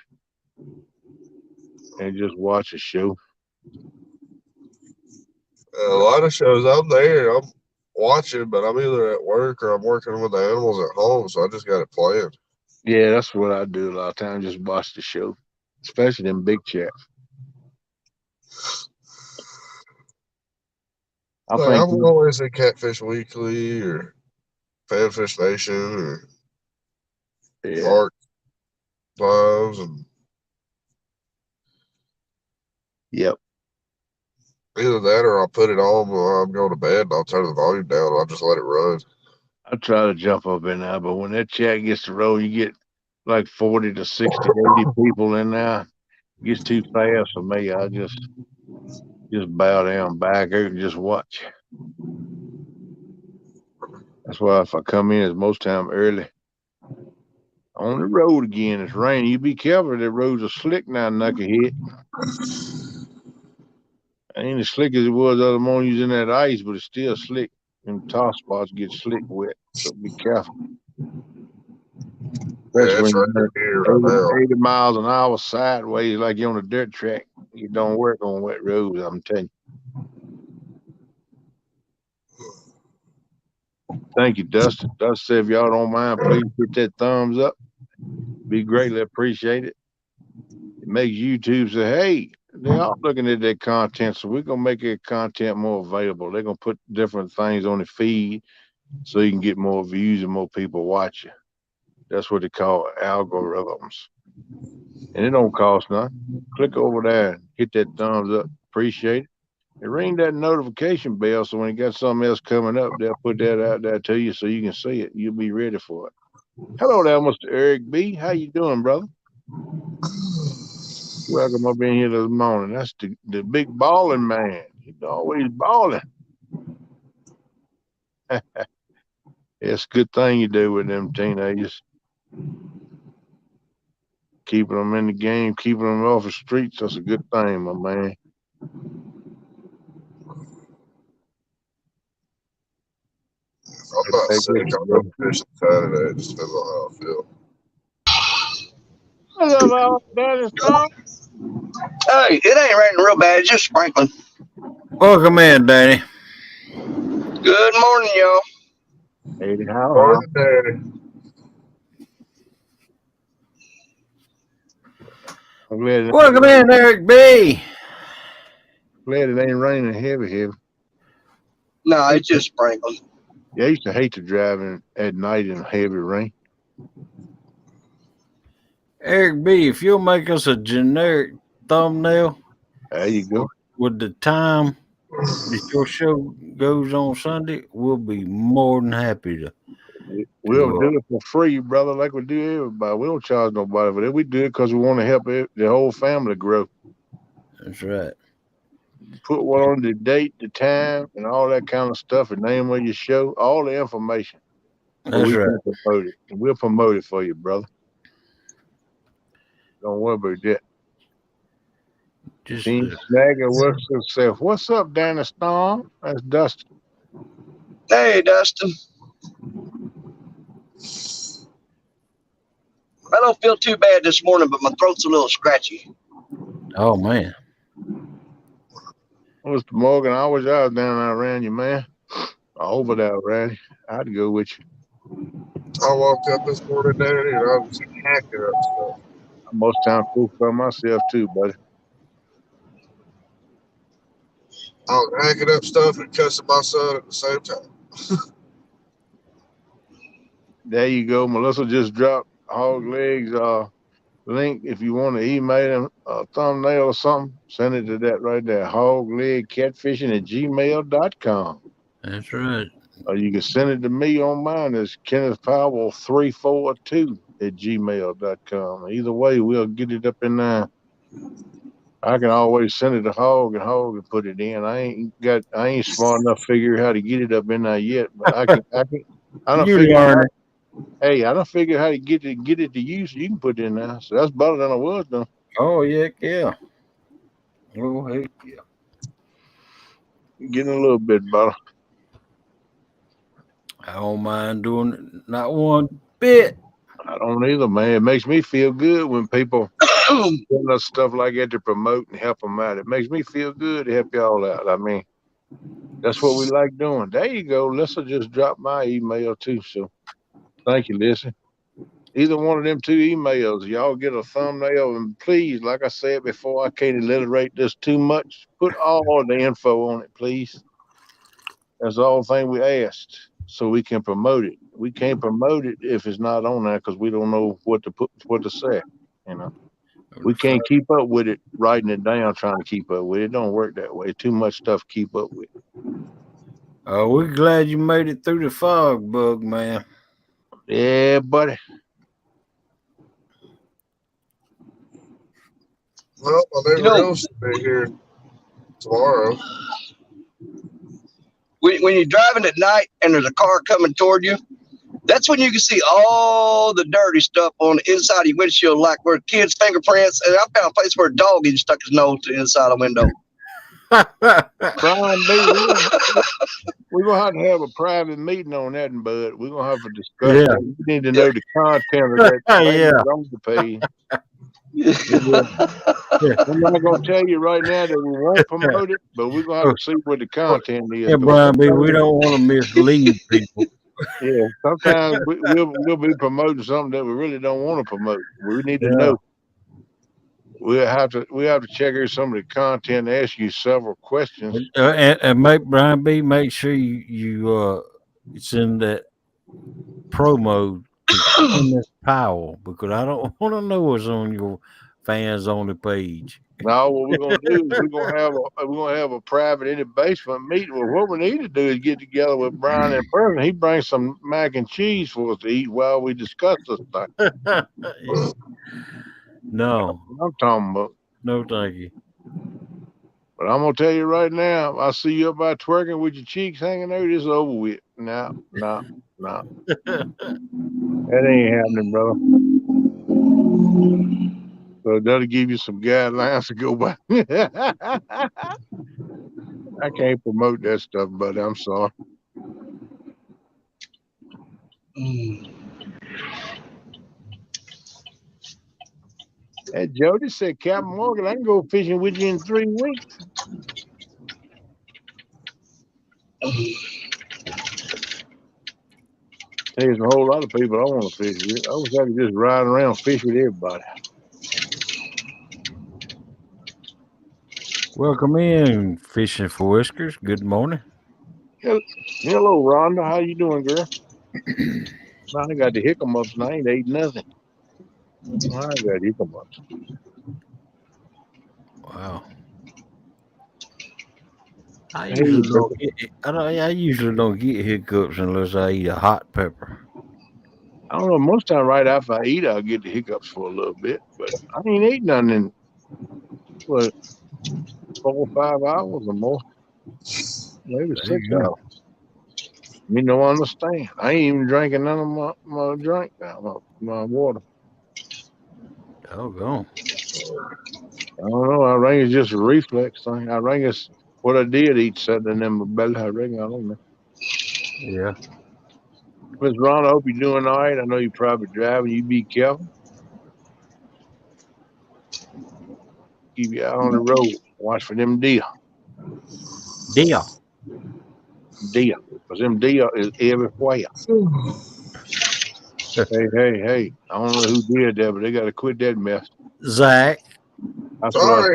and just watch a show. A lot of shows I'm there, I'm watching, but I'm either at work or I'm working with the animals at home, so I just got it playing. Yeah, that's what I do a lot of times, just watch the show, especially them big chats. I'm always at Catfish Weekly or Fanfish Nation or Art Lives and yep. Either that or I'll put it on while I'm going to bed and I'll turn the volume down and I'll just let it run. I try to jump up in there, but when that chat gets to roll, you get like 40 to 60, 80 people in there. It gets too fast for me. I just bow down, back out, and just watch. That's why if I come in, it's most time early. On the road again, it's raining. You be careful. The roads are slick now, knucklehead. Ain't as slick as it was the other morning using that ice, but it's still slick. Them top spots get slick wet, so be careful. Especially when you're 80 miles an hour sideways, like you're on a dirt track. You don't work on wet roads, I'm telling you. Thank you, Dustin. Dustin said, if y'all don't mind, please hit that thumbs up. Be greatly appreciated. It makes YouTube say, hey, they are looking at that content, so we're going to make that content more available. They're going to put different things on the feed so you can get more views and more people watch you. That's what they call algorithms. And it don't cost nothing. Click over there and hit that thumbs up. Appreciate it. And ring that notification bell so when you got something else coming up, they'll put that out there to you so you can see it. You'll be ready for it. Hello there, Mr. Eric B. How you doing, brother? Welcome up in here this morning. That's the big balling man. He's always balling. It's a good thing you do with them teenagers. Keeping them in the game, keeping them off the streets, that's a good thing, my man. I'm not sick. I'm going fishing Saturday. It just depends on how I feel. Hey, it ain't raining real bad. It's just sprinkling. Welcome in, Danny. Good morning, y'all. Hey, how? Morning, Daddy. I'm glad Welcome in, Eric B. Glad it ain't raining heavy. No, it's just sprinkling. Yeah, I used to hate to driving at night in heavy rain. Eric B, if you'll make us a generic thumbnail, there you go. With the time that your show goes on Sunday, we'll be more than happy to. We'll do it for free, brother, like we do everybody. We don't charge nobody for that. We do it because we want to help the whole family grow. That's right. Put one on the date, the time, and all that kind of stuff, the name of your show, all the information. That's right. Can promote it. And we'll promote it for you, brother. Don't worry about that. Just Snagger works himself. What's up, Danny Storm? That's Dustin. Hey, Dustin. I don't feel too bad this morning, but my throat's a little scratchy. Oh, man. Mr. Morgan, I was out down there around you, man. Over there, Randy. I'd go with you. I walked up this morning, Daddy, and I was hacking up stuff. Most times cook for myself too, buddy. I was hacking up stuff and cussing my son at the same time. There you go. Melissa just dropped Hog Legs link. If you want to email him a thumbnail or something, send it to that right there. hoglegcatfishing@gmail.com. That's right. Or you can send it to me on mine. It's KennethPowell342@gmail.com. Either way, we'll get it up in there. I can always send it to Hog and put it in. I ain't smart enough to figure how to get it up in there yet, but I don't figure out. Hey, I don't figure how to get it to you so you can put it in there. So that's better than I was doing. Oh, yeah. Oh, heck yeah. Getting a little bit better. I don't mind doing it, not one bit. I don't either, man. It makes me feel good when people send us stuff like that to promote and help them out. It makes me feel good to help y'all out. I mean, that's what we like doing. There you go. Lissa just dropped my email too. So thank you, Lissa. Either one of them two emails, y'all get a thumbnail. And please, like I said before, I can't alliterate this too much. Put all the info on it, please. That's the whole thing we asked, so we can promote it. We can't promote it if it's not on there because we don't know what to say. You know, we can't keep up with it, writing it down, trying to keep up with it. It don't work that way. Too much stuff to keep up with. We're glad you made it through the fog bug, man. Yeah, buddy. Well, my neighbor else should be here tomorrow. When you're driving at night and there's a car coming toward you, that's when you can see all the dirty stuff on the inside of your windshield, like where kids' fingerprints. And I found a place where a dog even stuck his nose to the inside of the window. Brian B, we're going to have a private meeting on that, bud. We're going to have a discussion. Yeah. You need to know the content of that on the page. I'm not going to tell you right now that we won't promote it, but we're going to have to see what the content is. Yeah, Brian B, we don't want to mislead people. Yeah, sometimes we'll be promoting something that we really don't want to promote. We need to know. We have to check out some of the content and ask you several questions. And make Brian B, make sure you send that promo to Kenneth Powell, because I don't want to know what's on your fans only page. No, what we're gonna do is we're gonna have a private in the basement meeting. Well, what we need to do is get together with Brian in person. He brings some mac and cheese for us to eat while we discuss this thing. No, I'm talking about. No, thank you. But I'm gonna tell you right now, I see you up by twerking with your cheeks hanging out, it's over with. No. That ain't happening, brother. So that'll give you some guidelines to go by. I can't promote that stuff, but I'm sorry. Hey, Jody said, Captain Morgan, I can go fishing with you in 3 weeks. There's a whole lot of people I want to fish with. I wish I could just ride around and fish with everybody. Welcome in, Fishing for Whiskers. Good morning. Hello, Rhonda. How you doing, girl? I got the hiccups and I ain't ate nothing. I got hiccups. Wow. I usually don't get hiccups unless I eat a hot pepper. I don't know. Most time, right after I eat, I'll get the hiccups for a little bit. But I ain't ate nothing in what 4 or 5 hours or more. Maybe 6 hours. You don't understand. I ain't even drinking none of my drink now, my water. Doggone. I don't know. I think it's just a reflex thing. I think it's what I did eat sitting in my belly. I reckon. I don't know. Yeah. Miss Ron, I hope you're doing all right. I know you're probably driving. You be careful. Keep you out on the road. Watch for them deer. Deer. Because them deer is everywhere. Hey. I don't know who did that, but they got to quit that mess. Zach. That's what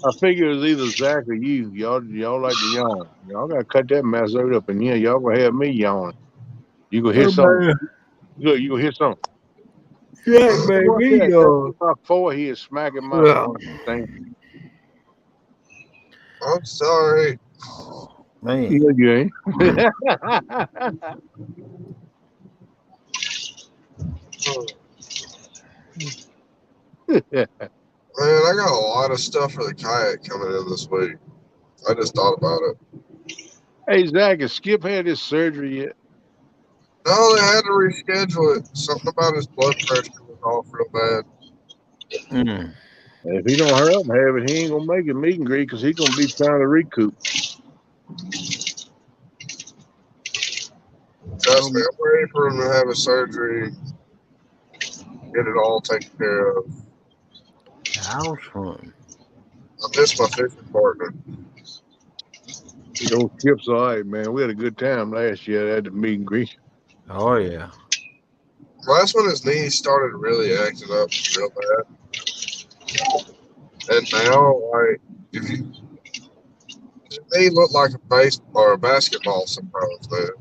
I figure it was either Zach or you. Y'all like to yawn. Y'all got to cut that mess out up in here. Y'all going to have me yawn. You go hear something. Look, you go hear something. Yeah, baby. My forehead smacking my thing. I'm sorry. Man. Yeah, you ain't. Man, I got a lot of stuff for the kayak coming in this week. I just thought about it. Hey, Zach, has Skip had his surgery yet? No, they had to reschedule it. Something about his blood pressure was off real bad. If he don't hurry up and have it, he ain't going to make it meet and greet because he's going to be trying to recoup. Trust me, I'm ready for him to have a surgery, get it all taken care of. House hunting. I miss my fishing partner. Old Skip's all right, man. We had a good time last year at the meet and greet. Oh, yeah. Last one, his knees started really acting up real bad. And now, like, if you, his knee looked like a baseball or a basketball sometimes, man.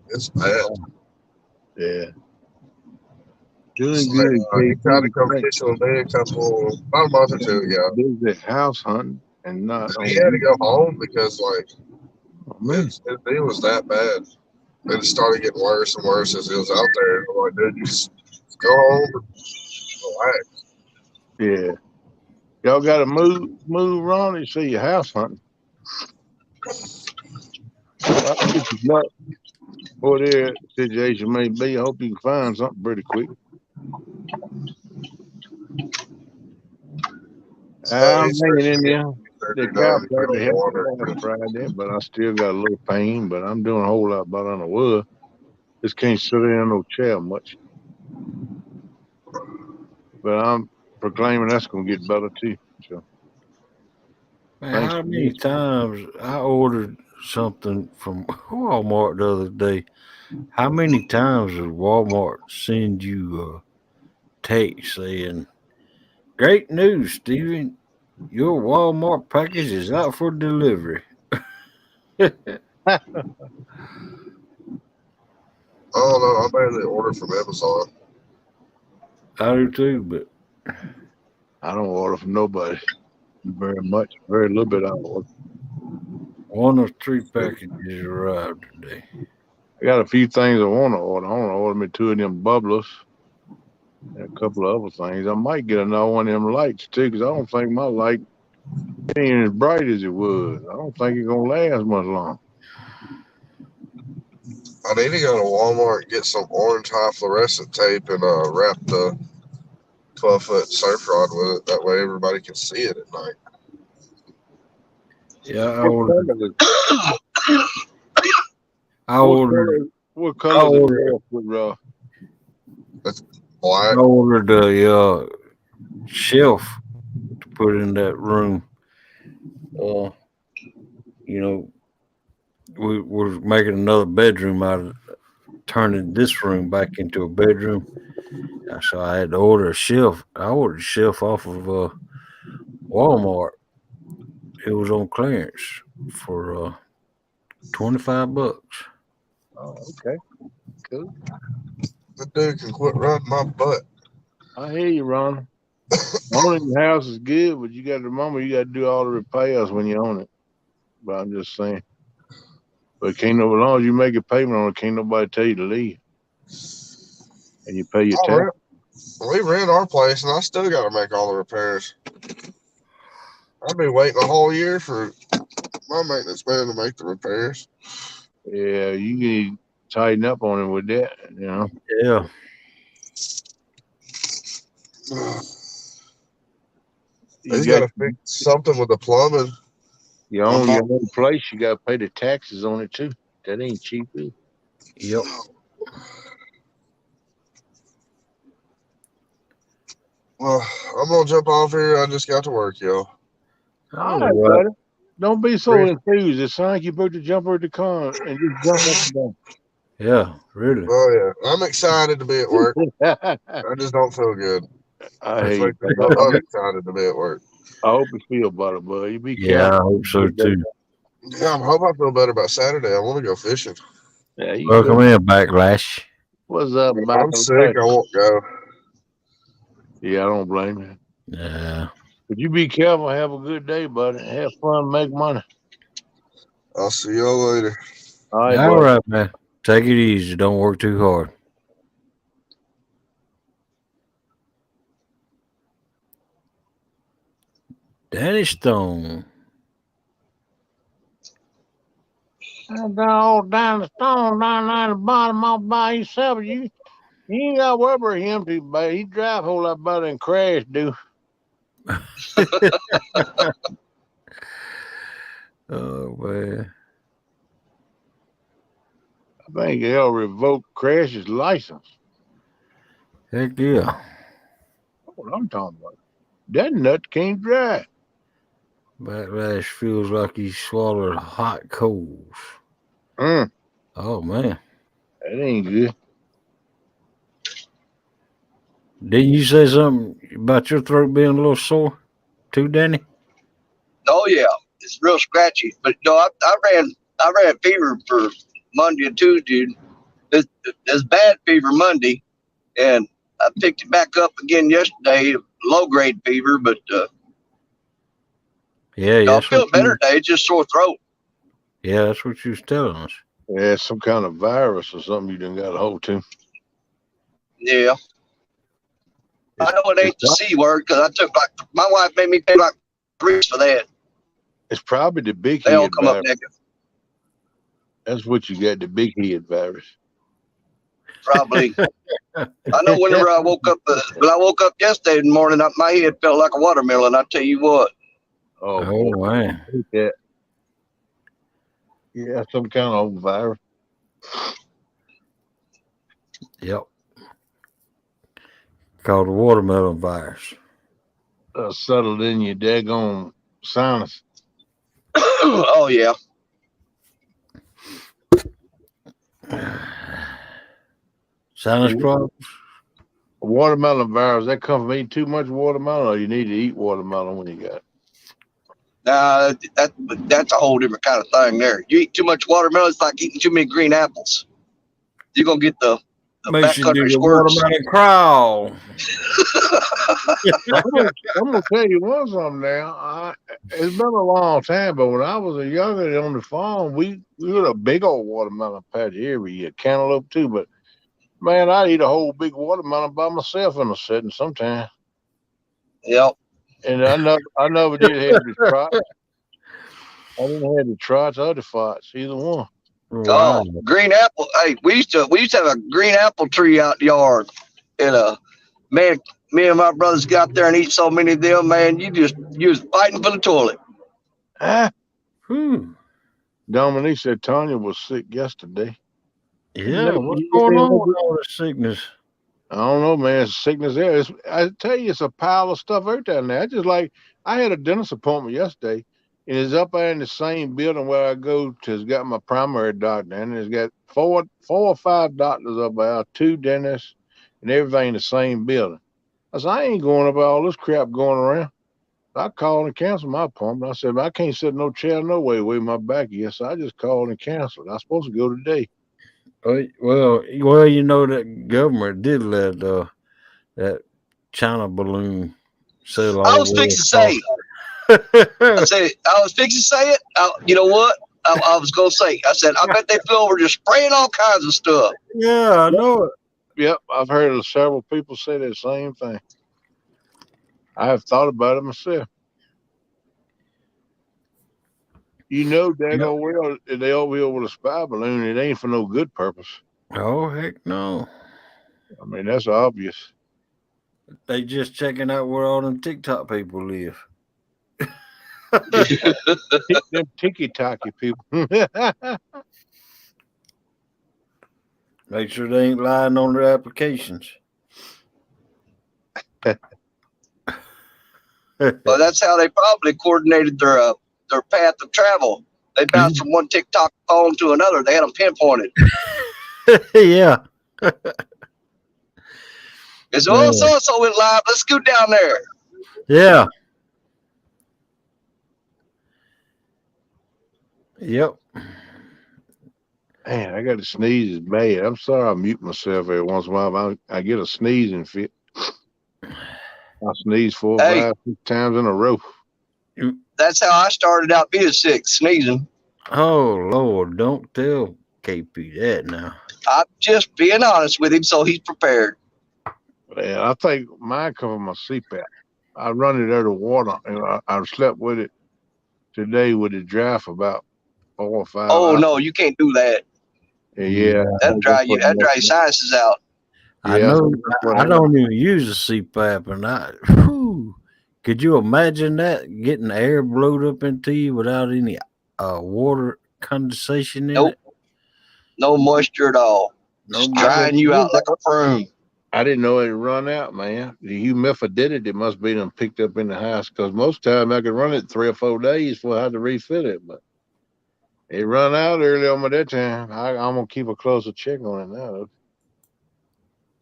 It's bad. Yeah. Doing good. He tried to come fishing with me about a month or two ago. Busy house hunting and not. He had to go home because, like, his knee was that bad. And it started getting worse and worse as he was out there. I'm like, dude, just go home and relax. Yeah. Y'all got to move around and see your house hunting. What their situation may be, I hope you can find something pretty quick. I'm hanging in there. The chiropractor helped me Friday, but I still got a little pain. But I'm doing a whole lot better than I was. Just can't sit in no chair much. But I'm proclaiming that's going to get better too. So, Man, how many times I ordered something from Walmart the other day? How many times does Walmart send you a text saying, "Great news, Steven. Your Walmart package is out for delivery." I don't know. I mainly order from Amazon. I do too, but I don't order from nobody very much. Very little bit I order. 1 of 3 packages arrived today. I got a few things I want to order. I want to order me 2 of them bubblers. and a couple of other things. I might get another one of them lights too, because I don't think my light ain't as bright as it was. I don't think it's gonna last much long. I need to go to Walmart and get some orange high fluorescent tape and wrap the 12-foot surf rod with it. That way everybody can see it at night. Yeah, What color is the 12-foot rod? That's black. I ordered a shelf to put in that room. You know, we're making another bedroom out of turning this room back into a bedroom. So I had to order a shelf. I ordered a shelf off of Walmart. It was on clearance for $25. Oh, okay. Cool. That dude can quit rubbing my butt. I hear you, Ron. Owning the house is good, but you got to remember you got to do all the repairs when you own it. But I'm just saying. But as long as you make a payment on it, can't nobody tell you to leave. And you pay your tax. We rent our place, and I still got to make all the repairs. I've been waiting a whole year for my maintenance man to make the repairs. Yeah, you need to tighten up on it with that, you know. Yeah. He's got to fix something with the plumbing. You own your own place, you got to pay the taxes on it too. That ain't cheap either. Yep. Well, I'm going to jump off here. I just got to work, y'all. All right, buddy. Don't be so enthused. It's like you put the jumper at the car and just jump up and down. Yeah, really. Oh, yeah. I'm excited to be at work. I just don't feel good. I'm excited to be at work. I hope you feel better, bud. You be careful. Yeah, I hope so too. Yeah, I hope I feel better about Saturday. I want to go fishing. Yeah, Welcome in, Backlash. What's up, If I'm sick, I won't go. Yeah, I don't blame you. Yeah. But you be careful. Have a good day, buddy. Have fun. Make money. I'll see y'all later. All right, man. Take it easy. Don't work too hard. Danny Stone. Down the stone down at the bottom all by yourself. You ain't got to worry about him too bad. He drive a whole lot better than Crash do. Oh, man. I think they'll revoke Crash's license. Heck yeah. That's what I'm talking about. That nut can't drive. Backlash feels like he swallowed hot coals. Oh, man. That ain't good. Didn't you say something about your throat being a little sore too, Danny? Oh yeah, it's real scratchy. But no, I ran fever for Monday and Tuesday. It's bad fever Monday, and I picked it back up again yesterday. Low grade fever, but I feel better today. Just sore throat. Yeah, that's what you was telling us. Yeah, it's some kind of virus or something you done got a hold to. Yeah. I know it ain't the C word because I took my wife made me pay like $3 for that. It's probably the big head head come virus. up negative. That's what you got, the big head virus. Probably. I know whenever I woke up, when I woke up yesterday morning, my head felt like a watermelon. I tell you what. Oh man. Yeah, some kind of virus. Yep. Called the watermelon virus. Settled in your daggone sinus. Oh, yeah. Sinus problems? Watermelon virus, that come from eating too much watermelon, or you need to eat watermelon when you got it? That's a whole different kind of thing there. You eat too much watermelon, it's like eating too many green apples. You're going to get the Makes you do backcountry the squirts. watermelon crawl. I'm gonna tell you one something now. It's been a long time, but when I was a younger on the farm, we had a big old watermelon patch every year, cantaloupe too. But Man, I eat a whole big watermelon by myself in a sitting sometimes. Yep. And I never did have the trots. I didn't have the trots or the fox, either one. Wow. Oh, green apple. Hey, we used to have a green apple tree out the yard. And man, me and my brothers got there and eat so many of them, man, you was fighting for the toilet. Dominique said Tanya was sick yesterday. Yeah, what's going on with all this sickness? I don't know, man. It's sickness there. I tell you, it's a pile of stuff out there now. Just like I had a dentist appointment yesterday, and it's up there in the same building where I go to. It's got my primary doctor, and it's got four or five doctors up there, 2 dentists, and everything in the same building. I said, I ain't going up all this crap going around. I called and canceled my appointment. I said, I can't sit in no chair no way my back is. So I just called and canceled. I was supposed to go today. Well, you know that government did let that China balloon sail all I was fixing to say it. I was fixing to say it. You know what? I was going to say, I said, I bet they flew over just spraying all kinds of stuff. Yeah, I know it. Yep, I've heard of several people say that same thing. I have thought about it myself. You know, daggone well, they over with a spy balloon. It ain't for no good purpose. Oh, heck no. I mean, that's obvious. They just checking out where all them TikTok people live. Them tiki-taki people. Make sure they ain't lying on their applications. Well, that's how they probably coordinated their path of travel. They bounced from one TikTok phone to another. They had them pinpointed. Yeah. It's so went live. Let's go down there. Yeah. Yep. Man, I got to sneeze bad. I'm sorry I mute myself every once in a while. I get a sneezing fit. I sneeze 4 or 5, 6 times in a row. That's how I started out being sick, sneezing. Oh, Lord, don't tell KP that now. I'm just being honest with him so he's prepared. Yeah, I think mine covered my CPAP. I run it under water, and I slept with it today with it dry for about 4 or 5 hours. No, you can't do that. Yeah. That'll dry your sinuses out. I know. I don't even use a CPAP, and could you imagine that getting air blowed up into you without any water condensation in it? No moisture at all. Just drying you out like a prune. I didn't know it run out, man. The humidity must be them picked up in the house, because most time I could run it 3 or 4 days before I had to refill it, but it run out early on that time. I'm gonna keep a closer check on it now, though.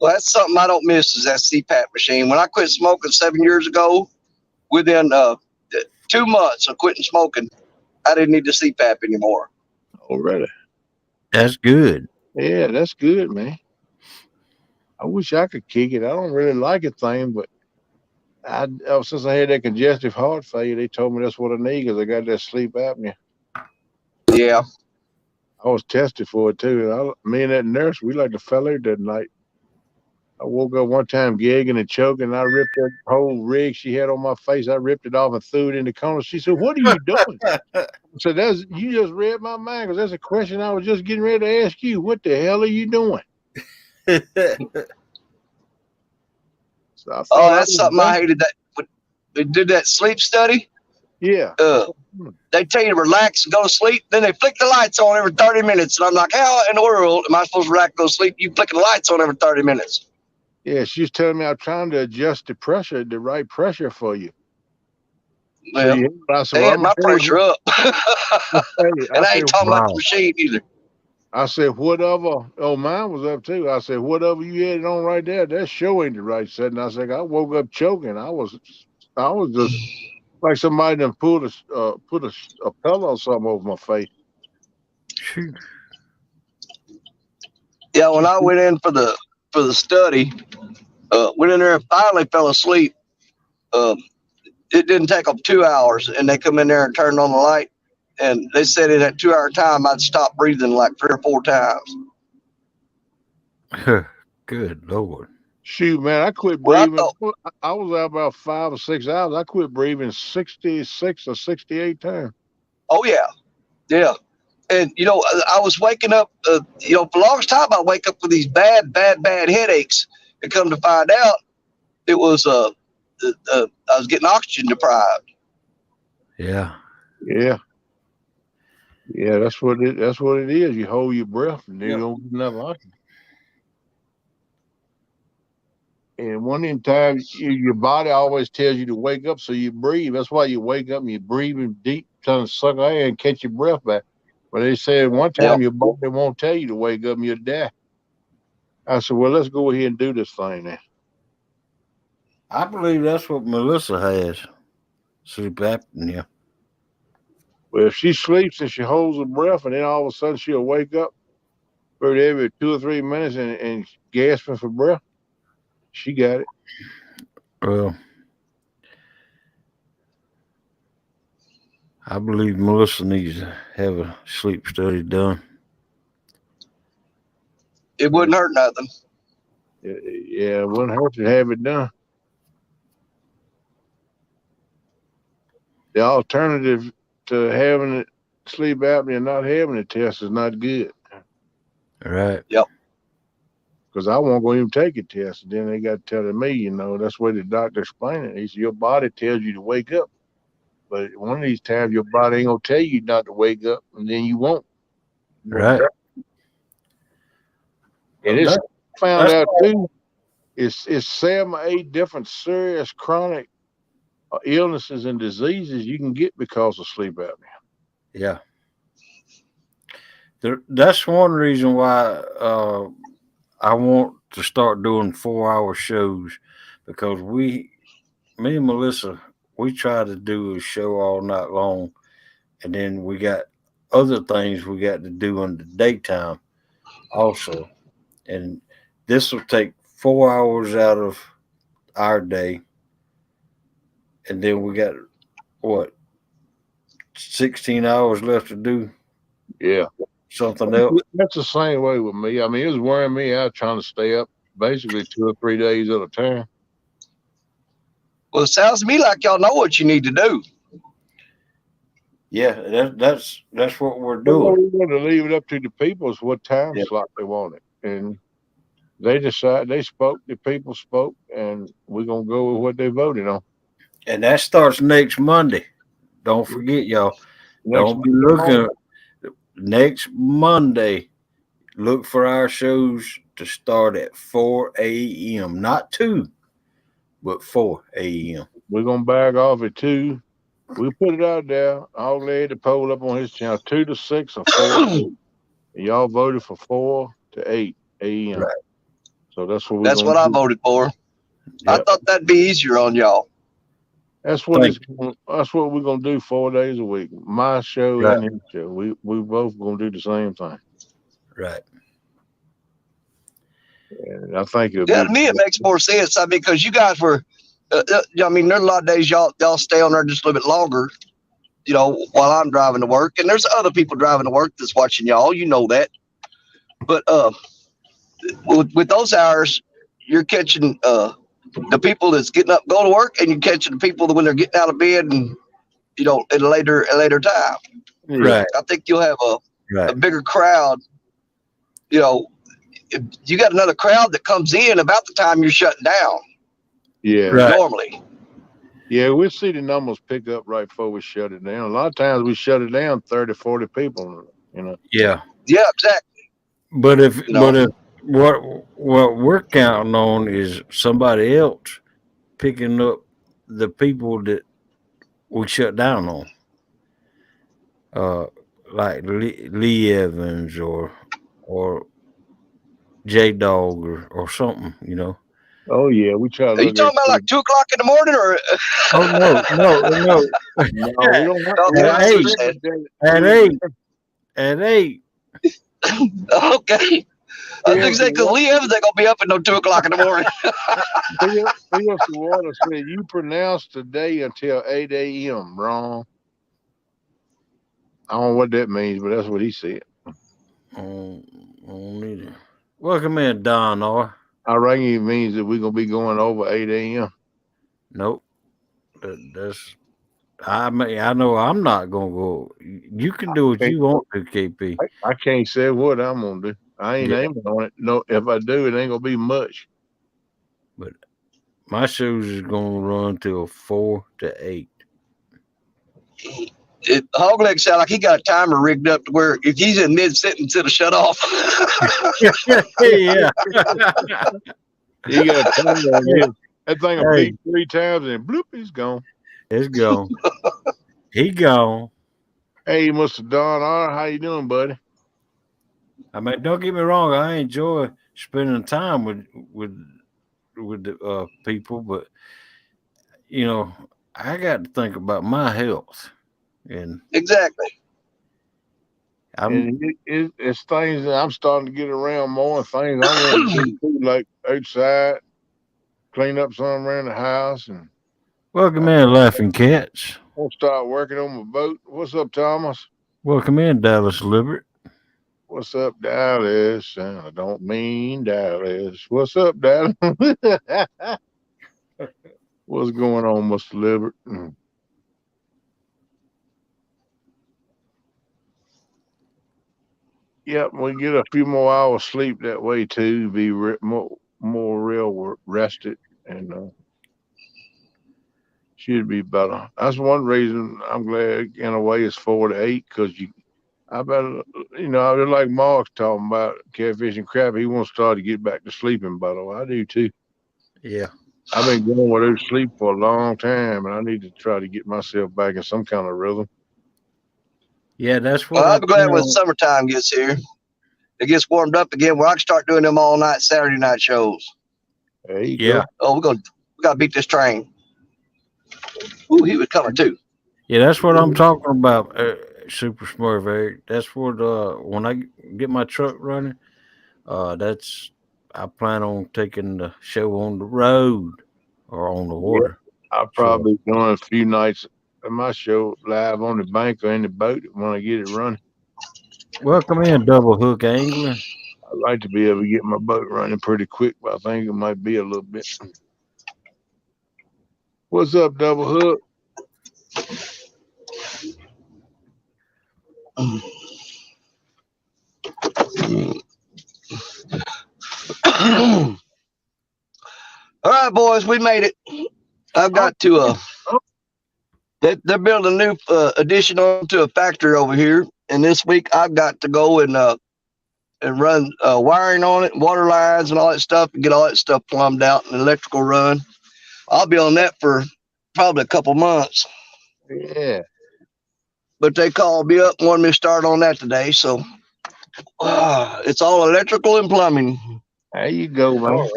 Well, that's something I don't miss, is that CPAP machine. When I quit smoking 7 years ago, within 2 months of quitting smoking, I didn't need the CPAP anymore. Oh, really? That's good. Yeah, that's good, man. I wish I could kick it. I don't really like it thing, but since I had that congestive heart failure, they told me that's what I need, because I got that sleep apnea. Yeah. I was tested for it too. Me and that nurse, we like to fell out that night. I woke up one time gagging and choking, and I ripped that whole rig she had on my face. I ripped it off and threw it in the corner. She said, "What are you doing?" I said, you just read my mind, because that's a question I was just getting ready to ask you. What the hell are you doing? So that's something I hated. That they did that sleep study. Yeah. They tell you to relax and go to sleep. Then they flick the lights on every 30 minutes. And I'm like, how in the world am I supposed to relax and go to sleep? You flicking the lights on every 30 minutes. Yeah, she's telling me I'm trying to adjust the pressure, the right pressure for you. Well, they had my pressure up. And I ain't talking about the machine either. I said, whatever. Oh, mine was up too. I said, whatever you had it on right there, that sure ain't the right setting. I said, I woke up choking. I was just like somebody done put a pillow or something over my face. Yeah, when I went in for the study, went in there and finally fell asleep. It didn't take them 2 hours, and they come in there and turned on the light, and they said in that 2 hour time I'd stop breathing like 3 or 4 times. Good Lord. Shoot, man, I quit Well, breathing. I was out about 5 or 6 hours. I quit breathing 66 or 68 times. oh yeah, yeah. And I was waking up. For the longest time, I wake up with these bad headaches. And come to find out, it was I was getting oxygen deprived. Yeah. Yeah. Yeah, that's what it is. You hold your breath and then Yep. you don't get enough oxygen. And one of them times, your body always tells you to wake up, so you breathe. That's why you wake up and you're breathing deep, trying to suck air and catch your breath back. But they said one time your body won't tell you to wake up and you'll die. I said, well, let's go ahead and do this thing then. I believe that's what Melissa has. Sleep apnea. Well, if she sleeps and she holds her breath, and then all of a sudden she'll wake up for every 2 or 3 minutes and gasping for breath, she got it. Well, I believe Melissa needs to have a sleep study done. It wouldn't hurt nothing. Yeah, it wouldn't hurt to have it done. The alternative to having it sleep apnea and not having a test is not good. Right. Yep. Because I won't go even take a test. And then they got telling me, that's the way the doctor explained it. He said, your body tells you to wake up. But one of these times, your body ain't going to tell you not to wake up, and then you won't. Right. And it's found out, too, it's 7 or 8 different serious chronic illnesses and diseases you can get because of sleep apnea. Yeah. That's one reason why I want to start doing 4-hour shows, because me and Melissa, we try to do a show all night long, and then we got other things we got to do in the daytime also. And this will take 4 hours out of our day, and then we got 16 hours left to do. Yeah. Something else. That's the same way with me. I mean, it was wearing me out trying to stay up basically 2 or 3 days at a time. Well, it sounds to me like y'all know what you need to do. Yeah, that's what we're doing. We want to leave it up to the people as what time slot they wanted. And they decided, the people spoke, and we're going to go with what they voted on. And that starts next Monday. Don't forget, y'all. Don't be looking. Next Monday, look for our shows to start at 4 a.m. Not 2, but 4 a.m. We're going to back off at 2. We put it out there. I'll lay the poll up on his channel, 2 to 6 or 4 to 8. And y'all voted for 4 to 8 a.m. Right. So that's what That's what I voted for. Yep. I thought that'd be easier on y'all. That's what we're gonna do 4 days a week. My show and his show. We both gonna do the same thing. Right. And I think it'll to me it makes more sense. I mean, because you guys were, I mean, there's a lot of days y'all stay on there just a little bit longer, while I'm driving to work, and there's other people driving to work that's watching y'all. You know that. But with those hours, you're catching the people that's getting up, go to work, and you're catching the people that when they're getting out of bed and at a later time. Right. I think you'll have a bigger crowd. If you got another crowd that comes in about the time you're shutting down. Yeah. Right. Normally. Yeah, we'll see the numbers pick up right before we shut it down. A lot of times we shut it down 30, 40 people, Yeah. Yeah, exactly. But if what we're counting on is somebody else picking up the people that we shut down on. Like Lee Evans or J Dog or something, Oh yeah, we try to. Are you talking about like 2 o'clock in the morning or? Oh no. No, we don't At 8. Okay. I was going to say, because Lee Evans ain't going to be up at no 2 o'clock in the morning. Water said you pronounced today until 8 a.m. wrong. I don't know what that means, but that's what he said. I don't either. Welcome in, Don R. I reckon it means that we're gonna be going over 8 a.m. Nope. That's. I mean, I know I'm not gonna go. You can do what you want to, KP. I can't say what I'm gonna do. I ain't Yeah. aiming on it. No, if I do, it ain't gonna be much. But my shows is gonna run till 4 to 8. Hogleg sound like he got a timer rigged up to where if he's in mid sentence, it'll shut off. Yeah. You got a timer on it. That thing will beep 3 times and bloop, he's gone. It's gone. He gone. Hey, Mr. Don R, how you doing, buddy? I mean, don't get me wrong. I enjoy spending time with the people, but you know, I got to think about my health, and exactly. It's things that I'm starting to get around more, and things I want to do, like outside, clean up something around the house, and welcome in, Laughing Cats. I'll start working on my boat. What's up, Thomas? Welcome in, Dallas Libert. What's up, Dallas? I don't mean Dallas. What's up, Dallas? What's going on, Mr. Libert? Yep, we get a few more hours sleep that way too. Be more real rested, and should be better. That's one reason I'm glad in a way it's 4 to 8 because I just like Mark's talking about Catfish and Crappie. He wants to start to get back to sleeping better. I do too. Yeah. I've been going without sleep for a long time, and I need to try to get myself back in some kind of rhythm. Yeah, that's what I'm glad when summertime gets here, it gets warmed up again where I can start doing them all night Saturday night shows. There you go. Oh, we gotta beat this train. Ooh, he was coming too. Yeah, that's what I'm talking about, Super Smurf Eric. That's what when I get my truck running, I plan on taking the show on the road or on the water. Yeah, I'll probably doing a few nights of my show live on the bank or in the boat when I get it running. Welcome in, Double Hook Angler. I'd like to be able to get my boat running pretty quick, but I think it might be a little bit. What's up, Double Hook? All right, boys, we made it. I've got to they're building a new addition onto a factory over here, and this week I've got to go and run wiring on it, water lines and all that stuff, and get all that stuff plumbed out and electrical run. I'll be on that for probably a couple months. Yeah. But they called me up and wanted me to start on that today, so it's all electrical and plumbing. There you go, man. All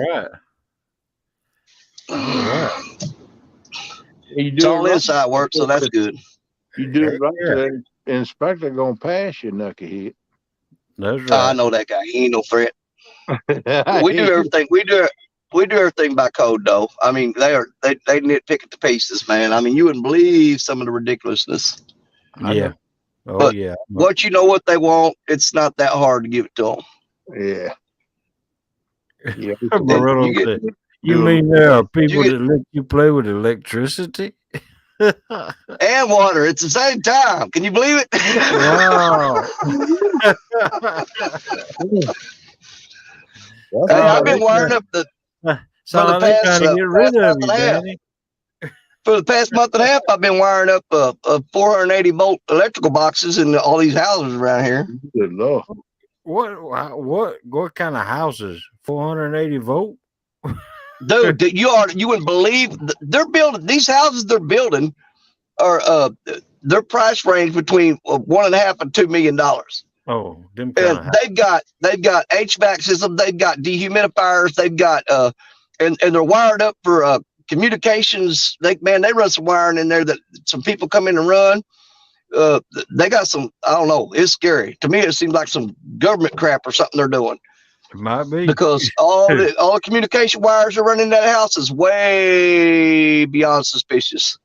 right. It's all inside work, so that's good. You do it right, the inspector gonna pass you, knucklehead. That's right. I know that guy. He ain't no threat. We do everything. We do everything by code, though. I mean, they nitpick at the pieces, man. I mean, you wouldn't believe some of the ridiculousness. Yeah. Oh, but yeah. Once you know what they want, it's not that hard to give it to them. Yeah. Yeah. You mean there are people that let you play with electricity? And water at the same time. Can you believe it? Wow. Hey, I've been wiring up the So they're trying to get rid of you, Danny. For the past month and a half, I've been wiring up 480 volt electrical boxes in all these houses around here. Good Lord. What kind of houses? 480 volt? Dude, you wouldn't believe they're building these houses. They're building are their price range between $1.5 and $2 million. Oh, them and they've got HVAC system. They've got dehumidifiers. They've got and they're wired up for communications. They run some wiring in there that some people come in and run. They got some. I don't know. It's scary to me. It seems like some government crap or something they're doing. It might be because all the communication wires are running in that house is way beyond suspicious.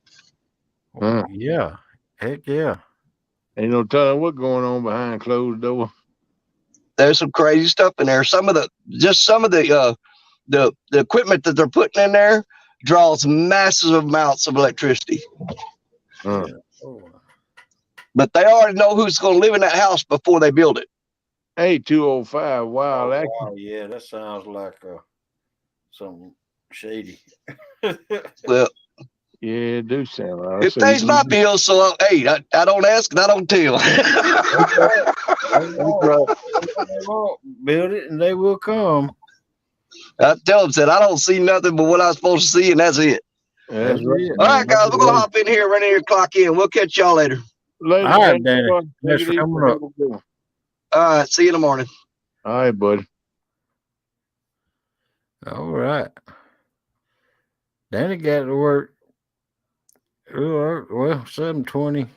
Yeah, heck yeah. Ain't no telling what's going on behind closed door. There's some crazy stuff in there. Some of the the equipment that they're putting in there draws massive amounts of electricity. Huh. But they already know who's going to live in that house before they build it. 8205. Wow, Oh, that wow, yeah, that sounds like something shady. Well, yeah, it do sound right. it pays my bills, so hey, I don't ask and I don't tell. They won't build it, and they will come. I tell them, said I don't see nothing but what I'm supposed to see, and that's it. That's right. All right, guys, we're gonna hop in here, run in here, clock in. We'll catch y'all later. Later, All right, Danny. Danny. Thanks for coming up. All right, see you in the morning. All right, buddy. All right. Danny got to work. Well, 7:20.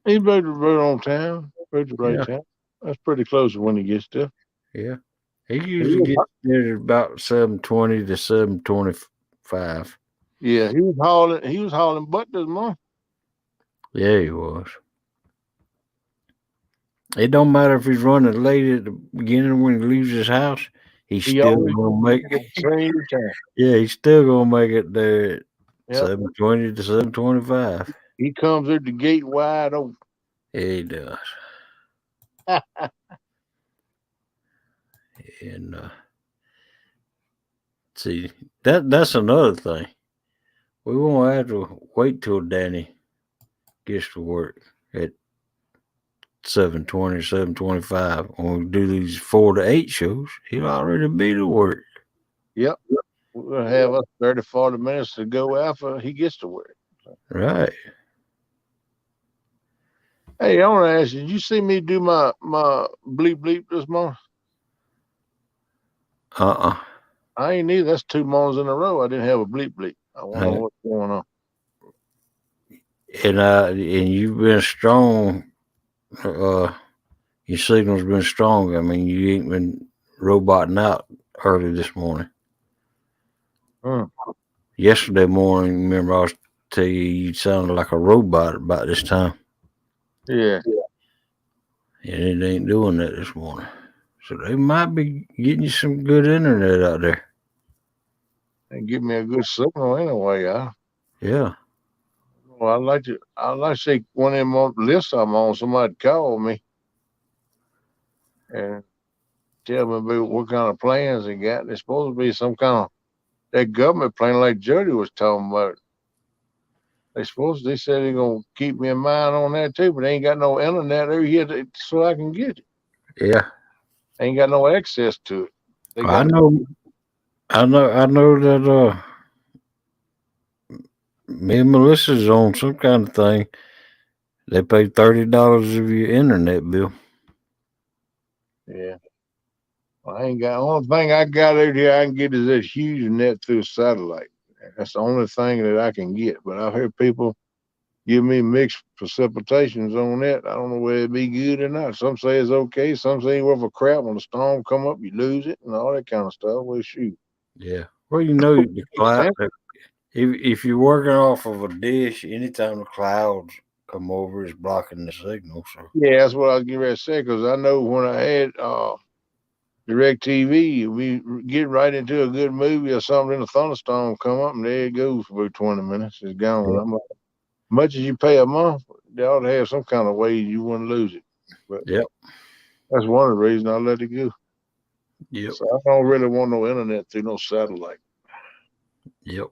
He's right on time. Right to right Yeah. time. That's pretty close to when he gets there. Yeah. He usually gets there at about 7:20 to 7:25. Yeah, he was hauling butt this month. Yeah, he was. It don't matter if he's running late at the beginning when he leaves his house. He's still gonna make it. Yeah, he's still gonna make it there at 7:20 to 7:25. He comes at the gate wide open. Yeah, he does. And see, that's another thing. We won't have to wait till Danny gets to work at 7:20, 7:25. When we do these 4 to 8 shows, he'll already be to work. Yep. We're gonna have us 30, 40 minutes to go after he gets to work. Right. Hey, I want to ask you, did you see me do my bleep this morning? I ain't either. That's 2 mornings in a row I didn't have a bleep. I wonder what's going on. And you've been strong. Your signal's been strong. I mean, you ain't been roboting out early this morning. Yesterday morning, remember I was telling you sounded like a robot about this time. Yeah. And it ain't doing that this morning. So they might be getting you some good internet out there. And give me a good signal anyway, Yeah. Well, I'd like to see one of them on the list I'm on, somebody call me and tell me about what kind of plans they got. There's supposed to be some kind of that government plan like Jody was talking about. They said they're gonna keep me in mind on that too, but they ain't got no internet there yet so I can get it. Yeah. Ain't got no access to it. I know that me and Melissa's on some kind of thing. They pay $30 of your internet bill. Yeah. Well, I ain't got. Only thing I got out here I can get is that huge net through satellite. That's the only thing that I can get. But I've heard people give me mixed precipitations on that. I don't know whether it be good or not. Some say it's okay. Some say it's worth a crap. When the storm come up, you lose it and all that kind of stuff. Well, shoot. Yeah. Well, you know, the cloud. If you're working off of a dish, anytime the clouds come over, it's blocking the signal. So yeah, that's what I was getting ready to say. Because I know when I had DirecTV, we get right into a good movie or something, and a thunderstorm come up, and there it goes for about 20 minutes. It's gone. Yeah. I'm like, much as you pay a month, they ought to have some kind of way you wouldn't lose it. But that's one of the reasons I let it go. Yep. So I don't really want no internet through no satellite. Yep.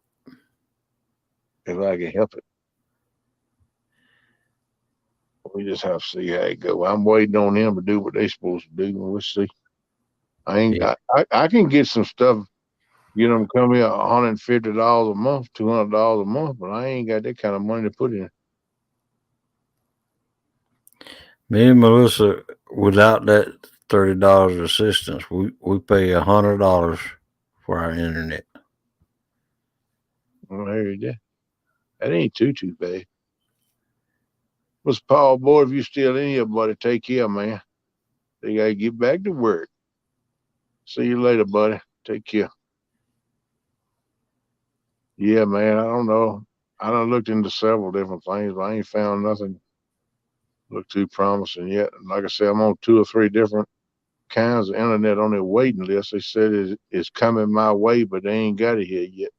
If I can help it. We just have to see how it go. I'm waiting on them to do what they're supposed to do, and we'll see. I can get some stuff, get them come here $150 a month, $200 a month, but I ain't got that kind of money to put in. Me and Melissa, without that $30 assistance, we pay $100 for our internet. Well, I heard that. That ain't too bad. What's Paul, boy, if you still in here, buddy, take care, man. They gotta get back to work. See you later, buddy. Take care. Yeah, man, I don't know. I done looked into several different things, but I ain't found nothing look too promising yet. Like I said, I'm on 2 or 3 different kinds of internet on their waiting list. They said it's coming my way, but they ain't got it here yet.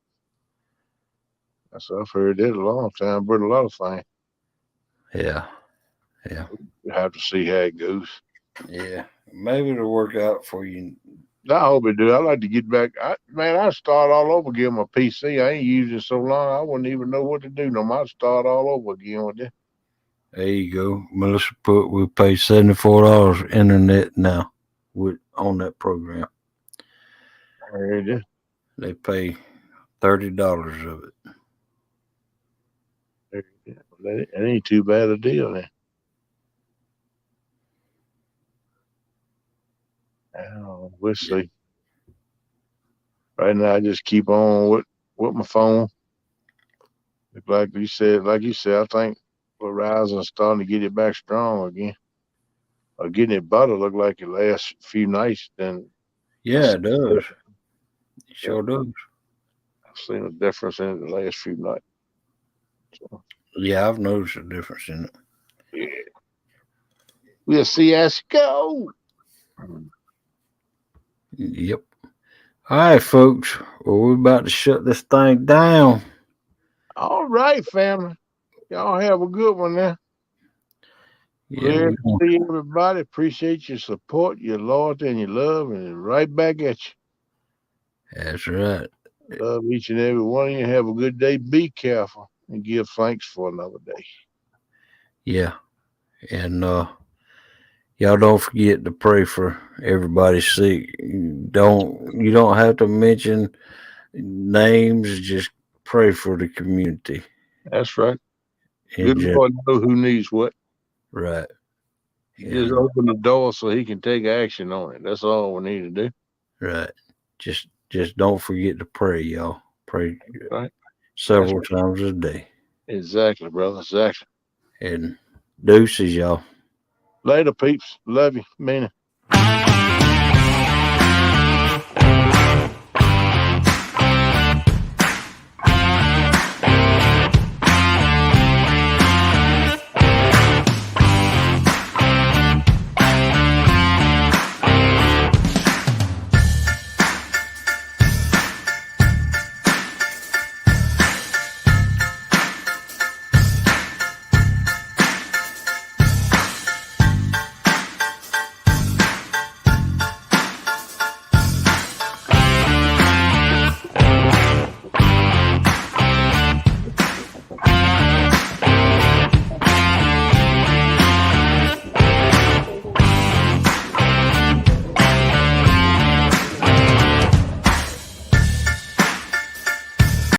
So I've heard that a long time, but a lot of things. Yeah. You have to see how it goes. Yeah. Maybe it'll work out for you. I hope it do. I like to get back. I start all over again my PC. I ain't used it so long, I wouldn't even know what to do no more. I'd start all over again with it. There you go. Melissa we pay $74 internet now on that program. I heard it. They pay $30 of it. That ain't too bad a deal then. We'll see. Right now, I just keep on with my phone. Like you said, I think Verizon's starting to get it back strong again. Or getting it better. Look like the last few nights. Then yeah, it does. It sure does. I've seen a difference in it the last few nights. So, yeah, I've noticed a difference in it. Yeah. We'll see us go. Yep. All right, folks. Well, we're about to shut this thing down. All right, family. Y'all have a good one now. Yeah, Glad to see everybody. Appreciate your support, your loyalty, and your love, and right back at you. That's right. Love each and every one of you. Have a good day. Be careful and give thanks for another day. Yeah. And y'all don't forget to pray for everybody sick. You don't have to mention names, just pray for the community. That's right. Good Lord know who needs what. Right. Just open the door so he can take action on it. That's all we need to do. Right. Just don't forget to pray, y'all. Pray right. several times a day. Exactly, brother. Exactly. And deuces, y'all. Later, peeps. Love you. Mean it.